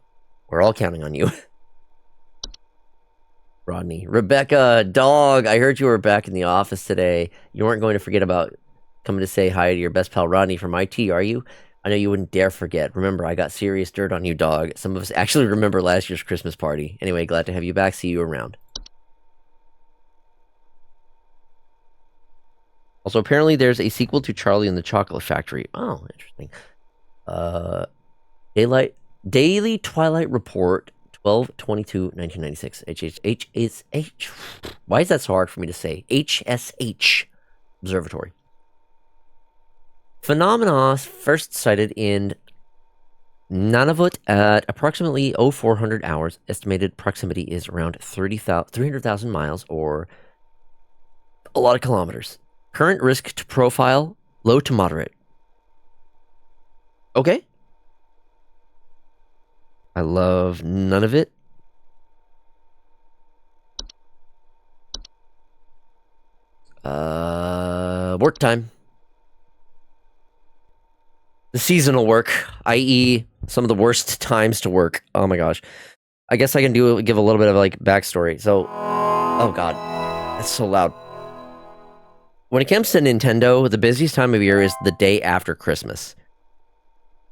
We're all counting on you. Rodney. Rebecca, dog, I heard you were back in the office today. You weren't going to forget about coming to say hi to your best pal Rodney from IT, are you? I know you wouldn't dare forget. Remember, I got serious dirt on you, dog. Some of us actually remember last year's Christmas party. Anyway, glad to have you back. See you around. Also, apparently there's a sequel to Charlie and the Chocolate Factory. Oh, interesting. Daily Twilight Report, 12/22/1996. HSH. Why is that so hard for me to say? HSH Observatory. Phenomena first sighted in Nunavut at approximately 0400 hours. Estimated proximity is around 300,000 miles, or a lot of kilometers. Current risk to profile, low to moderate. Okay. I love none of it. Work time. The seasonal work, i.e. some of the worst times to work. Oh my gosh. I guess I can give a little bit of like backstory. So, oh god, that's so loud. When it comes to Nintendo, the busiest time of year is the day after Christmas.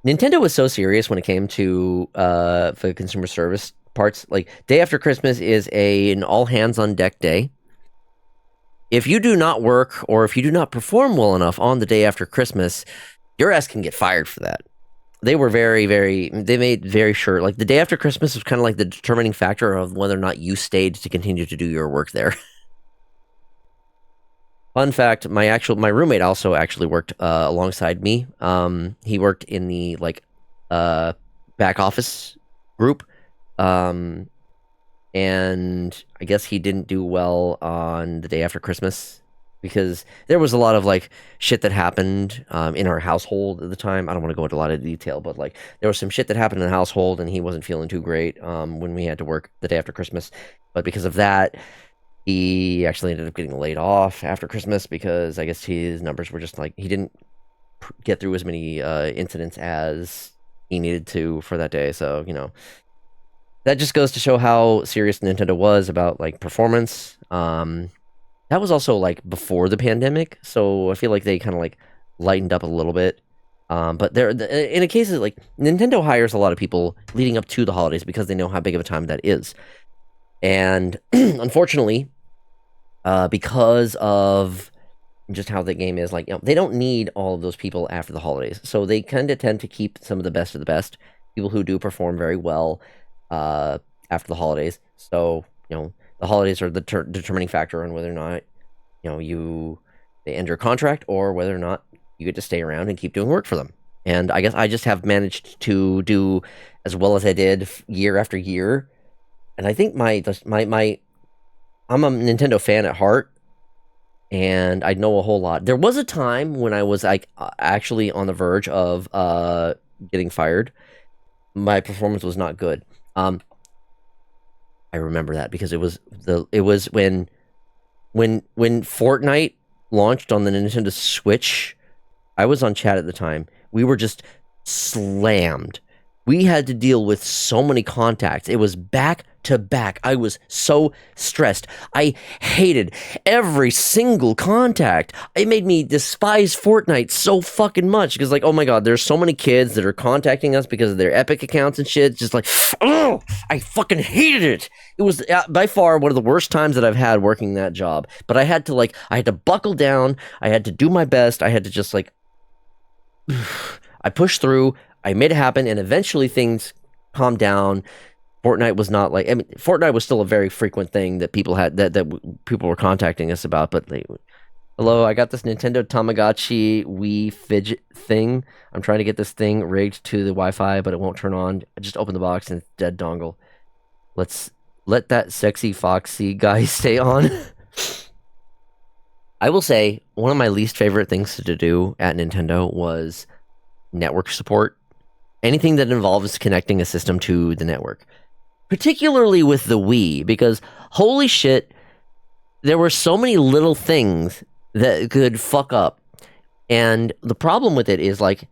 Nintendo was so serious when it came to the consumer service parts. Like, day after Christmas is an all hands on deck day. If you do not work, or if you do not perform well enough on the day after Christmas, your ass can get fired for that. They were they made very sure, like, the day after Christmas was kind of like the determining factor of whether or not you stayed to continue to do your work there. Fun fact, my roommate also actually worked alongside me. He worked in the, like, back office group. And I guess he didn't do well on the day after Christmas, because there was a lot of, like, shit that happened in our household at the time. I don't want to go into a lot of detail, but, like, there was some shit that happened in the household, and he wasn't feeling too great when we had to work the day after Christmas. But because of that, he actually ended up getting laid off after Christmas, because I guess his numbers were just, like, he didn't get through as many incidents as he needed to for that day. So, you know, that just goes to show how serious Nintendo was about, like, performance. That was also, like, before the pandemic, so I feel like they kind of, like, lightened up a little bit. But in a case of, like, Nintendo hires a lot of people leading up to the holidays because they know how big of a time that is. And unfortunately, because of just how the game is, like, you know, they don't need all of those people after the holidays. So they kind of tend to keep some of the best of the best, people who do perform very well after the holidays. So, you know, the holidays are the determining factor on whether or not, you know, they end your contract, or whether or not you get to stay around and keep doing work for them. And I guess I just have managed to do as well as I did year after year. And I think I'm a Nintendo fan at heart, and I know a whole lot. There was a time when I was, like, actually on the verge of getting fired. My performance was not good. I remember that because it was when Fortnite launched on the Nintendo Switch. I was on chat at the time. We were just slammed. We had to deal with so many contacts. It was back to back. I was so stressed. I hated every single contact. It made me despise Fortnite so fucking much because, like, oh my god, there's so many kids that are contacting us because of their Epic accounts and shit. Just like, oh, I fucking hated it. It was by far one of the worst times that I've had working that job. But I had to buckle down. I had to do my best. I had to just like, I pushed through. I made it happen, and eventually things calmed down. Fortnite was not like, I mean, Fortnite was still a very frequent thing that people had, that people were contacting us about, but hello, I got this Nintendo Tamagotchi Wii fidget thing. I'm trying to get this thing rigged to the Wi-Fi, but it won't turn on. I just opened the box and it's dead dongle. Let's let that sexy Foxy guy stay on. I will say, one of my least favorite things to do at Nintendo was network support. Anything that involves connecting a system to the network. Particularly with the Wii, because holy shit, there were so many little things that could fuck up. And the problem with it is like,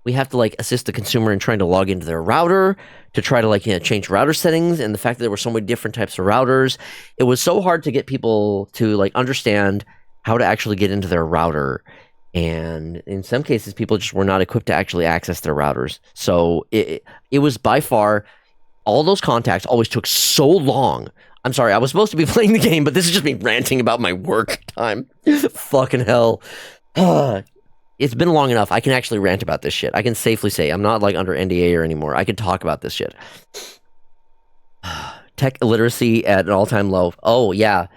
we have to like assist the consumer in trying to log into their router to try to like, you know, change router settings. And the fact that there were so many different types of routers, it was so hard to get people to like understand how to actually get into their router. And in some cases, people just were not equipped to actually access their routers. So it was by far, all those contacts always took so long. I'm sorry, I was supposed to be playing the game, but this is just me ranting about my work time. Fucking hell. It's been long enough. I can actually rant about this shit. I can safely say I'm not like under NDA or anymore. I can talk about this shit. Tech illiteracy at an all-time low. Oh, yeah.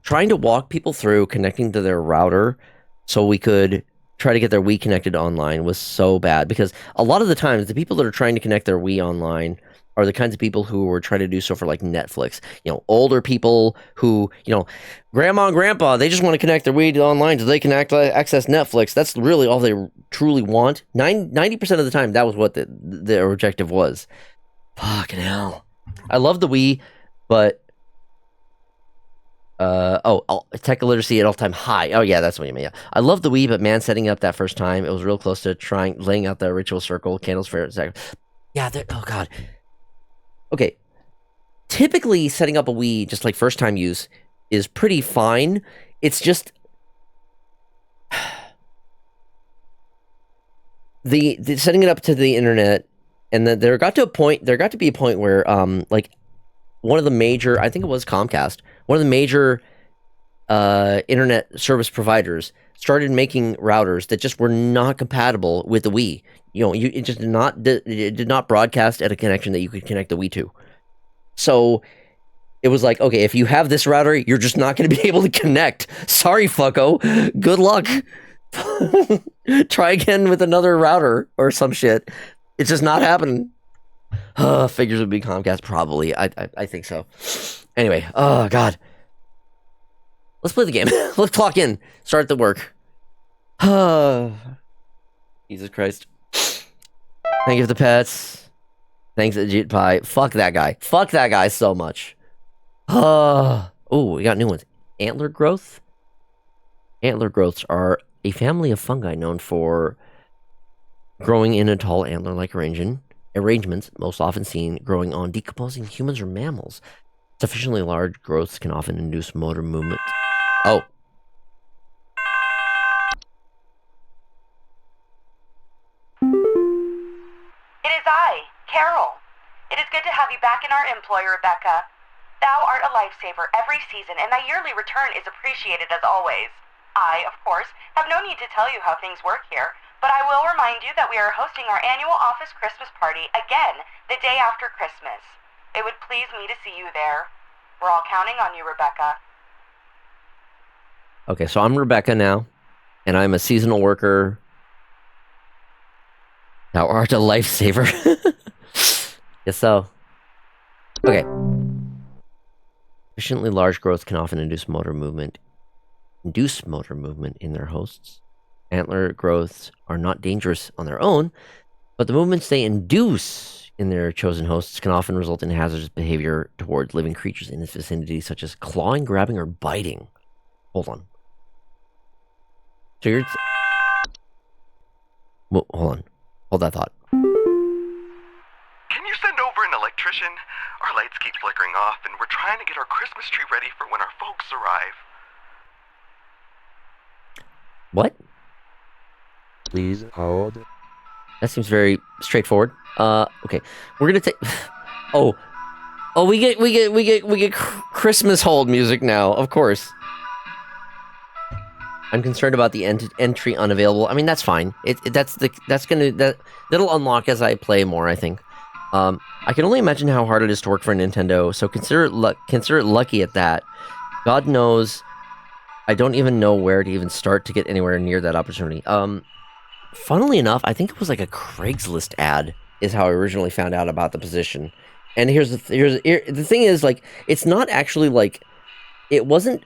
Trying to walk people through connecting to their router so we could try to get their Wii connected online was so bad, because a lot of the times the people that are trying to connect their Wii online are the kinds of people who were trying to do so for like Netflix. You know, older people who, you know, grandma and grandpa, they just want to connect their Wii to online so they can access Netflix. That's really all they truly want. 90% of the time, that was what their objective was. Fucking hell. I love the Wii, but tech illiteracy at all-time high. Oh, yeah, that's what you mean. Yeah. I love the Wii, but man, setting up that first time, it was real close to laying out the ritual circle, candles for it. Yeah, oh, God. Okay. Typically, setting up a Wii, just like first-time use, is pretty fine. It's just the setting it up to the internet, and then there got to be a point where, like, one of the major, I think it was Comcast, one of the major internet service providers started making routers that just were not compatible with the Wii. You know, it just did not broadcast at a connection that you could connect the Wii to. So it was like, okay, if you have this router, you're just not going to be able to connect. Sorry, fucko. Good luck. Try again with another router or some shit. It's just not happening. Figures would be Comcast, probably. I think so. Anyway, oh, God. Let's play the game. Let's clock in. Start the work. Jesus Christ. Thank you for the pets. Thanks, Ajit Pie. Fuck that guy. Fuck that guy so much. Oh, we got new ones. Antler growth? Antler growths are a family of fungi known for growing in a tall antler-like arrangements, most often seen growing on decomposing humans or mammals. Sufficiently large growths can often induce motor movement. Oh.
It is I, Carol. It is good to have you back in our employ, Rebecca. Thou art a lifesaver every season, and thy yearly return is appreciated as always. I, of course, have no need to tell you how things work here, but I will remind you that we are hosting our annual office Christmas party again the day after Christmas. It would please me to see you there. We're all counting on you, Rebecca.
Okay, so I'm Rebecca now, and I'm a seasonal worker. Thou art a lifesaver. Yes, so. Okay. Sufficiently large growth can often induce motor movement in their hosts. Antler growths are not dangerous on their own, but the movements they induce in their chosen hosts can often result in hazardous behavior towards living creatures in its vicinity, such as clawing, grabbing, or biting. Hold on. So you're... Hold on. Hold that thought.
station. Our lights keep flickering off, and we're trying to get our Christmas tree ready for when our folks arrive.
What?
Please hold.
That seems very straightforward. Okay. We're gonna take... Oh. Oh, we get Christmas hold music now, of course. I'm concerned about the entry unavailable. I mean, that's fine. That'll unlock as I play more, I think. I can only imagine how hard it is to work for Nintendo, so consider it lucky at that. God knows, I don't even know where to even start to get anywhere near that opportunity. Funnily enough, I think it was like a Craigslist ad is how I originally found out about the position. And here's the thing is, like, it's not actually like, I wasn't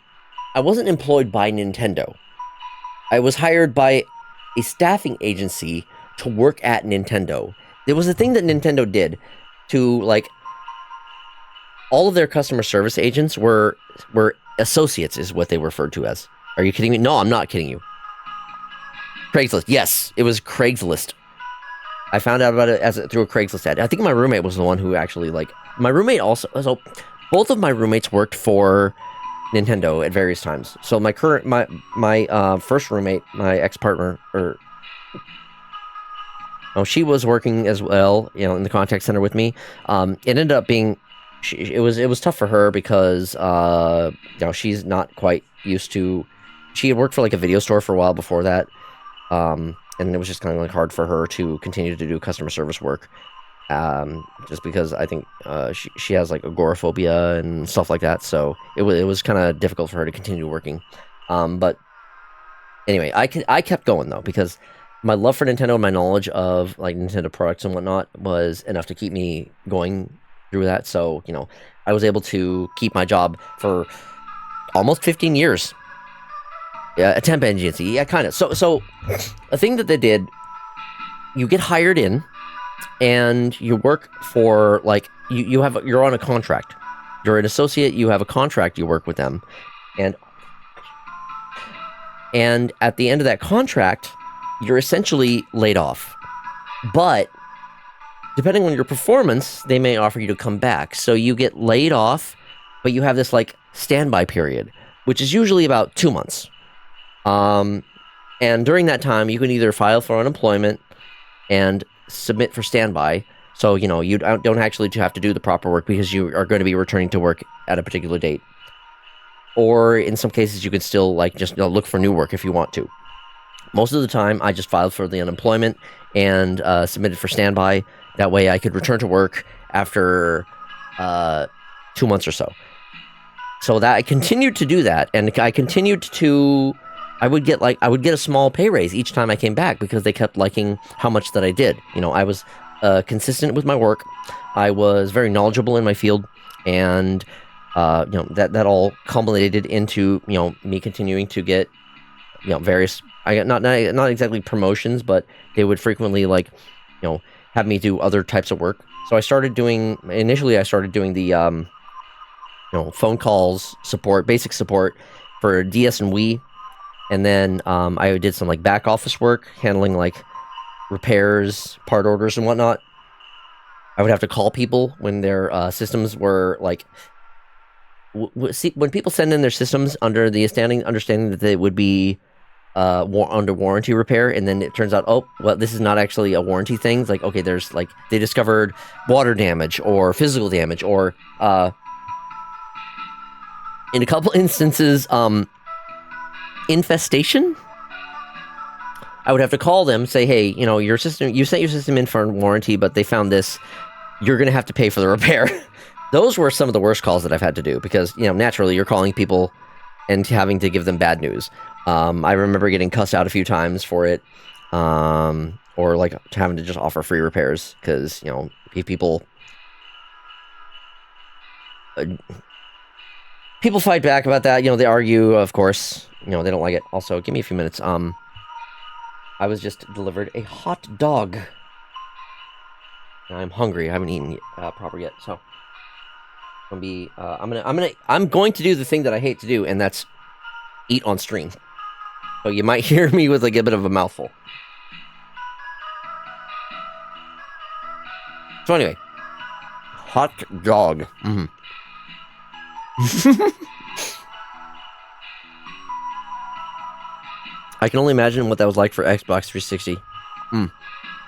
employed by Nintendo. I was hired by a staffing agency to work at Nintendo. There was a thing that Nintendo did to, like, all of their customer service agents were associates, is what they were referred to as. Are you kidding me? No, I'm not kidding you. Craigslist. Yes, it was Craigslist. I found out about it through a Craigslist ad. I think my roommate was the one who actually, like, my roommate also, so both of my roommates worked for Nintendo at various times. So my first roommate, my ex-partner, she was working as well, you know, in the contact center with me. It ended up being, it was tough for her because, you know, she's not quite used to, she had worked for like a video store for a while before that. And it was just kind of like hard for her to continue to do customer service work. Just because I think she has like agoraphobia and stuff like that, so it was kind of difficult for her to continue working. But anyway, I kept going though, because my love for Nintendo and my knowledge of like Nintendo products and whatnot was enough to keep me going through that. So, you know, I was able to keep my job for almost 15 years. Yeah, a temp agency, yeah, kind of. So a thing that they did, you get hired in, and you work for, like, you're on a contract. You're an associate, you have a contract, you work with them. And at the end of that contract, you're essentially laid off. But depending on your performance, they may offer you to come back. So you get laid off, but you have this, like, standby period, which is usually about 2 months. And during that time, you can either file for unemployment and submit for standby. So, you know, you don't actually have to do the proper work because you are going to be returning to work at a particular date. Or in some cases, you can still, like, just, you know, look for new work if you want to. Most of the time, I just filed for the unemployment and submitted for standby. That way I could return to work after 2 months or so. So that I continued to do that, and I continued to... I would get a small pay raise each time I came back because they kept liking how much that I did. You know, I was consistent with my work. I was very knowledgeable in my field, and you know, that all culminated into, you know, me continuing to get, you know, various. I got not exactly promotions, but they would frequently, like, you know, have me do other types of work. So I started doing the you know, phone calls support, basic support for DS and Wii. And then I did some, like, back office work, handling, like, repairs, part orders, and whatnot. I would have to call people when their systems were, like... see, when people send in their systems under the understanding that they would be under warranty repair, and then it turns out, oh, well, this is not actually a warranty thing. It's like, okay, there's, like, they discovered water damage or physical damage, or in a couple instances, infestation. I would have to call them, say, hey, you know, you sent your system in for warranty, but they found this. You're going to have to pay for the repair. Those were some of the worst calls that I've had to do because, you know, naturally you're calling people and having to give them bad news. I remember getting cussed out a few times for it, or, like, having to just offer free repairs because, you know, people fight back about that. You know, they argue, of course. You know, they don't like it. Also, give me a few minutes. I was just delivered a hot dog. I'm hungry. I haven't eaten proper yet, so I'm going to do the thing that I hate to do, and that's eat on stream. So you might hear me with, like, a bit of a mouthful. So anyway, hot dog. I can only imagine what that was like for Xbox 360.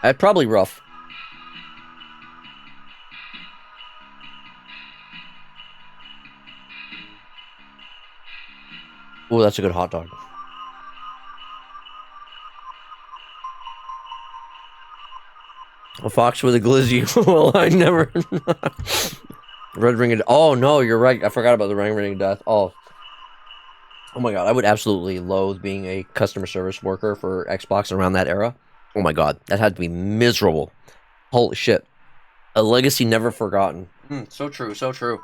That's probably rough. Oh, that's a good hot dog. A fox with a glizzy. Well, I never. Red Ring of... Oh, no, you're right. I forgot about the Ring of Death. Oh my god, I would absolutely loathe being a customer service worker for Xbox around that era. Oh my god, that had to be miserable. Holy shit. A legacy never forgotten. So true, so true.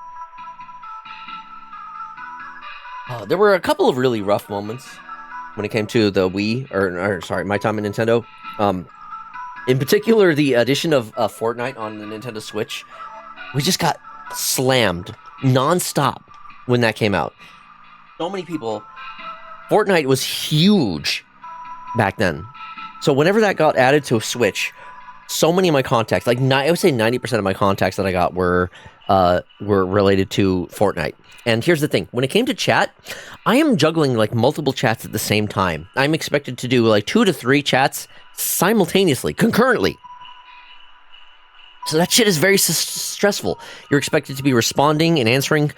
There were a couple of really rough moments when it came to the Wii, or sorry, my time in Nintendo. In particular, the addition of Fortnite on the Nintendo Switch. We just got slammed non-stop when that came out. So many people. Fortnite was huge back then. So whenever that got added to a Switch, so many of my contacts, like I would say 90% of my contacts that I got were related to Fortnite. And here's the thing. When it came to chat, I am juggling like multiple chats at the same time. I'm expected to do like 2 to 3 chats simultaneously, concurrently. So that shit is very stressful. You're expected to be responding and answering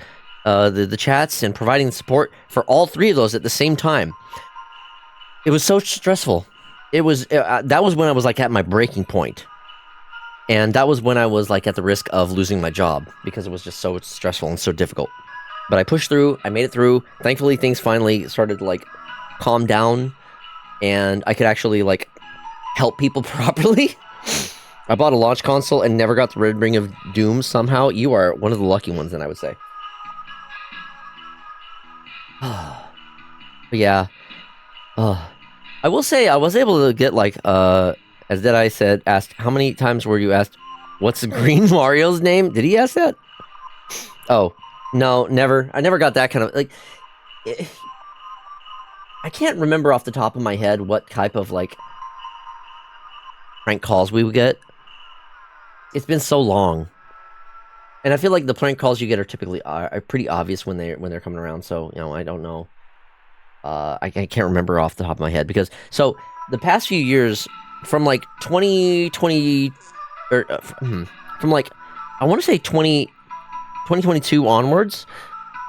the chats and providing support for all 3 of those at the same time. It was so stressful. It was that was when I was like at my breaking point. And that was when I was like at the risk of losing my job because it was just so stressful and so difficult. But I pushed through, I made it through. Thankfully things finally started to like calm down and I could actually like help people properly. I bought a launch console and never got the Red Ring of Doom somehow. You are one of the lucky ones then, I would say. But yeah. I will say I was able to get like as Deadeye said, asked how many times were you asked what's the Green Mario's name? Did he ask that? Oh, no, never. I never got that kind of like I can't remember off the top of my head what type of like prank calls we would get. It's been so long. And I feel like the prank calls you get are typically are pretty obvious when they're coming around. So, you know, I don't know. I can't remember off the top of my head because so the past few years from like 2020 or from like I want to say 2022 onwards,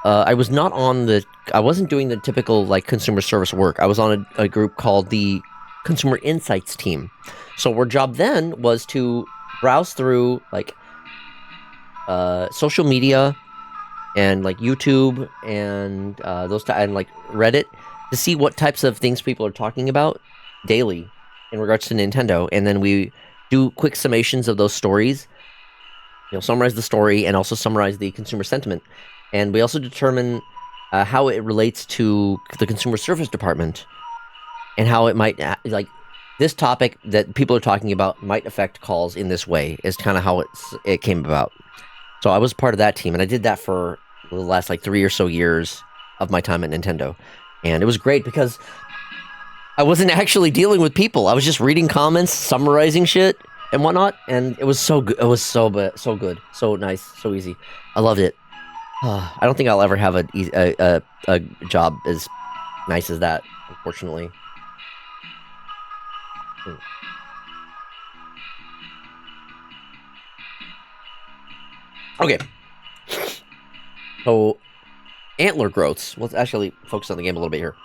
I wasn't doing the typical like consumer service work. I was on a group called the Consumer Insights team. So our job then was to browse through like social media and like YouTube and and like Reddit to see what types of things people are talking about daily in regards to Nintendo, and then we do quick summations of those stories. You know, summarize the story and also summarize the consumer sentiment, and we also determine how it relates to the consumer service department and how it might like this topic that people are talking about might affect calls in this way is kind of how it came about. So I was part of that team, and I did that for the last like 3 or so years of my time at Nintendo. And it was great because I wasn't actually dealing with people. I was just reading comments, summarizing shit and whatnot, and it was so good. It was so good, so nice, so easy. I loved it. I don't think I'll ever have a job as nice as that, unfortunately. Okay. So, antler growths. Let's actually focus on the game a little bit here.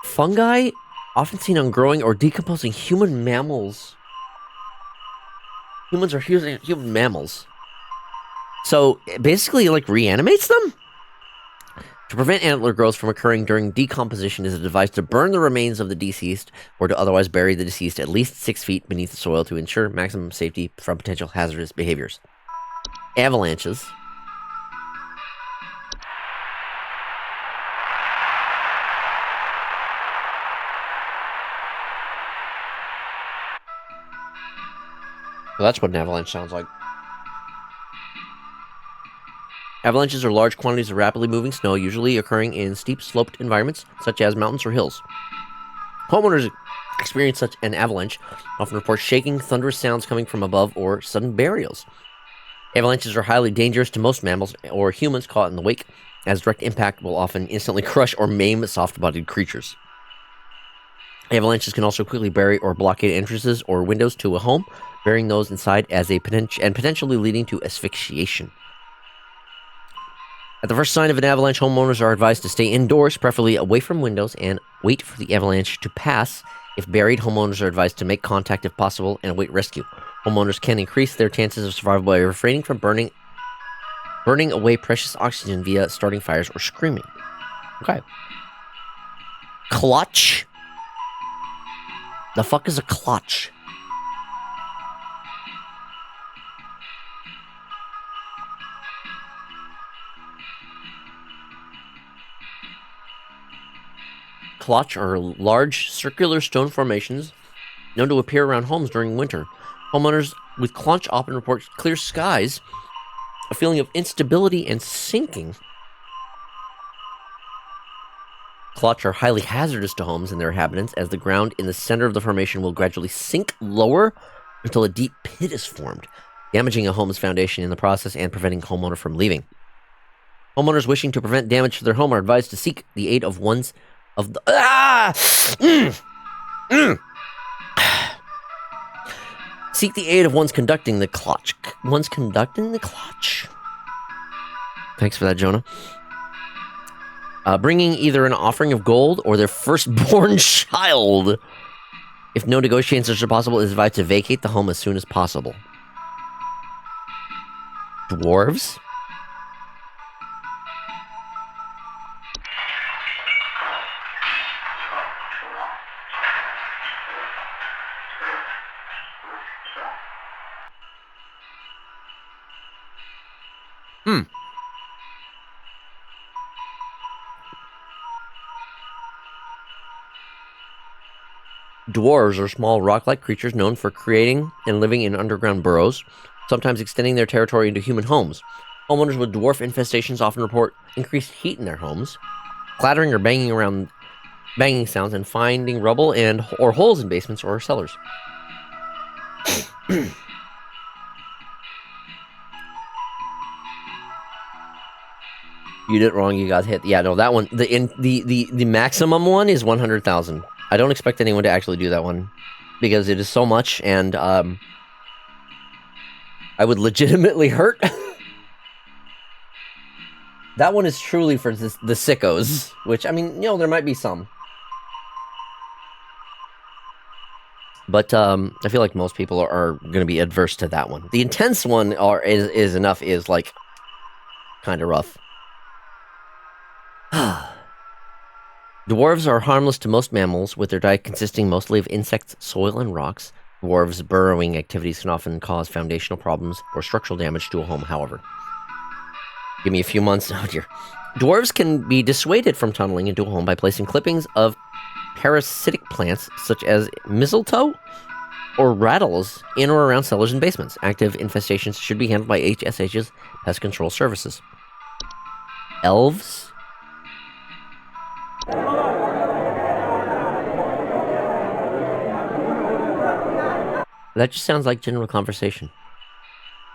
Fungi, often seen on growing or decomposing human mammals. Humans are human mammals. So, it basically, like, reanimates them? To prevent antler growth from occurring during decomposition is a device to burn the remains of the deceased or to otherwise bury the deceased at least 6 feet beneath the soil to ensure maximum safety from potential hazardous behaviors. Avalanches. Well, that's what an avalanche sounds like. Avalanches are large quantities of rapidly moving snow, usually occurring in steep sloped environments, such as mountains or hills. Homeowners experience such an avalanche often report shaking, thunderous sounds coming from above, or sudden burials. Avalanches are highly dangerous to most mammals or humans caught in the wake, as direct impact will often instantly crush or maim soft-bodied creatures. Avalanches can also quickly bury or blockade entrances or windows to a home, burying those inside as and potentially leading to asphyxiation. At the first sign of an avalanche, homeowners are advised to stay indoors, preferably away from windows, and wait for the avalanche to pass. If buried, homeowners are advised to make contact if possible and await rescue. Homeowners can increase their chances of survival by refraining from burning away precious oxygen via starting fires or screaming. Okay. Clutch? The fuck is a clutch? Clutch are large circular stone formations known to appear around homes during winter. Homeowners with clutch often report clear skies, a feeling of instability and sinking. Clutch are highly hazardous to homes and their inhabitants, as the ground in the center of the formation will gradually sink lower until a deep pit is formed, damaging a home's foundation in the process and preventing homeowner from leaving. Homeowners wishing to prevent damage to their home are advised to seek the aid of Seek the aid of one's conducting the clutch. Thanks for that, Jonah. Bringing either an offering of gold or their firstborn child. If no negotiations are possible, it is advised to vacate the home as soon as possible. Dwarves? Dwarves are small rock-like creatures known for creating and living in underground burrows, sometimes extending their territory into human homes. Homeowners with dwarf infestations often report increased heat in their homes, clattering or banging sounds, and finding rubble or holes in basements or cellars. You did it wrong. You got hit. Yeah, no, that one. The maximum one is 100,000. I don't expect anyone to actually do that one because it is so much, and I would legitimately hurt. That one is truly for the sickos, which, I mean, there might be some. But I feel like most people are going to be adverse to that one. The intense one is like kind of rough. Dwarves are harmless to most mammals, with their diet consisting mostly of insects, soil, and rocks. Dwarves' burrowing activities can often cause foundational problems or structural damage to a home, however. Give me a few months. Oh dear. Dwarves can be dissuaded from tunneling into a home by placing clippings of parasitic plants, such as mistletoe or rattles, in or around cellars and basements. Active infestations should be handled by HSH's pest control services. Elves? That just sounds like general conversation.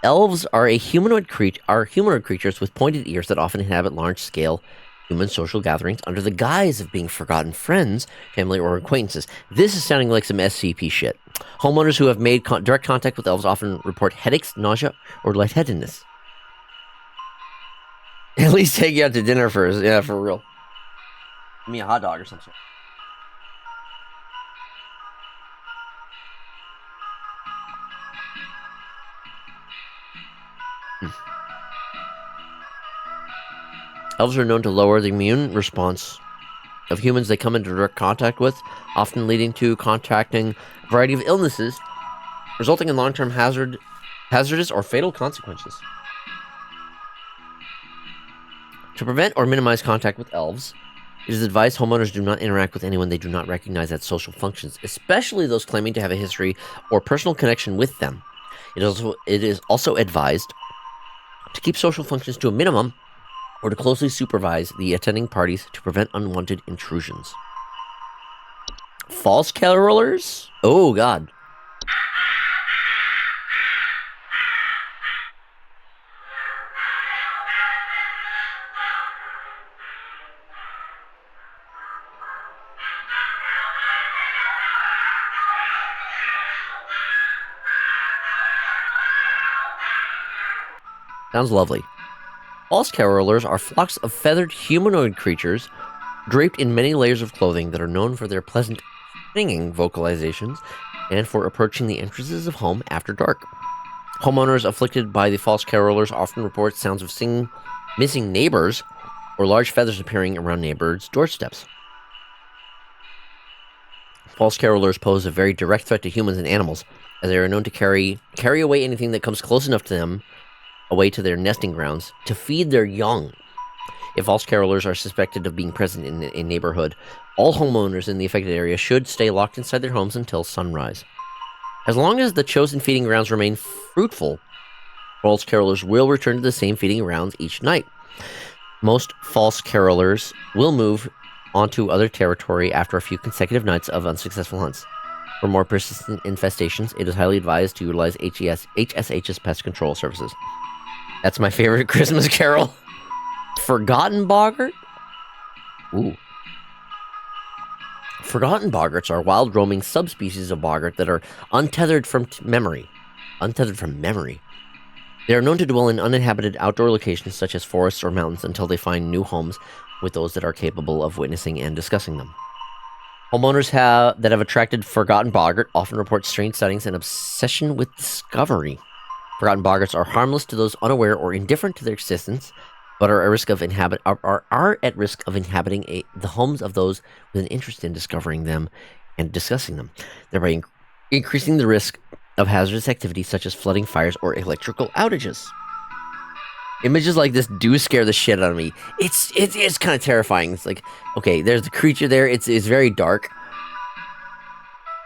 Elves are humanoid creatures with pointed ears that often inhabit large-scale human social gatherings under the guise of being forgotten friends, family, or acquaintances. This is sounding like some SCP shit. Homeowners who have made direct contact with elves often report headaches, nausea, or lightheadedness. At least take you out to dinner first. Yeah, for real. Give me a hot dog or something. Elves are known to lower the immune response of humans they come into direct contact with, often leading to contracting a variety of illnesses, resulting in long-term hazardous or fatal consequences. To prevent or minimize contact with elves, it is advised homeowners do not interact with anyone they do not recognize at social functions, especially those claiming to have a history or personal connection with them. It is also advised to keep social functions to a minimum or to closely supervise the attending parties to prevent unwanted intrusions. False carolers? Oh, God. Sounds lovely. False carolers are flocks of feathered humanoid creatures draped in many layers of clothing that are known for their pleasant singing vocalizations and for approaching the entrances of home after dark. Homeowners afflicted by the false carolers often report sounds of singing, missing neighbors, or large feathers appearing around neighbors' doorsteps. False carolers pose a very direct threat to humans and animals, as they are known to carry away anything that comes close enough to them away to their nesting grounds to feed their young. If false carolers are suspected of being present in a neighborhood, all homeowners in the affected area should stay locked inside their homes until sunrise. As long as the chosen feeding grounds remain fruitful, false carolers will return to the same feeding grounds each night. Most false carolers will move onto other territory after a few consecutive nights of unsuccessful hunts. For more persistent infestations, it is highly advised to utilize HSH's pest control services. That's my favorite Christmas carol. Forgotten boggart? Ooh. Forgotten boggarts are wild roaming subspecies of boggart that are untethered from memory. Untethered from memory. They are known to dwell in uninhabited outdoor locations such as forests or mountains until they find new homes with those that are capable of witnessing and discussing them. Homeowners that have attracted forgotten boggart often report strange sightings and obsession with discovery. Forgotten boggarts are harmless to those unaware or indifferent to their existence, but are at risk of inhabiting the homes of those with an interest in discovering them and discussing them, thereby increasing the risk of hazardous activities such as flooding, fires, or electrical outages. Images like this do scare the shit out of me. It's kind of terrifying. It's like, okay, there's the creature there. It's very dark.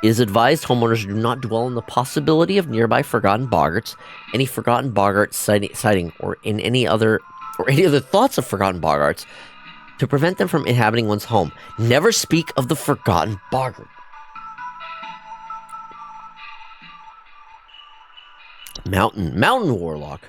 It is advised homeowners do not dwell on the possibility of nearby forgotten boggarts, any forgotten boggart sighting, or any other thoughts of forgotten boggarts, to prevent them from inhabiting one's home. Never speak of the forgotten boggart. Mountain warlock.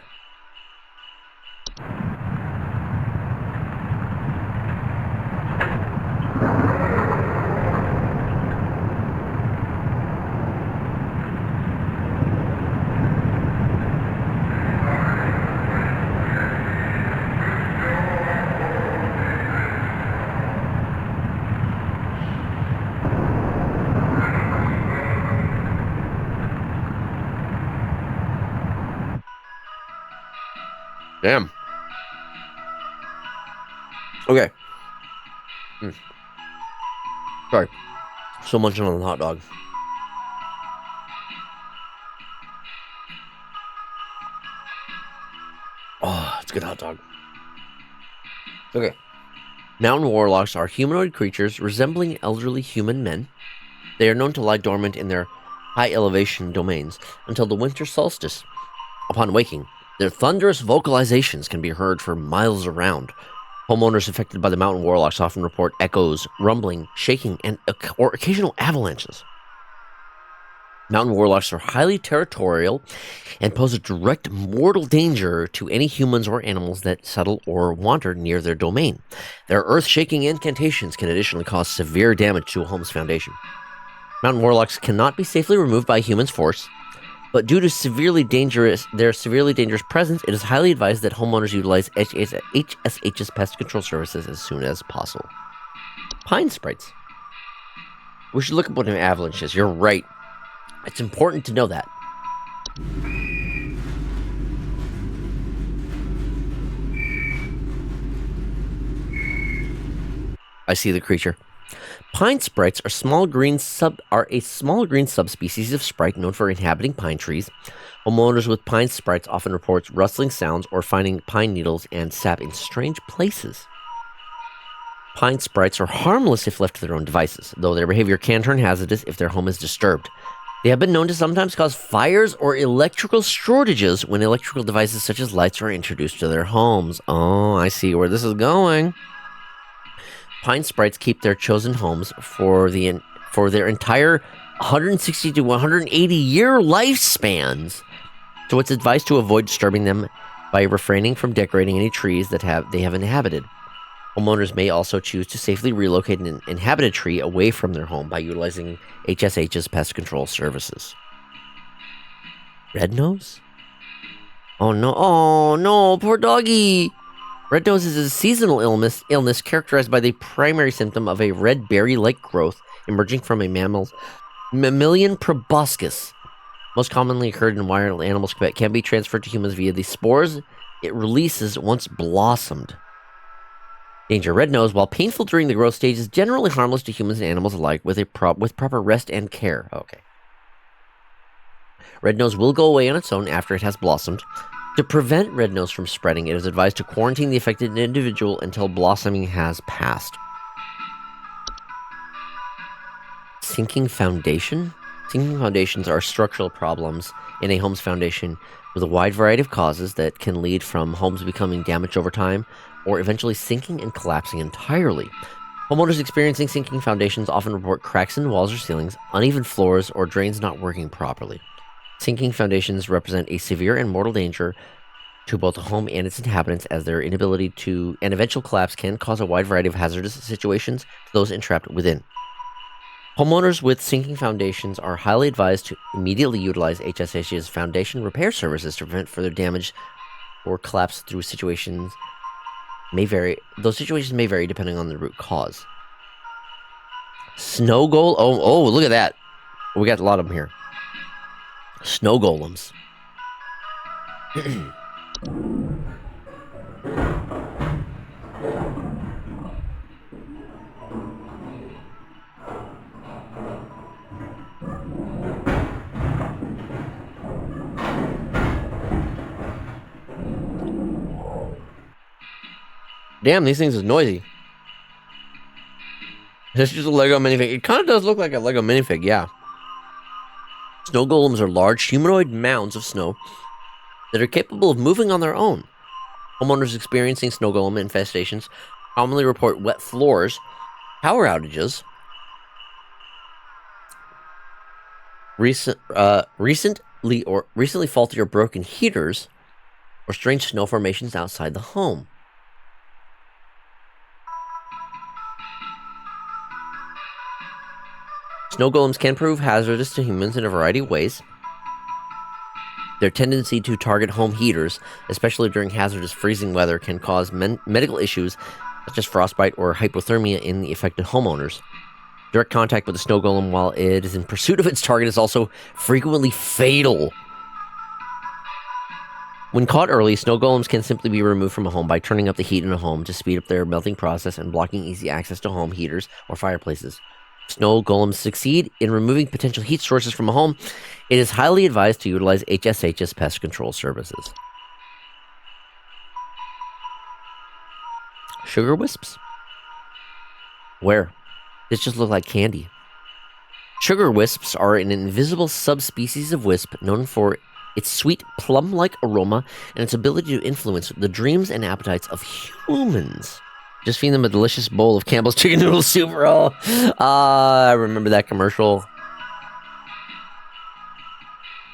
Damn. Okay. Sorry. So much on the hot dog. Oh, it's a good hot dog. Okay. Mountain warlocks are humanoid creatures resembling elderly human men. They are known to lie dormant in their high elevation domains until the winter solstice. Upon waking, their thunderous vocalizations can be heard for miles around. Homeowners affected by the mountain warlocks often report echoes, rumbling, shaking, or occasional avalanches. Mountain warlocks are highly territorial and pose a direct mortal danger to any humans or animals that settle or wander near their domain. Their earth-shaking incantations can additionally cause severe damage to a home's foundation. Mountain warlocks cannot be safely removed by humans' force, but due to their severely dangerous presence, it is highly advised that homeowners utilize HSH's pest control services as soon as possible. Pine sprites. We should look up what an avalanche is. You're right. It's important to know that. I see the creature. Pine sprites are a small green subspecies of sprite known for inhabiting pine trees. Homeowners with pine sprites often report rustling sounds or finding pine needles and sap in strange places. Pine sprites are harmless if left to their own devices, though their behavior can turn hazardous if their home is disturbed. They have been known to sometimes cause fires or electrical shortages when electrical devices such as lights are introduced to their homes. Oh, I see where this is going. Pine sprites keep their chosen homes for their entire 160 to 180 year lifespans, so it's advised to avoid disturbing them by refraining from decorating any trees that they have inhabited. Homeowners may also choose to safely relocate an inhabited tree away from their home by utilizing HSH's pest control services. Red nose? Oh no, poor doggy. Red nose is a seasonal illness characterized by the primary symptom of a red berry-like growth emerging from a mammalian proboscis. Most commonly occurred in wild animals, but can be transferred to humans via the spores it releases once blossomed. Danger: red nose, while painful during the growth stage, is generally harmless to humans and animals alike with proper rest and care. Okay. Red nose will go away on its own after it has blossomed. To prevent red nose from spreading, it is advised to quarantine the affected individual until blossoming has passed. Sinking foundation? Sinking foundations are structural problems in a home's foundation with a wide variety of causes that can lead from homes becoming damaged over time or eventually sinking and collapsing entirely. Homeowners experiencing sinking foundations often report cracks in walls or ceilings, uneven floors, or drains not working properly. Sinking foundations represent a severe and mortal danger to both the home and its inhabitants, as their inability to and eventual collapse can cause a wide variety of hazardous situations to those entrapped within. Homeowners with sinking foundations are highly advised to immediately utilize HSH's foundation repair services to prevent further damage or collapse through situations may vary. Those situations may vary depending on the root cause. Snow golem. Oh, look at that. We got a lot of them here. Snow golems. Damn, these things are noisy. This is just a Lego minifig. It kind of does look like a Lego minifig, yeah. Snow golems are large humanoid mounds of snow that are capable of moving on their own. Homeowners experiencing snow golem infestations commonly report wet floors, power outages, recently faulty or broken heaters, or strange snow formations outside the home. Snow golems can prove hazardous to humans in a variety of ways. Their tendency to target home heaters, especially during hazardous freezing weather, can cause medical issues such as frostbite or hypothermia in the affected homeowners. Direct contact with the snow golem while it is in pursuit of its target is also frequently fatal. When caught early, snow golems can simply be removed from a home by turning up the heat in a home to speed up their melting process and blocking easy access to home heaters or fireplaces. Snow golems succeed in removing potential heat sources from a home. It is highly advised to utilize HSH's pest control services. Sugar wisps? Where? This just looks like candy. Sugar wisps are an invisible subspecies of wisp known for its sweet plum-like aroma and its ability to influence the dreams and appetites of humans. Just feed them a delicious bowl of Campbell's chicken noodle soup. Oh, I remember that commercial.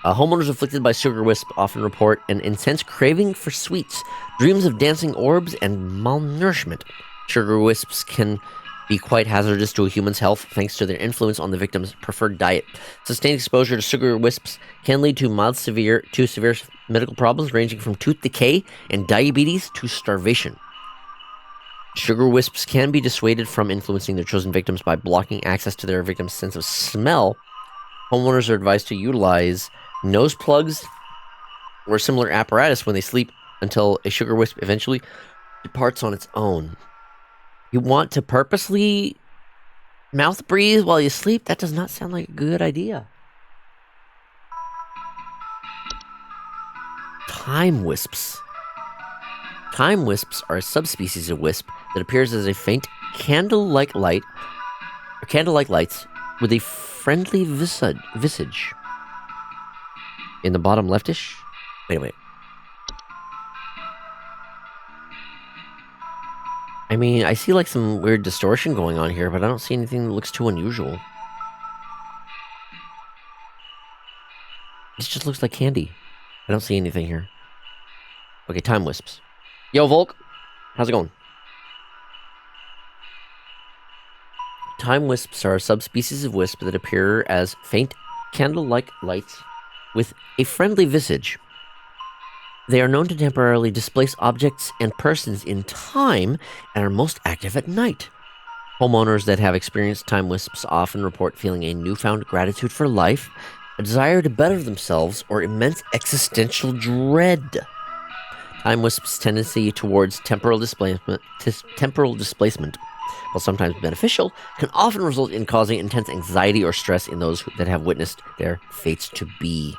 Homeowners afflicted by sugar wisp often report an intense craving for sweets, dreams of dancing orbs, and malnourishment. Sugar wisps can be quite hazardous to a human's health thanks to their influence on the victim's preferred diet. Sustained exposure to sugar wisps can lead to severe medical problems ranging from tooth decay and diabetes to starvation. Sugar wisps can be dissuaded from influencing their chosen victims by blocking access to their victim's sense of smell. Homeowners are advised to utilize nose plugs or similar apparatus when they sleep until a sugar wisp eventually departs on its own. You want to purposely mouth breathe while you sleep? That does not sound like a good idea. Time wisps. Time wisps are a subspecies of wisp that appears as a faint candle-like lights with a friendly visage. In the bottom leftish? Wait. I mean, I see like some weird distortion going on here, but I don't see anything that looks too unusual. This just looks like candy. I don't see anything here. Okay, time wisps. Yo, Volk. How's it going? Time wisps are a subspecies of wisp that appear as faint candle-like lights with a friendly visage. They are known to temporarily displace objects and persons in time and are most active at night. Homeowners that have experienced time wisps often report feeling a newfound gratitude for life, a desire to better themselves, or immense existential dread. Time wisps' tendency towards temporal displacement, while sometimes beneficial, can often result in causing intense anxiety or stress in those that have witnessed their fates to be.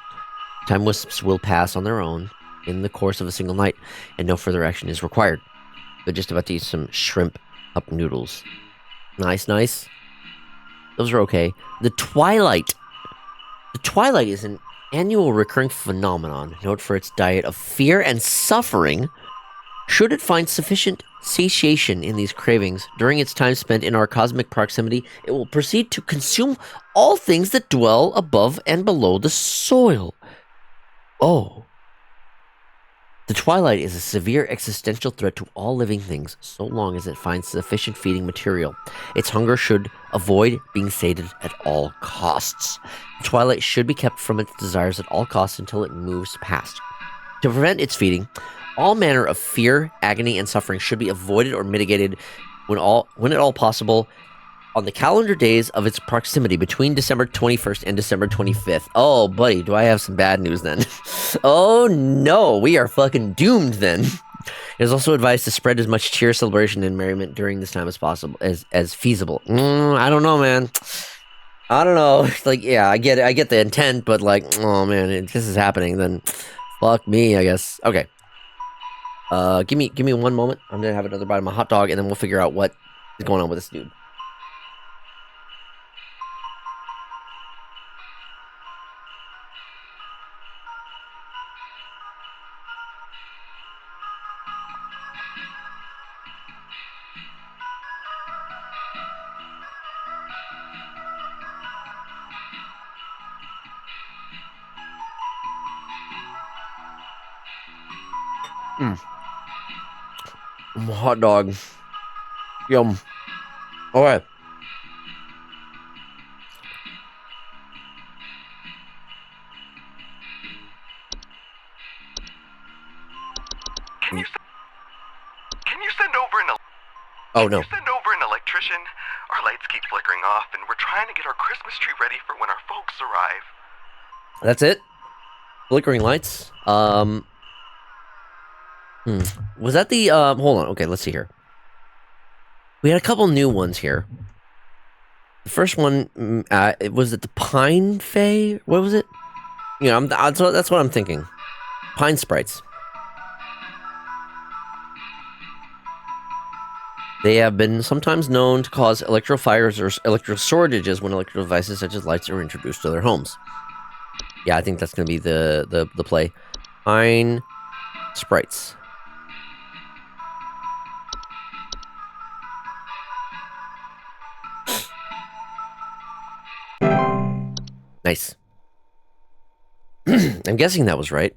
Time wisps will pass on their own in the course of a single night, and no further action is required. They're just about to eat some shrimp up noodles. Nice, nice. Those are okay. The Twilight. The Twilight is an annual recurring phenomenon, known for its diet of fear and suffering. Should it find sufficient satiation in these cravings during its time spent in our cosmic proximity, it will proceed to consume all things that dwell above and below the soil. Oh. The Twilight is a severe existential threat to all living things, so long as it finds sufficient feeding material. Its hunger should avoid being sated at all costs. The Twilight should be kept from its desires at all costs until it moves past. To prevent its feeding, all manner of fear, agony, and suffering should be avoided or mitigated when at all possible on the calendar days of its proximity between December 21st and December 25th. Oh, buddy, do I have some bad news then? Oh, no, we are fucking doomed then. It is also advised to spread as much cheer, celebration, and merriment during this time as possible, as feasible. I don't know, man. I don't know. Like, yeah, I get the intent, but like, oh man, if this is happening, then fuck me, I guess. Okay. Give me 1 moment. I'm gonna have another bite of my hot dog, and then we'll figure out what is going on with this dude. Hot dog. Yum. Alright.
Can you send over an
Oh no.
Send over an electrician? Our lights keep flickering off, and we're trying to get our Christmas tree ready for when our folks arrive.
That's it? Flickering lights? Was that the, hold on, okay, let's see here. We had a couple new ones here. The first one, was it the Pine Fae? What was it? You know, that's what I'm thinking. Pine Sprites. They have been sometimes known to cause electro fires or electro shortages when electrical devices such as lights are introduced to their homes. Yeah, I think that's going to be the play. Pine Sprites. Nice. I'm guessing that was right.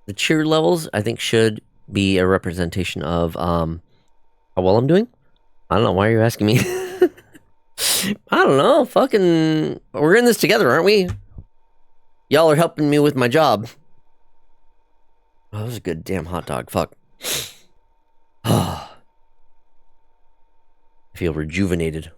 The cheer levels, I think, should be a representation of how well I'm doing. I don't know. Why are you asking me? I don't know. Fucking, we're in this together, aren't we? Y'all are helping me with my job. Oh, that was a good damn hot dog. Fuck. I feel rejuvenated.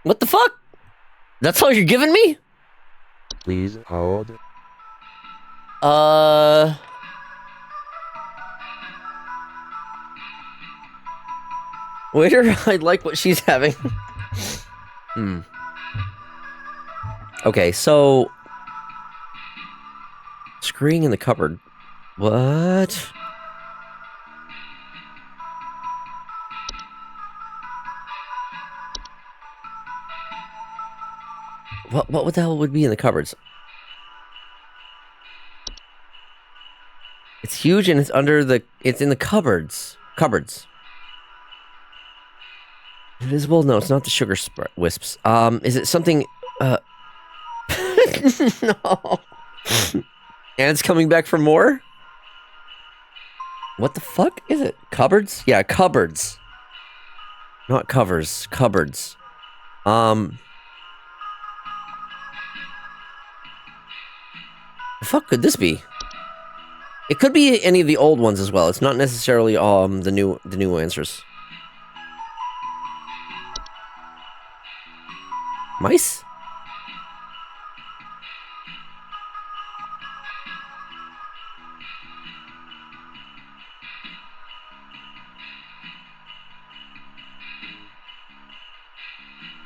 What the fuck? That's all you're giving me?
Please hold.
Waiter, I like what she's having. Okay, so... Screening in the cupboard. What? What the hell would be in the cupboards? It's huge and it's under the... It's in the cupboards. Cupboards. Invisible? No, it's not the sugar wisps. Is it something... No. And it's coming back for more? What the fuck is it? Cupboards? Yeah, cupboards. Not covers. Cupboards. The fuck could this be? It could be any of the old ones as well. It's not necessarily the new answers. Mice?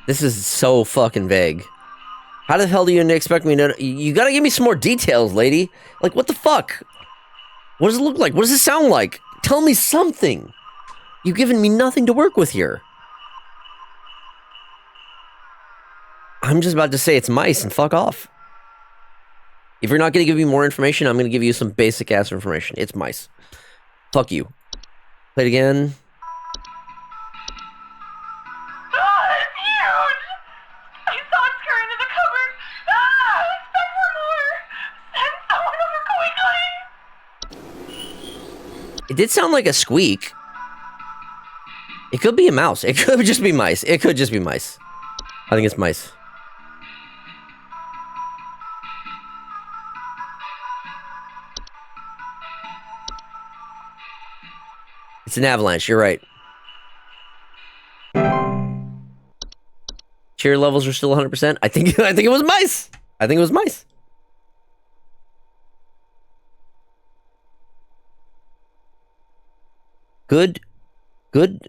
This is so fucking vague. How the hell do you expect me to... You gotta give me some more details, lady. Like, what the fuck? What does it look like? What does it sound like? Tell me something. You've given me nothing to work with here. I'm just about to say it's mice and fuck off. If you're not gonna give me more information, I'm gonna give you some basic-ass information. It's mice. Fuck you. Play it again. It did sound like a squeak. It could be a mouse. It could just be mice. It could just be mice. I think it's mice. It's an avalanche. You're right. Cheer levels are still 100%. I think it was mice. I think it was mice. Good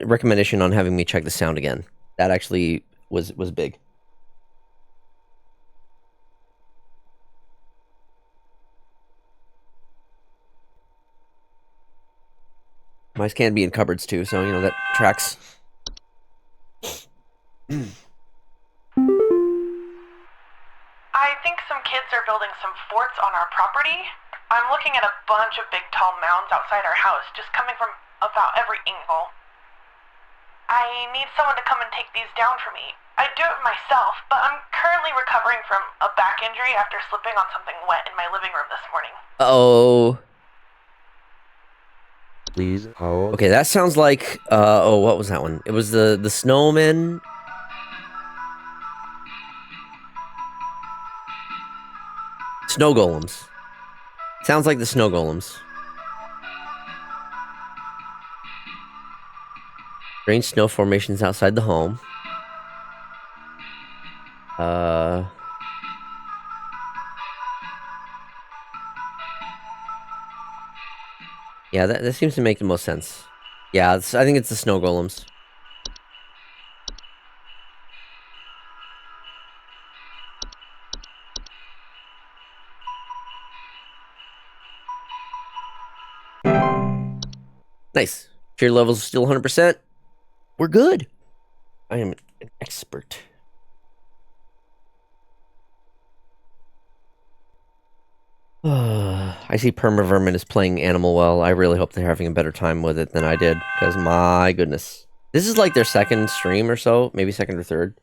recommendation on having me check the sound again. That actually was big. Mice can be in cupboards too, so you know that tracks.
I think some kids are building some forts on our property. I'm looking at a bunch of big tall mounds outside our house, just coming from about every angle. I need someone to come and take these down for me. I'd do it myself, but I'm currently recovering from a back injury after slipping on something wet in my living room this morning.
Oh.
Please hold.
Okay, that sounds like oh, what was that one? It was the snowman. Snow golems. Sounds like the snow golems. Strange snow formations outside the home. Yeah, that seems to make the most sense. Yeah, I think it's the snow golems. Nice. Cheer levels still 100%. We're good. I am an expert. I see Permavermin is playing Animal well. I really hope they're having a better time with it than I did, because my goodness. This is like their second stream or so, maybe second or third.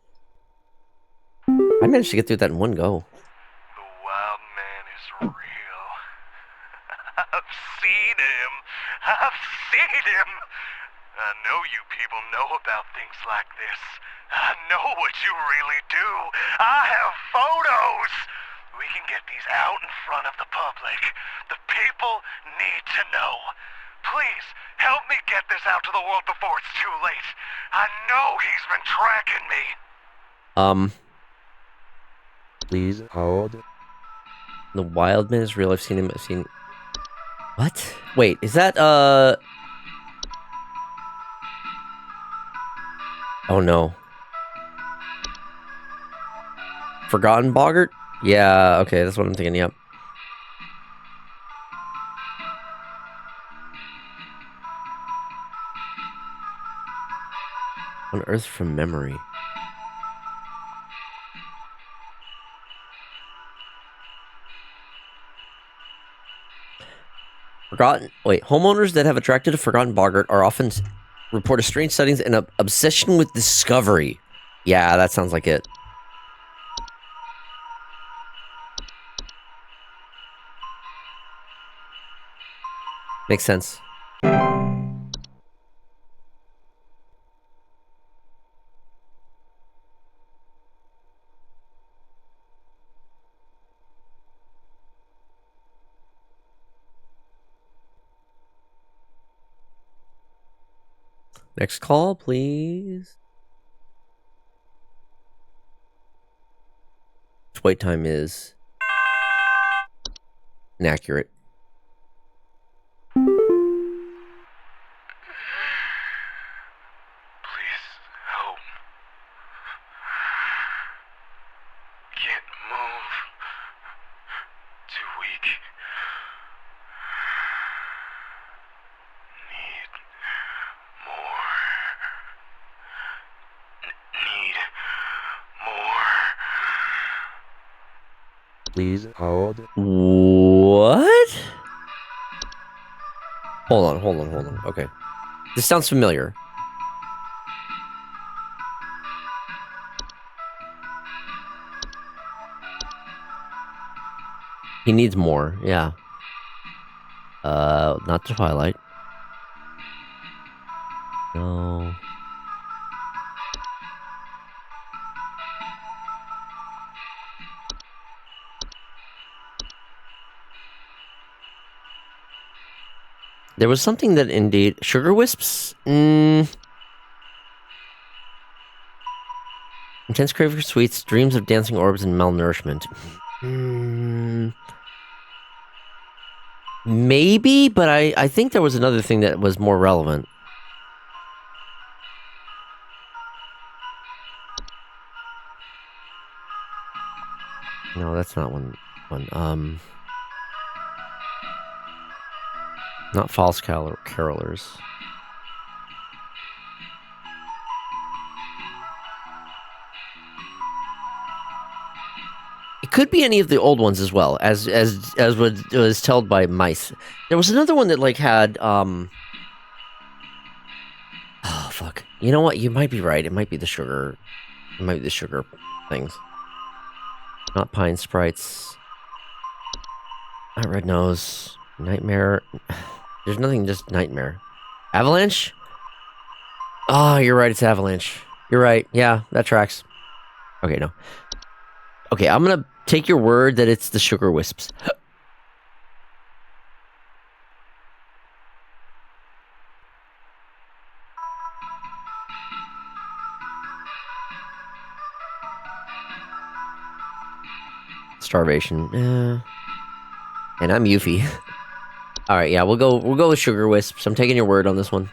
I managed to get through that in one go.
The wild man is real. I've seen him. I've seen him. I know you people know about things like this. I know what you really do. I have photos. We can get these out in front of the public. The people need to know. Please, help me get this out to the world before it's too late. I know he's been tracking me.
Please hold.
The wild man is real. I've seen him. What? Wait, is that, Oh no. Forgotten Boggart? Yeah, okay, that's what I'm thinking, yep. Unearthed from memory. Homeowners that have attracted a forgotten boggart are often report a strange sightings and an obsession with discovery. Yeah, that sounds like it. Makes sense. Next call, please. Wait time is inaccurate.
Please help. Can't move. Too weak. Need more. Need more.
Please hold.
What? Hold on. Okay. This sounds familiar. He needs more, yeah. Not the Twilight. No. There was something that indeed... Sugar Wisps? Intense craving for sweets, dreams of dancing orbs, and malnourishment. Maybe, but I think there was another thing that was more relevant. No, that's not one. Not false carolers. It could be any of the old ones as well, as was told by mice. There was another one that like had oh fuck. You know what? You might be right. It might be the sugar. It might be the sugar things. Not pine sprites. Not red nose. Nightmare. There's nothing, just nightmare. Avalanche? Oh, you're right. It's avalanche. You're right. Yeah, that tracks. Okay, no. Okay, I'm gonna take your word that it's the sugar wisps. Starvation. And I'm Yuffie. All right, yeah, we'll go with sugar wisps. I'm taking your word on this one.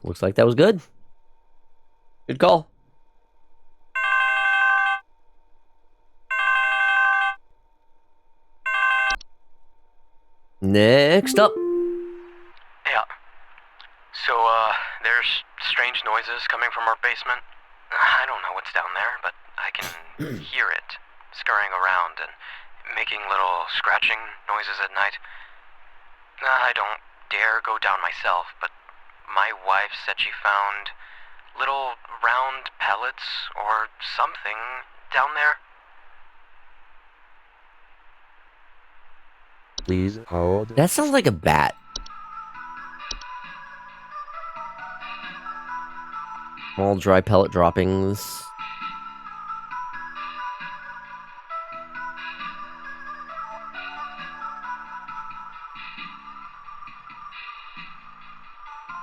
Looks like that was good. Good call. Next up.
Yeah. So, there's strange noises coming from our basement. I don't know what's down there, but I can hear it scurrying around and making little scratching noises at night. I don't dare go down myself, but my wife said she found little round pellets or something down there.
Please hold.
That sounds like a bat. Small dry pellet droppings.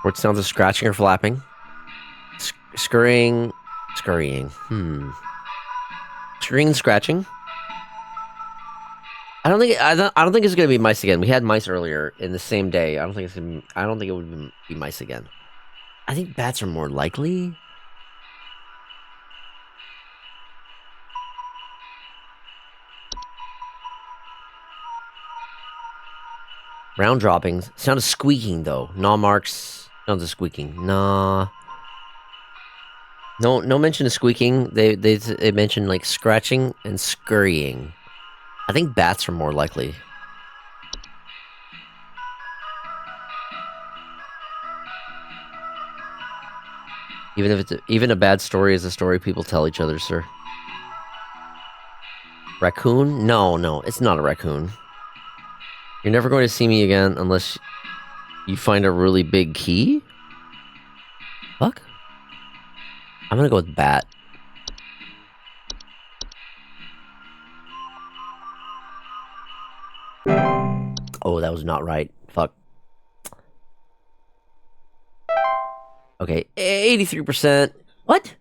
What sounds of scratching or flapping? Scurrying. Scurrying and scratching. I don't think it's gonna be mice again. We had mice earlier in the same day. I don't think it would be mice again. I think bats are more likely. Round droppings. Sound of squeaking though. Gnaw marks. Sounds of squeaking. Nah. No mention of squeaking. They mentioned like scratching and scurrying. I think bats are more likely. Even if even a bad story is a story people tell each other, sir. Raccoon? No, it's not a raccoon. You're never going to see me again unless you find a really big key? Fuck? I'm gonna go with bat. Oh, that was not right. Fuck. Okay, 83%. What?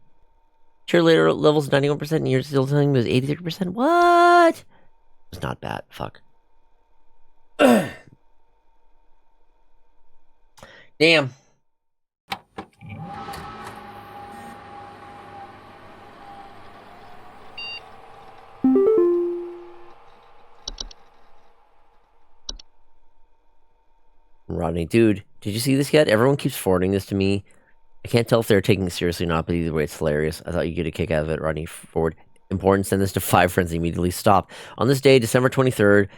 Cheerleader levels 91% and you're still telling me it was 83%? What? It's not bad. Fuck. Damn. Rodney, dude, did you see this yet? Everyone keeps forwarding this to me. I can't tell if they're taking it seriously or not, but either way, it's hilarious. I thought you'd get a kick out of it, Rodney. Forward. Important, send this to 5 friends immediately. Stop. On this day, December 23rd,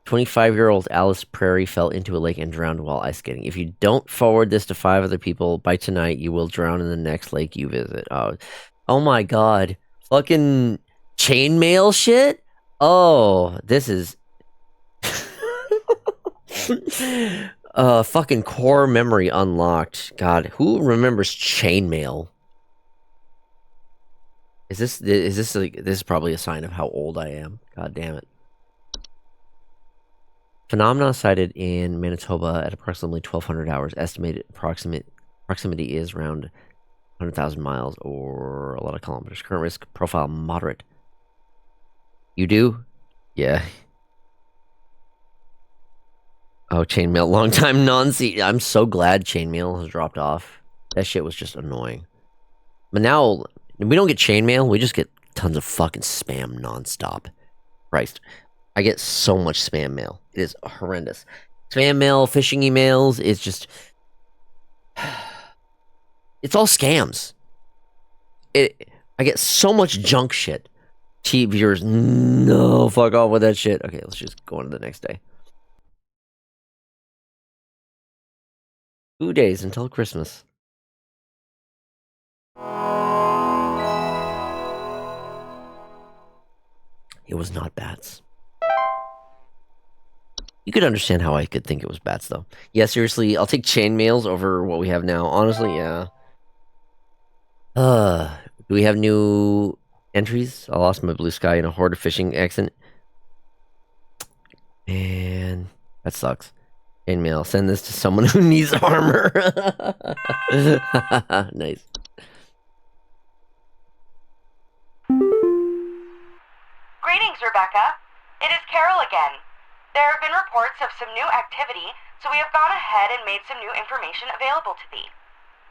25-year-old Alice Prairie fell into a lake and drowned while ice skating. If you don't forward this to 5 other people by tonight, you will drown in the next lake you visit. Oh my god. Fucking chainmail shit? Oh, this is... fucking core memory unlocked. God, who remembers chainmail? Is this like, this is probably a sign of how old I am. God damn it. Phenomena sighted in Manitoba at approximately 1200 hours. Estimated proximity is around 100,000 miles or a lot of kilometers. Current risk profile moderate. You do? Yeah. Oh, chainmail, long time non-see. I'm so glad chainmail has dropped off. That shit was just annoying. But now, we don't get chainmail, we just get tons of fucking spam nonstop. Christ. I get so much spam mail. It is horrendous. Spam mail, phishing emails, it's just... It's all scams. I get so much junk shit. Cheap viewers, no, fuck off with that shit. Okay, let's just go on to the next day. 2 days until Christmas. It was not bats. You could understand how I could think it was bats, though. Yeah, seriously, I'll take chainmails over what we have now. Honestly, yeah. Do we have new entries? I lost my blue sky in a horde of fishing accident. Man, that sucks. Chainmail, send this to someone who needs armor. Nice.
Greetings, Rebecca. It is Carol again. There have been reports of some new activity, so we have gone ahead and made some new information available to thee.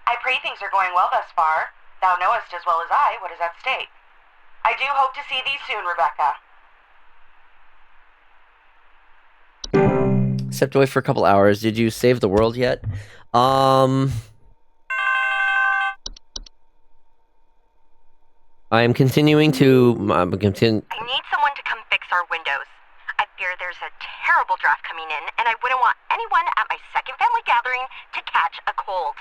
I pray things are going well thus far. Thou knowest as well as I what is at stake. I do hope to see thee soon, Rebecca.
Stepped away for a couple hours. Did you save the world yet? I am continuing to...
I need someone to come fix our windows. I fear there's a terrible draft coming in, and I wouldn't want anyone at my second family gathering to catch a cold.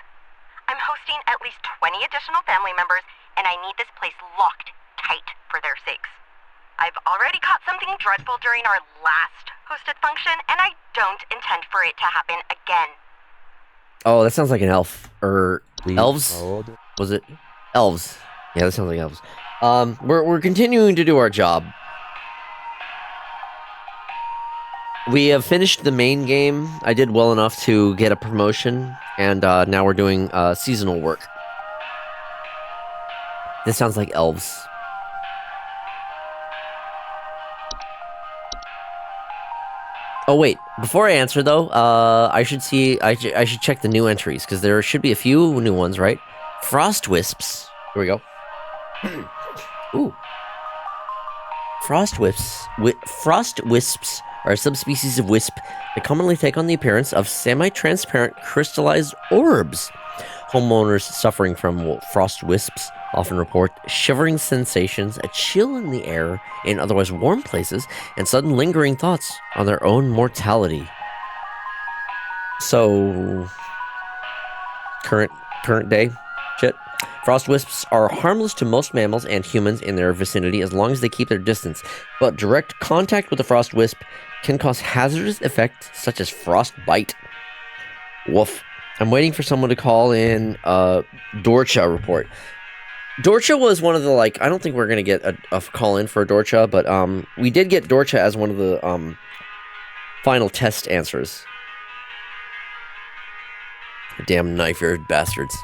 I'm hosting at least 20 additional family members, and I need this place locked tight for their sakes. I've already caught something dreadful during our last hosted function, and I don't intend for it to happen again.
Oh, that sounds like an elf. Or elves? Was it? Elves. Yeah, that sounds like elves. We're continuing to do our job. We have finished the main game. I did well enough to get a promotion, and now we're doing seasonal work. This sounds like elves. Oh wait, before I answer though, I should check the new entries, because there should be a few new ones, right? Frost wisps. Here we go. Ooh. Frost wisps are a subspecies of wisp that commonly take on the appearance of semi-transparent crystallized orbs. Homeowners suffering from frost wisps often report shivering sensations, a chill in the air in otherwise warm places, and sudden lingering thoughts on their own mortality. So, current day shit. Frost wisps are harmless to most mammals and humans in their vicinity as long as they keep their distance, but direct contact with a frost wisp can cause hazardous effects such as frostbite. Woof. I'm waiting for someone to call in a Dorcha report. Dorcha was one of the, like, I don't think we're going to get a call in for a Dorcha, but we did get Dorcha as one of the final test answers. Damn knife-eared bastards.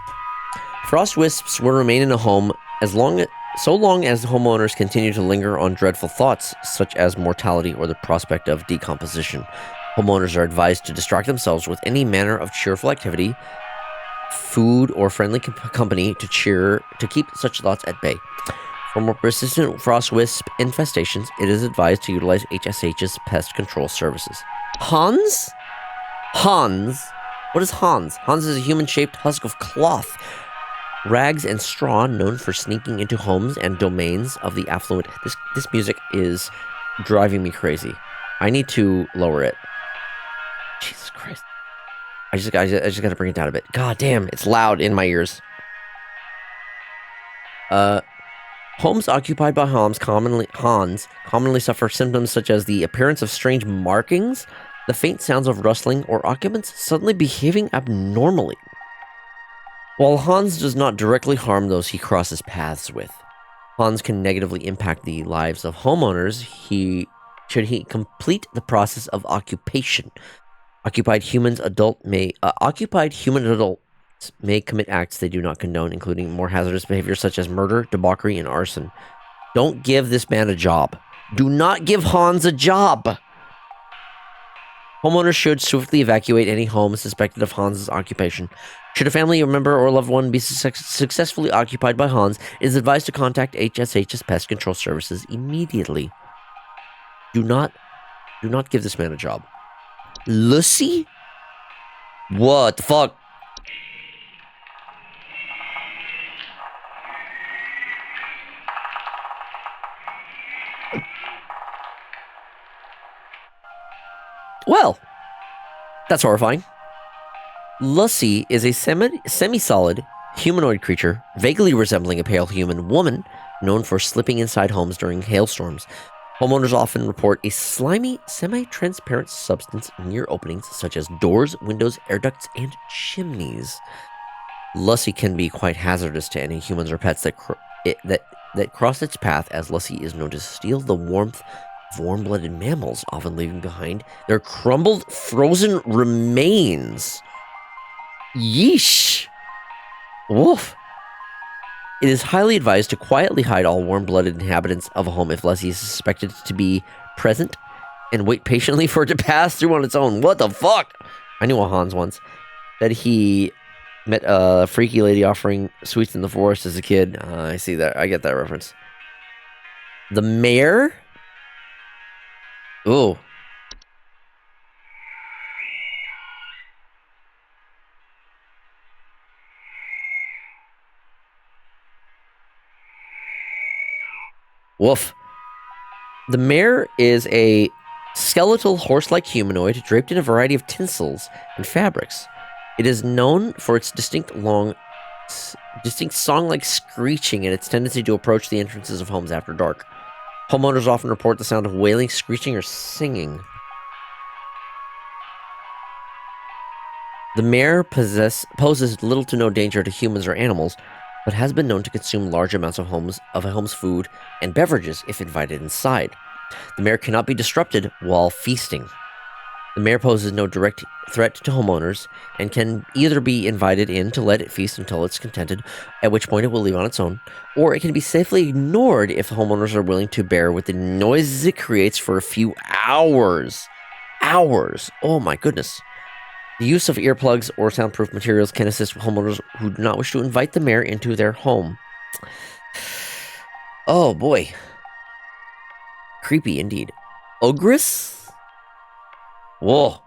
Frost wisps will remain in a home so long as homeowners continue to linger on dreadful thoughts, such as mortality or the prospect of decomposition. Homeowners are advised to distract themselves with any manner of cheerful activity, food, or friendly company to keep such thoughts at bay. For more persistent frost wisp infestations, it is advised to utilize HSH's pest control services. Hans? Hans? What is Hans? Hans is a human-shaped husk of cloth, rags, and straw known for sneaking into homes and domains of the affluent. This music is driving me crazy. I need to lower it. Jesus Christ. I just gotta bring it down a bit. God damn, it's loud in my ears. Homes occupied by Hans commonly suffer symptoms such as the appearance of strange markings, the faint sounds of rustling, or occupants suddenly behaving abnormally. While Hans does not directly harm those he crosses paths with, Hans can negatively impact the lives of homeowners should he complete the process of occupation. Occupied human adults may commit acts they do not condone, including more hazardous behavior such as murder, debauchery, and arson. Don't give this man a job. Do not give Hans a job! Homeowners should swiftly evacuate any home suspected of Hans's occupation. Should a family member or loved one be successfully occupied by Hans, it is advised to contact HSH's Pest Control Services immediately. Do not give this man a job. Lucy? What the fuck? Well, that's horrifying. Lucy is a semi-solid humanoid creature, vaguely resembling a pale human woman, known for slipping inside homes during hailstorms. Homeowners often report a slimy, semi-transparent substance near openings such as doors, windows, air ducts, and chimneys. Lucy can be quite hazardous to any humans or pets that cross its path, as Lucy is known to steal the warmth of warm-blooded mammals, often leaving behind their crumbled, frozen remains. Yeesh. Woof. It is highly advised to quietly hide all warm-blooded inhabitants of a home if Lucy is suspected to be present, and wait patiently for it to pass through on its own. What the fuck? I knew a Hans once. That he met a freaky lady offering sweets in the forest as a kid. I see that. I get that reference. The mayor? Ooh. Woof. The mare is a skeletal horse-like humanoid draped in a variety of tinsels and fabrics. It is known for its distinct song-like screeching and its tendency to approach the entrances of homes after dark. Homeowners often report the sound of wailing, screeching, or singing. The mare poses little to no danger to humans or animals, but has been known to consume large amounts of a home's food and beverages if invited inside. The mare cannot be disrupted while feasting. The mare poses no direct threat to homeowners and can either be invited in to let it feast until it's contented, at which point it will leave on its own, or it can be safely ignored if the homeowners are willing to bear with the noises it creates for a few hours. Hours! Oh my goodness. The use of earplugs or soundproof materials can assist homeowners who do not wish to invite the mare into their home. Oh boy. Creepy indeed. Ogress? Whoa.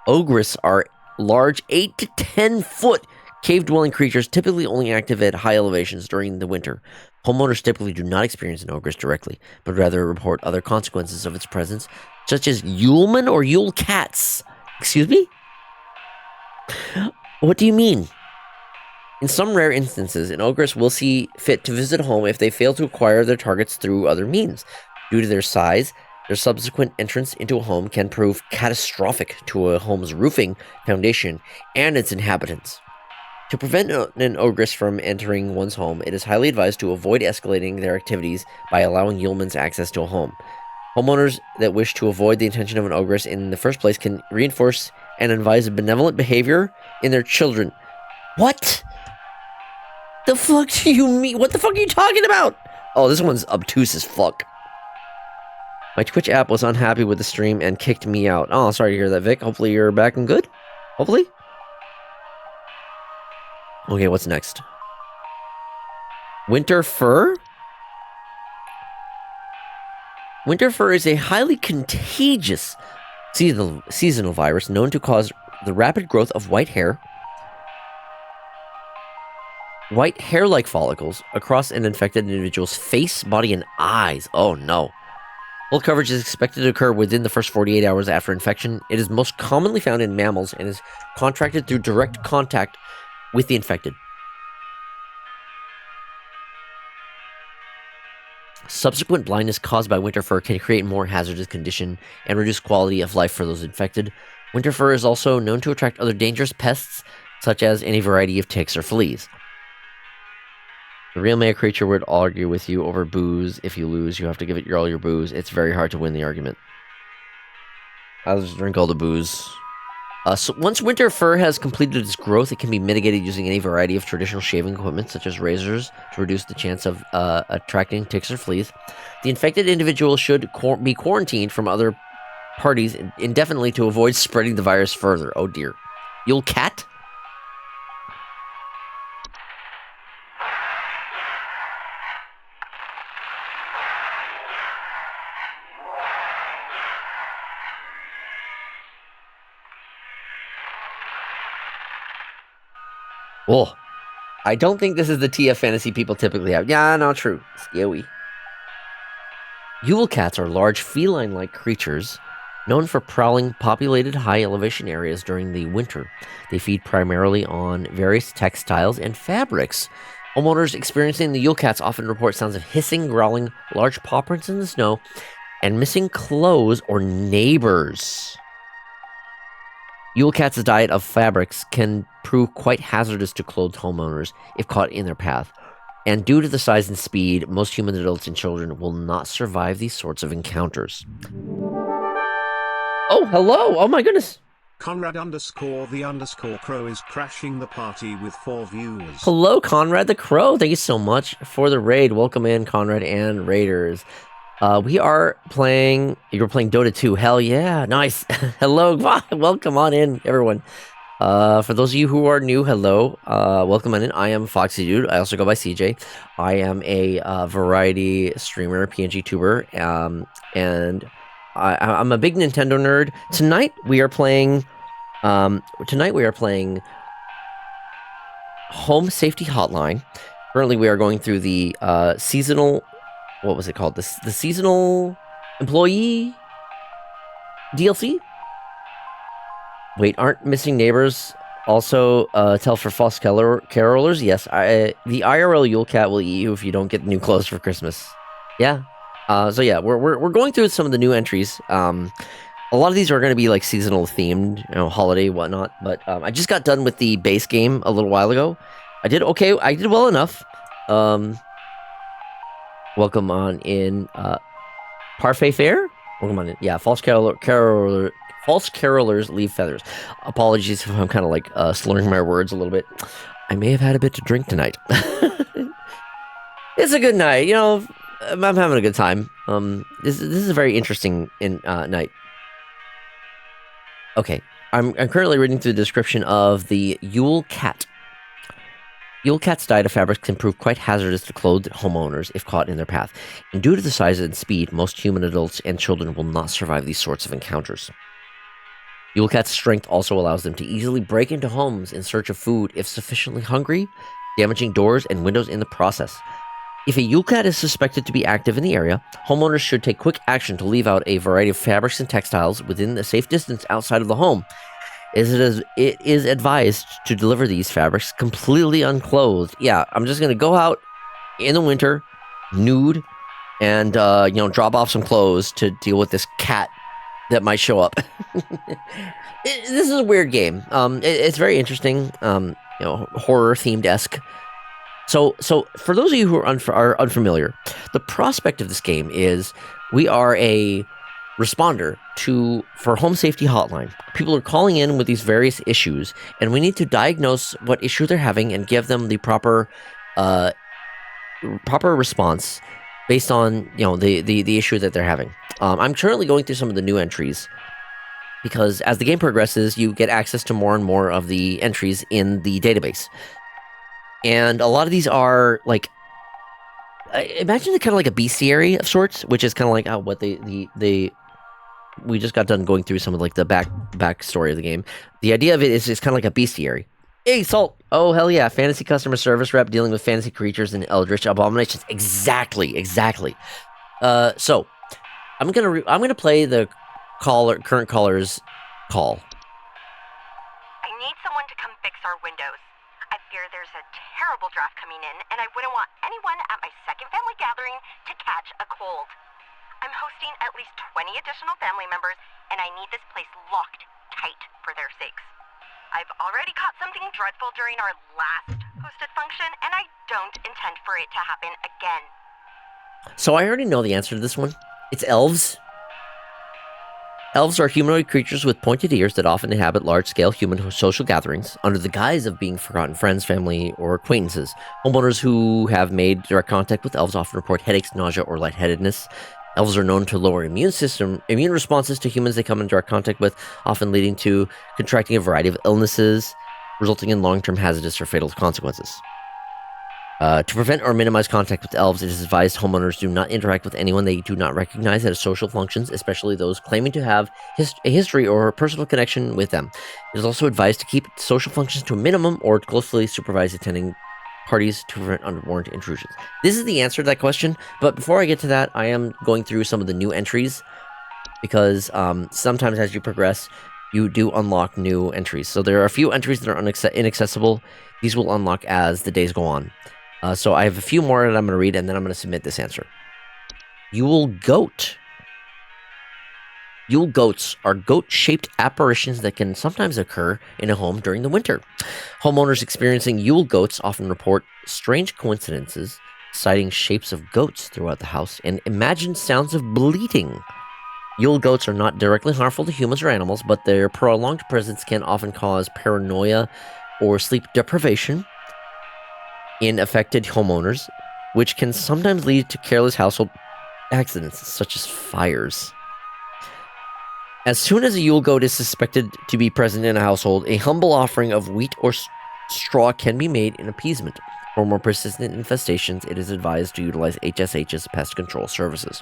Ogress are large 8 to 10 foot cave-dwelling creatures typically only active at high elevations during the winter. Homeowners typically do not experience an ogress directly, but rather report other consequences of its presence, such as Yulemen or Yule cats. Excuse me? What do you mean? In some rare instances, an ogress will see fit to visit a home if they fail to acquire their targets through other means. Due to their size, their subsequent entrance into a home can prove catastrophic to a home's roofing, foundation, and its inhabitants. To prevent an ogress from entering one's home, it is highly advised to avoid escalating their activities by allowing Yulmans access to a home. Homeowners that wish to avoid the intention of an ogress in the first place can reinforce and advise benevolent behavior in their children. What? The fuck do you mean? What the fuck are you talking about? Oh, this one's obtuse as fuck. My Twitch app was unhappy with the stream and kicked me out. Oh, sorry to hear that, Vic. Hopefully you're back and good. Hopefully. Okay, what's next? Winter fur? Winter fur is a highly contagious seasonal virus known to cause the rapid growth of white hair-like follicles across an infected individual's face, body, and eyes. Oh no. Full coverage is expected to occur within the first 48 hours after infection. It is most commonly found in mammals and is contracted through direct contact with the infected. Subsequent blindness caused by winter fur can create more hazardous condition and reduce quality of life for those infected. Winter fur is also known to attract other dangerous pests, such as any variety of ticks or fleas. The real male creature would argue with you over booze. If you lose, you have to give it all your booze. It's very hard to win the argument. I'll just drink all the booze. So once winter fur has completed its growth, it can be mitigated using any variety of traditional shaving equipment, such as razors, to reduce the chance of attracting ticks or fleas. The infected individual should be quarantined from other parties indefinitely to avoid spreading the virus further. Oh dear. Yule cat? Oh, I don't think this is the TF fantasy people typically have. Yeah, not true. Scary. Yule cats are large feline-like creatures known for prowling populated high-elevation areas during the winter. They feed primarily on various textiles and fabrics. Homeowners experiencing the Yule cats often report sounds of hissing, growling, large paw prints in the snow, and missing clothes or neighbors. Yule cats' diet of fabrics can prove quite hazardous to clothed homeowners if caught in their path. And due to the size and speed, most human adults and children will not survive these sorts of encounters. Oh, hello! Oh my goodness!
Conrad_the_crow is crashing the party with 4 viewers.
Hello, Conrad the Crow. Thank you so much for the raid. Welcome in, Conrad and Raiders. We are playing... You're playing Dota 2. Hell yeah. Nice. Hello. Welcome on in, everyone. For those of you who are new, hello. Welcome on in. I am FoxyDude. I also go by CJ. I am a variety streamer, PNG tuber, and I'm a big Nintendo nerd. Tonight we are playing... Home Safety Hotline. Currently we are going through the seasonal... What was it called? The seasonal employee DLC? Wait, aren't missing neighbors also tell for false carolers? Yes, the IRL Yule cat will eat you if you don't get new clothes for Christmas. Yeah. So yeah, we're going through some of the new entries. A lot of these are going to be like seasonal themed, you know, holiday, whatnot. But I just got done with the base game a little while ago. I did okay. I did well enough. Welcome on in, Parfait Fair? Welcome on in. Yeah, false carolers leave feathers. Apologies if I'm kind of like slurring my words a little bit. I may have had a bit to drink tonight. It's a good night, you know. I'm having a good time. This is a very interesting night. Okay, I'm currently reading through the description of the Yule cat. Yule cats' diet of fabrics can prove quite hazardous to clothed homeowners if caught in their path, and due to the size and speed, most human adults and children will not survive these sorts of encounters. Yule cats' strength also allows them to easily break into homes in search of food if sufficiently hungry, damaging doors and windows in the process. If a Yule cat is suspected to be active in the area, homeowners should take quick action to leave out a variety of fabrics and textiles within a safe distance outside of the home. it is advised to deliver these fabrics completely unclothed. Yeah, I'm just gonna go out in the winter, nude, and drop off some clothes to deal with this cat that might show up. This is a weird game. It's very interesting. Horror themed esque. So for those of you who are unfamiliar, the prospect of this game is we are a responder for Home Safety Hotline. People are calling in with these various issues, and we need to diagnose what issue they're having and give them the proper response based on the issue that they're having. I'm currently going through some of the new entries because as the game progresses, you get access to more and more of the entries in the database. And a lot of these are like, imagine it kind of like a bestiary of sorts, which is kind of like what we just got done going through some of like the backstory of the game. The idea of it is it's kind of like a bestiary. Hey, Salt! Oh, hell yeah, fantasy customer service rep dealing with fantasy creatures and eldritch abominations. Exactly. So I'm gonna play the current caller's call.
I need someone to come fix our windows. I fear there's a terrible draft coming in, and I wouldn't want anyone at my second family gathering to catch a cold. I'm hosting at least 20 additional family members, and I need this place locked tight for their sakes. I've already caught something dreadful during our last hosted function, and I don't intend for it to happen again.
So I already know the answer to this one. It's elves. Elves are humanoid creatures with pointed ears that often inhabit large-scale human social gatherings under the guise of being forgotten friends, family, or acquaintances. Homeowners who have made direct contact with elves often report headaches, nausea, or lightheadedness. Elves are known to lower immune responses to humans they come in direct contact with, often leading to contracting a variety of illnesses, resulting in long-term hazardous or fatal consequences. To prevent or minimize contact with elves, it is advised homeowners do not interact with anyone they do not recognize at social functions, especially those claiming to have a history or a personal connection with them. It is also advised to keep social functions to a minimum or closely supervise attending parties to prevent unwarranted intrusions. This is the answer to that question, but before I get to that, I am going through some of the new entries, because sometimes as you progress, you do unlock new entries. So there are a few entries that are inaccessible. These will unlock as the days go on. So I have a few more that I'm going to read, and then I'm going to submit this answer. Yule Goat. Yule goats are goat-shaped apparitions that can sometimes occur in a home during the winter. Homeowners experiencing Yule goats often report strange coincidences, citing shapes of goats throughout the house, and imagined sounds of bleating. Yule goats are not directly harmful to humans or animals, but their prolonged presence can often cause paranoia or sleep deprivation in affected homeowners, which can sometimes lead to careless household accidents, such as fires. As soon as a Yule goat is suspected to be present in a household, a humble offering of wheat or straw can be made in appeasement. For more persistent infestations, it is advised to utilize HSH's pest control services.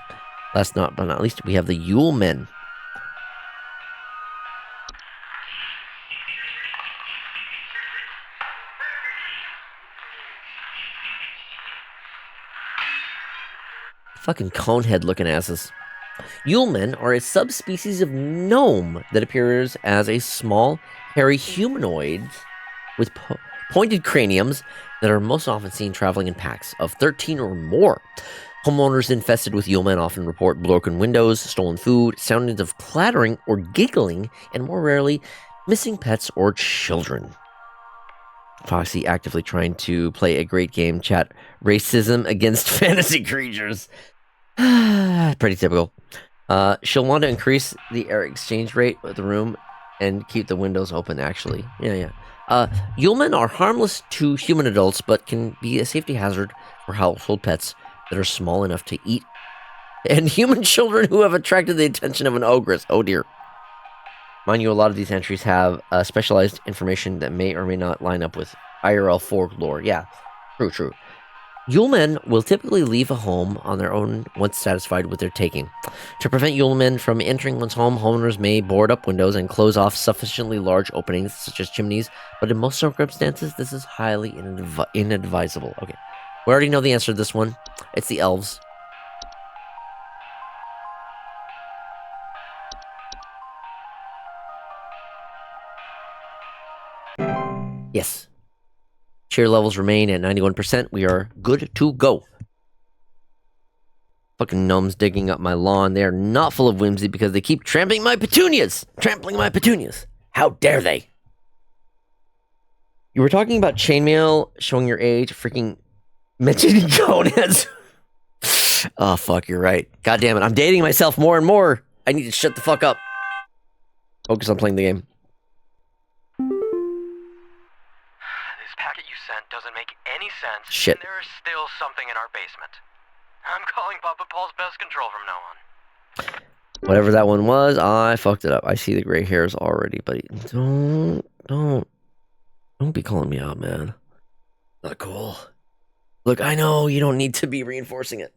Last but not least, we have the Yule Men. Fucking conehead looking asses. Yulemen are a subspecies of gnome that appears as a small, hairy humanoid with pointed craniums that are most often seen traveling in packs of 13 or more. Homeowners infested with Yulemen often report broken windows, stolen food, sounds of clattering or giggling, and more rarely, missing pets or children. Foxy actively trying to play a great game, chat. Racism against fantasy creatures. Pretty typical. She'll want to increase the air exchange rate of the room and keep the windows open, actually. Yeah. Yulemen are harmless to human adults, but can be a safety hazard for household pets that are small enough to eat, and human children who have attracted the attention of an ogress. Oh dear. Mind you, a lot of these entries have specialized information that may or may not line up with IRL folklore. Yeah, true. Yulemen will typically leave a home on their own once satisfied with their taking. To prevent Yulemen from entering one's home, homeowners may board up windows and close off sufficiently large openings, such as chimneys, but in most circumstances, this is highly inadvisable. Okay, we already know the answer to this one. It's the elves. Yes. Cheer levels remain at 91%. We are good to go. Fucking gnomes digging up my lawn. They are not full of whimsy because they keep trampling my petunias. How dare they? You were talking about chainmail showing your age. Freaking mentioning coneheads. Oh, fuck, you're right. God damn it. I'm dating myself more and more. I need to shut the fuck up. Focus on playing the game.
This packet you sent doesn't make any sense.
Shit.
And there is still something in our basement. I'm calling Papa Paul's pest control from now on.
Whatever that one was, I fucked it up. I see the gray hairs already, buddy. Don't be calling me out, man. Not cool. Look, I know you don't need to be reinforcing it.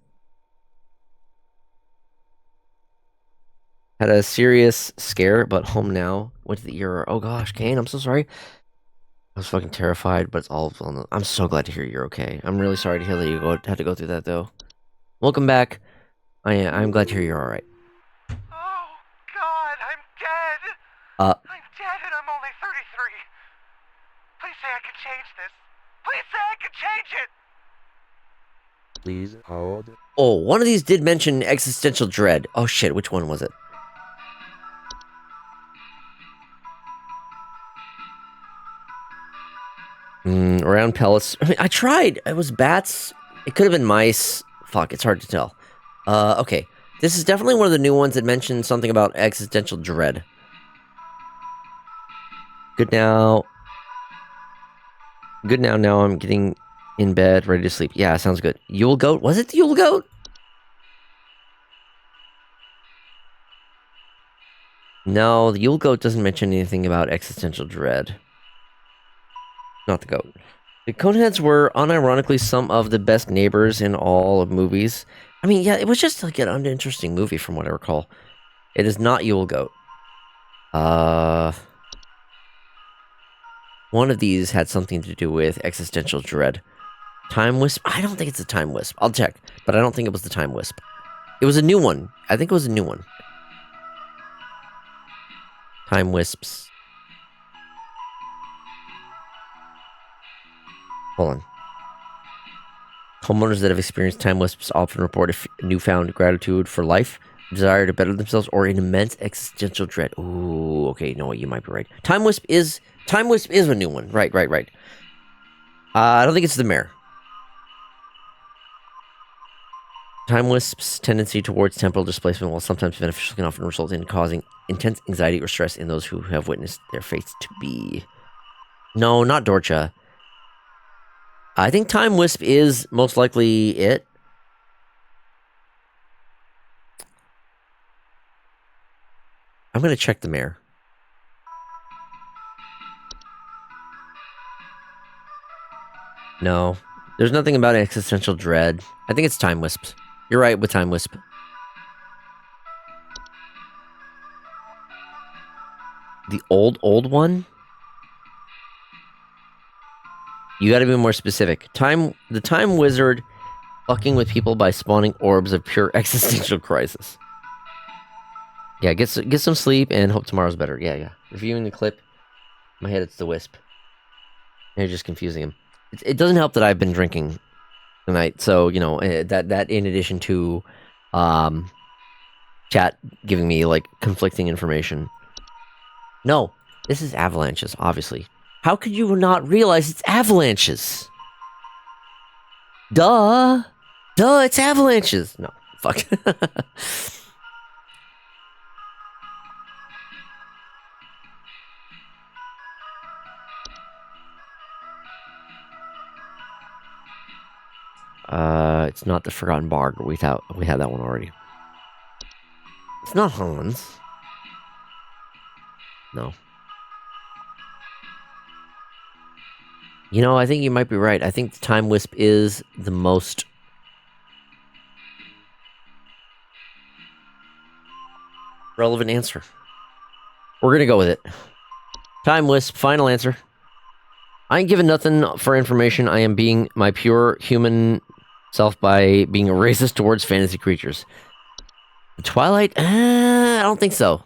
Had a serious scare, but home now. Went to the ER. Oh gosh, Kane, I'm so sorry. I was fucking terrified, but it's all on the... I'm so glad to hear you're okay. I'm really sorry to hear that you had to go through that, though. Welcome back. I'm glad to hear you're alright.
Oh, God, I'm dead.
I'm
dead and I'm only 33. Please say I can change this. Please say I can change it.
Please hold.
Oh, one of these did mention existential dread. Oh shit, which one was it? Around pellets. I mean, I tried. It was bats. It could have been mice. Fuck, it's hard to tell. Okay. This is definitely one of the new ones that mentioned something about existential dread. Good now. Good now. Now I'm getting in bed, ready to sleep. Yeah, sounds good. Yule goat? Was it the Yule goat? No, the Yule goat doesn't mention anything about existential dread. Not the goat. The Coneheads were unironically some of the best neighbors in all of movies. I mean, yeah, it was just like an uninteresting movie from what I recall. It is not Yule Goat. One of these had something to do with existential dread. Time Wisp? I don't think it's a Time Wisp. I'll check, but I don't think it was the Time Wisp. It was a new one. I think it was a new one. Time Wisps. Hold on. Homeowners that have experienced time wisps often report a newfound gratitude for life, desire to better themselves, or an immense existential dread. Ooh, okay, you know what? You might be right. Time Wisp is a new one. Right. I don't think it's the mare. Time Wisp's tendency towards temporal displacement, while sometimes beneficial, can often result in causing intense anxiety or stress in those who have witnessed their fates to be. No, not Dorcha. I think Time Wisp is most likely it. I'm going to check the mare. No. There's nothing about existential dread. I think it's Time Wisp. You're right with Time Wisp. The old one? You gotta be more specific. The Time Wizard fucking with people by spawning orbs of pure existential crisis. Yeah, get some sleep and hope tomorrow's better. Yeah. Reviewing the clip. In my head, it's the Wisp. You're just confusing him. It doesn't help that I've been drinking tonight, so, you know, that in addition to chat giving me, like, conflicting information. No, this is avalanches, obviously. How could you not realize it's avalanches? Duh, it's avalanches. No, fuck. It's not the Forgotten Bard. We had that one already. It's not Hans. No. You know, I think you might be right. I think the Time Wisp is the most relevant answer. We're gonna go with it. Time Wisp, final answer. I ain't giving nothing for information. I am being my pure human self by being a racist towards fantasy creatures. The Twilight? I don't think so.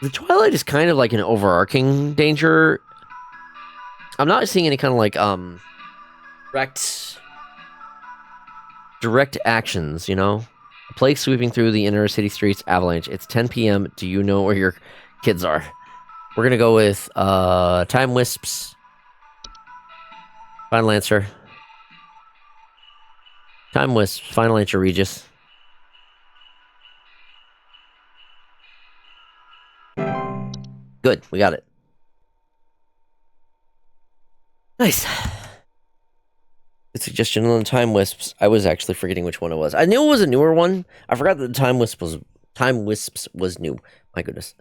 The Twilight is kind of like an overarching danger. I'm not seeing any kind of like direct actions, you know? A plague sweeping through the inner city streets, avalanche. It's 10 p.m. Do you know where your kids are? We're gonna go with time wisps. Final answer. Time wisps. Final answer, Regis. Good, we got it. Nice. Good suggestion on the time wisps. I was actually forgetting which one it was. I knew it was a newer one. I forgot that the time wisps was new. My goodness.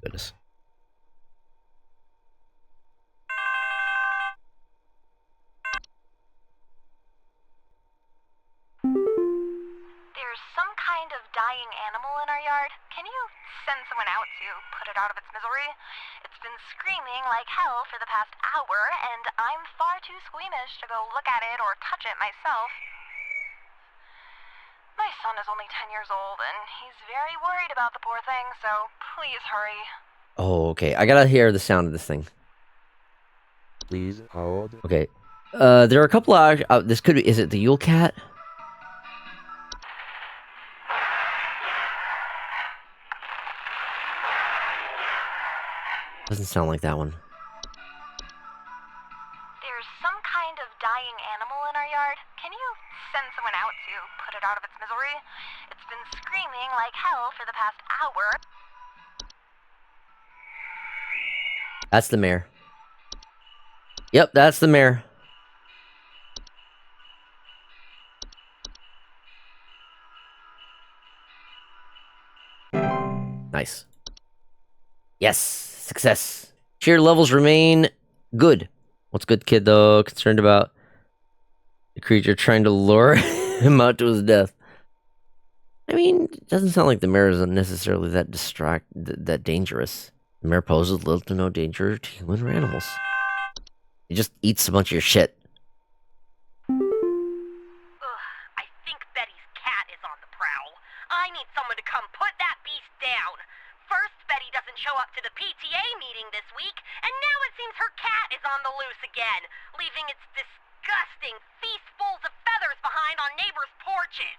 Goodness.
There's some kind of dying animal in our yard. Can you send someone out to put it out of its misery? It's been screaming like hell for the past hour, and I'm far too squeamish to go look at it or touch it myself. My son is only 10 years old, and he's very worried about the poor thing, so please hurry.
Oh, okay. I gotta hear the sound of this thing.
Please hold.
Okay. There are a couple of... this could be... Is it the Yule Cat? Doesn't sound like that one.
There's some kind of dying animal in our yard. Can you send someone out to put it out of its misery? It's been screaming like hell for the past hour.
That's the mare. Yep, that's the mare. Nice. Yes, success. Cheer levels remain good. What's good, kid, though? Concerned about the creature trying to lure him out to his death. I mean, it doesn't sound like the mare is necessarily that dangerous. The mare poses little to no danger to human or animals. It just eats a bunch of your shit.
I think Betty's cat is on the prowl. I need someone to come put that beast down. First, Betty doesn't show up to the PTA meeting this week, and now it seems her cat is on the loose again, leaving its disgusting feastfuls of feathers behind on neighbors' porches.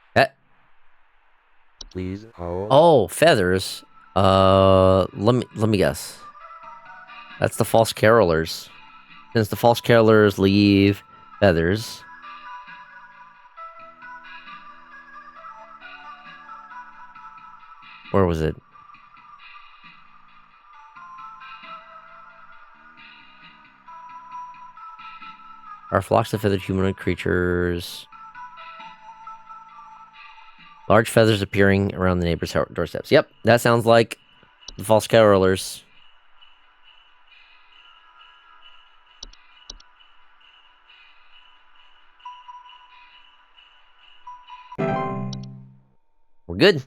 Please hold.
Oh, feathers. Let me guess. That's the false carolers. Since the false carolers leave feathers. Where was it? Are flocks of feathered humanoid creatures. Large feathers appearing around the neighbor's doorsteps. Yep, that sounds like the false carolers. We're good.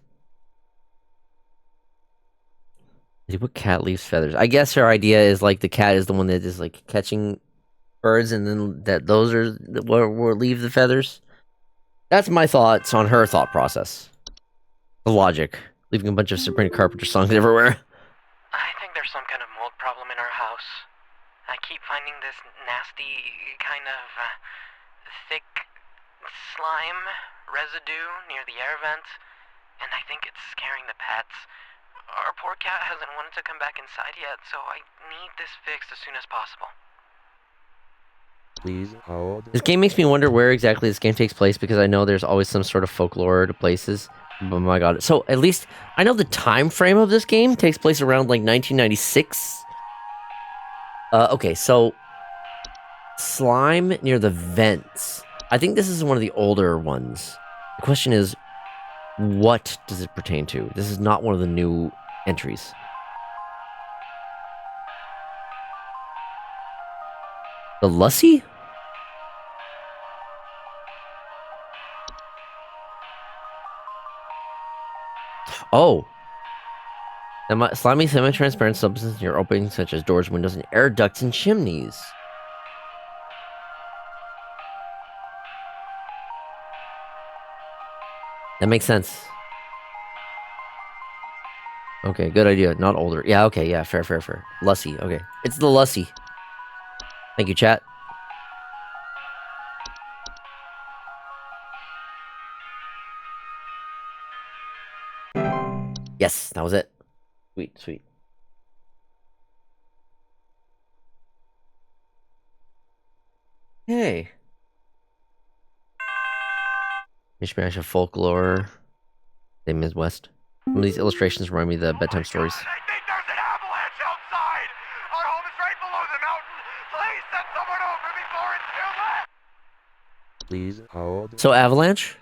What cat leaves feathers? I guess her idea is like the cat is the one that is like catching birds, and then those are where leave the feathers. That's my thoughts on her thought process. The logic, leaving a bunch of Sabrina Carpenter songs everywhere.
I think there's some kind of mold problem in our house. I keep finding this nasty kind of thick slime residue near the air vents, and I think it's scaring the pets. Our poor cat hasn't wanted to come back inside yet, so I need this fixed as soon as possible.
Please hold.
This game makes me wonder where exactly this game takes place, because I know there's always some sort of folklore to places. Oh my god. So at least I know the time frame of this game takes place around like 1996. Okay, so slime near the vents. I think this is one of the older ones. The question is, what does it pertain to? This is not one of the new entries. The Lussie? Oh. Slimy, semi-transparent substance near openings such as doors, windows, and air ducts and chimneys. That makes sense. Okay, good idea. Not older. Yeah, okay, yeah, fair. Lussie, okay. It's the Lussie. Thank you, chat. Yes, that was it. Sweet. Hey. Mishmash of folklore. The Midwest. Some of these illustrations remind me of the bedtime stories.
I think there's an avalanche outside! Our home is right below the mountain! Please send someone over before it's too late!
Please hold.
So, avalanche?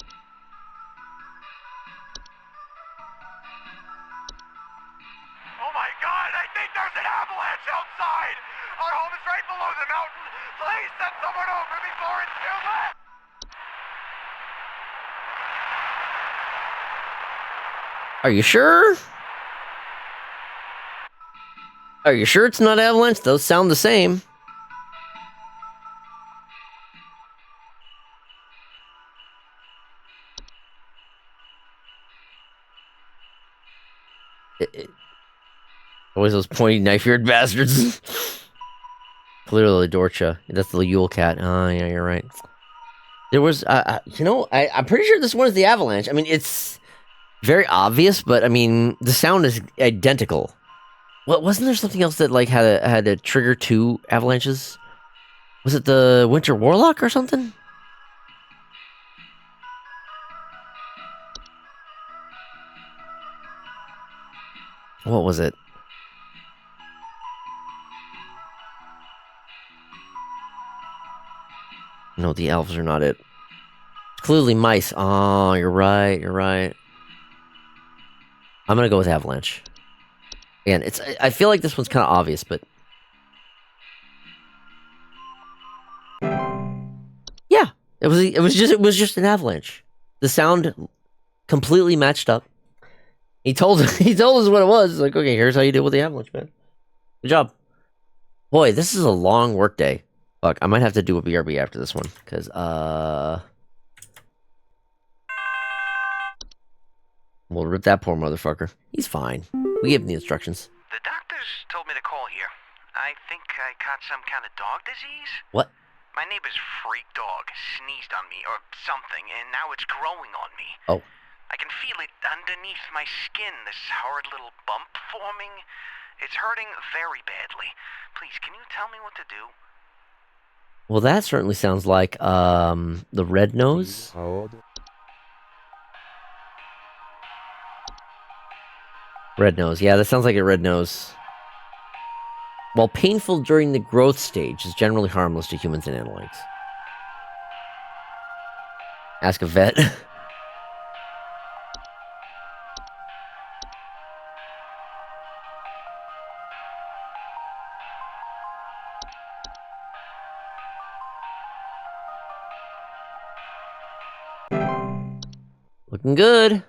Oh my god, I think there's an avalanche outside! Our home is right below the mountain! Please send someone over before it's too late!
Are you sure? Are you sure it's not avalanche? Those sound the same. Always those pointy knife-eared bastards. Clearly Dorcha. That's the Yule cat. Oh, yeah, you're right. There was, I'm pretty sure this one is the avalanche. I mean, it's very obvious, but I mean, the sound is identical. Well, wasn't there something else that like had a trigger 2 avalanches? Was it the Winter Warlock or something? What was it? No, the elves are not it. Clearly mice. Oh, you're right. I'm gonna go with avalanche. Again, I feel like this one's kind of obvious, but yeah, it was just an avalanche. The sound completely matched up. He told us what it was. Like, okay, here's how you deal with the avalanche, man. Good job. Boy, this is a long work day. Fuck, I might have to do a BRB after this one, because, we'll rip that poor motherfucker. He's fine. We gave him the instructions.
The doctors told me to call here. I think I caught some kind of dog disease.
What?
My neighbor's freak dog sneezed on me or something, and now it's growing on me.
Oh.
I can feel it underneath my skin, this horrid little bump forming. It's hurting very badly. Please, can you tell me what to do?
Well, that certainly sounds like, the red nose. Red nose. Yeah, that sounds like a red nose. While painful during the growth stage, is generally harmless to humans and animals. Ask a vet. Looking good.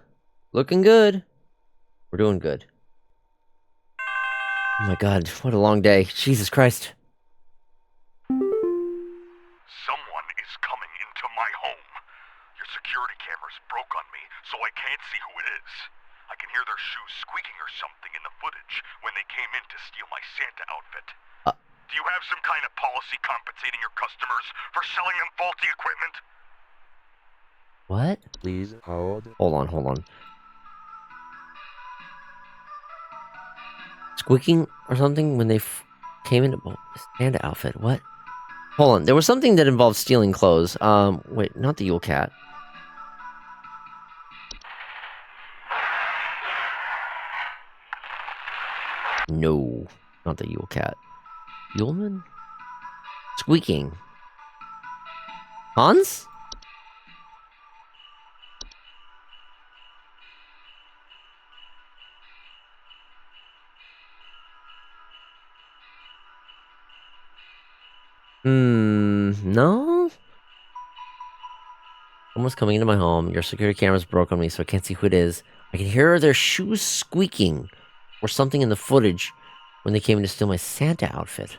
Looking good. We're doing good. Oh my god, what a long day. Jesus Christ.
Someone is coming into my home. Your security cameras broke on me, so I can't see who it is. I can hear their shoes squeaking or something in the footage when they came in to steal my Santa outfit. Do you have some kind of policy compensating your customers for selling them faulty equipment?
What?
Please hold.
Hold on. Squeaking or something when they came into Santa outfit. What? Hold on. There was something that involved stealing clothes. Wait, not the Yule cat. No, not the Yule cat. Yuleman? Squeaking. Hans? No? Someone's coming into my home. Your security cameras broke on me, so I can't see who it is. I can hear their shoes squeaking or something in the footage when they came in to steal my Santa outfit.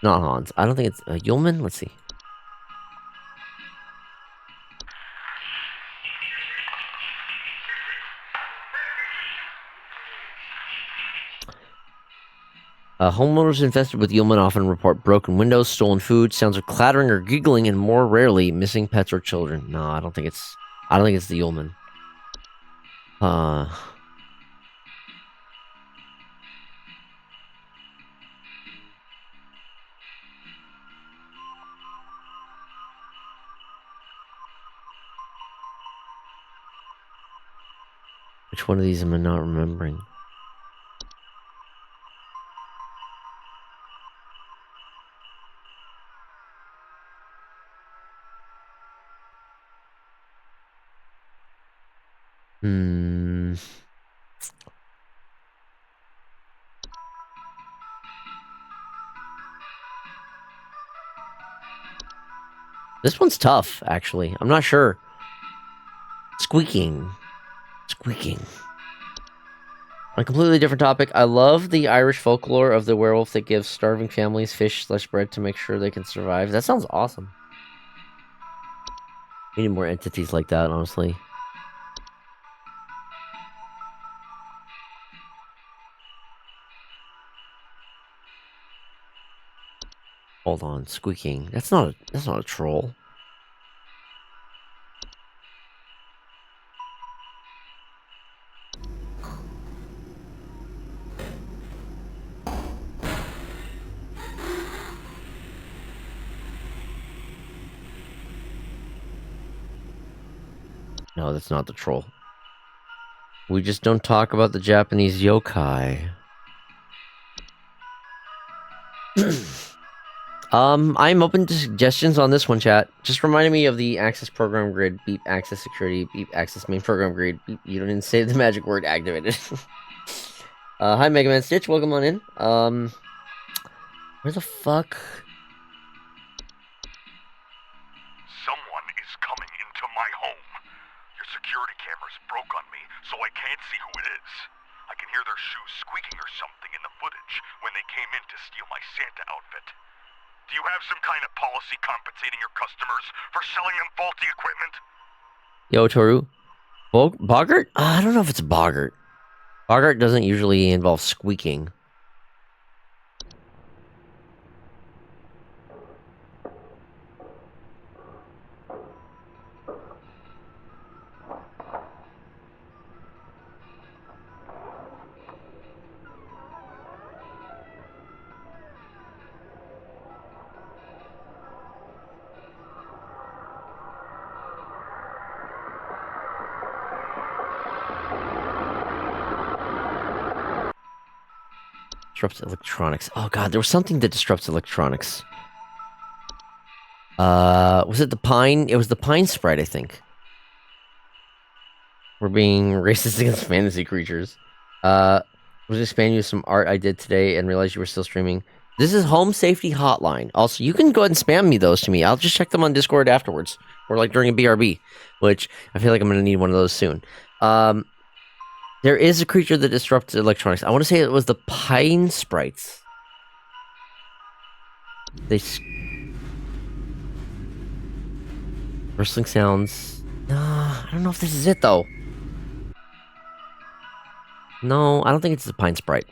Not Hans. I don't think it's Yulman. Let's see. Homeowners infested with Yulman often report broken windows, stolen food, sounds of clattering or giggling, and more rarely, missing pets or children. No, I don't think it's the Yulman. Which one of these am I not remembering? This one's tough, actually. I'm not sure. Squeaking. On a completely different topic, I love the Irish folklore of the werewolf that gives starving families fish/bread to make sure they can survive. That sounds awesome. We need more entities like that, honestly. Hold on, squeaking. That's not a troll. No, that's not the troll. We just don't talk about the Japanese yokai. I'm open to suggestions on this one, chat. Just reminding me of the access program grid, beep access security, beep access main program grid, beep, you don't even say the magic word activated. Hi Mega Man Stitch, welcome on in. Where the fuck?
Someone is coming into my home. Your security cameras broke on me, so I can't see who it is. I can hear their shoes squeaking or something in the footage when they came in to steal my Santa outfit. Do you have some kind of policy compensating your customers for selling them faulty equipment?
Yo, Toru. Boggart? I don't know if it's Boggart. Boggart doesn't usually involve squeaking. Disrupts electronics. Oh god, there was something that disrupts electronics. Was it the pine? It was the pine sprite, I think. We're being racist against fantasy creatures. I was just spamming you some art I did today and realized you were still streaming. This is Home Safety Hotline. Also, you can go ahead and spam me those to me. I'll just check them on Discord afterwards. Or like during a BRB, which I feel like I'm going to need one of those soon. There is a creature that disrupts electronics. I want to say it was the pine sprites. Rustling sounds. I don't know if this is it though. No, I don't think it's the pine sprite.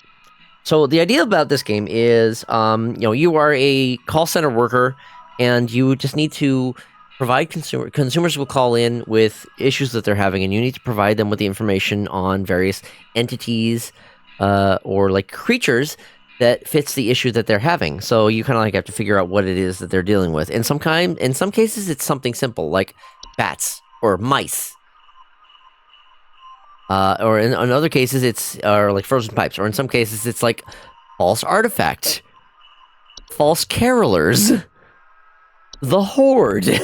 So the idea about this game is, you are a call center worker, and you just need to provide consumers will call in with issues that they're having, and you need to provide them with the information on various entities or like creatures that fits the issue that they're having. So you kind of like have to figure out what it is that they're dealing with. In some cases, it's something simple like bats or mice. Or in other cases, it's like frozen pipes. Or in some cases, it's like false artifacts, false carolers, the horde,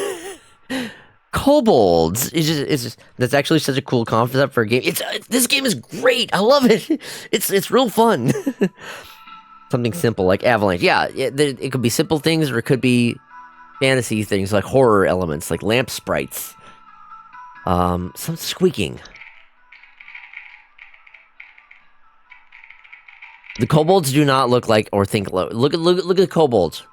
kobolds. It's just that's actually such a cool concept for a game. This game is great. I love it. It's real fun. Something simple like Avalanche. Yeah, it could be simple things, or it could be fantasy things like horror elements, like lamp sprites. Some squeaking. The kobolds do not look like or think. Look at the kobolds.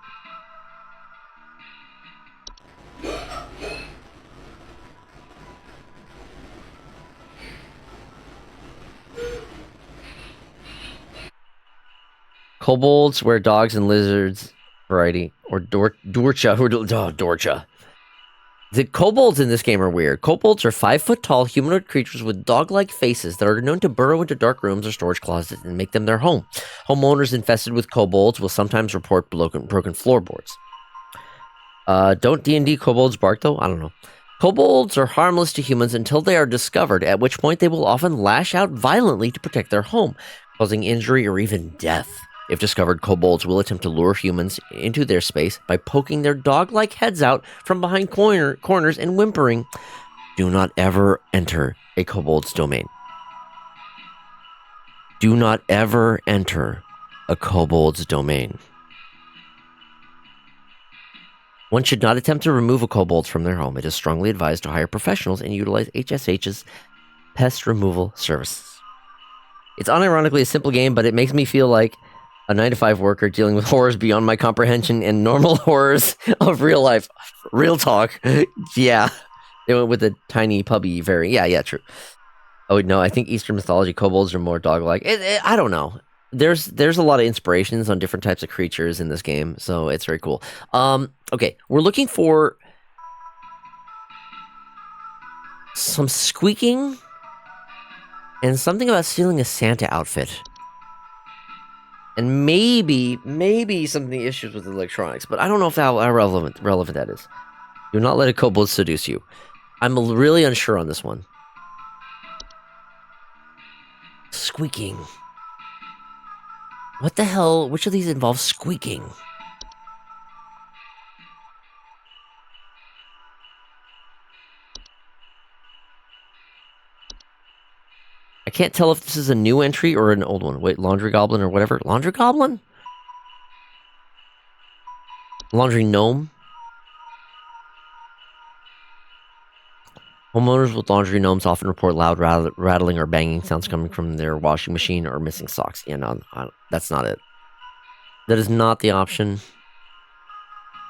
Kobolds were dogs and lizards variety. Or Dorcha. Dorcha. The kobolds in this game are weird. Kobolds are 5-foot-tall humanoid creatures with dog-like faces that are known to burrow into dark rooms or storage closets and make them their home. Homeowners infested with kobolds will sometimes report broken floorboards. Don't D&D kobolds bark, though? I don't know. Kobolds are harmless to humans until they are discovered, at which point they will often lash out violently to protect their home, causing injury or even death. If discovered, kobolds will attempt to lure humans into their space by poking their dog-like heads out from behind corners and whimpering. Do not ever enter a kobold's domain. Do not ever enter a kobold's domain. One should not attempt to remove a kobold from their home. It is strongly advised to hire professionals and utilize HSH's pest removal services. It's unironically a simple game, but it makes me feel like a 9-to-5 worker dealing with horrors beyond my comprehension and normal horrors of real life. Real talk. Yeah. They went with the tiny puppy Yeah, true. Oh, no, I think Eastern mythology kobolds are more dog-like. I don't know. There's a lot of inspirations on different types of creatures in this game, so it's very cool. Okay, we're looking for some squeaking and something about stealing a Santa outfit. And maybe some issues with electronics, but I don't know how relevant that is. Do not let a kobold seduce you. I'm really unsure on this one. Squeaking. What the hell? Which of these involves squeaking? I can't tell if this is a new entry or an old one. Wait, Laundry Goblin or whatever. Laundry Goblin? Laundry Gnome? Homeowners with laundry gnomes often report loud rattling or banging sounds coming from their washing machine or missing socks. Yeah, no, that's not it. That is not the option.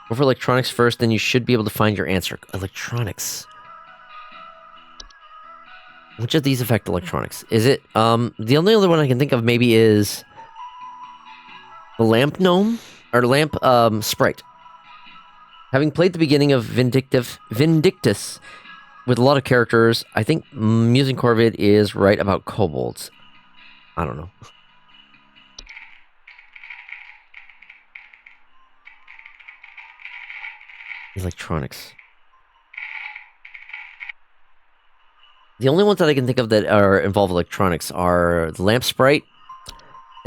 Go for electronics first, then you should be able to find your answer. Electronics. Which of these affect electronics? Is it, the only other one I can think of maybe is the lamp gnome? Or lamp, sprite. Having played the beginning of Vindictus with a lot of characters, I think Musing Corvid is right about kobolds. I don't know. Electronics. The only ones that I can think of that involve electronics are the lamp sprite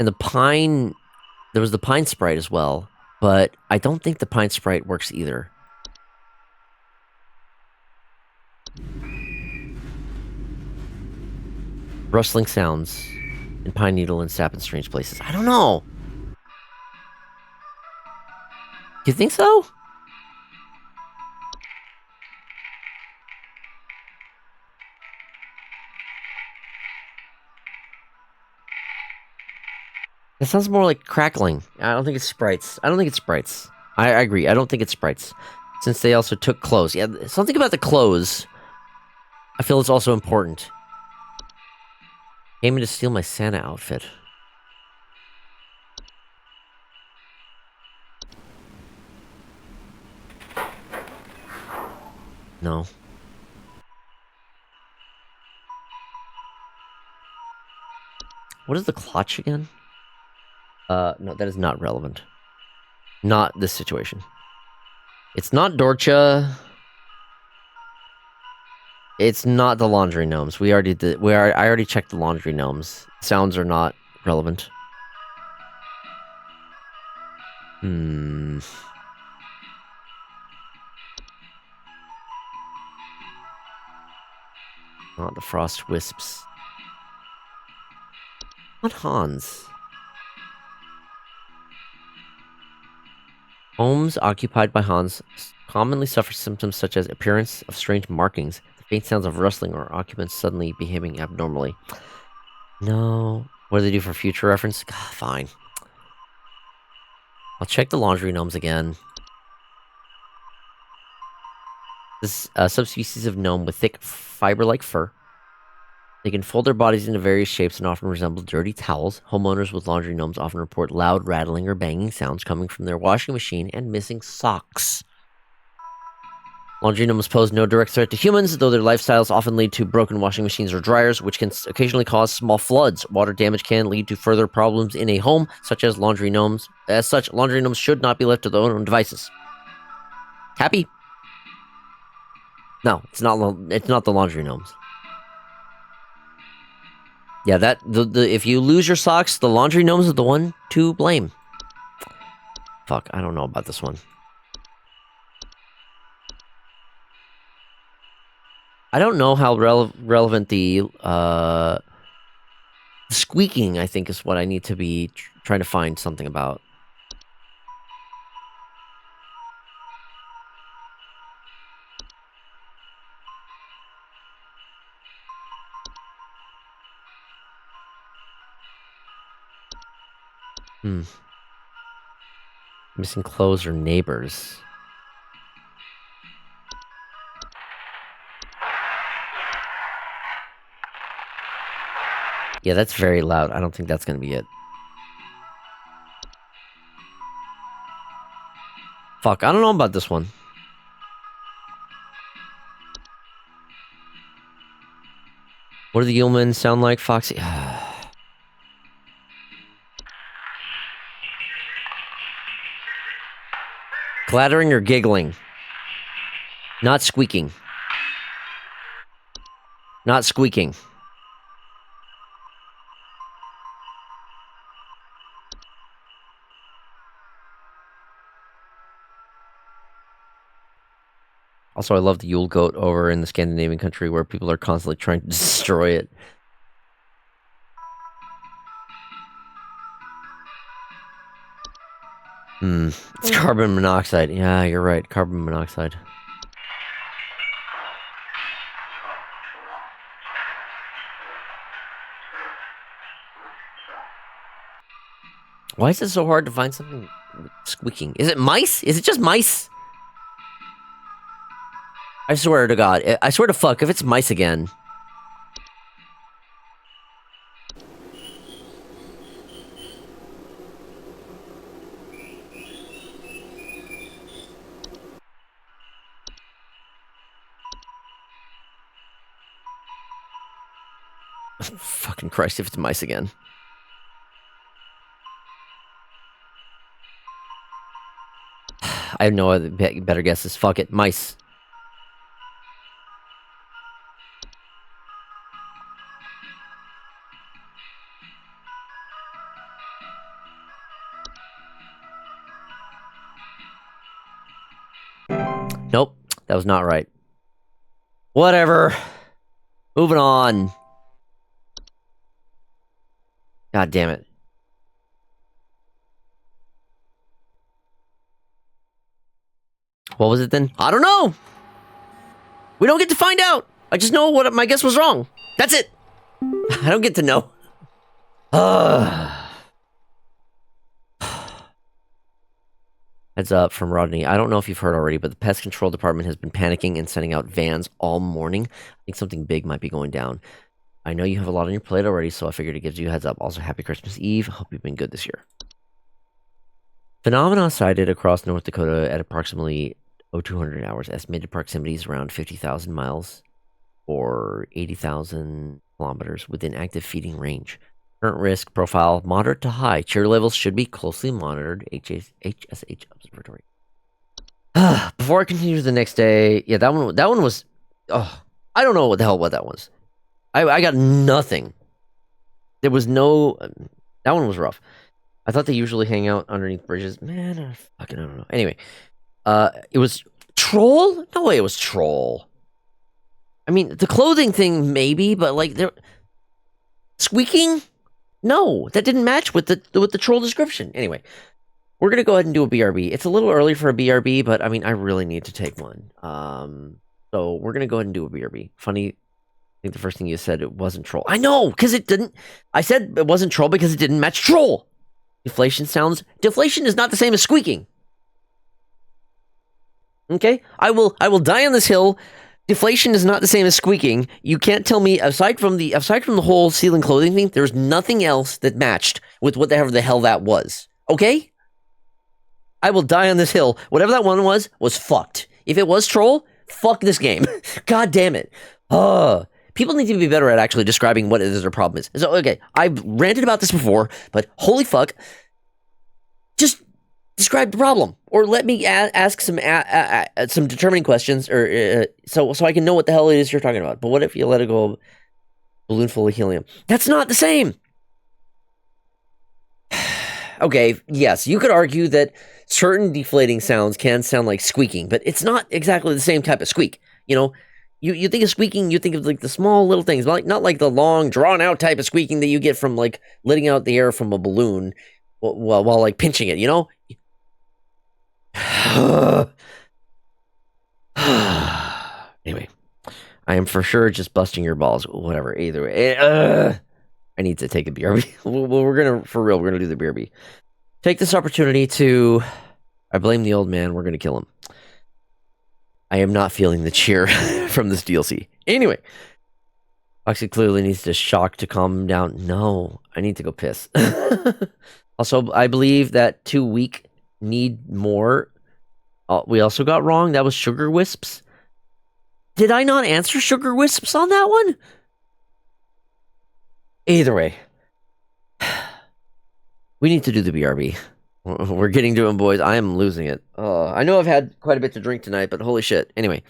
and the pine. There was the pine sprite as well, but I don't think the pine sprite works either. Rustling sounds and pine needle and sap in strange places. I don't know. Do you think so? It sounds more like crackling. I don't think it's sprites. I agree. I don't think it's sprites. Since they also took clothes. Yeah, something about the clothes. I feel it's also important. Came in to steal my Santa outfit. No. What is the clutch again? No, that is not relevant. Not this situation. It's not Dorcha. It's not the laundry gnomes. I already checked the laundry gnomes. Sounds are not relevant. Not the frost wisps. Not Hans. Homes occupied by Hans commonly suffer symptoms such as appearance of strange markings, the faint sounds of rustling, or occupants suddenly behaving abnormally. No. What do they do for future reference? God, fine. I'll check the laundry gnomes again. This is a subspecies of gnome with thick, fiber-like fur. They can fold their bodies into various shapes and often resemble dirty towels. Homeowners with laundry gnomes often report loud rattling or banging sounds coming from their washing machine and missing socks. Laundry gnomes pose no direct threat to humans, though their lifestyles often lead to broken washing machines or dryers, which can occasionally cause small floods. Water damage can lead to further problems in a home, such as laundry gnomes. As such, laundry gnomes should not be left to their own devices. Happy? No, it's not. It's not the laundry gnomes. Yeah, if you lose your socks, the laundry gnomes are the one to blame. Fuck, I don't know about this one. I don't know how relevant the squeaking, I think, is what I need to be trying to find something about. Missing clothes or neighbors. Yeah, that's very loud. I don't think that's going to be it. Fuck, I don't know about this one. What do the humans sound like, Foxy? Clattering or giggling? Not squeaking. Not squeaking. Also, I love the Yule goat over in the Scandinavian country where people are constantly trying to destroy it. It's carbon monoxide. Yeah, you're right. Carbon monoxide. Why is it so hard to find something squeaking? Is it mice? Is it just mice? I swear to God. I swear to fuck if it's mice again. Fucking Christ, if it's mice again. I have no other better guesses. Fuck it. Mice. Nope. That was not right. Whatever. Moving on. God damn it. What was it then? I don't know. We don't get to find out. I just know what my guess was wrong. That's it. I don't get to know. Heads up from Rodney. I don't know if you've heard already, but the pest control department has been panicking and sending out vans all morning. I think something big might be going down. I know you have a lot on your plate already, so I figured it gives you a heads up. Also, happy Christmas Eve. Hope you've been good this year. Phenomena sighted across North Dakota at approximately 0200 hours. Estimated proximity is around 50,000 miles or 80,000 kilometers within active feeding range. Current risk profile, moderate to high. Cheer levels should be closely monitored. HSH Observatory. Before I continue to the next day, yeah, that one was. Oh, I don't know what the hell that was. I got nothing. There was no. That one was rough. I thought they usually hang out underneath bridges. Man, I don't know. Anyway, it was troll. No way, it was troll. I mean, the clothing thing maybe, but like they're squeaking. No, that didn't match with the troll description. Anyway, we're gonna go ahead and do a BRB. It's a little early for a BRB, but I mean, I really need to take one. So we're gonna go ahead and do a BRB. Funny, I think the first thing you said it wasn't troll. I know, because it didn't. I said it wasn't troll because it didn't match troll. Deflation sounds. Deflation is not the same as squeaking. Okay, I will die on this hill. Deflation is not the same as squeaking. You can't tell me aside from the whole ceiling clothing thing, there's nothing else that matched with whatever the hell that was. Okay? I will die on this hill. Whatever that one was fucked. If it was troll, fuck this game. God damn it. People need to be better at actually describing what it is their problem is. So, okay, I've ranted about this before, but holy fuck. Just describe the problem, or let me ask some determining questions, or so I can know what the hell it is you're talking about. But what if you let it go, balloon full of helium? That's not the same. Okay, yes, you could argue that certain deflating sounds can sound like squeaking, but it's not exactly the same type of squeak. You know, you think of squeaking, you think of like the small little things, like not like the long, drawn out type of squeaking that you get from like letting out the air from a balloon while like pinching it. You know. Anyway, I am for sure just busting your balls. Whatever. Either way, I need to take a BRB. We're gonna do the BRB. Take this opportunity to. I blame the old man. We're gonna kill him. I am not feeling the cheer from this DLC. Anyway, Foxy clearly needs to shock to calm him down. No, I need to go piss. Also, I believe that 2 weak need more. We also got wrong. That was Sugar Wisps. Did I not answer Sugar Wisps on that one? Either way. We need to do the BRB. We're getting to it, boys. I am losing it. I know I've had quite a bit to drink tonight, but holy shit. Anyway.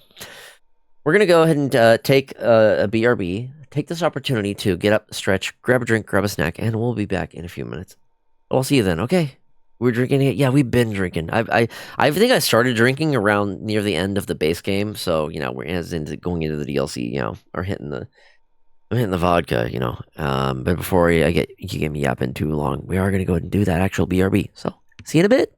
We're going to go ahead and take a BRB. Take this opportunity to get up, stretch, grab a drink, grab a snack, and we'll be back in a few minutes. I'll see you then, okay? We're drinking it. Yeah, we've been drinking. I think I started drinking around near the end of the base game, so you know we're going into the DLC, you know, or I'm hitting the vodka, you know. But before you get me yapping too long, we are gonna go ahead and do that actual BRB. So see you in a bit.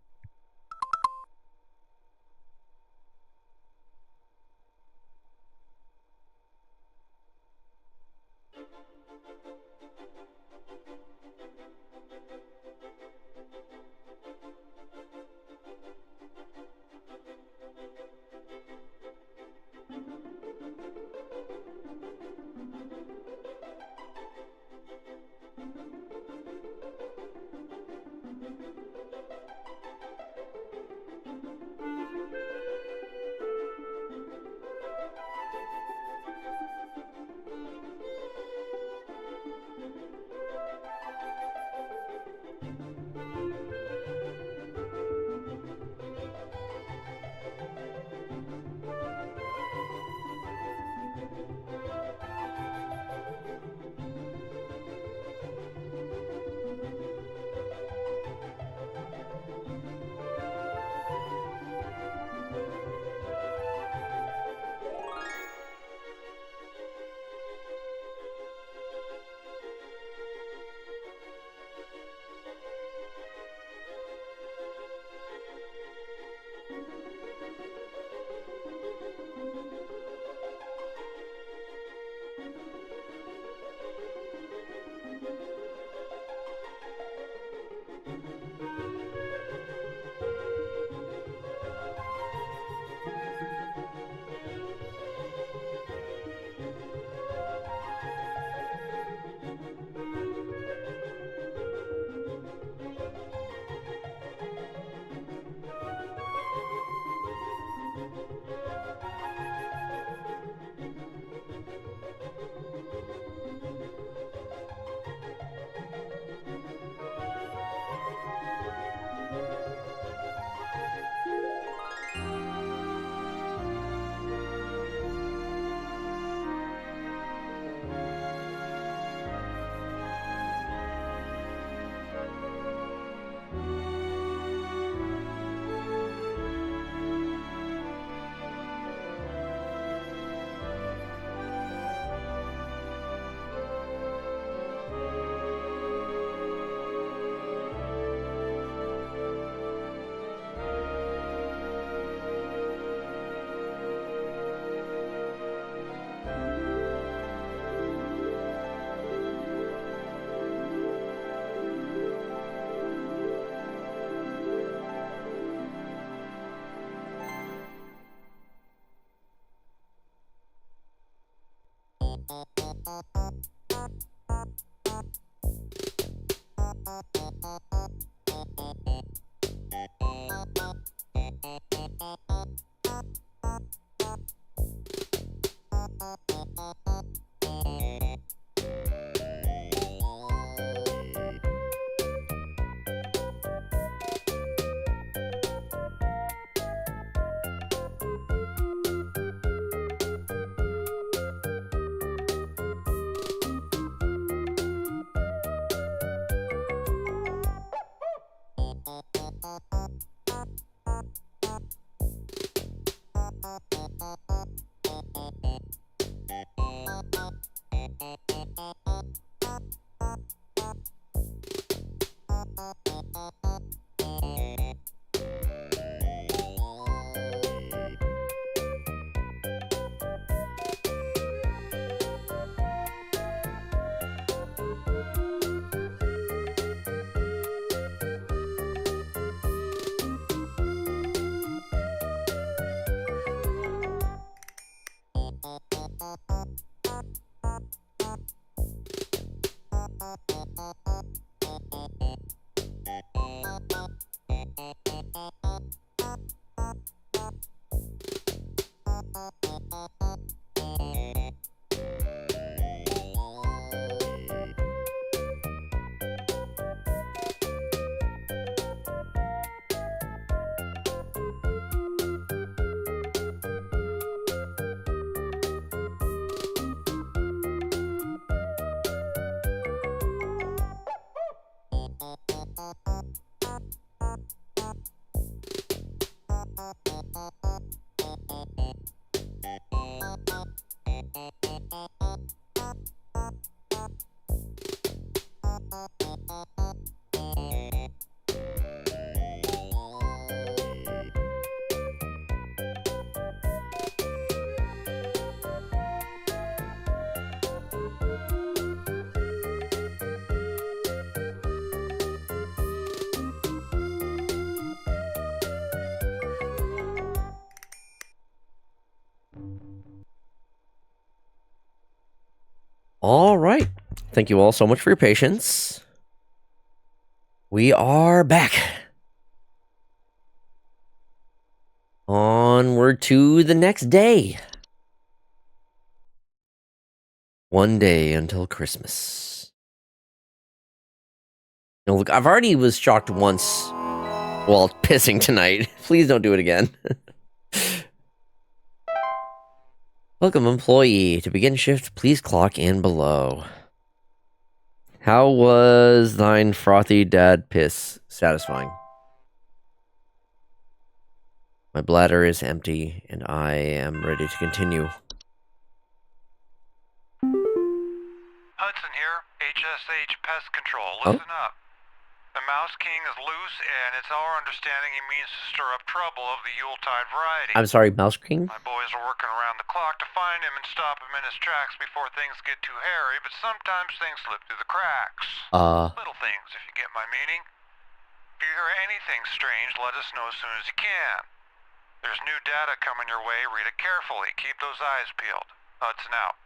All right. Thank you all so much for your patience. We are back. Onward to the next day. One day until Christmas. Now, look, I've already was shocked once while pissing tonight. Please don't do it again. Welcome, employee. To begin shift, please clock in below. How was thine frothy dad piss satisfying? My bladder is empty, and I am ready to continue.
Hudson here, HSH Pest Control. Listen up. The Mouse King is loose, and it's our understanding he means to stir up trouble of the Yuletide variety.
I'm sorry, Mouse King?
My boys are working around the clock to find him and stop him in his tracks before things get too hairy, but sometimes things slip through the cracks. Little things, if you get my meaning. If you hear anything strange, let us know as soon as you can. There's new data coming your way. Read it carefully. Keep those eyes peeled. Hudson out.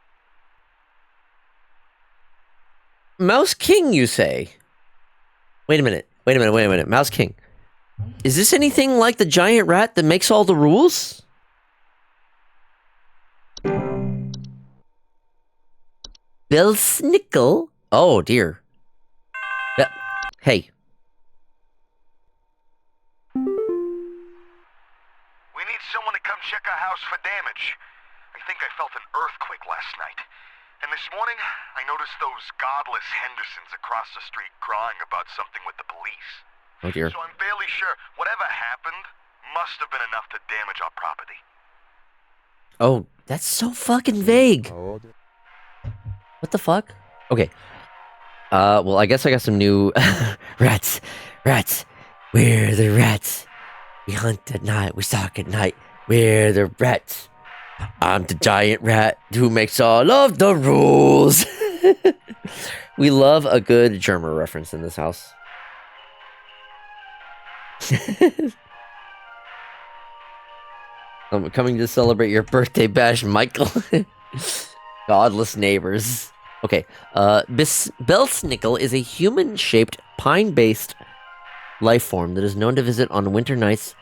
Mouse King, you say? Wait a minute. Mouse King. Is this anything like the giant rat that makes all the rules? Bill Snickle? Oh, dear. Hey.
We need someone to come check our house for damage. I think I felt an earthquake last night. And this morning, I noticed those godless Hendersons across the street crying about something with the police.
Oh, dear.
So I'm fairly sure whatever happened must have been enough to damage our property.
Oh, that's so fucking vague. What the fuck? Okay. Well, I guess I got some new rats. We're the rats. We hunt at night. We stalk at night. We're the rats. I'm the giant rat who makes all of the rules. We love a good German reference in this house. I'm coming to celebrate your birthday bash, Michael. Godless neighbors. Okay. Belsnickel is a human-shaped, pine-based life form that is known to visit on winter nights,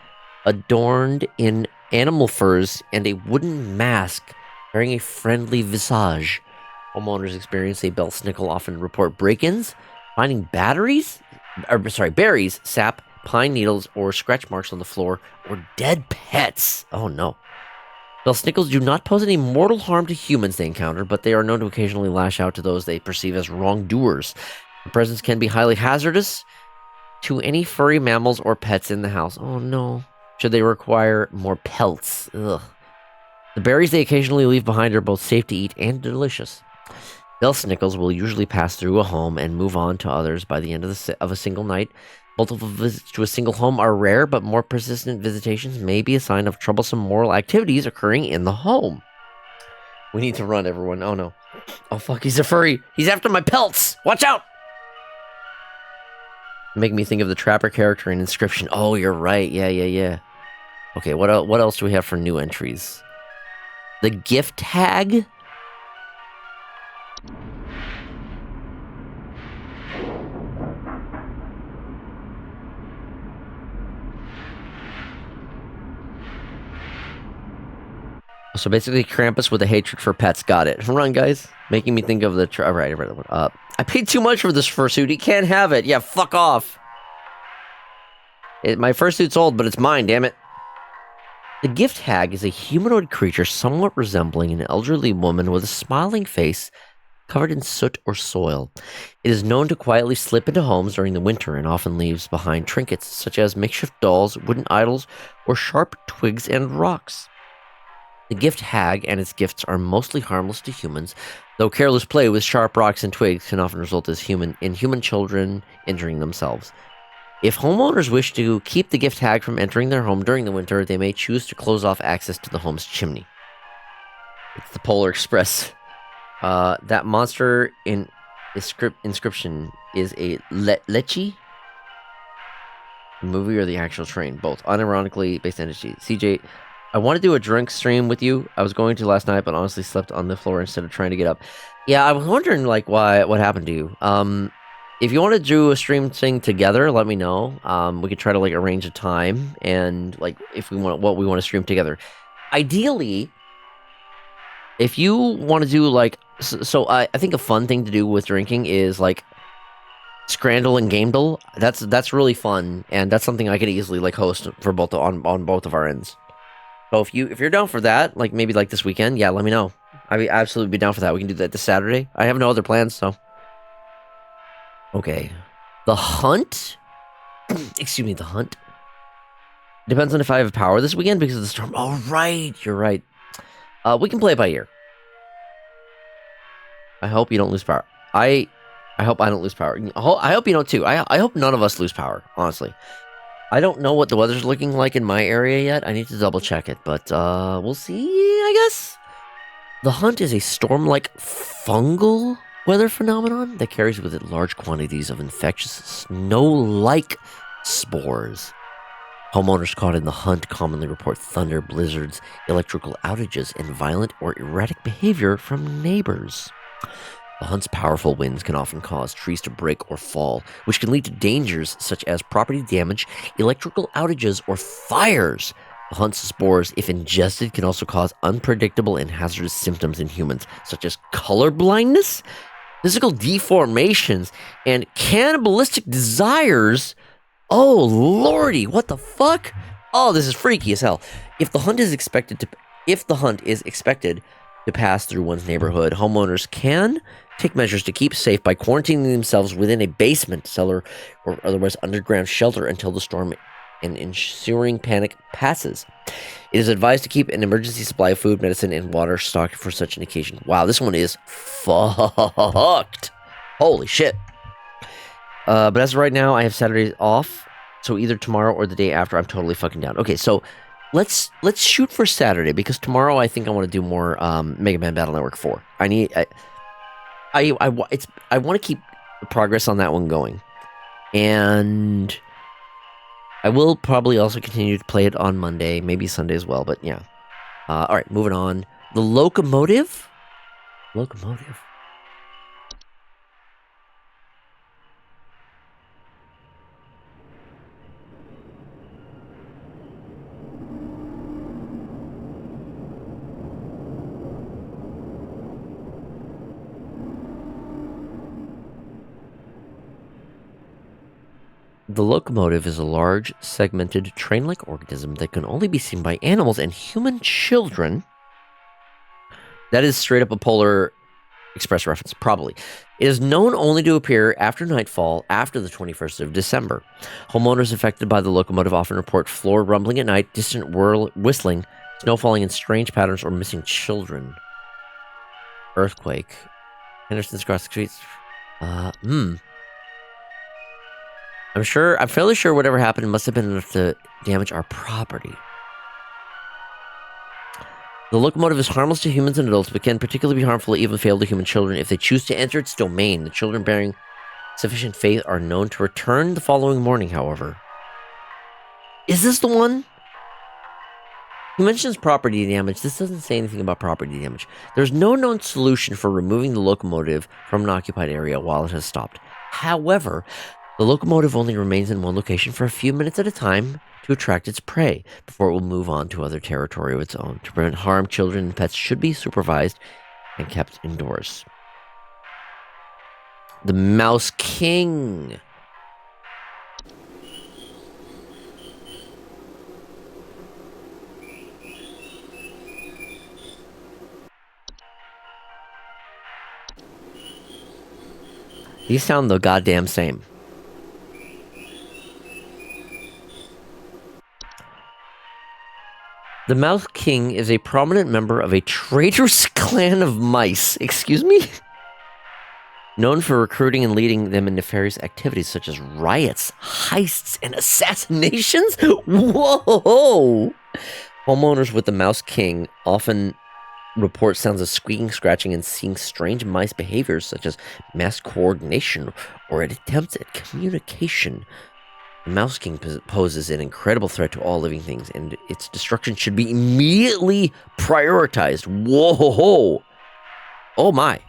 adorned in animal furs and a wooden mask, bearing a friendly visage. Homeowners experience a Belsnickel often report break-ins, finding berries, sap, pine needles, or scratch marks on the floor, or dead pets. Oh no. Belsnickels do not pose any mortal harm to humans they encounter, but they are known to occasionally lash out to those they perceive as wrongdoers. Their presence can be highly hazardous to any furry mammals or pets in the house. Oh no. Should they require more pelts? Ugh. The berries they occasionally leave behind are both safe to eat and delicious. Belsnickels will usually pass through a home and move on to others by the end of a single night. Multiple visits to a single home are rare, but more persistent visitations may be a sign of troublesome moral activities occurring in the home. We need to run, everyone. Oh no. Oh fuck, he's a furry. He's after my pelts. Watch out! Making me think of the Trapper character in Inscription. Oh, you're right. Yeah. Okay, what else do we have for new entries? The gift tag? So basically, Krampus with a hatred for pets. Got it. Run, guys. Making me think of the... Alright, I paid too much for this fursuit. He can't have it. Yeah, fuck off. My fursuit's old, but it's mine, damn it. The gift hag is a humanoid creature somewhat resembling an elderly woman with a smiling face covered in soot or soil. It is known to quietly slip into homes during the winter and often leaves behind trinkets such as makeshift dolls, wooden idols, or sharp twigs and rocks. The gift hag and its gifts are mostly harmless to humans, though careless play with sharp rocks and twigs can often result in human children injuring themselves. If homeowners wish to keep the gift hag from entering their home during the winter, they may choose to close off access to the home's chimney. It's the Polar Express. That monster in Inscription is a Lechi? The movie or the actual train? Both. Unironically based entity. CJ, I want to do a drink stream with you. I was going to last night, but honestly slept on the floor instead of trying to get up. Yeah, I was wondering, like, what happened to you. If you want to do a stream thing together, let me know. We could try to, like, arrange a time and, like, if we want what we want to stream together. Ideally, if you want to do, like, so I think a fun thing to do with drinking is, like, Scrandle and Gamedle. That's really fun, and that's something I could easily, like, host for both on both of our ends. So if you're down for that, like maybe like this weekend, yeah, let me know. I'd absolutely be down for that. We can do that this Saturday. I have no other plans, so. Okay. The hunt? Excuse me, the hunt? Depends on if I have power this weekend because of the storm. Oh, right. You're right. We can play it by ear. I hope you don't lose power. I hope I don't lose power. I hope you don't too. I hope none of us lose power, honestly. I don't know what the weather's looking like in my area yet. I need to double check it, but we'll see, I guess. The hunt is a storm-like fungal weather phenomenon that carries with it large quantities of infectious snow-like spores. Homeowners caught in the hunt commonly report thunder, blizzards, electrical outages, and violent or erratic behavior from neighbors. The hunt's powerful winds can often cause trees to break or fall, which can lead to dangers such as property damage, electrical outages, or fires. The hunt's spores, if ingested, can also cause unpredictable and hazardous symptoms in humans, such as color blindness, physical deformations, and cannibalistic desires. Oh, lordy, what the fuck? Oh, this is freaky as hell. If the hunt is expected to pass through one's neighborhood, homeowners can take measures to keep safe by quarantining themselves within a basement, cellar, or otherwise underground shelter until the storm and ensuing panic passes. It is advised to keep an emergency supply of food, medicine, and water stocked for such an occasion. Wow, this one is fucked. Holy shit. But as of right now, I have Saturdays off, so either tomorrow or the day after, I'm totally fucking down. Okay, so let's shoot for Saturday, because tomorrow I think I want to do more Mega Man Battle Network 4. I want to keep the progress on that one going. And I will probably also continue to play it on Monday, maybe Sunday as well, but yeah. Alright, moving on. The Locomotive? The locomotive is a large, segmented, train-like organism that can only be seen by animals and human children. That is straight up a Polar Express reference, probably. It is known only to appear after nightfall after the 21st of December. Homeowners affected by the locomotive often report floor rumbling at night, distant whistling, snow falling in strange patterns, or missing children. Earthquake. Henderson's cross the streets. I'm fairly sure whatever happened must have been enough to damage our property. The locomotive is harmless to humans and adults, but can particularly be harmful, even fatal to human children if they choose to enter its domain. The children bearing sufficient faith are known to return the following morning, however. Is this the one? He mentions property damage. This doesn't say anything about property damage. There's no known solution for removing the locomotive from an occupied area while it has stopped. However, the locomotive only remains in one location for a few minutes at a time to attract its prey before it will move on to other territory of its own. To prevent harm, children and pets should be supervised and kept indoors. The Mouse King. These sound the goddamn same. The Mouse King is a prominent member of a traitorous clan of mice. Excuse me? Known for recruiting and leading them in nefarious activities such as riots, heists, and assassinations? Whoa! Homeowners with the Mouse King often report sounds of squeaking, scratching, and seeing strange mice behaviors such as mass coordination or attempts at communication. The Mouse King poses an incredible threat to all living things, and its destruction should be immediately prioritized. Whoa! Oh my.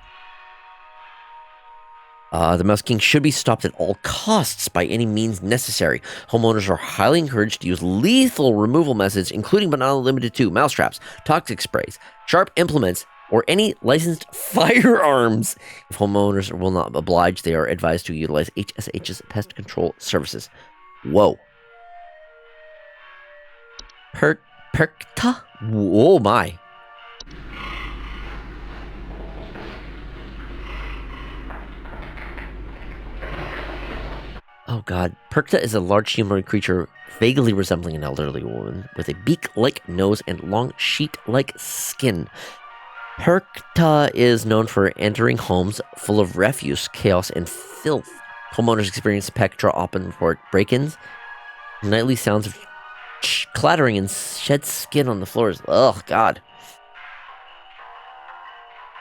The Mouse King should be stopped at all costs by any means necessary. Homeowners are highly encouraged to use lethal removal methods, including but not limited to mousetraps, toxic sprays, sharp implements, or any licensed firearms. If homeowners will not oblige, they are advised to utilize HSH's pest control services. Whoa. Perkta? Oh my. Oh god. Perkta is a large humanoid creature vaguely resembling an elderly woman with a beak-like nose and long sheet-like skin. Perkta is known for entering homes full of refuse, chaos, and filth. Homeowners experience Pectra often report break-ins, nightly sounds of clattering, and shed skin on the floors. Oh god.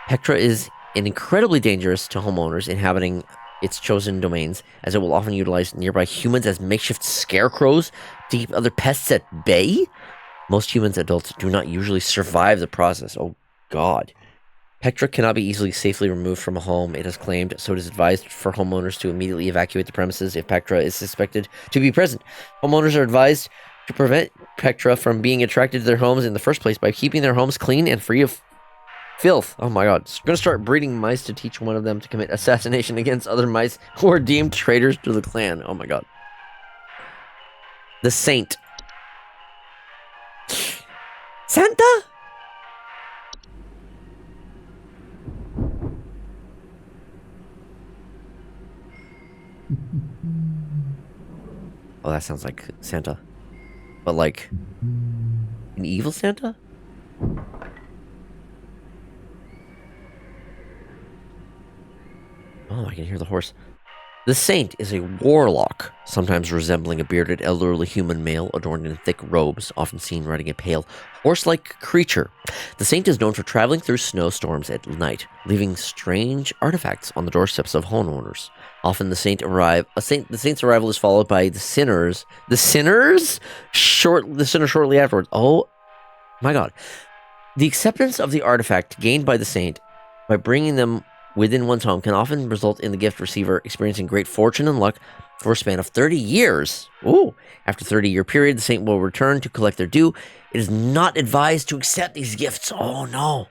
Pectra is incredibly dangerous to homeowners inhabiting its chosen domains, as it will often utilize nearby humans as makeshift scarecrows to keep other pests at bay. Most humans and adults do not usually survive the process. Oh god. Pectra cannot be easily safely removed from a home, it is claimed, so it is advised for homeowners to immediately evacuate the premises if Pectra is suspected to be present. Homeowners are advised to prevent Pectra from being attracted to their homes in the first place by keeping their homes clean and free of filth. Oh my god. It's gonna start breeding mice to teach one of them to commit assassination against other mice who are deemed traitors to the clan. Oh my god. The Saint. Santa? Oh, that sounds like Santa. But like an evil Santa? Oh, I can hear the horse. The Saint is a warlock, sometimes resembling a bearded elderly human male adorned in thick robes, often seen riding a pale, horse-like creature. The Saint is known for traveling through snowstorms at night, leaving strange artifacts on the doorsteps of homeowners. Often the Saint's arrival is followed by the sinners. The sinner shortly afterwards. Oh my god. The acceptance of the artifact gained by the Saint by bringing them within one's home can often result in the gift receiver experiencing great fortune and luck for a span of 30 years. Ooh. After a 30-year period, the Saint will return to collect their due. It is not advised to accept these gifts. Oh no.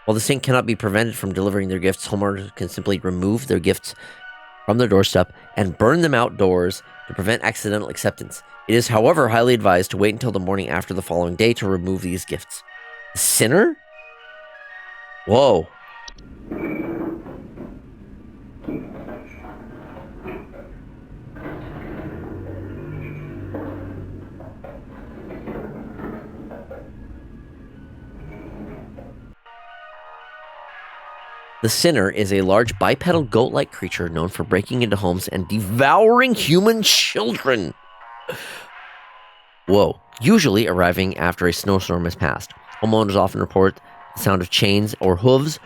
While the Saint cannot be prevented from delivering their gifts, homeowners can simply remove their gifts from their doorstep and burn them outdoors to prevent accidental acceptance. It is, however, highly advised to wait until the morning after the following day to remove these gifts. The sinner? Whoa. The sinner is a large bipedal goat-like creature known for breaking into homes and devouring human children. Whoa. Usually arriving after a snowstorm has passed. Homeowners often report the sound of chains or hooves,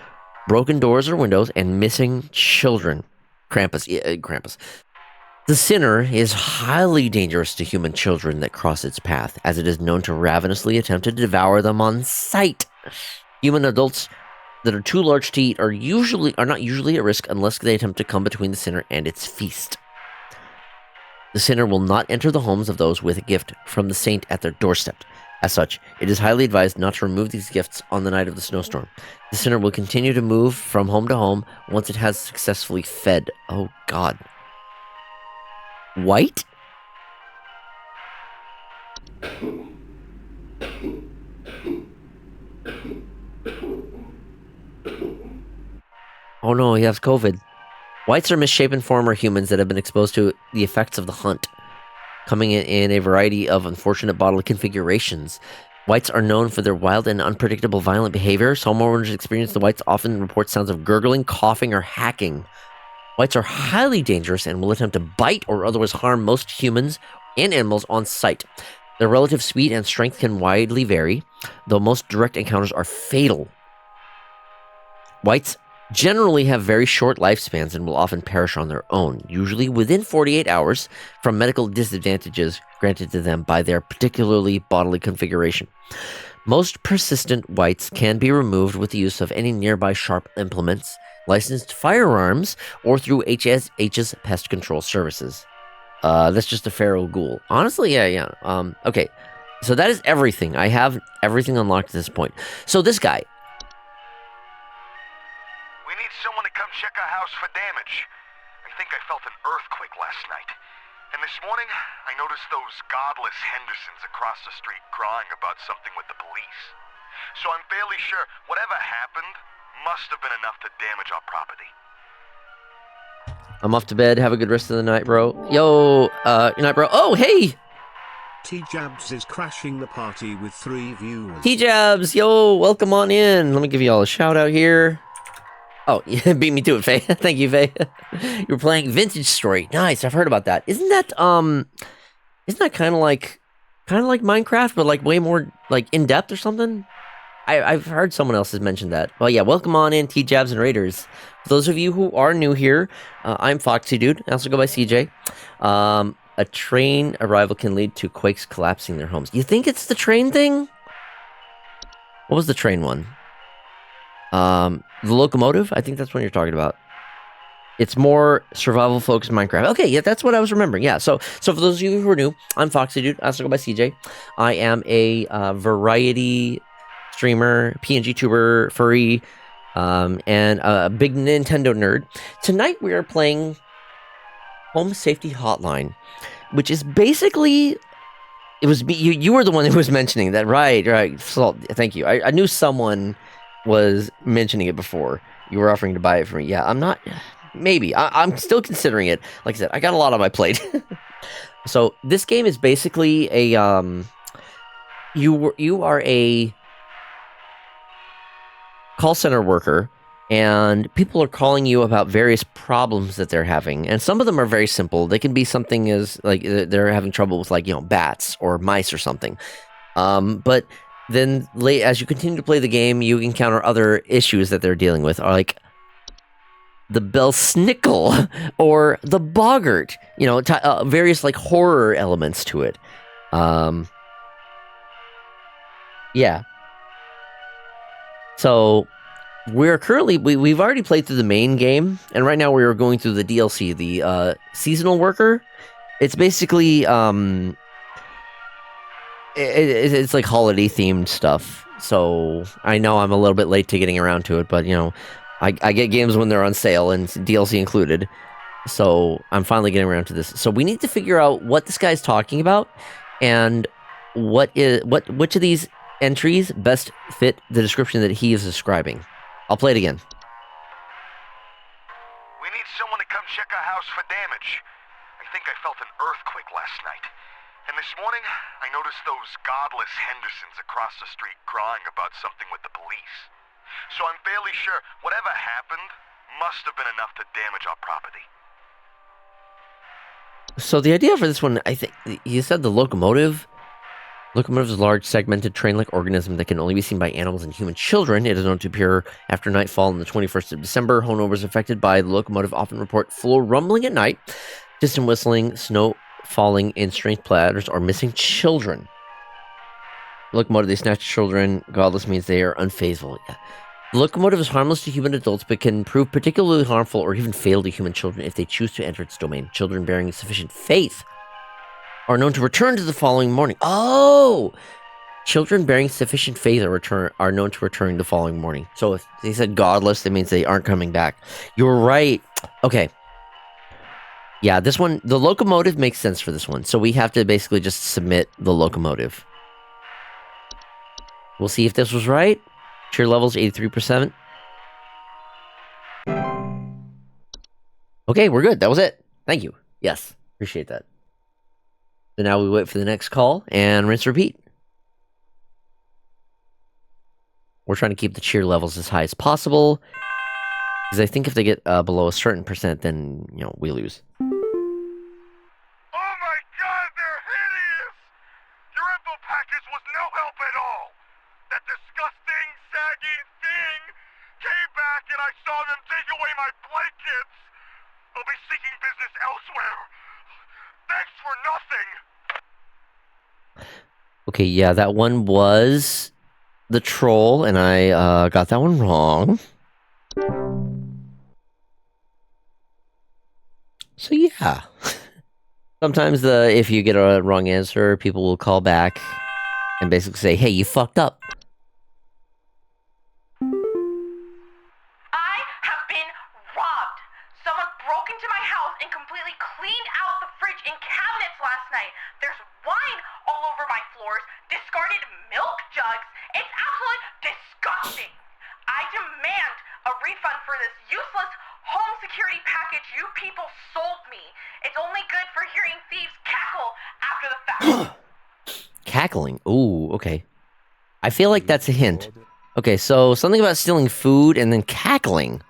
broken doors or windows, and missing children. Krampus. The sinner is highly dangerous to human children that cross its path, as it is known to ravenously attempt to devour them on sight. Human adults that are too large to eat are not usually at risk unless they attempt to come between the sinner and its feast. The sinner will not enter the homes of those with a gift from the saint at their doorstep. As such, it is highly advised not to remove these gifts on the night of the snowstorm. The sinner will continue to move from home to home once it has successfully fed. Oh, God. White? Oh no, he has COVID. Whites are misshapen former humans that have been exposed to the effects of the hunt, coming in a variety of unfortunate bodily configurations. Whites are known for their wild and unpredictable violent behaviors. Homeowners experience the whites often report sounds of gurgling, coughing, or hacking. Whites are highly dangerous and will attempt to bite or otherwise harm most humans and animals on sight. Their relative speed and strength can widely vary, though most direct encounters are fatal. Whites generally have very short lifespans and will often perish on their own, usually within 48 hours from medical disadvantages granted to them by their particularly bodily configuration. Most persistent whites can be removed with the use of any nearby sharp implements, licensed firearms, or through HSH's pest control services. That's just a feral ghoul. Honestly, yeah. Okay, so that is everything. I have everything unlocked at this point. So this guy.
We need someone to come check our house for damage. I think I felt an earthquake last night. And this morning, I noticed those godless Hendersons across the street crying about something with the police. So I'm fairly sure whatever happened must have been enough to damage our property.
I'm off to bed. Have a good rest of the night, bro. Yo, good night, bro. Oh, hey!
T-Jabs is crashing the party with 3 viewers.
T-Jabs, yo, welcome on in. Let me give you all a shout out here. Oh, you beat me to it, Faye. Thank you, Faye. You were playing Vintage Story. Nice, I've heard about that. Isn't that kind of like Minecraft, but like way more like in depth or something? I've heard someone else has mentioned that. Well, yeah, welcome on in, T-Jabs and Raiders. For those of you who are new here, I'm FoxyDude. I also go by CJ. A train arrival can lead to quakes collapsing their homes. You think it's the train thing? What was the train one? The locomotive? I think that's what you're talking about. It's more survival-focused Minecraft. Okay, yeah, that's what I was remembering. Yeah, so for those of you who are new, I'm FoxyDude. I also go by CJ. I am a variety streamer, PNG tuber, furry, and a big Nintendo nerd. Tonight we are playing Home Safety Hotline, which is basically... It was me. You were the one who was mentioning that. Right. Salt, thank you. I knew someone was mentioning it before. You were offering to buy it for me. Yeah, I'm not... Maybe. I'm still considering it. Like I said, I got a lot on my plate. So, this game is basically a... You are a call center worker, and people are calling you about various problems that they're having. And some of them are very simple. They can be something as, like, they're having trouble with, like, bats or mice or something. But then, as you continue to play the game, you encounter other issues that they're dealing with, like the Belsnickel or the Boggart. Various, like, horror elements to it. Yeah. So, we're currently... We've already played through the main game, and right now we're going through the DLC, the Seasonal Worker. It's basically... It's like holiday-themed stuff. So, I know I'm a little bit late to getting around to it, but, I get games when they're on sale, and DLC included. So I'm finally getting around to this. So we need to figure out what this guy's talking about and which of these entries best fit the description that he is describing. I'll play it again.
We need someone to come check our house for damage. I think I felt an earthquake last night. And this morning, I noticed those godless Hendersons across the street crying about something with the police. So I'm fairly sure whatever happened must have been enough to damage our property.
So the idea for this one, I think, you said the locomotive. Locomotive is a large, segmented, train-like organism that can only be seen by animals and human children. It is known to appear after nightfall on the 21st of December. Homeowners affected by the locomotive often report floor rumbling at night, distant whistling, snow falling in strange platters, or missing children. Locomotive, they snatch children. Godless means they are unfaithful. Yeah. The locomotive is harmless to human adults, but can prove particularly harmful or even fatal to human children if they choose to enter its domain. Children bearing sufficient faith are known to return to the following morning. Oh! Children bearing sufficient faith are known to return the following morning. So if they said godless, that means they aren't coming back. You're right. Okay. Yeah, this one, the locomotive makes sense for this one. So we have to basically just submit the locomotive. We'll see if this was right. Cheer levels 83%. Okay, we're good. That was it. Thank you. Yes, appreciate that. So now we wait for the next call and rinse repeat. We're trying to keep the cheer levels as high as possible, because I think if they get below a certain percent, then, you know, we lose.
Oh my god, they're hideous! Your info package was no help at all! That disgusting, sagging thing came back and I saw them take away my blankets! I'll be seeking business elsewhere! Thanks for nothing!
Okay, yeah, that one was the troll, and I got that one wrong. So yeah. Sometimes if you get a wrong answer, people will call back and basically say, hey, you fucked up.
I have been robbed. Someone broke into my house and completely cleaned out the fridge and cabinets last night. There's wine all over my floors, discarded milk jugs. It's absolutely disgusting. I demand a refund for this useless home security package you people sold me. It's only good for hearing thieves cackle after the fact.
Cackling. Ooh, okay. I feel like that's a hint. Okay, so something about stealing food and then cackling.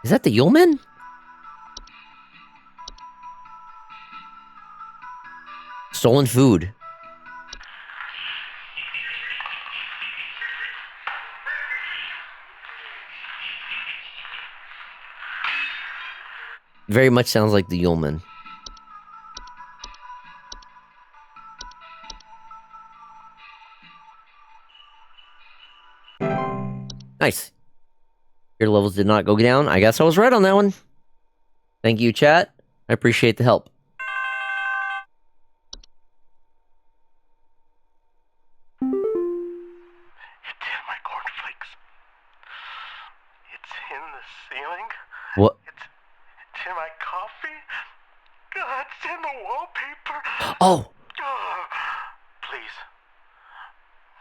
Is that the Yuleman? Stolen food. Very much sounds like the Yuleman. Nice. Your levels did not go down. I guess I was right on that one. Thank you, chat. I appreciate the help.
It's in my cornflakes. It's in the ceiling.
What?
It's in my coffee. God, it's in the wallpaper.
Oh!
Please.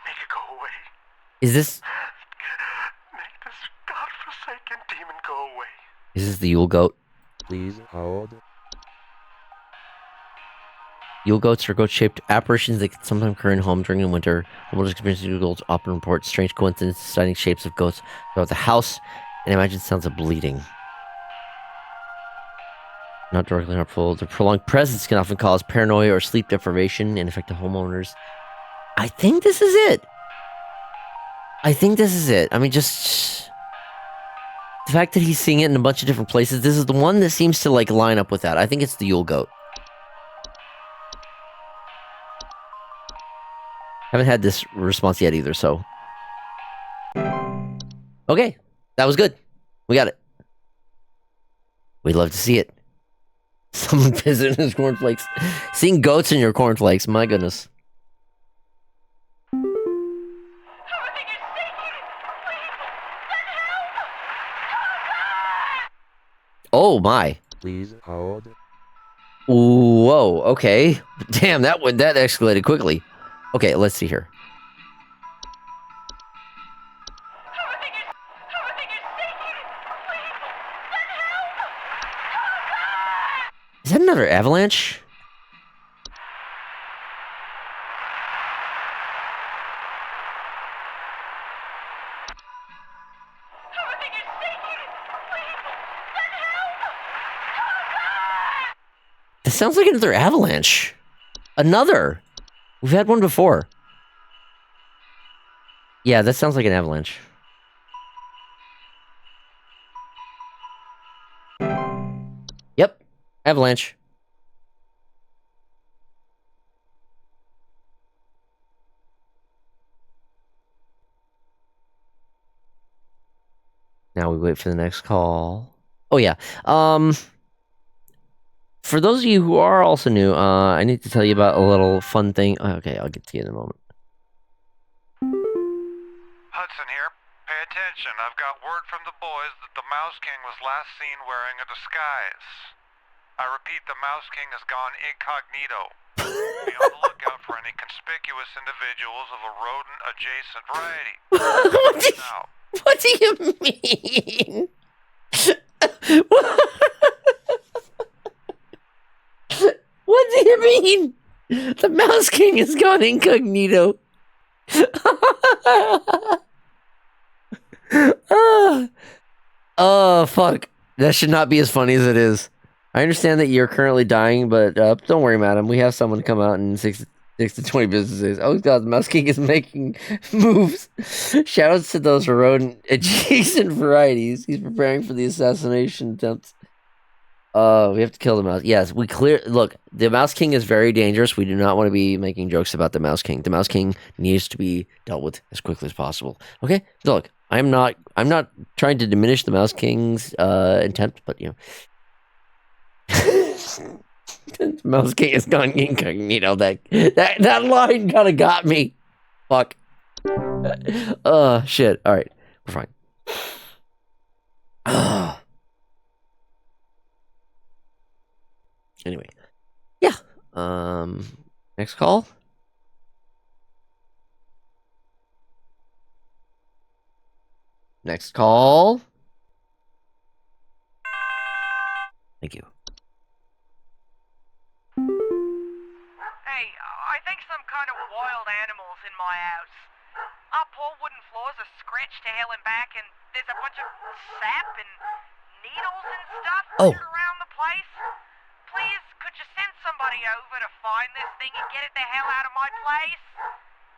Make it go away.
Is this...
Make this godforsaken demon go away.
Is this the Yule Goat?
Please hold.
Yule goats are goat-shaped apparitions that can sometimes occur in home during the winter. Homeowners experiencing Yule goats often report strange coincidences, exciting shapes of goats throughout the house, and imagine sounds of bleeding. Not directly harmful. Their prolonged presence can often cause paranoia or sleep deprivation and affect the homeowners. I think this is it. I think this is it. I mean, just... the fact that he's seeing it in a bunch of different places, this is the one that seems to, like, line up with that. I think it's the Yule Goat. Haven't had this response yet either, so... okay. That was good. We got it. We'd love to see it. Someone visiting his cornflakes. Seeing goats in your cornflakes, my goodness. Oh my.
Please hold.
Whoa, okay. Damn, that escalated quickly. Okay, let's see here. Is that another avalanche? That sounds like another avalanche. Another. We've had one before. Yeah, that sounds like an avalanche. Yep, avalanche. Now we wait for the next call. Oh yeah. For those of you who are also new, I need to tell you about a little fun thing. Okay, I'll get to you in a moment.
Hudson here. Pay attention. I've got word from the boys that the Mouse King was last seen wearing a disguise. I repeat, the Mouse King has gone incognito. Be on the lookout for any conspicuous individuals of a rodent-adjacent variety.
What do you mean? What do you mean? The Mouse King has gone incognito. Oh, fuck. That should not be as funny as it is. I understand that you're currently dying, but don't worry, madam. We have someone come out in 6 to 20 business days. Oh, God, the Mouse King is making moves. Shoutouts to those rodent-adjacent varieties. He's preparing for the assassination attempt. We have to kill the mouse. Yes, look, the Mouse King is very dangerous. We do not want to be making jokes about the Mouse King. The Mouse King needs to be dealt with as quickly as possible. Okay? So look, I'm not trying to diminish the Mouse King's intent, but you know. The Mouse King has gone incognito. That line kind of got me. Fuck. Shit. All right. We're fine. Anyway. Yeah. Next call. Next call. Thank you.
Hey, I think some kind of wild animal's in my house. Our poor wooden floors are scratched to hell and back, and there's a bunch of sap and needles and stuff littered around the place. Please, could you send somebody over to find this thing and get it the hell out of my place?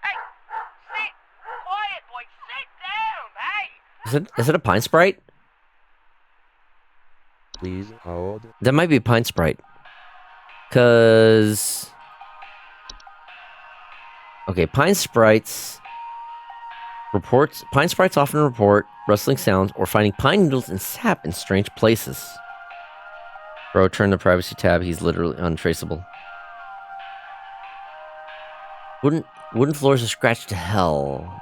Hey, sit quiet, boy. Sit down, hey.
Is it a Pine Sprite?
Please hold.
That might be Pine Sprite. Cause okay, Pine Sprites often report rustling sounds or finding pine needles and sap in strange places. Bro, turn the privacy tab. He's literally untraceable. Wooden floors are scratched to hell.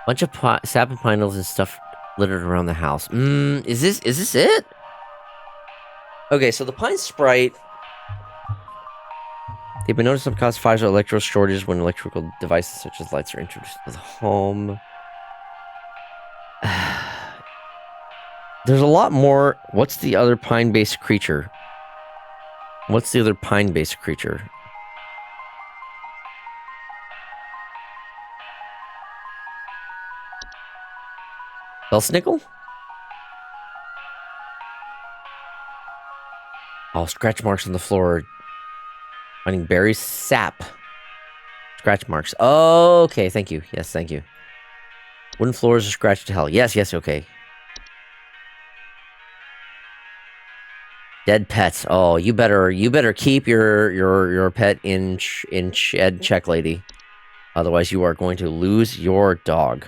Bunch of sap and pine needles and stuff littered around the house. Is this it? Okay, so the Pine Sprite. They've been noticed to cause fires or electrical shortages when electrical devices such as lights are introduced to the home. There's a lot more. What's the other pine-based creature? Belsnickel? Oh, scratch marks on the floor. Finding berries, sap. Scratch marks. Oh, okay, thank you. Yes, thank you. Wooden floors are scratched to hell. Yes, okay. Dead pets. Oh, you better keep your pet in shed check, lady. Otherwise, you are going to lose your dog.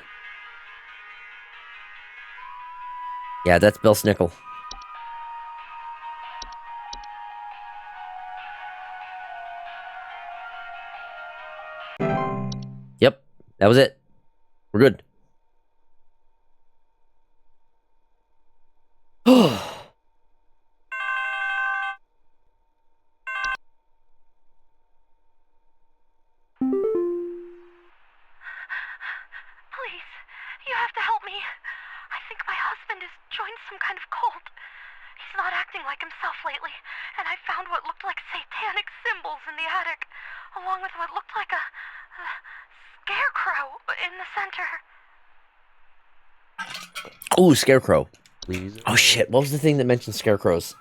Yeah, that's Belsnickel. Yep, that was it. We're good.
acting like himself lately, and I found what looked like satanic symbols in the attic, along with what looked like a scarecrow in the center.
Ooh, scarecrow.
Please.
Oh shit! What was the thing that mentioned scarecrows?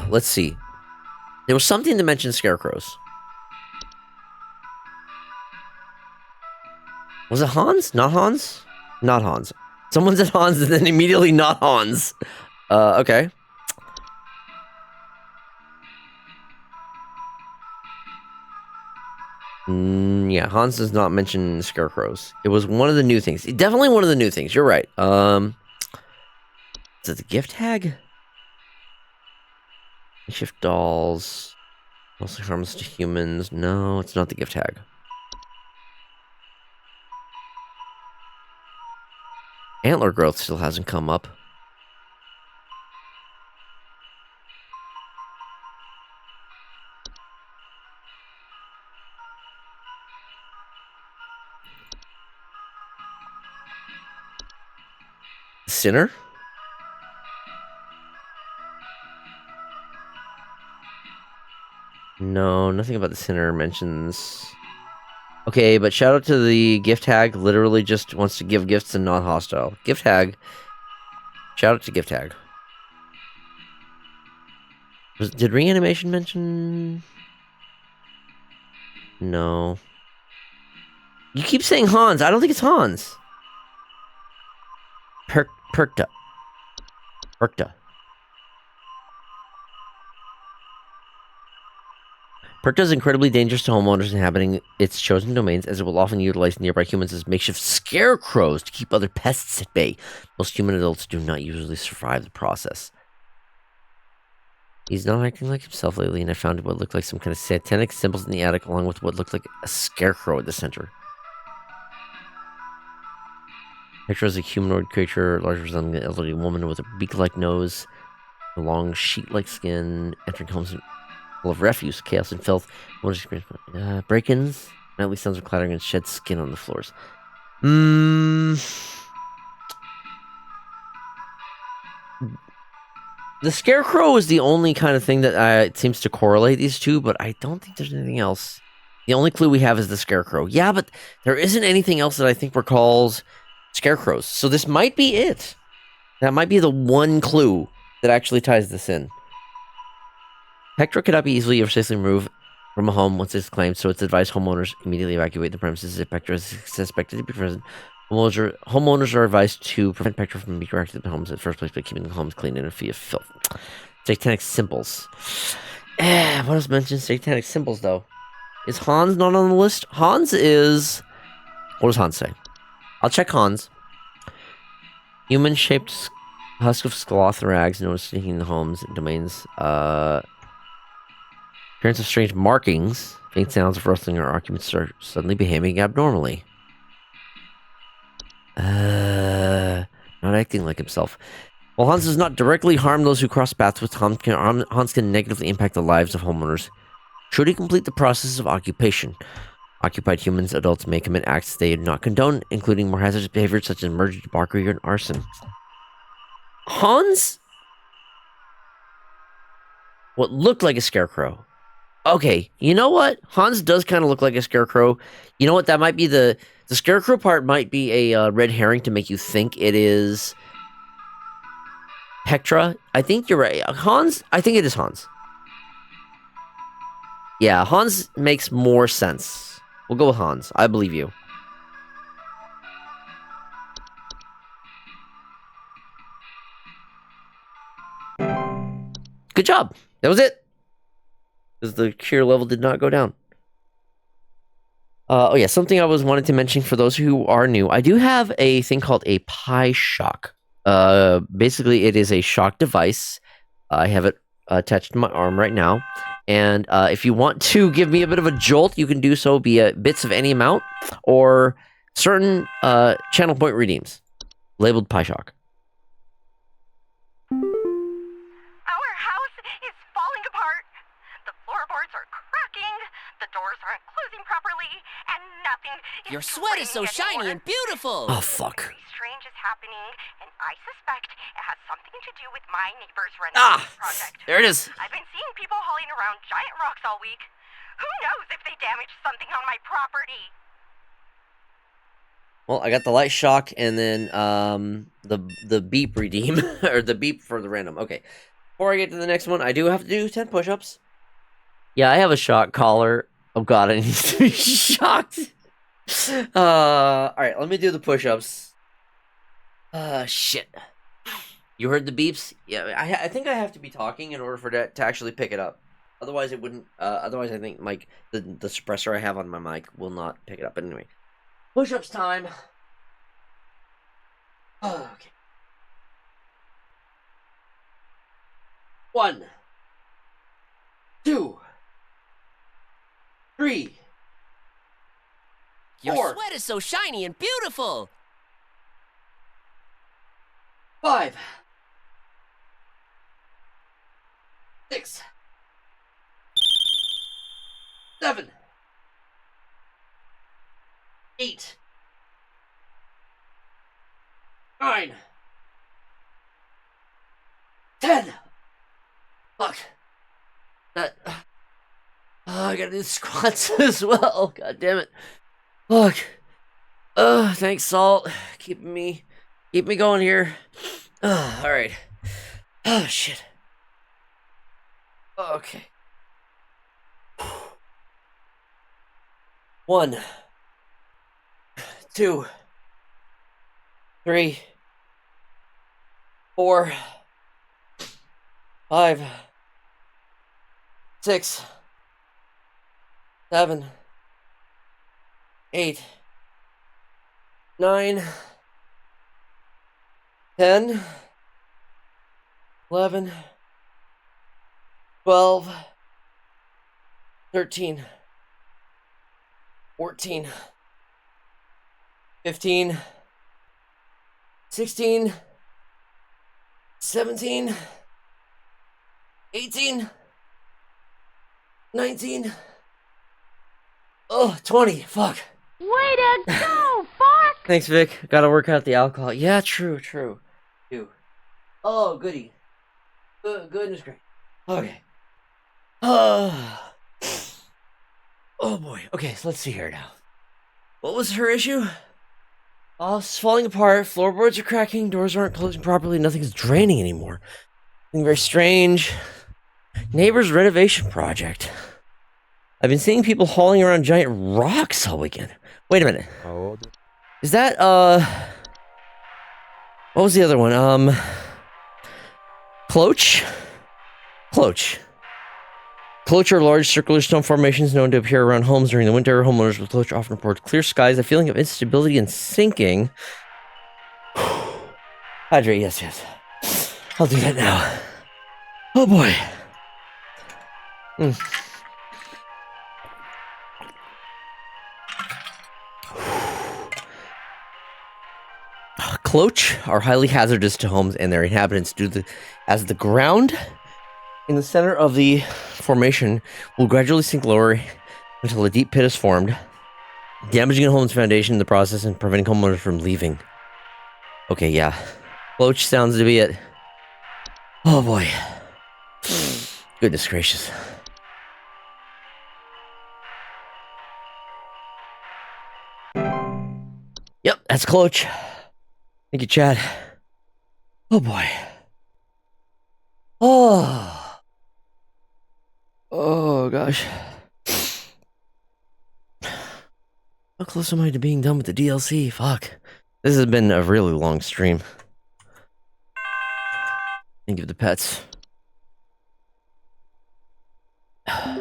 Let's see. There was something that mentioned scarecrows. Was it Hans? Not Hans? Not Hans. Someone said Hans and then immediately not Hans. Okay. Yeah, Hans does not mention scarecrows. It was one of the new things. Definitely one of the new things. You're right. Is it the gift tag? Shift dolls. Mostly harmless to humans. No, it's not the gift tag. Antler growth still hasn't come up. Sinner? No, nothing about the sinner mentions. Okay, but shout out to the gift tag. Literally just wants to give gifts and not hostile. Gift tag. Shout out to gift tag. Did reanimation mention? No. You keep saying Hans. I don't think it's Hans. Perkta. Perkta. Perkta is incredibly dangerous to homeowners inhabiting its chosen domains, as it will often utilize nearby humans as makeshift scarecrows to keep other pests at bay. Most human adults do not usually survive the process. He's not acting like himself lately, and I found what looked like some kind of satanic symbols in the attic, along with what looked like a scarecrow at the center. Picture as a humanoid creature, largely resembling an elderly woman with a beak-like nose, a long sheet-like skin, entering homes full of refuse, chaos, and filth. Break-ins, nightly sounds of clattering and shed skin on the floors. The scarecrow is the only kind of thing that it seems to correlate these two, but I don't think there's anything else. The only clue we have is the scarecrow. Yeah, but there isn't anything else that I think recalls scarecrows. So this might be it. That might be the one clue that actually ties this in. Pectra cannot be easily or safely removed from a home once it's claimed, so it's advised homeowners immediately evacuate the premises if Pectra is suspected to be present. Homeowners are advised to prevent Pectra from being directed to homes in the first place by keeping the homes clean and free of filth. Satanic symbols. What else mentions satanic symbols, though? Is Hans not on the list? Hans is... What does Hans say? I'll check Hans. Human-shaped husk of sloth rags noticed in the homes and domains. Appearance of strange markings. Faint sounds of rustling or occupants are suddenly behaving abnormally. Not acting like himself. While Hans does not directly harm those who cross paths with Hans can negatively impact the lives of homeowners should he complete the process of occupation. Occupied humans, adults may commit acts they do not condone, including more hazardous behaviors such as murder, debauchery, and arson. Hans? What looked like a scarecrow. Okay, you know what? Hans does kind of look like a scarecrow. You know what? That might be the scarecrow part might be a red herring to make you think it is Pectra. I think you're right. Hans? I think it is Hans. Yeah, Hans makes more sense. We'll go with Hans. I believe you. Good job. That was it. Because the cure level did not go down. Oh yeah, something I was wanted to mention for those who are new. I do have a thing called a Pi Shock. Basically, it is a shock device. I have it attached to my arm right now. And if you want to give me a bit of a jolt, you can do so via bits of any amount or certain channel point redeems labeled Pi Shock.
Our house is falling apart. The floorboards are cracking. The doors aren't closing properly, and nothing is
Your sweat is so shiny and beautiful.
Oh fuck.
Strange is happening, and I suspect it has something to My neighbor's running
Ah!
this project.
There it is.
I've been seeing people hauling around giant rocks all week. Who knows if they damaged something on my property?
Well, I got the light shock and then the beep redeem or the beep for the random. Okay. Before I get to the next one, I do have to do 10 push-ups. Yeah, I have a shock collar. Oh god, I need to be shocked. Alright, let me do the push-ups. Shit. You heard the beeps? Yeah, I think I have to be talking in order for that to actually pick it up. Otherwise it wouldn't, otherwise I think the suppressor I have on my mic will not pick it up. But anyway. Push-ups time. Okay. 1, 2, 3,
Your
4,
sweat is so shiny and beautiful.
5, 6, 7, 8, 9, 10. Fuck. That. I gotta do squats as well. God damn it. Fuck. Thanks, Salt. Keep me going here. Alright. Oh, shit. Okay. 1, 2, 3, 4, 5, 6, 7, 8, 9, 10, 11, 12, 13, 14, 15, 16, 17, 18, 19, 20, fuck.
Way to go, Fox!
Thanks, Vic. Gotta work out the alcohol. Yeah, true. Oh, goody. Goodness great. Okay. Oh boy. Okay, so let's see here now. What was her issue? It's falling apart, floorboards are cracking, doors aren't closing properly, nothing's draining anymore. Something very strange. Neighbor's renovation project. I've been seeing people hauling around giant rocks all weekend. Wait a minute. Is that, what was the other one? Cloach? Cloach are large circular stone formations known to appear around homes during the winter. Homeowners with Cloach often report clear skies, a feeling of instability and sinking. Hydrate, yes. I'll do that now. Oh boy. Cloach are highly hazardous to homes and their inhabitants as the ground in the center of the formation will gradually sink lower until a deep pit is formed, damaging a home's foundation in the process and preventing homeowners from leaving. Okay, yeah. Cloach sounds to be it. Oh boy. Goodness gracious. Yep, that's Cloach. Thank you, Chad. Oh boy. Oh gosh. How close am I to being done with the DLC? Fuck. This has been a really long stream. Thank you for the pets.
Someone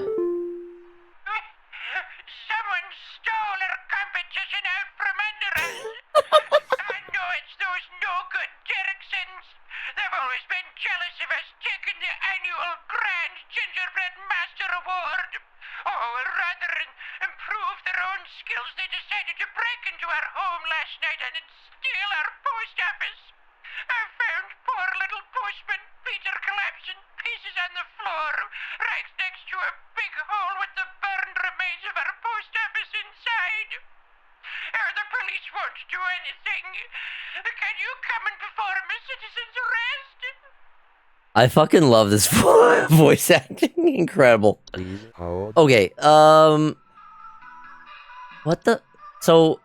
stole our competition out from under us. I know it's those no-good Derricksons. They've always been jealous of us taking the annual Grand Gingerbread Master Award. Oh, rather than improve their own skills, they decided to break into our home last night and steal our post office. I found poor little postman Peter collapsed in pieces on the floor, right next to a big hole with the burned remains of our post office inside. The police won't do anything. Can you come and perform a citizen's arrest?
I fucking love this voice acting. Incredible.
Please hold.
Okay, what the? So,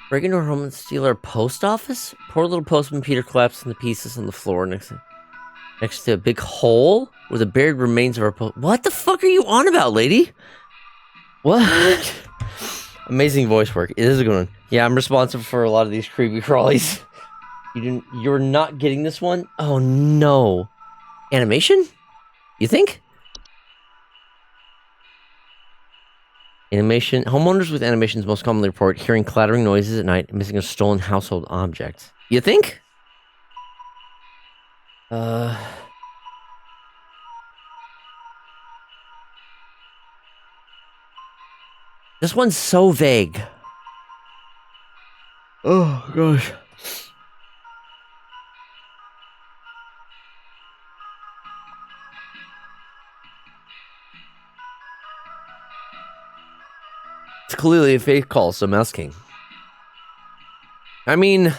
break into a home and steal our post office? Poor little postman Peter collapsed into pieces on the floor next to a big hole where the buried remains of our post. What the fuck are you on about, lady? What? Amazing voice work. It is a good one. Yeah, I'm responsible for a lot of these creepy crawlies. You're not getting this one? Oh no. Animation? You think? Animation. Homeowners with animations most commonly report hearing clattering noises at night and missing a stolen household object. You think? This one's so vague. Oh gosh. It's clearly a fake call, so Mouse King. I mean,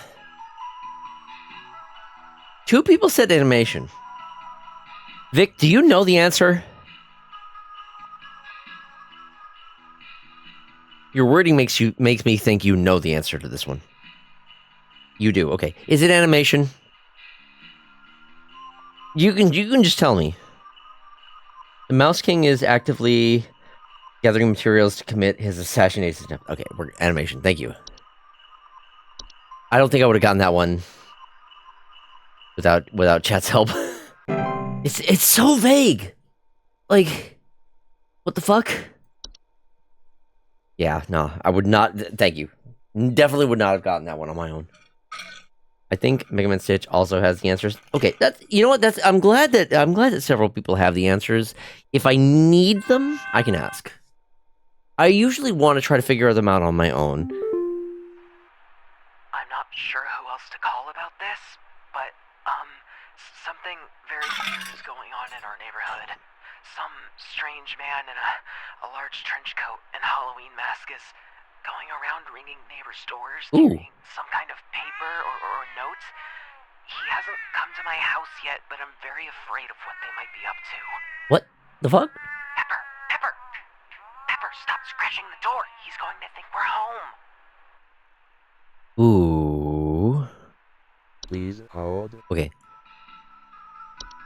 2 people said animation. Vic, do you know the answer? Your wording makes me think you know the answer to this one. You do, okay. Is it animation? You can just tell me. The Mouse King is actively gathering materials to commit his assassination attempt. Okay, we're animation. Thank you. I don't think I would have gotten that one without chat's help. It's so vague. Like, what the fuck? Yeah, no, I would not. Thank you. Definitely would not have gotten that one on my own. I think Mega Man Stitch also has the answers. Okay, you know what? I'm glad that several people have the answers. If I need them, I can ask. I usually want to try to figure them out on my own.
I'm not sure who else to call about this, but, something very weird is going on in our neighborhood. Some strange man in a large trench coat and Halloween mask is going around ringing neighbors' doors, carrying some kind of paper or note. He hasn't come to my house yet, but I'm very afraid of what they might be up to.
What the fuck?
Pepper, stop scratching the door. He's going to think we're home.
Ooh.
Please hold.
Okay.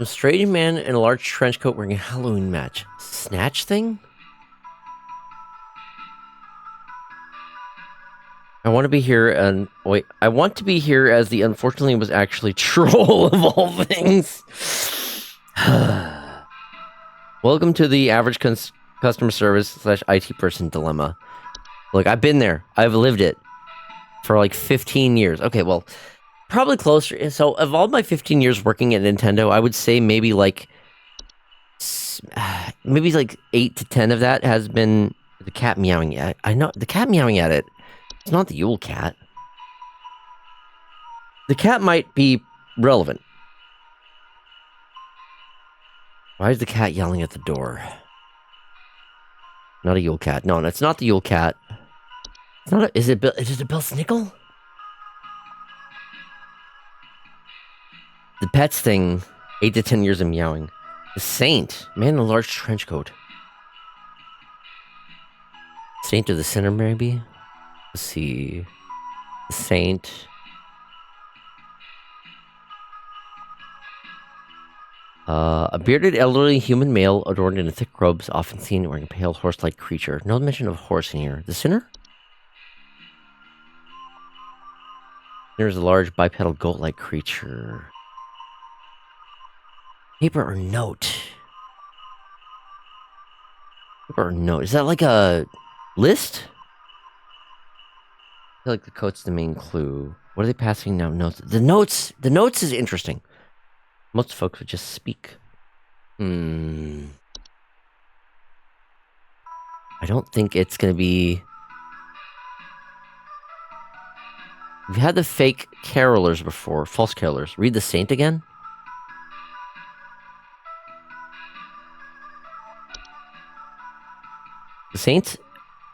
A strange man in a large trench coat wearing a Halloween match. Snatch thing? I want to be here and... Wait. I want to be here as the unfortunately was actually troll of all things. Welcome to the average customer service / IT person dilemma. Look, I've been there. I've lived it. For like 15 years. Okay, well... Probably closer. So, of all my 15 years working at Nintendo, I would say maybe like 8 to 10 of that has been the cat meowing at. I know the cat meowing at it. It's not the Yule cat. The cat might be relevant. Why is the cat yelling at the door? Not a Yule cat. No, it's not the Yule cat. It's not. Is it a Bill Snickle? The pets thing, 8 to 10 years of meowing. The Saint, man in a large trench coat. Saint of the Sinner, maybe? Let's see. The Saint. A bearded elderly human male adorned in thick robes, often seen wearing a pale horse-like creature. No mention of horse in here. The Sinner? There's a large bipedal goat-like creature. Paper or note? Paper or note? Is that like a list? I feel like the coat's the main clue. What are they passing now? Notes. The notes is interesting. Most folks would just speak. I don't think it's gonna be... We've had the fake carolers before. False carolers. Read the Saint again? The Saint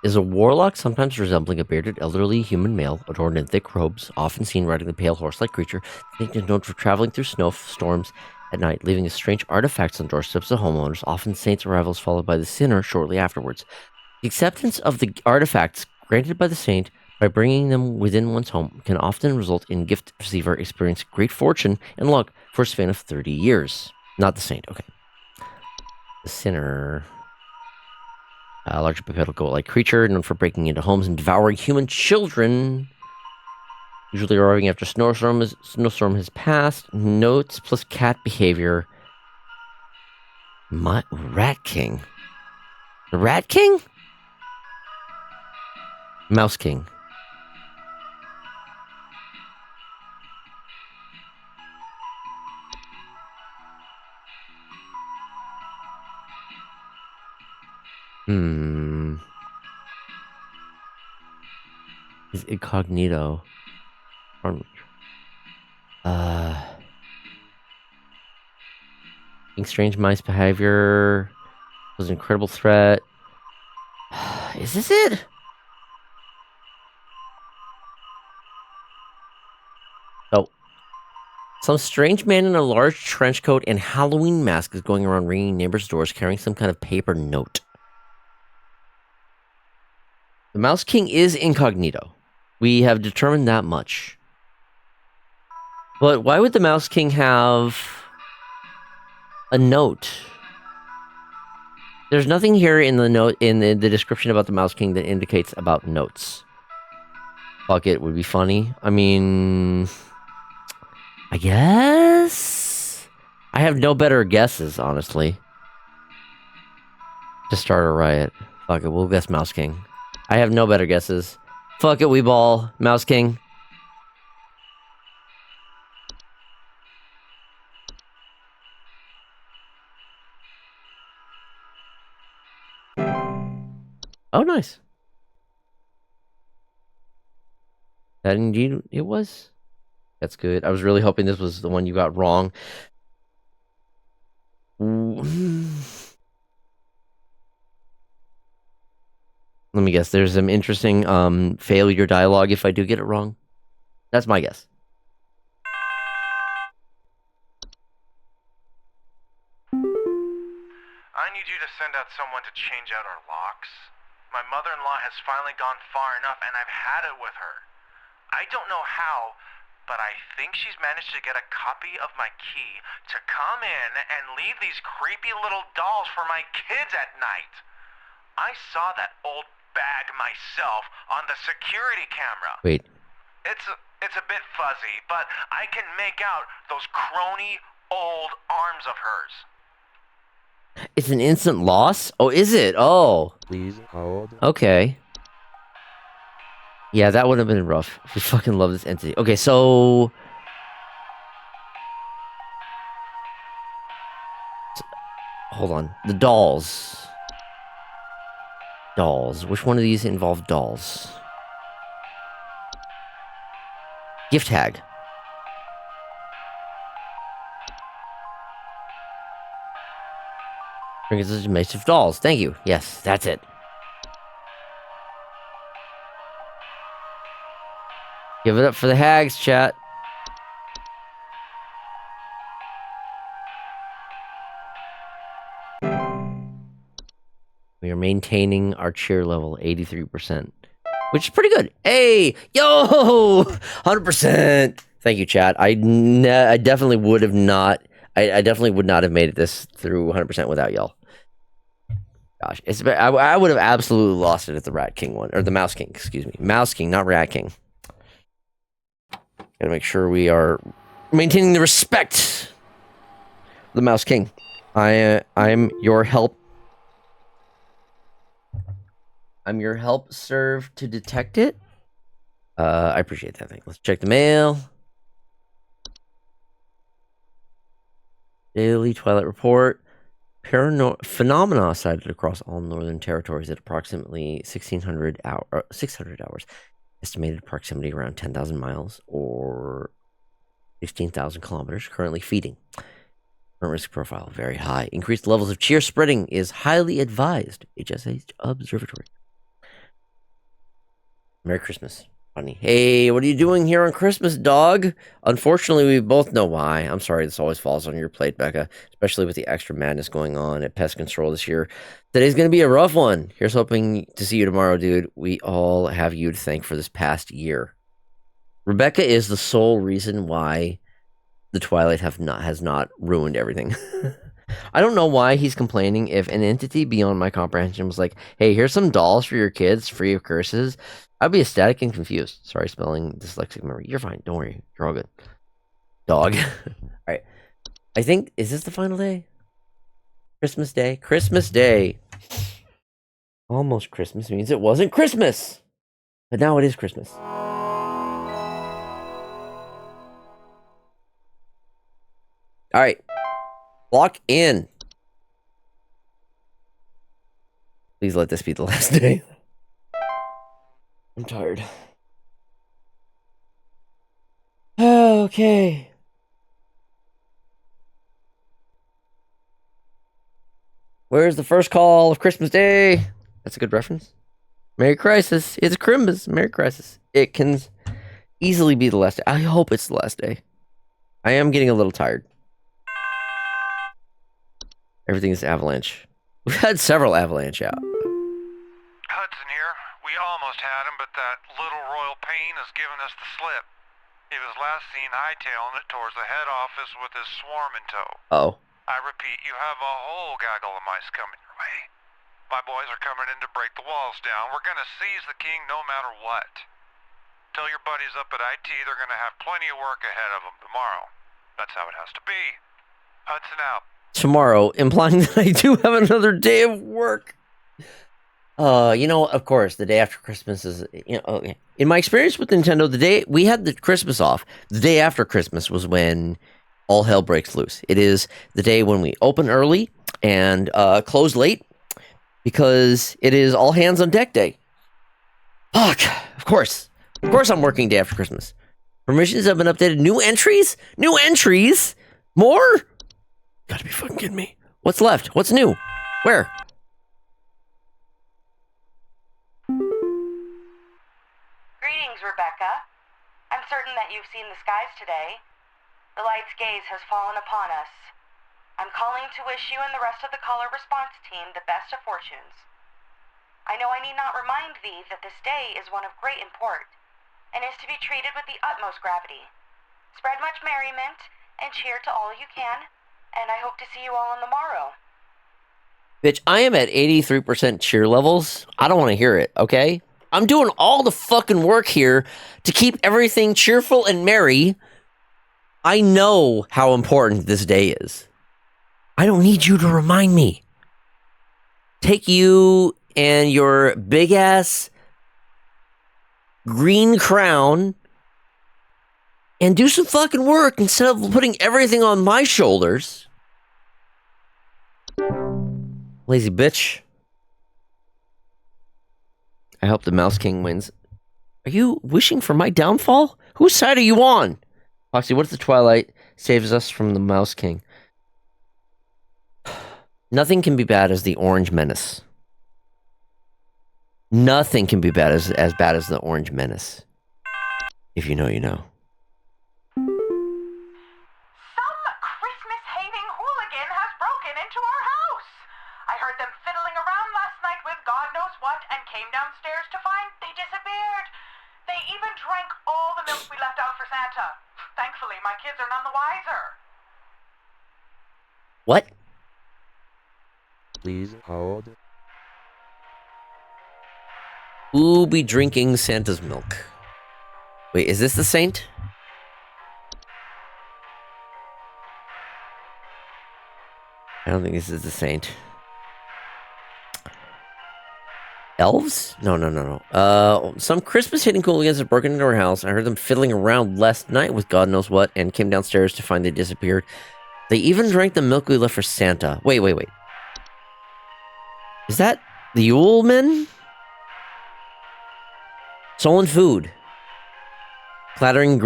is a warlock, sometimes resembling a bearded elderly human male, adorned in thick robes, often seen riding the pale horse-like creature. The thing is known for traveling through snowstorms at night, leaving strange artifacts on doorsteps of homeowners. Often, saints' arrival is followed by the sinner shortly afterwards. The acceptance of the artifacts granted by the saint by bringing them within one's home can often result in gift receiver experiencing great fortune and luck for a span of 30 years. Not the saint, okay. The sinner. A large bipedal goat-like creature known for breaking into homes and devouring human children. Usually arriving after snowstorm has passed. Notes plus cat behavior. Rat King. The Rat King? Mouse King. Is incognito. Strange mice behavior. Was an incredible threat. Is this it? Oh. Some strange man in a large trench coat and Halloween mask is going around ringing neighbors' doors carrying some kind of paper note. The Mouse King is incognito. We have determined that much. But why would the Mouse King have a note? There's nothing here in the note in the description about the Mouse King that indicates about notes. Fuck it, would be funny. I mean, I guess I have no better guesses, honestly. To start a riot. Fuck it, we'll guess Mouse King. I have no better guesses. Fuck it, we ball. Mouse King. Oh, nice. That indeed it was. That's good. I was really hoping this was the one you got wrong. Let me guess. There's some interesting failure dialogue if I do get it wrong. That's my guess.
I need you to send out someone to change out our locks. My mother-in-law has finally gone far enough, and I've had it with her. I don't know how, but I think she's managed to get a copy of my key to come in and leave these creepy little dolls for my kids at night. I saw that old bag myself on the security camera.
Wait.
It's a bit fuzzy, but I can make out those crony old arms of hers.
It's an instant loss? Oh, is it? Oh.
Please hold.
Okay. Yeah, that would have been rough. We fucking love this entity. Okay, so... Hold on. The dolls. Dolls. Which one of these involve dolls? Gift tag. Brings us a mace of dolls. Thank you. Yes, that's it. Give it up for the hags, chat. We are maintaining our cheer level, 83%. Which is pretty good. Hey! Yo! 100%! Thank you, chat. I definitely would have not... I definitely would not have made it this through 100% without y'all. Gosh. I would have absolutely lost it at the Rat King one. Or the Mouse King, excuse me. Mouse King, not Rat King. Gotta make sure we are maintaining the respect of the Mouse King. I'm your help. I'm your help served to detect it. I appreciate that thing. Let's check the mail. Daily Twilight Report. Phenomena cited across all northern territories at approximately 600 hours. Estimated proximity around 10,000 miles or 16,000 kilometers. Currently feeding. Current risk profile very high. Increased levels of cheer spreading is highly advised. HSH Observatory. Merry Christmas, Bunny. Hey, what are you doing here on Christmas, dog? Unfortunately, we both know why. I'm sorry this always falls on your plate, Becca, especially with the extra madness going on at Pest Control this year. Today's going to be a rough one. Here's hoping to see you tomorrow, dude. We all have you to thank for this past year. Rebecca is the sole reason why the Twilight has not ruined everything. I don't know why he's complaining if an entity beyond my comprehension was like, hey, here's some dolls for your kids, free of curses. I'd be ecstatic and confused. Sorry, spelling dyslexic memory. You're fine. Don't worry. You're all good. Dog. All right. I think, is this the final day? Christmas Day? Christmas Day. Almost Christmas means it wasn't Christmas. But now it is Christmas. All right. Lock in. Please let this be the last day. I'm tired. Okay. Where's the first call of Christmas Day? That's a good reference. Merry Crisis. It's Christmas. Merry Crisis. It can easily be the last day. I hope it's the last day. I am getting a little tired. Everything is Avalanche. We've had several Avalanche out.
Hudson here. We almost had him, but that little royal pain has given us the slip. He was last seen hightailing it towards the head office with his swarm in tow.
Oh.
I repeat, you have a whole gaggle of mice coming your way. My boys are coming in to break the walls down. We're gonna seize the king no matter what. Tell your buddies up at IT they're gonna have plenty of work ahead of them tomorrow. That's how it has to be. Hudson out.
Tomorrow, implying that I do have another day of work. Of course, the day after Christmas is, okay. In my experience with Nintendo, the day we had the Christmas off, the day after Christmas was when all hell breaks loose. It is the day when we open early and close late because it is all hands on deck day. Fuck, of course I'm working day after Christmas. Permissions have been updated. New entries? More? Gotta be fucking kidding me. What's left? What's new? Where?
Greetings, Rebecca. I'm certain that you've seen the skies today. The light's gaze has fallen upon us. I'm calling to wish you and the rest of the caller response team the best of fortunes. I know I need not remind thee that this day is one of great import, and is to be treated with the utmost gravity. Spread much merriment, and cheer to all you can, and I hope to see you all on the morrow.
Bitch, I am at 83% cheer levels. I don't want to hear it, okay? I'm doing all the fucking work here to keep everything cheerful and merry. I know how important this day is. I don't need you to remind me. Take you and your big ass green crown and do some fucking work instead of putting everything on my shoulders. Lazy bitch. I hope the Mouse King wins. Are you wishing for my downfall? Whose side are you on? Foxy, what if the Twilight saves us from the Mouse King? Nothing can be bad as the Orange Menace. Nothing can be bad as bad as the Orange Menace. If you know, you know.
Some Christmas-hating hooligan has broken into our house. I heard them fiddling around last night with God knows what and came downstairs to find they disappeared. They even drank all the milk we left out for Santa. Thankfully, my kids are none the wiser.
What?
Please hold.
Who be drinking Santa's milk? Wait, is this the saint? I don't think this is the saint. Elves? No. Some Christmas-hitting hooligans have broken into our house. I heard them fiddling around last night with God knows what and came downstairs to find they disappeared. They even drank the milk we left for Santa. Wait. Is that the Yule Men? Stolen food. Clattering,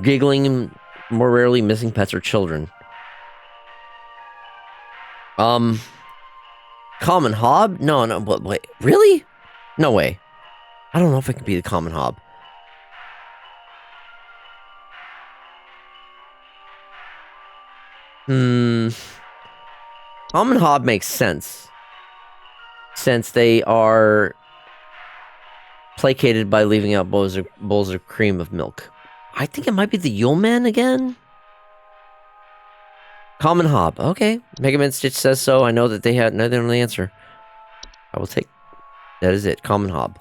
giggling, more rarely missing pets or children. Common hob? No, but wait, really? No way. I don't know if it can be the common hob. Common hob makes sense. Since they are placated by leaving out bowls of cream of milk. I think it might be the Yule Man again? Common hob. Okay. Mega Man Stitch says so. I know that they had neither the answer. I will take... That is it. Common hob.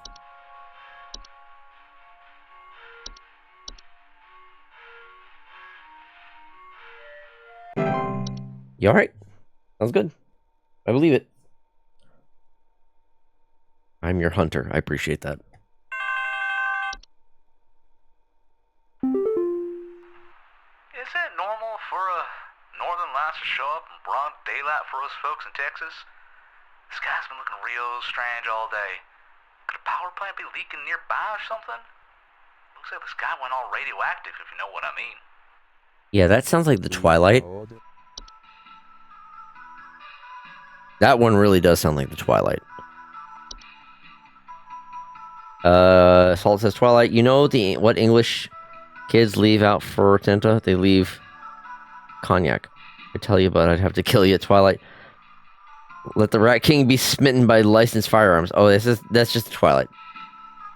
You alright? Sounds good. I believe it. I'm your hunter. I appreciate that.
Is it normal for a northern lights to show up in broad daylight for us folks in Texas? The sky's been looking real strange all day. Could a power plant be leaking nearby or something? Looks like the sky went all radioactive, if you know what I mean.
Yeah, that sounds like the Twilight. That one really does sound like the Twilight. Salt says Twilight. You know what English kids leave out for Tenta? They leave cognac. I tell you, but I'd have to kill you at Twilight. Let the Rat King be smitten by licensed firearms. Oh, that's just Twilight.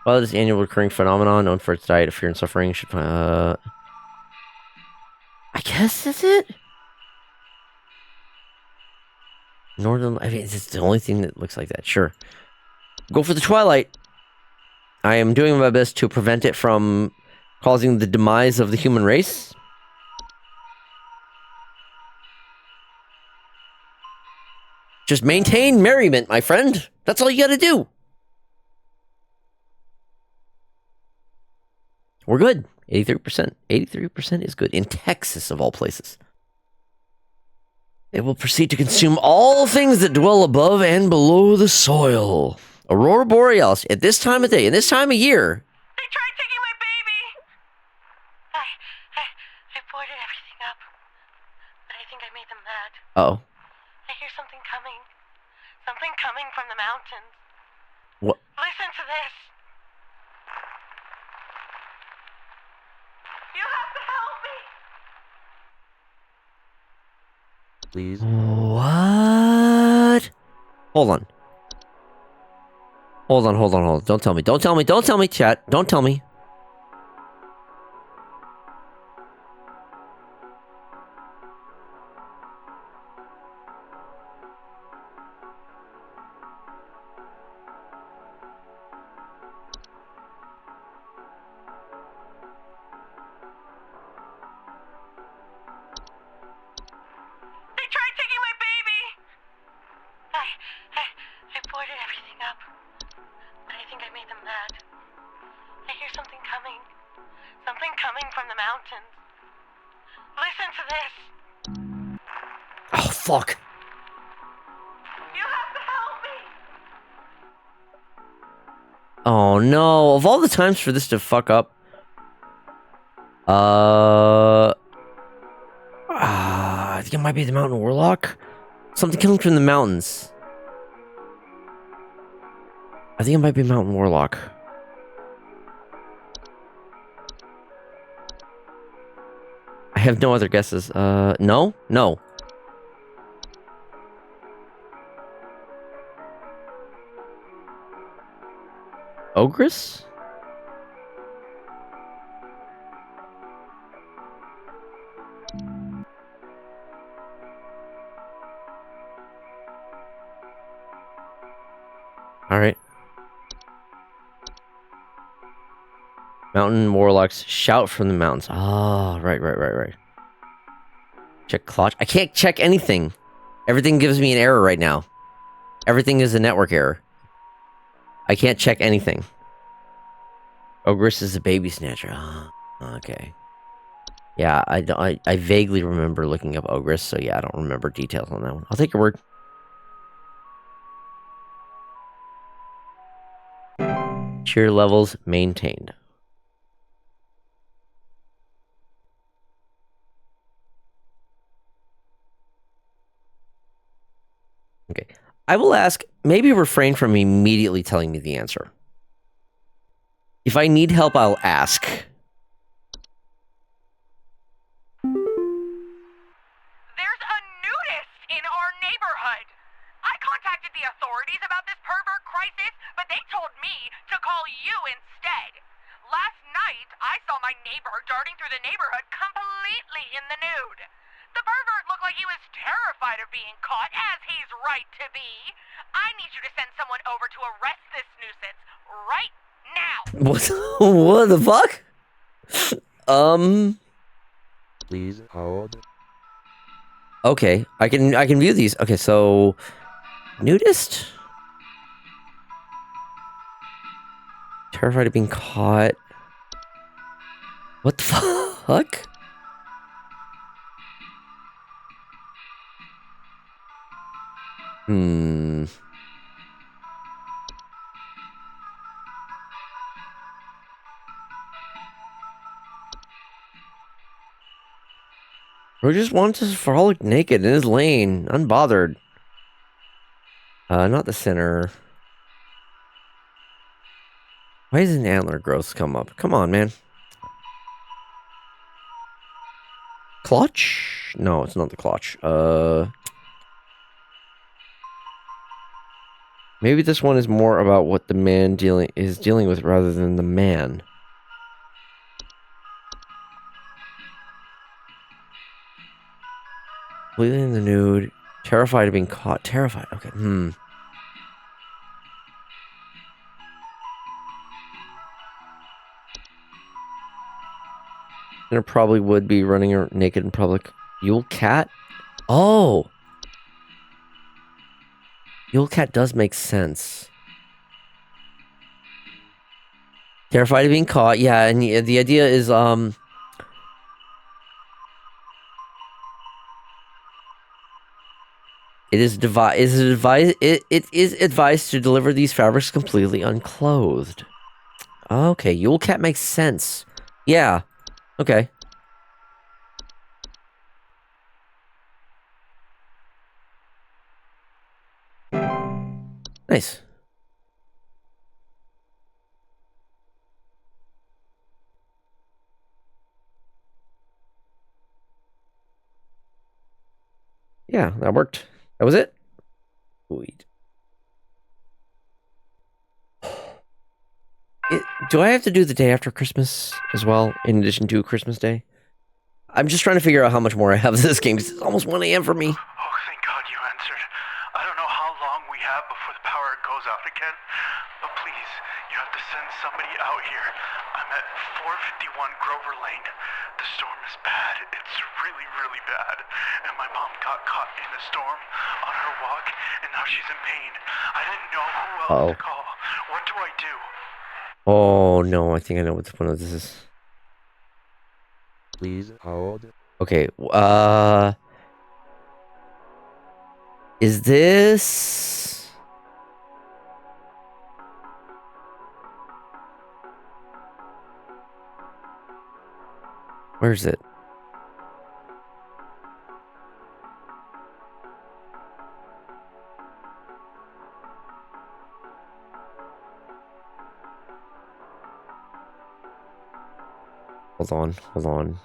Well, this annual recurring phenomenon, known for its diet of fear and suffering, should I guess that's it. Northern. I mean, it's the only thing that looks like that. Sure. Go for the Twilight. I am doing my best to prevent it from causing the demise of the human race. Just maintain merriment, my friend. That's all you gotta do. We're good. 83%. 83% is good. In Texas, of all places. It will proceed to consume all things that dwell above and below the soil. Aurora Borealis, at this time of day, and this time of year.
They tried taking my baby! I boarded everything up, but I think I made them mad.
Uh-oh.
I hear something coming. Something coming from the mountains.
What?
Listen to this. You have to help me!
Please.
What? Hold on. Hold on. Don't tell me, chat. Don't tell me.
They tried taking my baby! I boarded everything up, but I think I made them mad. I hear something coming. Something coming from the mountains. Listen to this.
Oh, fuck.
You have to help me!
Oh, no. Of all the times for this to fuck up. I think it might be the Mountain Warlock. Something coming from the mountains. I think it might be Mountain Warlock. I have no other guesses. No? No. Ogress? Alright. Mountain Warlocks shout from the mountains. Ah, right. Check clutch. I can't check anything. Everything gives me an error right now. Everything is a network error. I can't check anything. Ogress is a baby snatcher. Ah, okay. Yeah, I vaguely remember looking up Ogress, so yeah, I don't remember details on that one. I'll take your word. Cheer levels maintained. Okay. I will ask, maybe refrain from immediately telling me the answer. If I need help, I'll ask.
There's a nudist in our neighborhood. I contacted the authorities about this pervert crisis, but they told me to call you instead. Last night, I saw my neighbor darting through the neighborhood completely in the nude. The pervert looked like he was terrified of being caught, as he's right to be. I need you to send someone over to arrest this nuisance right now.
What the fuck?
Please hold.
Okay, I can view these. Okay, so nudist, terrified of being caught. What the fuck? Or just wants to frolic naked in his lane, unbothered. Not the center. Why doesn't antler growth come up? Come on, man. Clutch? No, it's not the clutch. Maybe this one is more about what the man is dealing with rather than the man. Completely in the nude, terrified of being caught. Terrified. Okay. There probably would be running naked in public. Yule cat? Oh! Yule cat does make sense. Terrified of being caught. Yeah, and the idea is, it is advised to deliver these fabrics completely unclothed. Okay, Yule cat makes sense. Yeah. Okay. Nice. Yeah, that worked. That was it? Sweet. Do I have to do the day after Christmas as well, in addition to Christmas Day? I'm just trying to figure out how much more I have of this game, because it's almost 1 a.m. for me.
Oh, thank God you answered. I don't know how long we have before the power goes out again, but please, you have to send somebody out here. I'm at 451 Grover Lane. The storm is bad. It's really, really bad. And my mom got caught in a storm on her walk, and now she's in pain. I didn't know who else to call. What do I do?
Oh, no, I think I know what one of this is.
Please hold.
Okay, is this... Where is it? Hold on.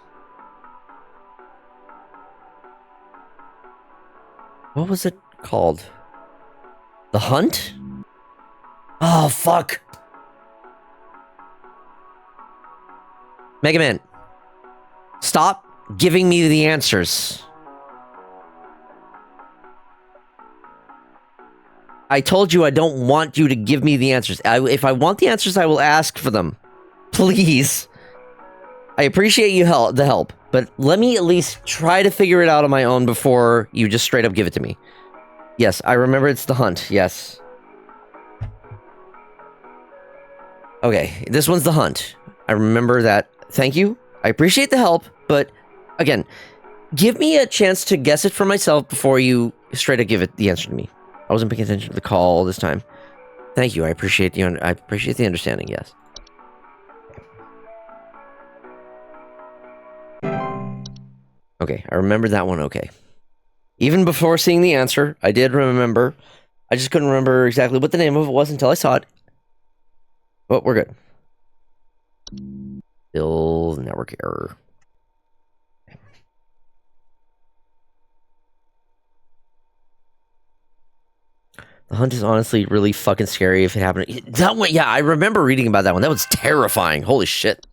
What was it called? The Hunt? Oh, fuck. Mega Man, stop giving me the answers. I told you I don't want you to give me the answers. If I want the answers, I will ask for them. Please. I appreciate the help, but let me at least try to figure it out on my own before you just straight up give it to me. Yes, I remember it's The Hunt, yes. Okay, this one's The Hunt. I remember that. Thank you. I appreciate the help, but again, give me a chance to guess it for myself before you straight up give it the answer to me. I wasn't paying attention to the call all this time. Thank you. I appreciate the understanding, yes. Okay, I remember that one okay. Even before seeing the answer, I did remember. I just couldn't remember exactly what the name of it was until I saw it. But we're good. Still network error. The hunt is honestly really fucking scary if it happened. That one, yeah, I remember reading about that one. That was terrifying. Holy shit.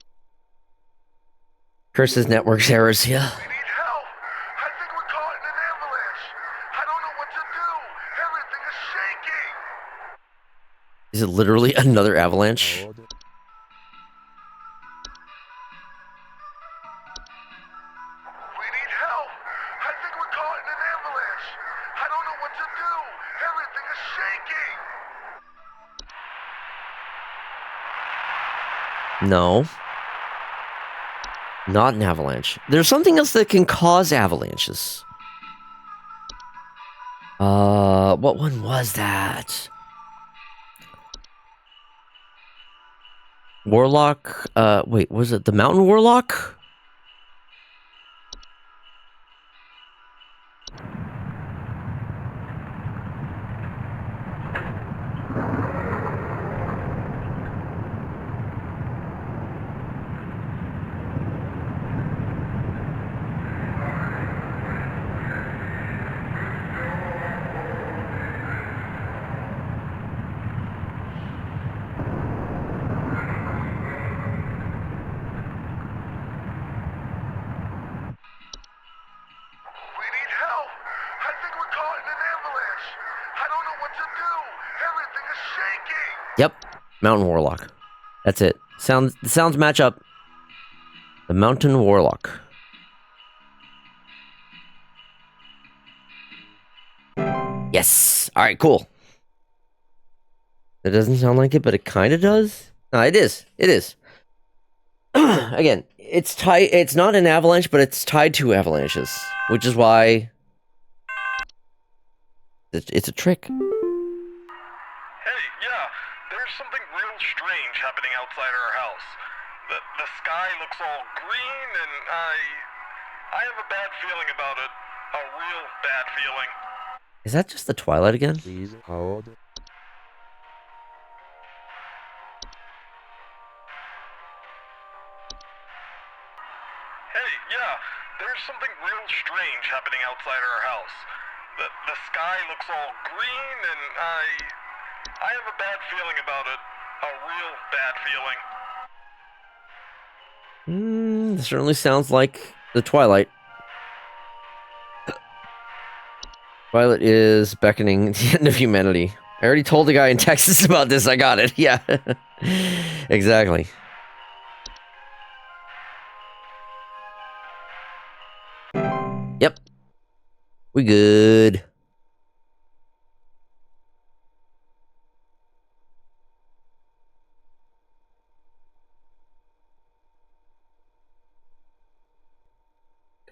Curses network errors, yeah. Is it literally another avalanche? No. Not an avalanche. There's something else that can cause avalanches. What one was that? Warlock? Wait, was it the Mountain Warlock? Yep, Mountain Warlock. That's it. Sounds match up. The Mountain Warlock. Yes. All right, cool. It doesn't sound like it, but it kind of does. No, it is. It is. Again, it's tied. It's not an avalanche, but it's tied to avalanches, which is why it's a trick.
Hey, yeah, there's something real strange happening outside our house. The sky looks all green, and I have a bad feeling about it. A real bad feeling.
Is that just the Twilight again?
Please hold.
Hey, yeah, there's something real strange happening outside our house. The sky looks all green, and I have a bad feeling about it. A real bad feeling.
It certainly sounds like the Twilight. Twilight is beckoning the end of humanity. I already told the guy in Texas about this. I got it. Yeah. Exactly. Yep. We good.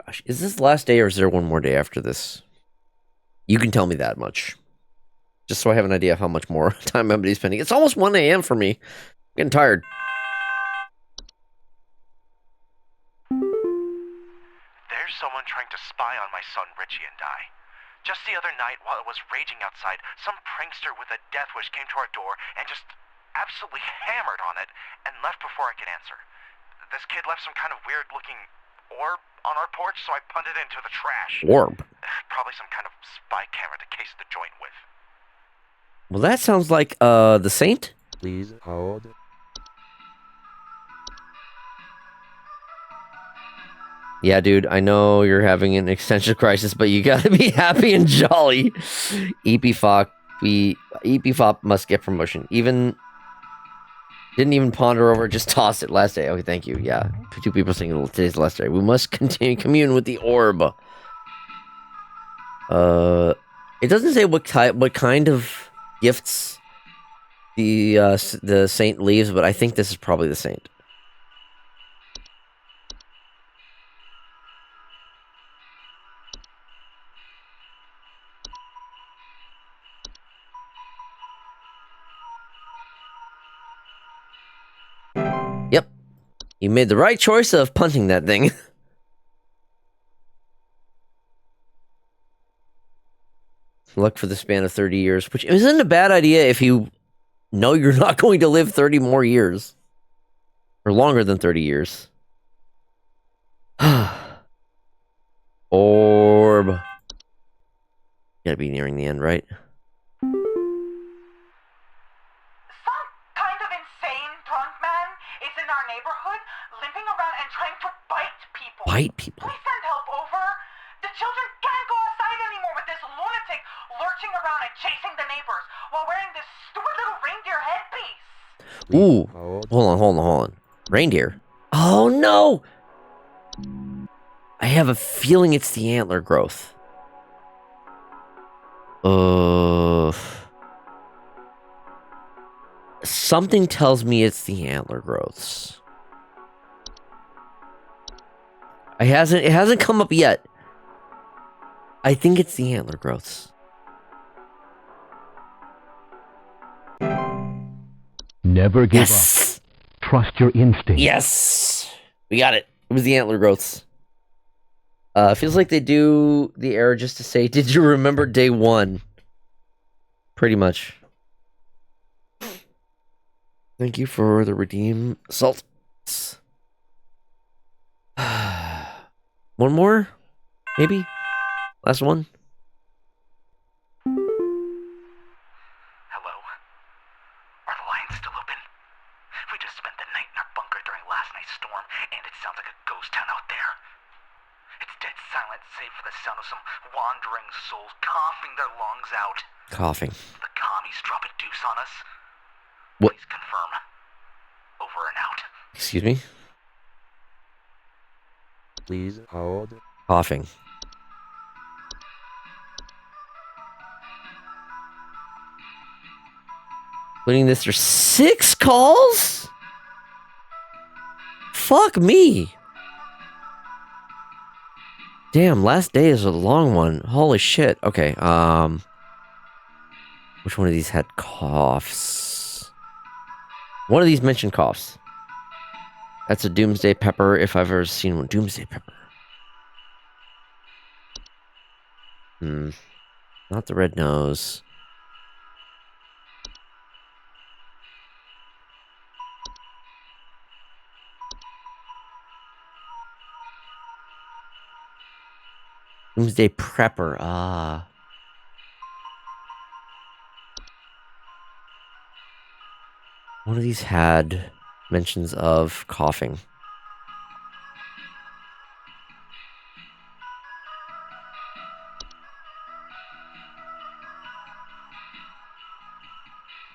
Gosh, is this the last day or is there one more day after this? You can tell me that much. Just so I have an idea of how much more time I'm going to be spending. It's almost 1 a.m. for me. I'm getting tired.
There's someone trying to spy on my son Richie and I. Just the other night, while it was raging outside, some prankster with a death wish came to our door and just absolutely hammered on it and left before I could answer. This kid left some kind of weird-looking orb on our porch, so I punted it into the trash.
Orb?
Probably some kind of spy camera to case the joint with.
Well, that sounds like, the Saint?
Please hold.
Yeah, dude, I know you're having an existential crisis, but you gotta be happy and jolly. Epifop must get promotion. Didn't even ponder over it, just tossed it last day. Okay, thank you. Yeah, 2 people saying today's the last day. We must continue commune with the orb. It doesn't say what kind of gifts the Saint leaves, but I think this is probably the Saint. Yep. You made the right choice of punting that thing. Luck for the span of 30 years, which isn't a bad idea if you know you're not going to live 30 more years. Or longer than 30 years. Orb. Gotta be nearing the end, right?
Some kind of insane drunk man is in our neighborhood, limping around and trying to bite people.
Bite people?
Please send help over. The children can't go outside anymore with this lunatic lurching around and chasing the neighbors while wearing this stupid little reindeer headpiece.
Ooh. Hold on. Reindeer. Oh, no! I have a feeling it's the antler growth. Something tells me it's the antler growths. It hasn't come up yet. I think it's the antler growths.
Never give up. Trust your instinct.
Yes! We got it. It was the antler growths. Feels like they do the error just to say, did you remember day one? Pretty much. Thank you for the redeem salt. One more? Maybe? Last one?
Hello? Are the lines still open? We just spent the night in our bunker during last night's storm, and it sounds like a ghost town out there. It's dead silent, save for the sound of some wandering souls coughing their lungs out.
Coughing.
The commies drop a deuce on us.
What?
Please confirm. Over and out.
Excuse me?
Please hold.
Coughing. Including this, there's 6 calls? Fuck me. Damn, last day is a long one. Holy shit. Okay, which one of these had coughs? One of these mentioned coughs. That's a Doomsday Pepper, if I've ever seen one. Doomsday Pepper. Not the red nose. Doomsday Prepper, One of these had mentions of coughing.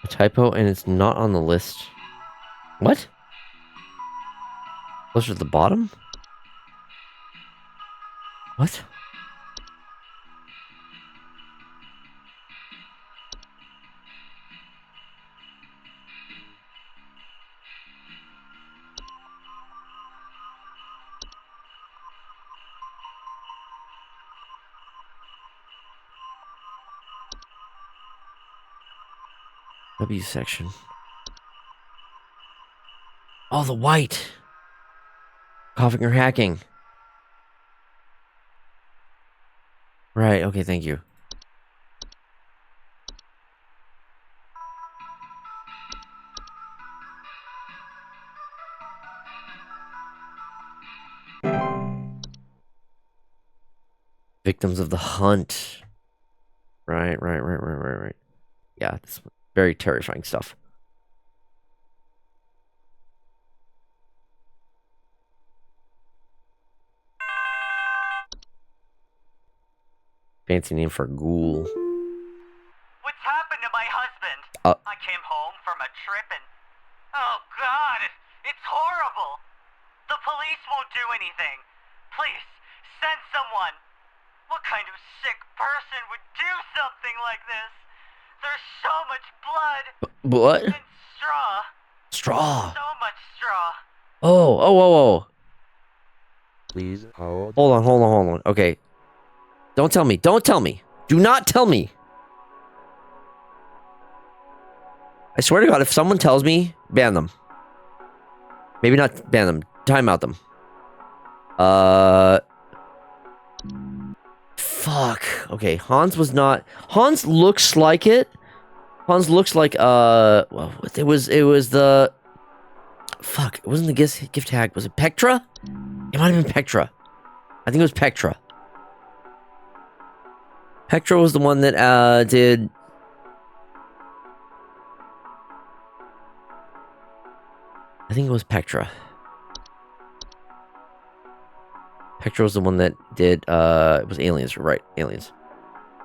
A typo, and it's not on the list. What? Closer to the bottom? What? W section. Oh, the white. Coughing or hacking. Right, okay, thank you. Victims of the hunt. Right. Yeah, this is very terrifying stuff. Fancy name for a ghoul.
What's happened to my husband? I came home from a trip and... Oh, God! It's horrible! The police won't do anything. Please, send someone. What kind of sick person would do something like this? There's so much blood.
What?
And straw.
Straw.
So much straw.
Oh.
Please hold.
Hold on. Okay. Don't tell me. Do not tell me. I swear to God, if someone tells me, ban them. Maybe not ban them. Time out them. Fuck. Okay, Hans was not... Hans looks like it. Hans looks like, well, it was the... Fuck, it wasn't the gift tag. Was it Pectra? It might have been Pectra. I think it was Pectra. Pectra was the one that did... I think it was Pectra. Pectra was the one that did, it was Aliens, right, Aliens.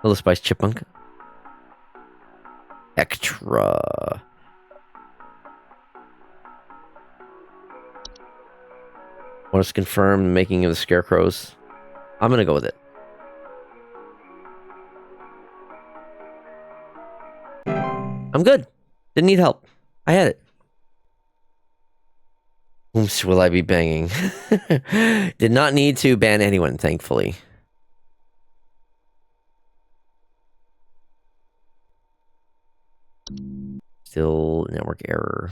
Little Spice Chipmunk. Pectra. Want us to confirm the making of the scarecrows? I'm gonna go with it. I'm good. Didn't need help. I had it. Whomst will I be banging? Did not need to ban anyone, thankfully. Still network error.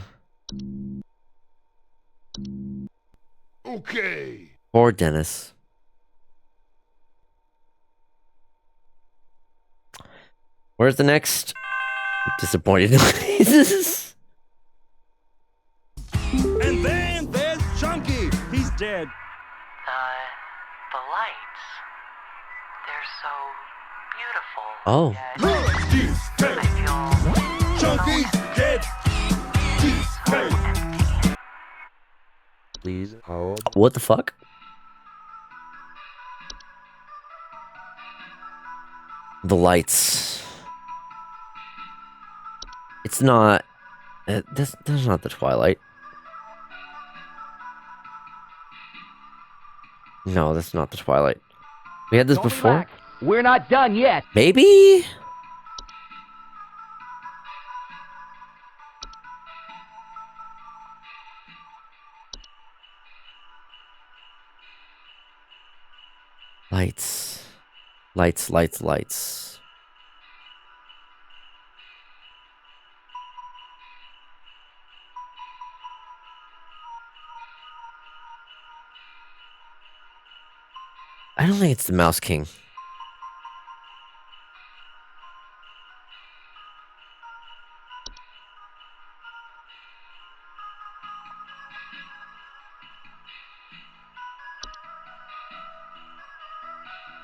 Okay.
Poor Dennis. Where's the next? Disappointed noises.
And then there's Chunky. He's dead.
The lights. They're so beautiful.
Oh.
Chunky's dead.
Please hold.
What the fuck? The lights. It's not... that's not the Twilight. No, that's not the Twilight. We had this before?
Relax. We're not done yet.
Maybe? Lights. Lights, lights, lights. I don't think it's the Mouse King.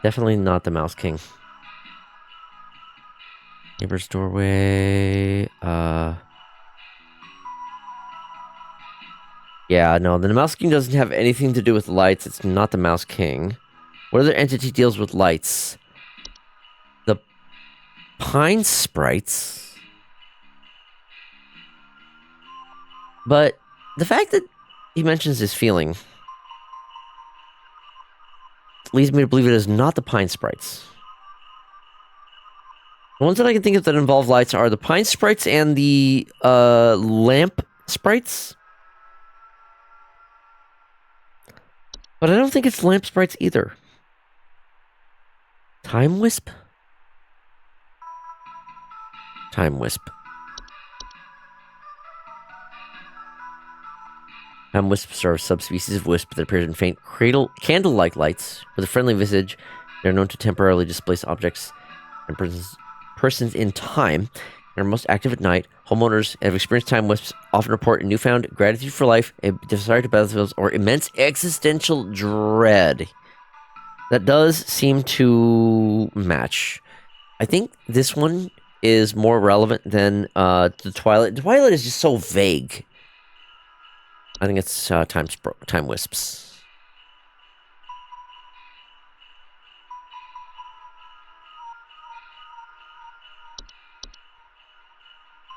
Definitely not the Mouse King. Neighbor's doorway. Yeah, no, the Mouse King doesn't have anything to do with lights. It's not the Mouse King. What other entity deals with lights? The Pine Sprites. But the fact that he mentions his feeling leads me to believe it is not the Pine Sprites. The ones that I can think of that involve lights are the Pine Sprites and the Lamp Sprites. But I don't think it's Lamp Sprites either. Time Wisp? Time Wisp. Time wisps are a subspecies of wisp that appears in faint candle-like lights. With a friendly visage, they are known to temporarily displace objects and persons in time, and are most active at night. Homeowners that have experienced time wisps often report a newfound gratitude for life, a desire to battlefields, or immense existential dread. That does seem to match. I think this one is more relevant than the Twilight. The Twilight is just so vague. I think it's time wisps.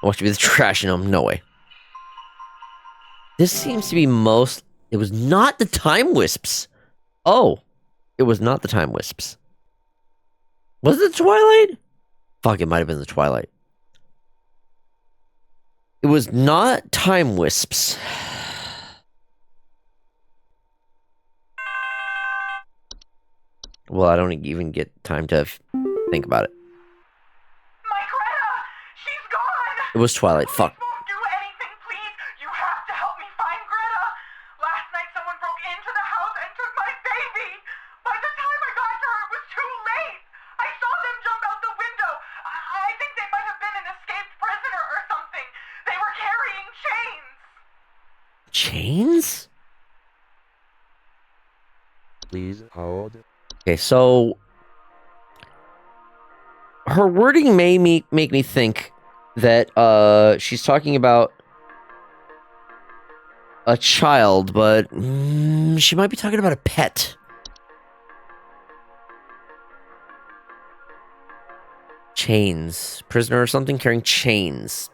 I want you to be the trash in them. No way. This seems to be most... It was not the time wisps. Oh. It was not the time wisps. Was it the Twilight? Fuck, it might have been the Twilight. It was not time wisps. Well, I don't even get time to think about it.
My Greta! She's gone!
It was Twilight. Fuck.
Won't do anything, please! You have to help me find Greta! Last night someone broke into the house and took my baby! By the time I got to her, it was too late! I saw them jump out the window! I think they might have been an escaped prisoner or something! They were carrying chains!
Chains?
Please hold.
Okay, so her wording may make me think that she's talking about a child, but she might be talking about a pet. Chains. Prisoner or something carrying chains.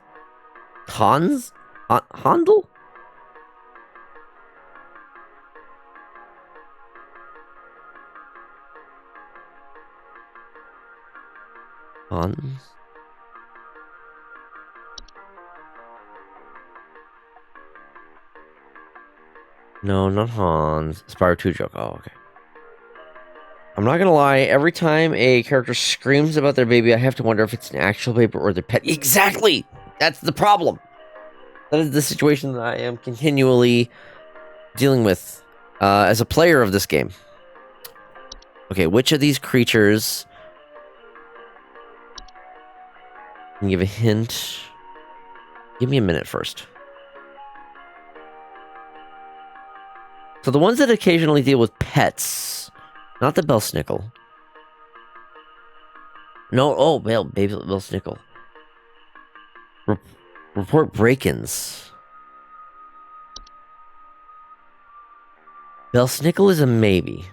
Hans? Handel? Hans? No, not Hans. Spyro 2 joke. Oh, okay. I'm not gonna lie, every time a character screams about their baby, I have to wonder if it's an actual baby or their pet. Exactly! That's the problem! That is the situation that I am continually dealing with as a player of this game. Okay, which of these creatures can give a hint? Give me a minute first. So the ones that occasionally deal with pets, not the Belsnickel. No, oh, baby Belsnickel. Report break-ins. Belsnickel is a maybe.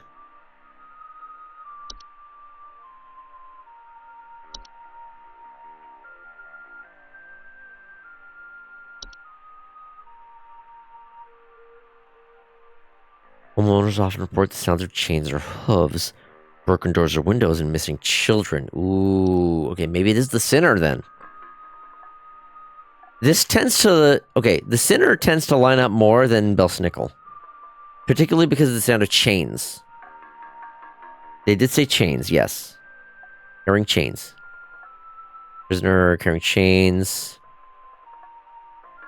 Homeowners often report the sounds of chains or hooves, broken doors or windows, and missing children. Ooh, okay, maybe it is the sinner then. This tends to... Okay, the sinner tends to line up more than Belsnickel. Particularly because of the sound of chains. They did say chains, yes. Carrying chains. Prisoner carrying chains.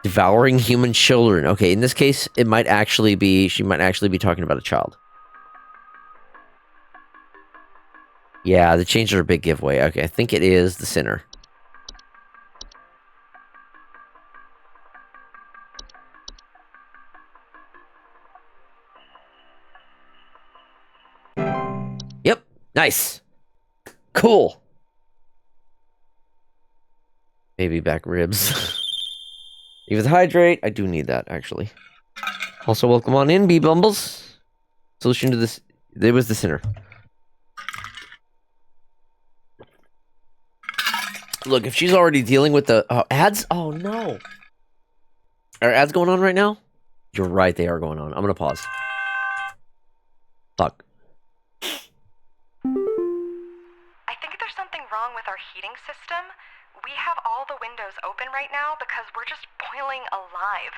Devouring human children. Okay, in this case, it might actually be... She might actually be talking about a child. Yeah, the chains are a big giveaway. Okay, I think it is the sinner. Yep, nice. Cool. Baby back ribs. Even hydrate. I do need that, actually. Also, welcome on in, B-Bumbles. Solution to this... It was the sinner. Look, if she's already dealing with the ads... Oh, no. Are ads going on right now? You're right, they are going on. I'm gonna pause. Fuck.
I think there's something wrong with our heating system. We have all the windows open right now because we're just boiling alive.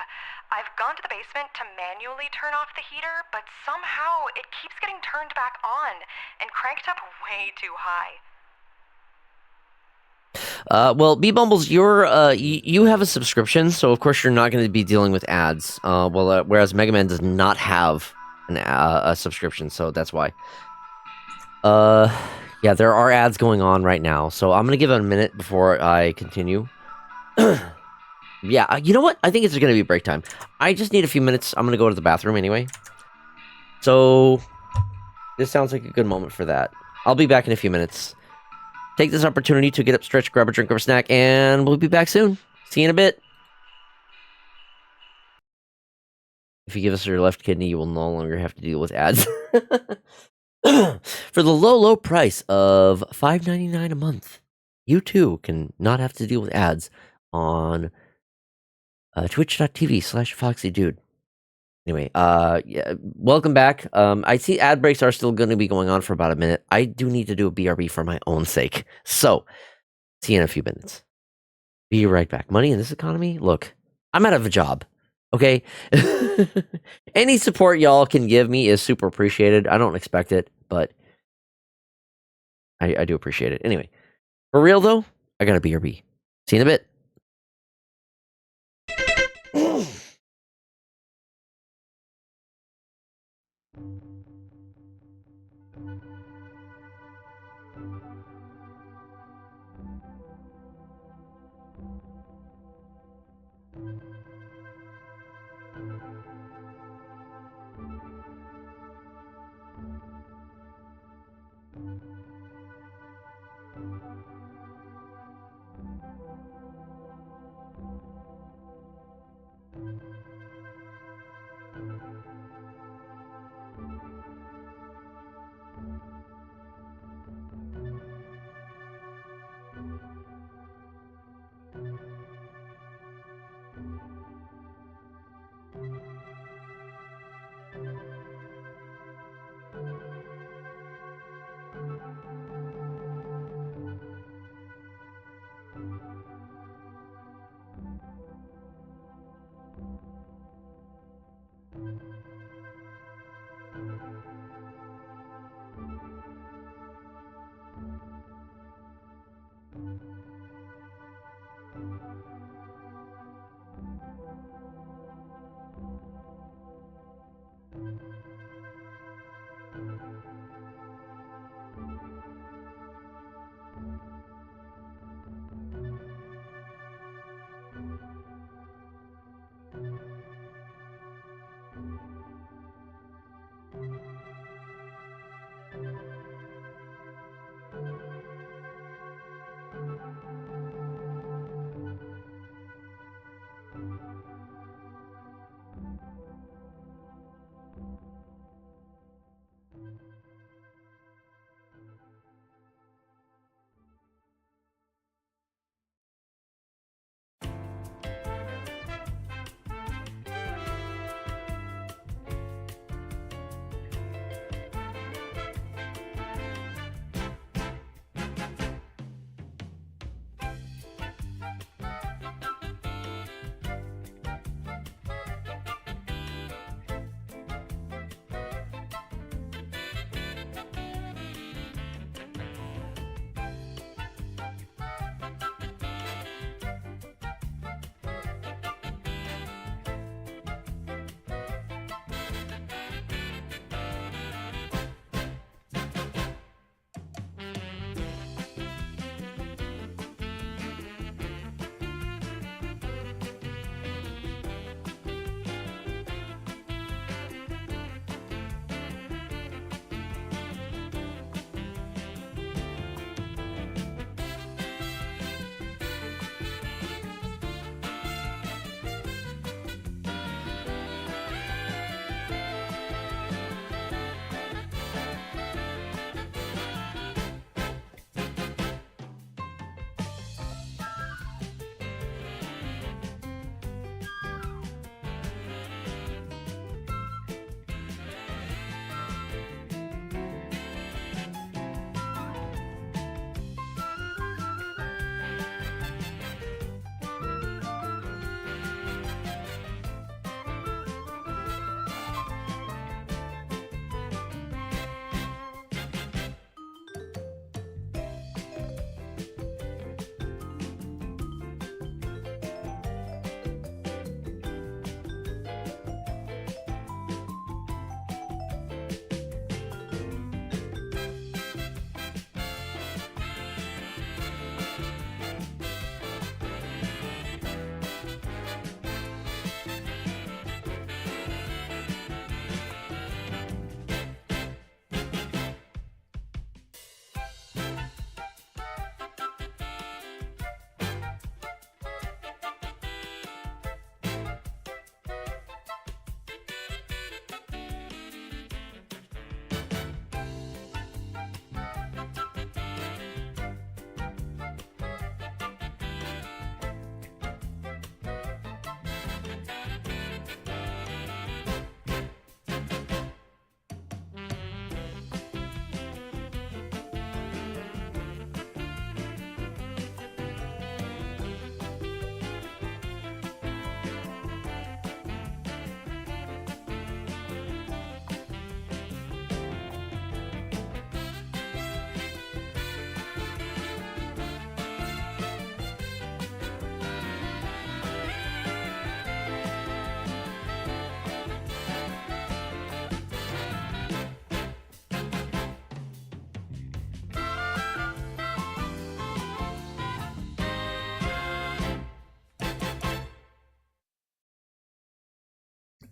I've gone to the basement to manually turn off the heater, but somehow it keeps getting turned back on and cranked up way too high.
Well, B-Bumbles, you have a subscription, so of course you're not going to be dealing with ads. Whereas Mega Man does not have a subscription, so that's why. Yeah, there are ads going on right now, so I'm gonna give it a minute before I continue. Yeah, you know what? I think it's gonna be break time. I just need a few minutes. I'm gonna go to the bathroom anyway. So, this sounds like a good moment for that. I'll be back in a few minutes. Take this opportunity to get up, stretch, grab a drink, grab a snack, and we'll be back soon. See you in a bit. If you give us your left kidney, you will no longer have to deal with ads. For the low, low price of $5.99 a month, you too can not have to deal with ads on twitch.tv/FoxyDude. Anyway, yeah, welcome back. I see ad breaks are still going to be going on for about a minute. I do need to do a BRB for my own sake. So, see you in a few minutes. Be right back. Money in this economy? Look, I'm out of a job. Okay? Any support y'all can give me is super appreciated. I don't expect it, but I do appreciate it. Anyway, for real though, I got a BRB. See you in a bit.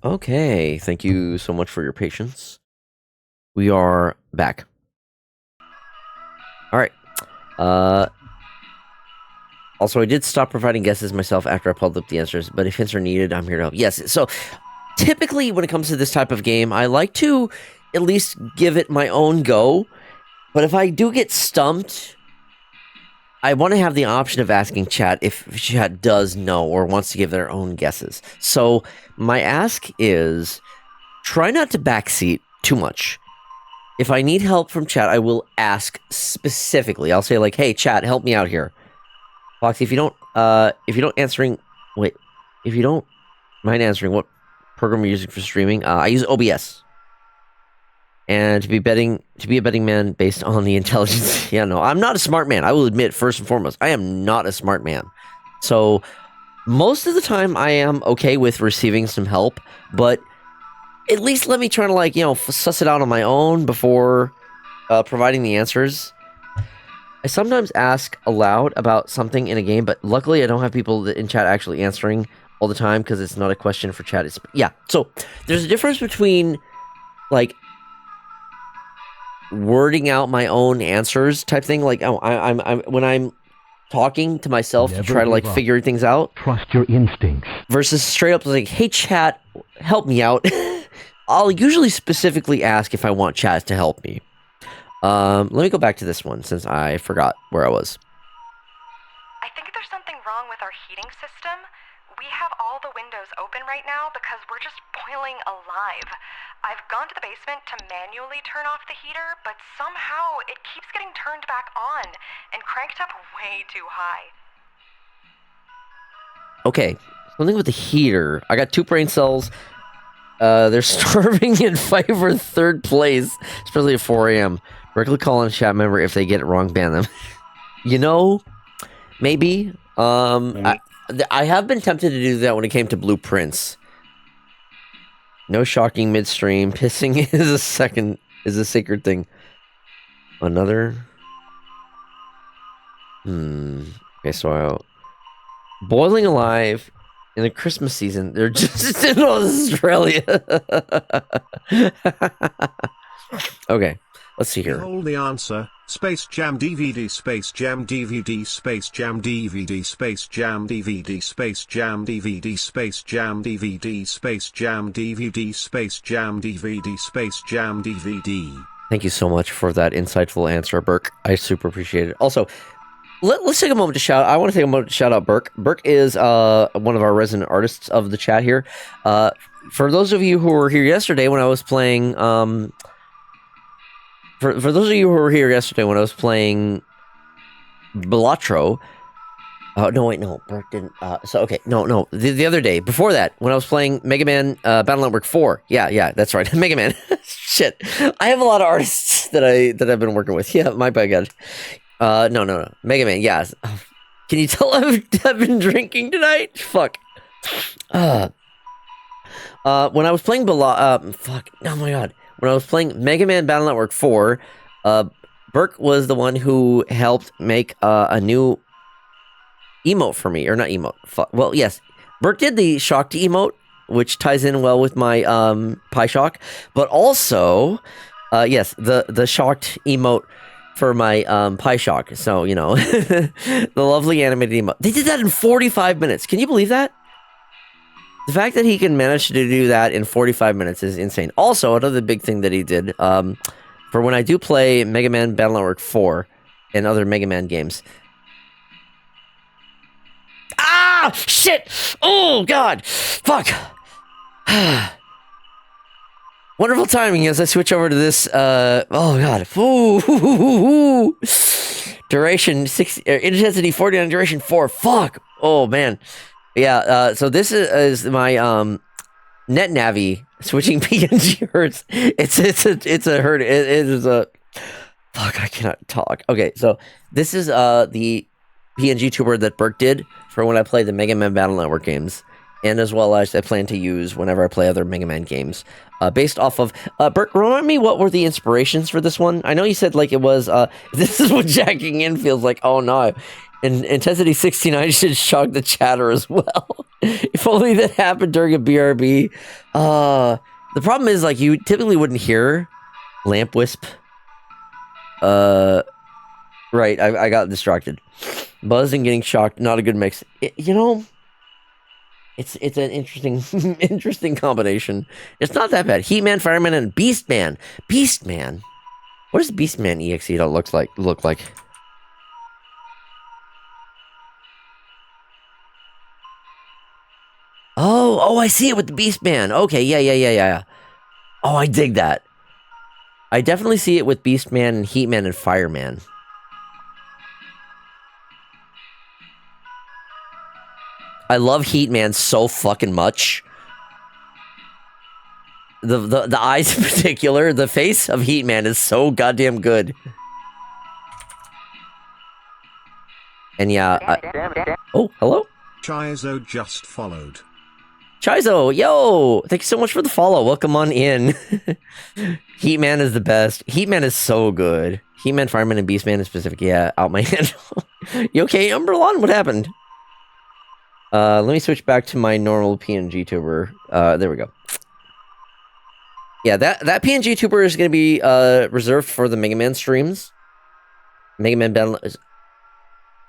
Okay, thank you so much for your patience. We are back. All right. Also, I did stop providing guesses myself after I pulled up the answers, but if hints are needed, I'm here to help. Yes, so typically when it comes to this type of game, I like to at least give it my own go, but if I do get stumped, I want to have the option of asking chat if chat does know or wants to give their own guesses. So my ask is try not to backseat too much. If I need help from chat, I will ask specifically. I'll say like, "Hey, chat, help me out here." Foxy, if you don't mind answering what program you're using for streaming, I use OBS. And to be a betting man based on the intelligence. Yeah, no, I'm not a smart man. I will admit, first and foremost, I am not a smart man. So most of the time I am okay with receiving some help, but at least let me try to, like, suss it out on my own before providing the answers. I sometimes ask aloud about something in a game, but luckily I don't have people in chat actually answering all the time because it's not a question for chat. Yeah, so there's a difference between, like, wording out my own answers type thing. Like, I'm when I'm talking to myself to try to, like, figure things out.
Trust your instincts.
Versus straight up like, hey, chat, help me out. I'll usually specifically ask if I want chat to help me. Let me go back to this one since I forgot where I was.
I think there's something wrong with our heating system. We have all the windows open right now because we're just boiling alive. I've gone to the basement to manually turn off the heater, but somehow it keeps getting turned back on and cranked up way too high.
Okay, something with the heater. I got 2 brain cells. They're starving in fight for 3rd place, especially at 4 a.m. Directly call on a chat member. If they get it wrong, ban them. Maybe. I have been tempted to do that when it came to blueprints. No shocking midstream. Pissing is a sacred thing. Another. Okay, so boiling alive in the Christmas season. They're just in Australia. Okay, let's see here.
Behold the answer. Space Jam DVD, Space Jam DVD, Space Jam DVD, Space Jam DVD, Space Jam DVD, Space Jam DVD, Space Jam DVD, Space Jam DVD, Space Jam DVD.
Thank you so much for that insightful answer, Burke. I super appreciate it. Also, let's take a moment to shout. I want to take a moment to shout out Burke. Burke is one of our resident artists of the chat here. For those of you who were here yesterday when I was playing, for those of you who were here yesterday when I was playing Belatro. No, wait, no, Burke didn't. No. The other day, before that, when I was playing Mega Man Battle Network 4. Yeah, that's right, Mega Man. Shit, I have a lot of artists that I've been working with. Yeah, my bad. No. Mega Man, yeah. Can you tell I've been drinking tonight? Fuck. When I was playing when I was playing Mega Man Battle Network 4, Burke was the one who helped make a new emote for me. Or not emote. Well, yes. Burke did the shocked emote, which ties in well with my Pie Shock. But also, yes, the shocked emote for my Pie Shock. So, the lovely animated emote. They did that in 45 minutes. Can you believe that? The fact that he can manage to do that in 45 minutes is insane. Also, another big thing that he did, for when I do play Mega Man Battle Network 4 and other Mega Man games. Ah! Shit! Oh, God! Fuck! Wonderful timing as I switch over to this, oh, God. Ooh. Duration 60, intensity 49, duration 4. Fuck! Oh, man. Yeah, so this is my net navi switching PNG hertz. It's a hurt. It is a fuck. I cannot talk. Okay, so this is the PNG tuber that Burke did for when I play the Mega Man Battle Network games, and as well as I plan to use whenever I play other Mega Man games. Based off of Burke, remind me what were the inspirations for this one? I know you said like it was. This is what jacking in feels like. Oh no. And intensity 69 should shock the chatter as well. If only that happened during a BRB. The problem is, like, you typically wouldn't hear Lamp Wisp. Right, I got distracted. Buzz and getting shocked, not a good mix. It's an interesting combination. It's not that bad. Heatman, Fireman, and Beastman. Beastman? What does Beastman EXE look like? Oh, I see it with the Beastman. Okay, yeah. Oh, I dig that. I definitely see it with Beastman and Heatman and Fireman. I love Heatman so fucking much. The eyes in particular, the face of Heatman is so goddamn good. And yeah, oh, hello?
Chizo just followed.
Chizo, yo! Thank you so much for the follow. Welcome on in. Heatman is the best. Heatman is so good. Heatman, Fireman, and Beastman in specific. Yeah, out my handle. You okay, Umberlon? What happened? Let me switch back to my normal PNG tuber. There we go. Yeah, that PNG tuber is going to be reserved for the Mega Man streams. Mega Man Battle.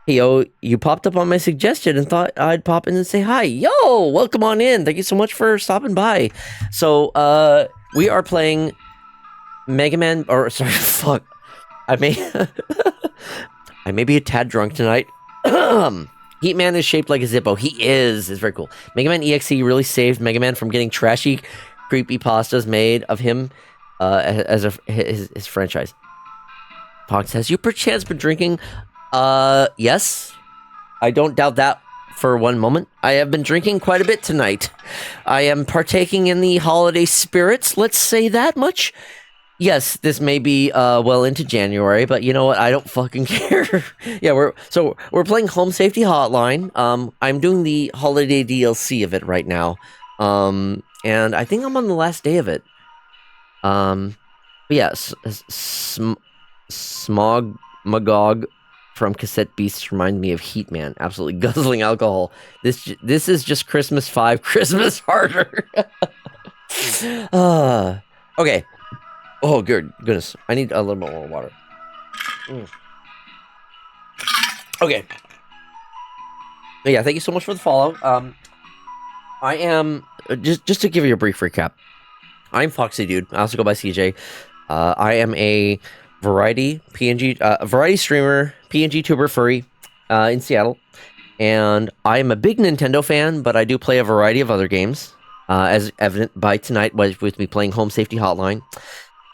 Hey, yo, you popped up on my suggestion and thought I'd pop in and say hi. Yo, welcome on in. Thank you so much for stopping by. So, we are playing Mega Man, or sorry, fuck. I may be a tad drunk tonight. Heatman is shaped like a Zippo. He is. It's very cool. Mega Man EXE really saved Mega Man from getting trashy, creepy pastas made of him as his franchise. Fox, has you perchance been drinking? Yes. I don't doubt that for one moment. I have been drinking quite a bit tonight. I am partaking in the holiday spirits, let's say that much. Yes, this may be well into January, but you know what? I don't fucking care. Yeah, we're playing Home Safety Hotline. I'm doing the holiday DLC of it right now. And I think I'm on the last day of it. But yeah, Smog Magog from Cassette Beasts remind me of Heatman. Absolutely guzzling alcohol. This is just Christmas 5, Christmas harder. Okay. Oh, goodness. I need a little bit more water. Okay. But yeah, thank you so much for the follow. I am, just to give you a brief recap, I'm FoxyDude. I also go by CJ. I am a variety streamer, PNG tuber furry in Seattle. And I am a big Nintendo fan, but I do play a variety of other games, as evident by tonight with me playing Home Safety Hotline.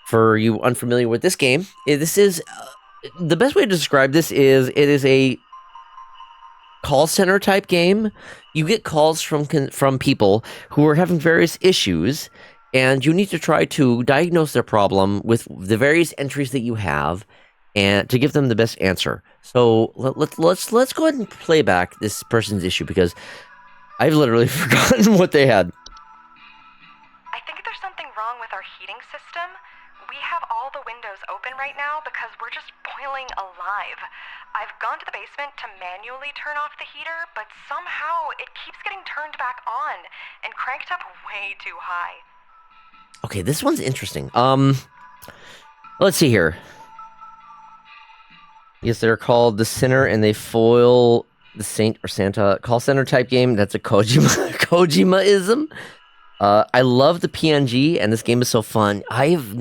For you unfamiliar with this game, this is the best way to describe this is it is a call center type game. You get calls from people who are having various issues, and you need to try to diagnose their problem with the various entries that you have, and to give them the best answer. So let's go ahead and play back this person's issue because I've literally forgotten what they had.
I think there's something wrong with our heating system. We have all the windows open right now because we're just boiling alive. I've gone to the basement to manually turn off the heater, but somehow it keeps getting turned back on and cranked up way too high.
Okay, this one's interesting. Let's see here. Yes, they're called The Sinner, and they foil the Saint or Santa call center type game. That's a Kojima-ism. I love the PNG, and this game is so fun. I've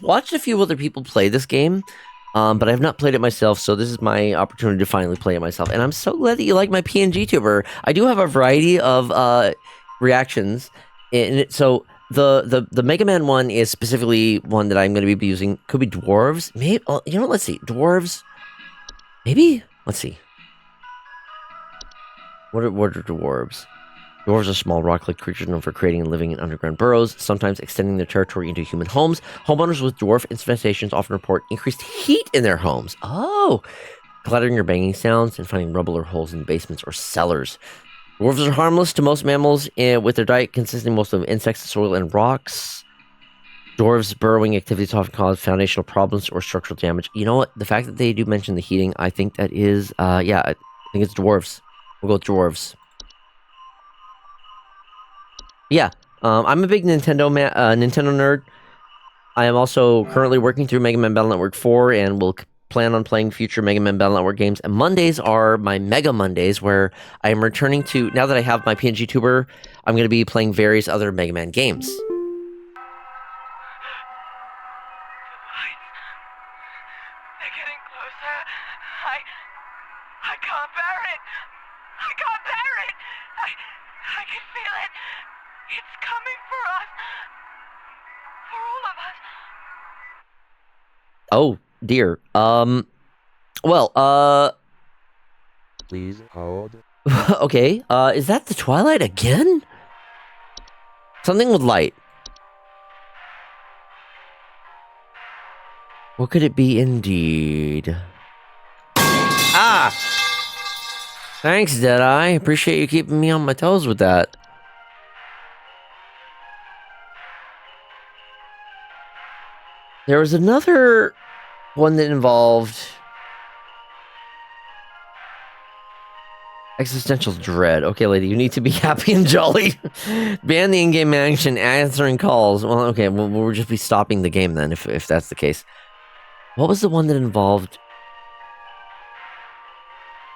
watched a few other people play this game, but I've not played it myself, so this is my opportunity to finally play it myself. And I'm so glad that you like my PNG tuber. I do have a variety of reactions, so the Mega Man one is specifically one that I'm going to be using. Could be dwarves, maybe. You know what? Let's see, dwarves. Maybe. Let's see. What are dwarves? Dwarves are small rock-like creatures known for creating and living in underground burrows, sometimes extending their territory into human homes. Homeowners with dwarf infestations often report increased heat in their homes. Oh! Clattering or banging sounds and finding rubble or holes in basements or cellars. Dwarves are harmless to most mammals, with their diet consisting most of insects, soil, and rocks. Dwarves' burrowing activities often cause foundational problems or structural damage. You know what? The fact that they do mention the heating, I think that is, yeah, I think it's dwarves. We'll go with dwarves. Yeah, I'm a big Nintendo nerd. I am also currently working through Mega Man Battle Network 4, and will plan on playing future Mega Man Battle Network games. And Mondays are my Mega Mondays, where I am returning to, now that I have my PNG tuber, I'm going to be playing various other Mega Man games.
They're getting closer. I can't bear it. I can't bear it. I can feel it. It's coming for us. For all of us.
Oh, dear. Well,
Please hold.
okay, is that the Twilight again? Something with light. What could it be indeed? Ah! Thanks, Deadeye. Appreciate you keeping me on my toes with that. There was another one that involved existential dread. Okay, lady, you need to be happy and jolly. Ban the in-game action, answering calls. Well, okay, we'll just be stopping the game then, if that's the case. What was the one that involved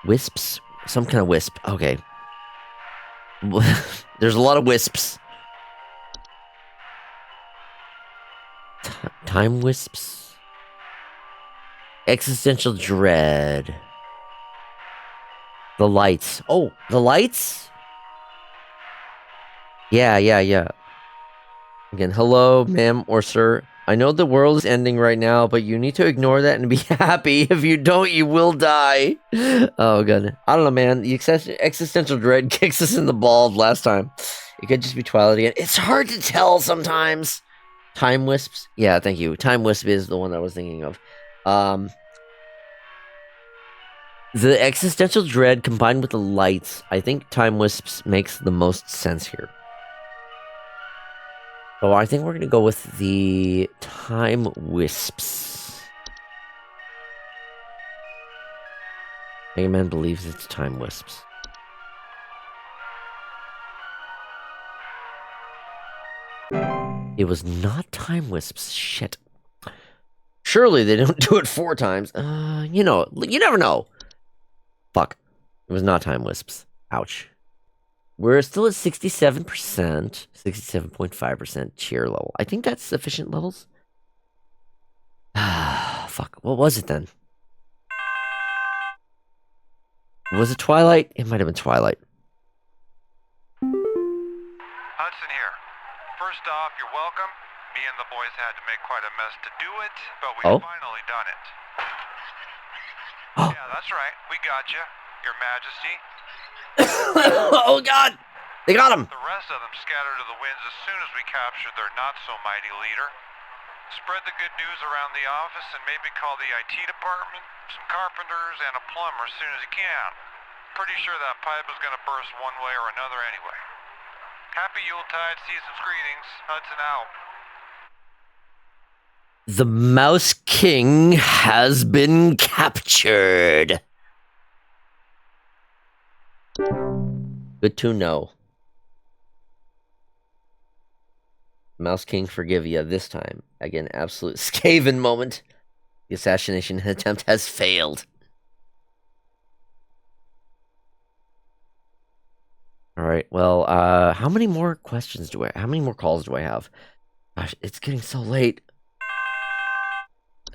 wisps? Some kind of wisp. Okay. There's a lot of wisps. Time wisps. Existential dread. The lights. Oh, the lights? Yeah. Again, hello, ma'am or sir. I know the world is ending right now, but you need to ignore that and be happy. If you don't, you will die. Oh, God. I don't know, man. The existential dread kicks us in the balls last time. It could just be Twilight again. It's hard to tell sometimes. Time wisps? Yeah, thank you. Time wisp is the one I was thinking of. The existential dread combined with the lights, I think time wisps makes the most sense here. So I think we're going to go with the time wisps. Mega Man believes it's time wisps. It was not time wisps. Shit. Surely they don't do it 4 times. You never know. Fuck. It was not time wisps. Ouch. We're still at 67%. 67.5% cheer level. I think that's sufficient levels. Fuck. What was it then? Was it Twilight? It might have been Twilight.
Hudson here. First off, you're welcome. Me and the boys had to make quite a mess to do it, but we've finally done it. Yeah, that's right. We got you, Your Majesty.
Oh, God! They got him!
The rest of them scattered to the winds as soon as we captured their not-so-mighty leader. Spread the good news around the office and maybe call the IT department, some carpenters, and a plumber as soon as you can. Pretty sure that pipe is going to burst one way or another anyway. Happy Yuletide, season's greetings. Hudson out.
The Mouse King has been captured. Good to know. Mouse King forgive ya this time. Again, absolute Skaven moment. The assassination attempt has failed. Alright, well, how many more questions do how many more calls do I have? Gosh, it's getting so late.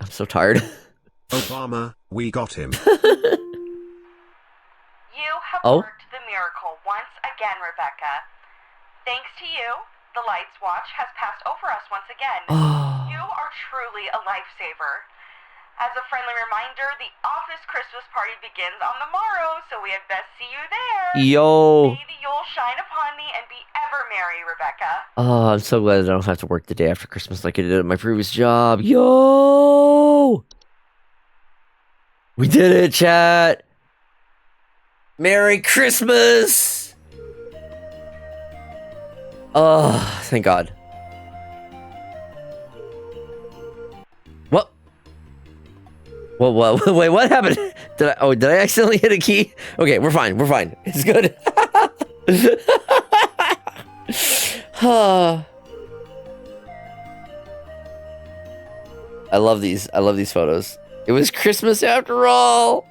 I'm so tired.
Obama, we got him.
You have worked the miracle once again, Rebecca. Thanks to you, the Lights Watch has passed over us once again. You are truly a lifesaver. As a friendly reminder, the office Christmas party begins on the morrow, so we had best see you there.
Yo.
May the Yule shine upon thee and be ever merry, Rebecca.
Oh, I'm so glad I don't have to work the day after Christmas like I did at my previous job. Yo! We did it, chat! Merry Christmas! Oh, thank God. What? What? Wait, what happened? Did I accidentally hit a key? Okay, we're fine. It's good. I love these photos. It was Christmas after all.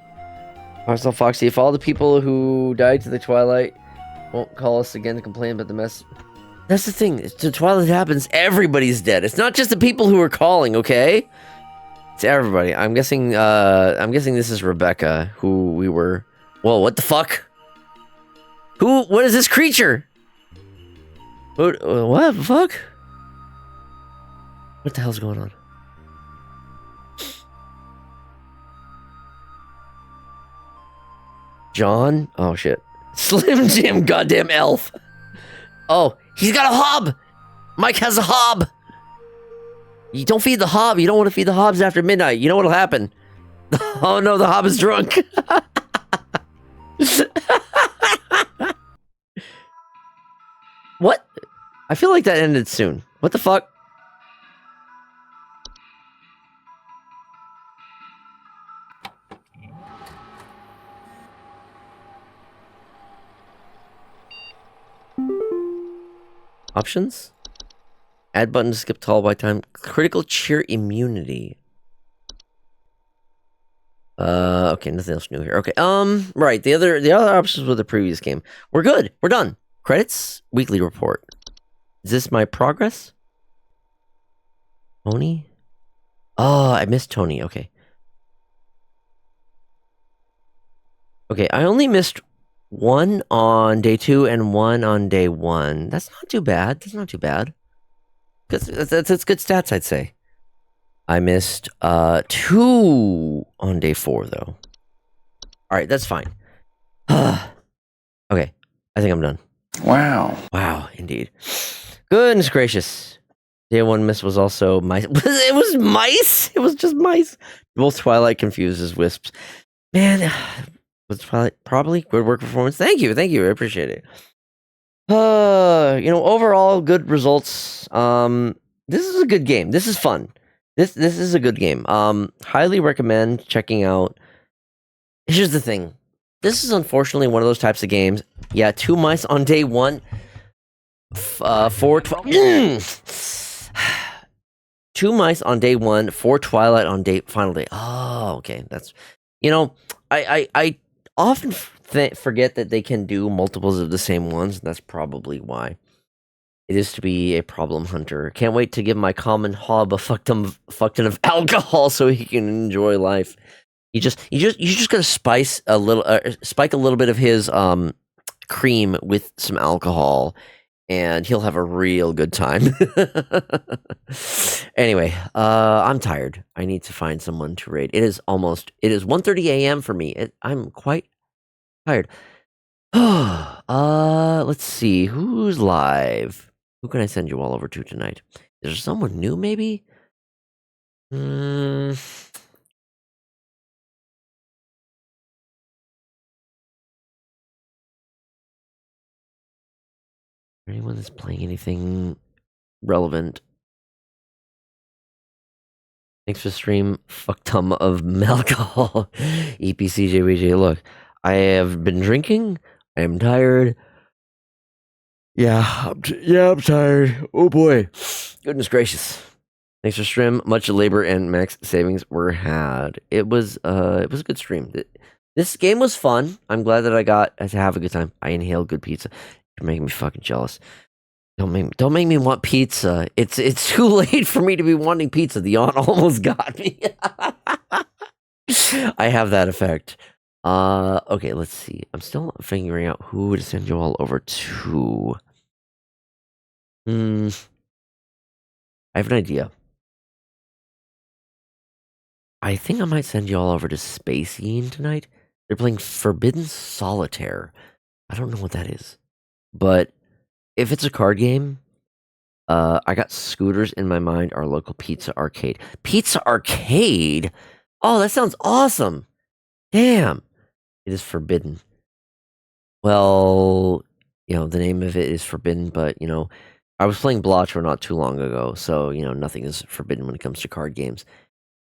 Marcel Foxy, if all the people who died to the Twilight won't call us again to complain about the mess. That's the thing. The Twilight happens, everybody's dead. It's not just the people who are calling, okay? It's everybody. I'm guessing this is Rebecca, who we were... Whoa, what the fuck? What is this creature? What the fuck? What the hell's going on? John? Oh, shit. Slim Jim, goddamn elf. Oh, he's got a hob. Mike has a hob. You don't feed the hob. You don't want to feed the hobs after midnight. You know what'll happen? Oh, no, the hob is drunk. What? I feel like that ended soon. What the fuck? Options? Add button to skip tall by time. Critical cheer immunity. Okay, nothing else new here. Okay, right. The other options with the previous game. We're good. We're done. Credits. Weekly report. Is this my progress? Tony? Oh, I missed Tony. Okay. Okay, I only missed one on day 2 and one on day 1. That's not too bad. That's not too bad. That's good stats, I'd say. I missed 2 on day 4, though. Alright, that's fine. Okay, I think I'm done.
Wow.
Wow, indeed. Goodness gracious. Day 1 miss was also mice. It was mice? It was just mice. Both Twilight confuses wisps. Man, was Twilight probably good work performance? Thank you, I appreciate it. Overall good results. This is a good game. This is fun. This is a good game. Highly recommend checking out. Here's the thing. This is unfortunately one of those types of games. Yeah, 2 mice on day 1. 2 mice on day 1, 4 Twilight on final day. Oh, okay. That's I often forget that they can do multiples of the same ones, and that's probably why. It is to be a problem hunter. Can't wait to give my common hob a fuckton of alcohol so he can enjoy life. You just gotta spike a little bit of his cream with some alcohol, and he'll have a real good time. Anyway, I'm tired. I need to find someone to raid. It is 1:30 a.m. for me. I'm quite tired. Let's see. Who's live? Who can I send you all over to tonight? Is there someone new, maybe? Anyone that's playing anything relevant? Thanks for the stream. Fuck ton of alcohol. EPCJWJ. Look, I have been drinking. I am tired. Yeah, I'm tired. Oh boy. Goodness gracious. Thanks for stream. Much labor and max savings were had. It was a good stream. This game was fun. I'm glad that I got to have a good time. I inhaled good pizza. You're making me fucking jealous. Don't make me want pizza. It's too late for me to be wanting pizza. The yawn almost got me. I have that effect. Okay, let's see. I'm still figuring out who to send you all over to. I have an idea. I think I might send you all over to Space Yeen tonight. They're playing Forbidden Solitaire. I don't know what that is. But if it's a card game, I got Scooters in my mind, our local pizza arcade. Pizza arcade? Oh, that sounds awesome. Damn. It is forbidden. Well, the name of it is forbidden, but, I was playing Blotcher not too long ago, so, nothing is forbidden when it comes to card games.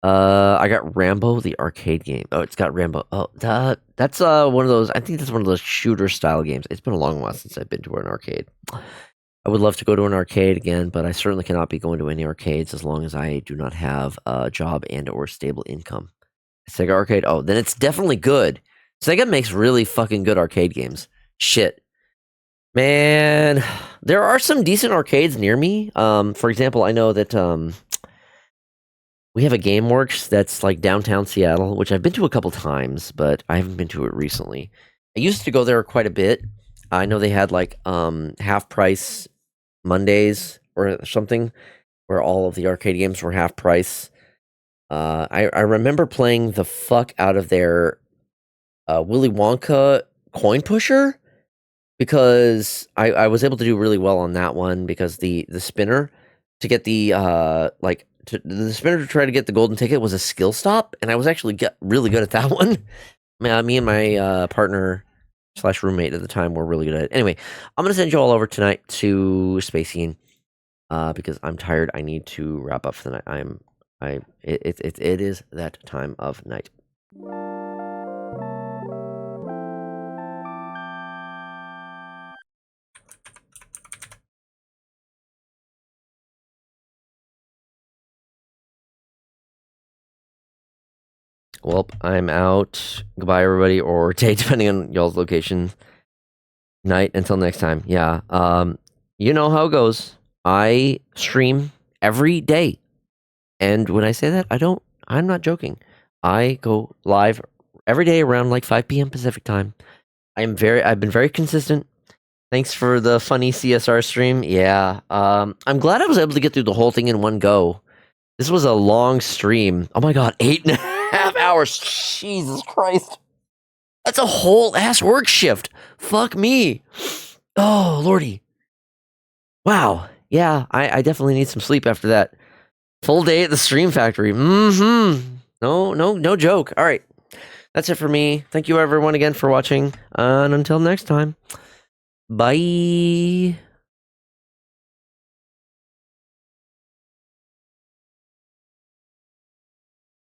I got Rambo, the arcade game. Oh, it's got Rambo. Oh, that's one of those. I think that's one of those shooter style games. It's been a long while since I've been to an arcade. I would love to go to an arcade again, but I certainly cannot be going to any arcades as long as I do not have a job and or stable income. Sega arcade. Oh, then it's definitely good. Sega makes really fucking good arcade games. Shit. Man, there are some decent arcades near me. For example, I know that we have a GameWorks that's like downtown Seattle, which I've been to a couple times, but I haven't been to it recently. I used to go there quite a bit. I know they had like half price Mondays or something, where all of the arcade games were half price. I remember playing the fuck out of their Willy Wonka coin pusher, because I was able to do really well on that one, because the spinner to get the the spinner to try to get the golden ticket was a skill stop, and I was actually really good at that one. Me and my partner slash roommate at the time were really good at it. Anyway, I'm gonna send you all over tonight to Spacing because I'm tired. I need to wrap up for the night. It is that time of night. Well, I'm out. Goodbye, everybody, or day, depending on y'all's location. Night until next time. Yeah. You know how it goes. I stream every day. And when I say that, I'm not joking. I go live every day around like 5 p.m. Pacific time. I've been very consistent. Thanks for the funny CSR stream. Yeah. I'm glad I was able to get through the whole thing in one go. This was a long stream. Oh my god, 8.5 hours. Jesus Christ. That's a whole ass work shift. Fuck me. Oh, lordy. Wow. Yeah, I definitely need some sleep after that. Full day at the Stream Factory. Mm-hmm. No joke. All right. That's it for me. Thank you everyone again for watching. And until next time. Bye.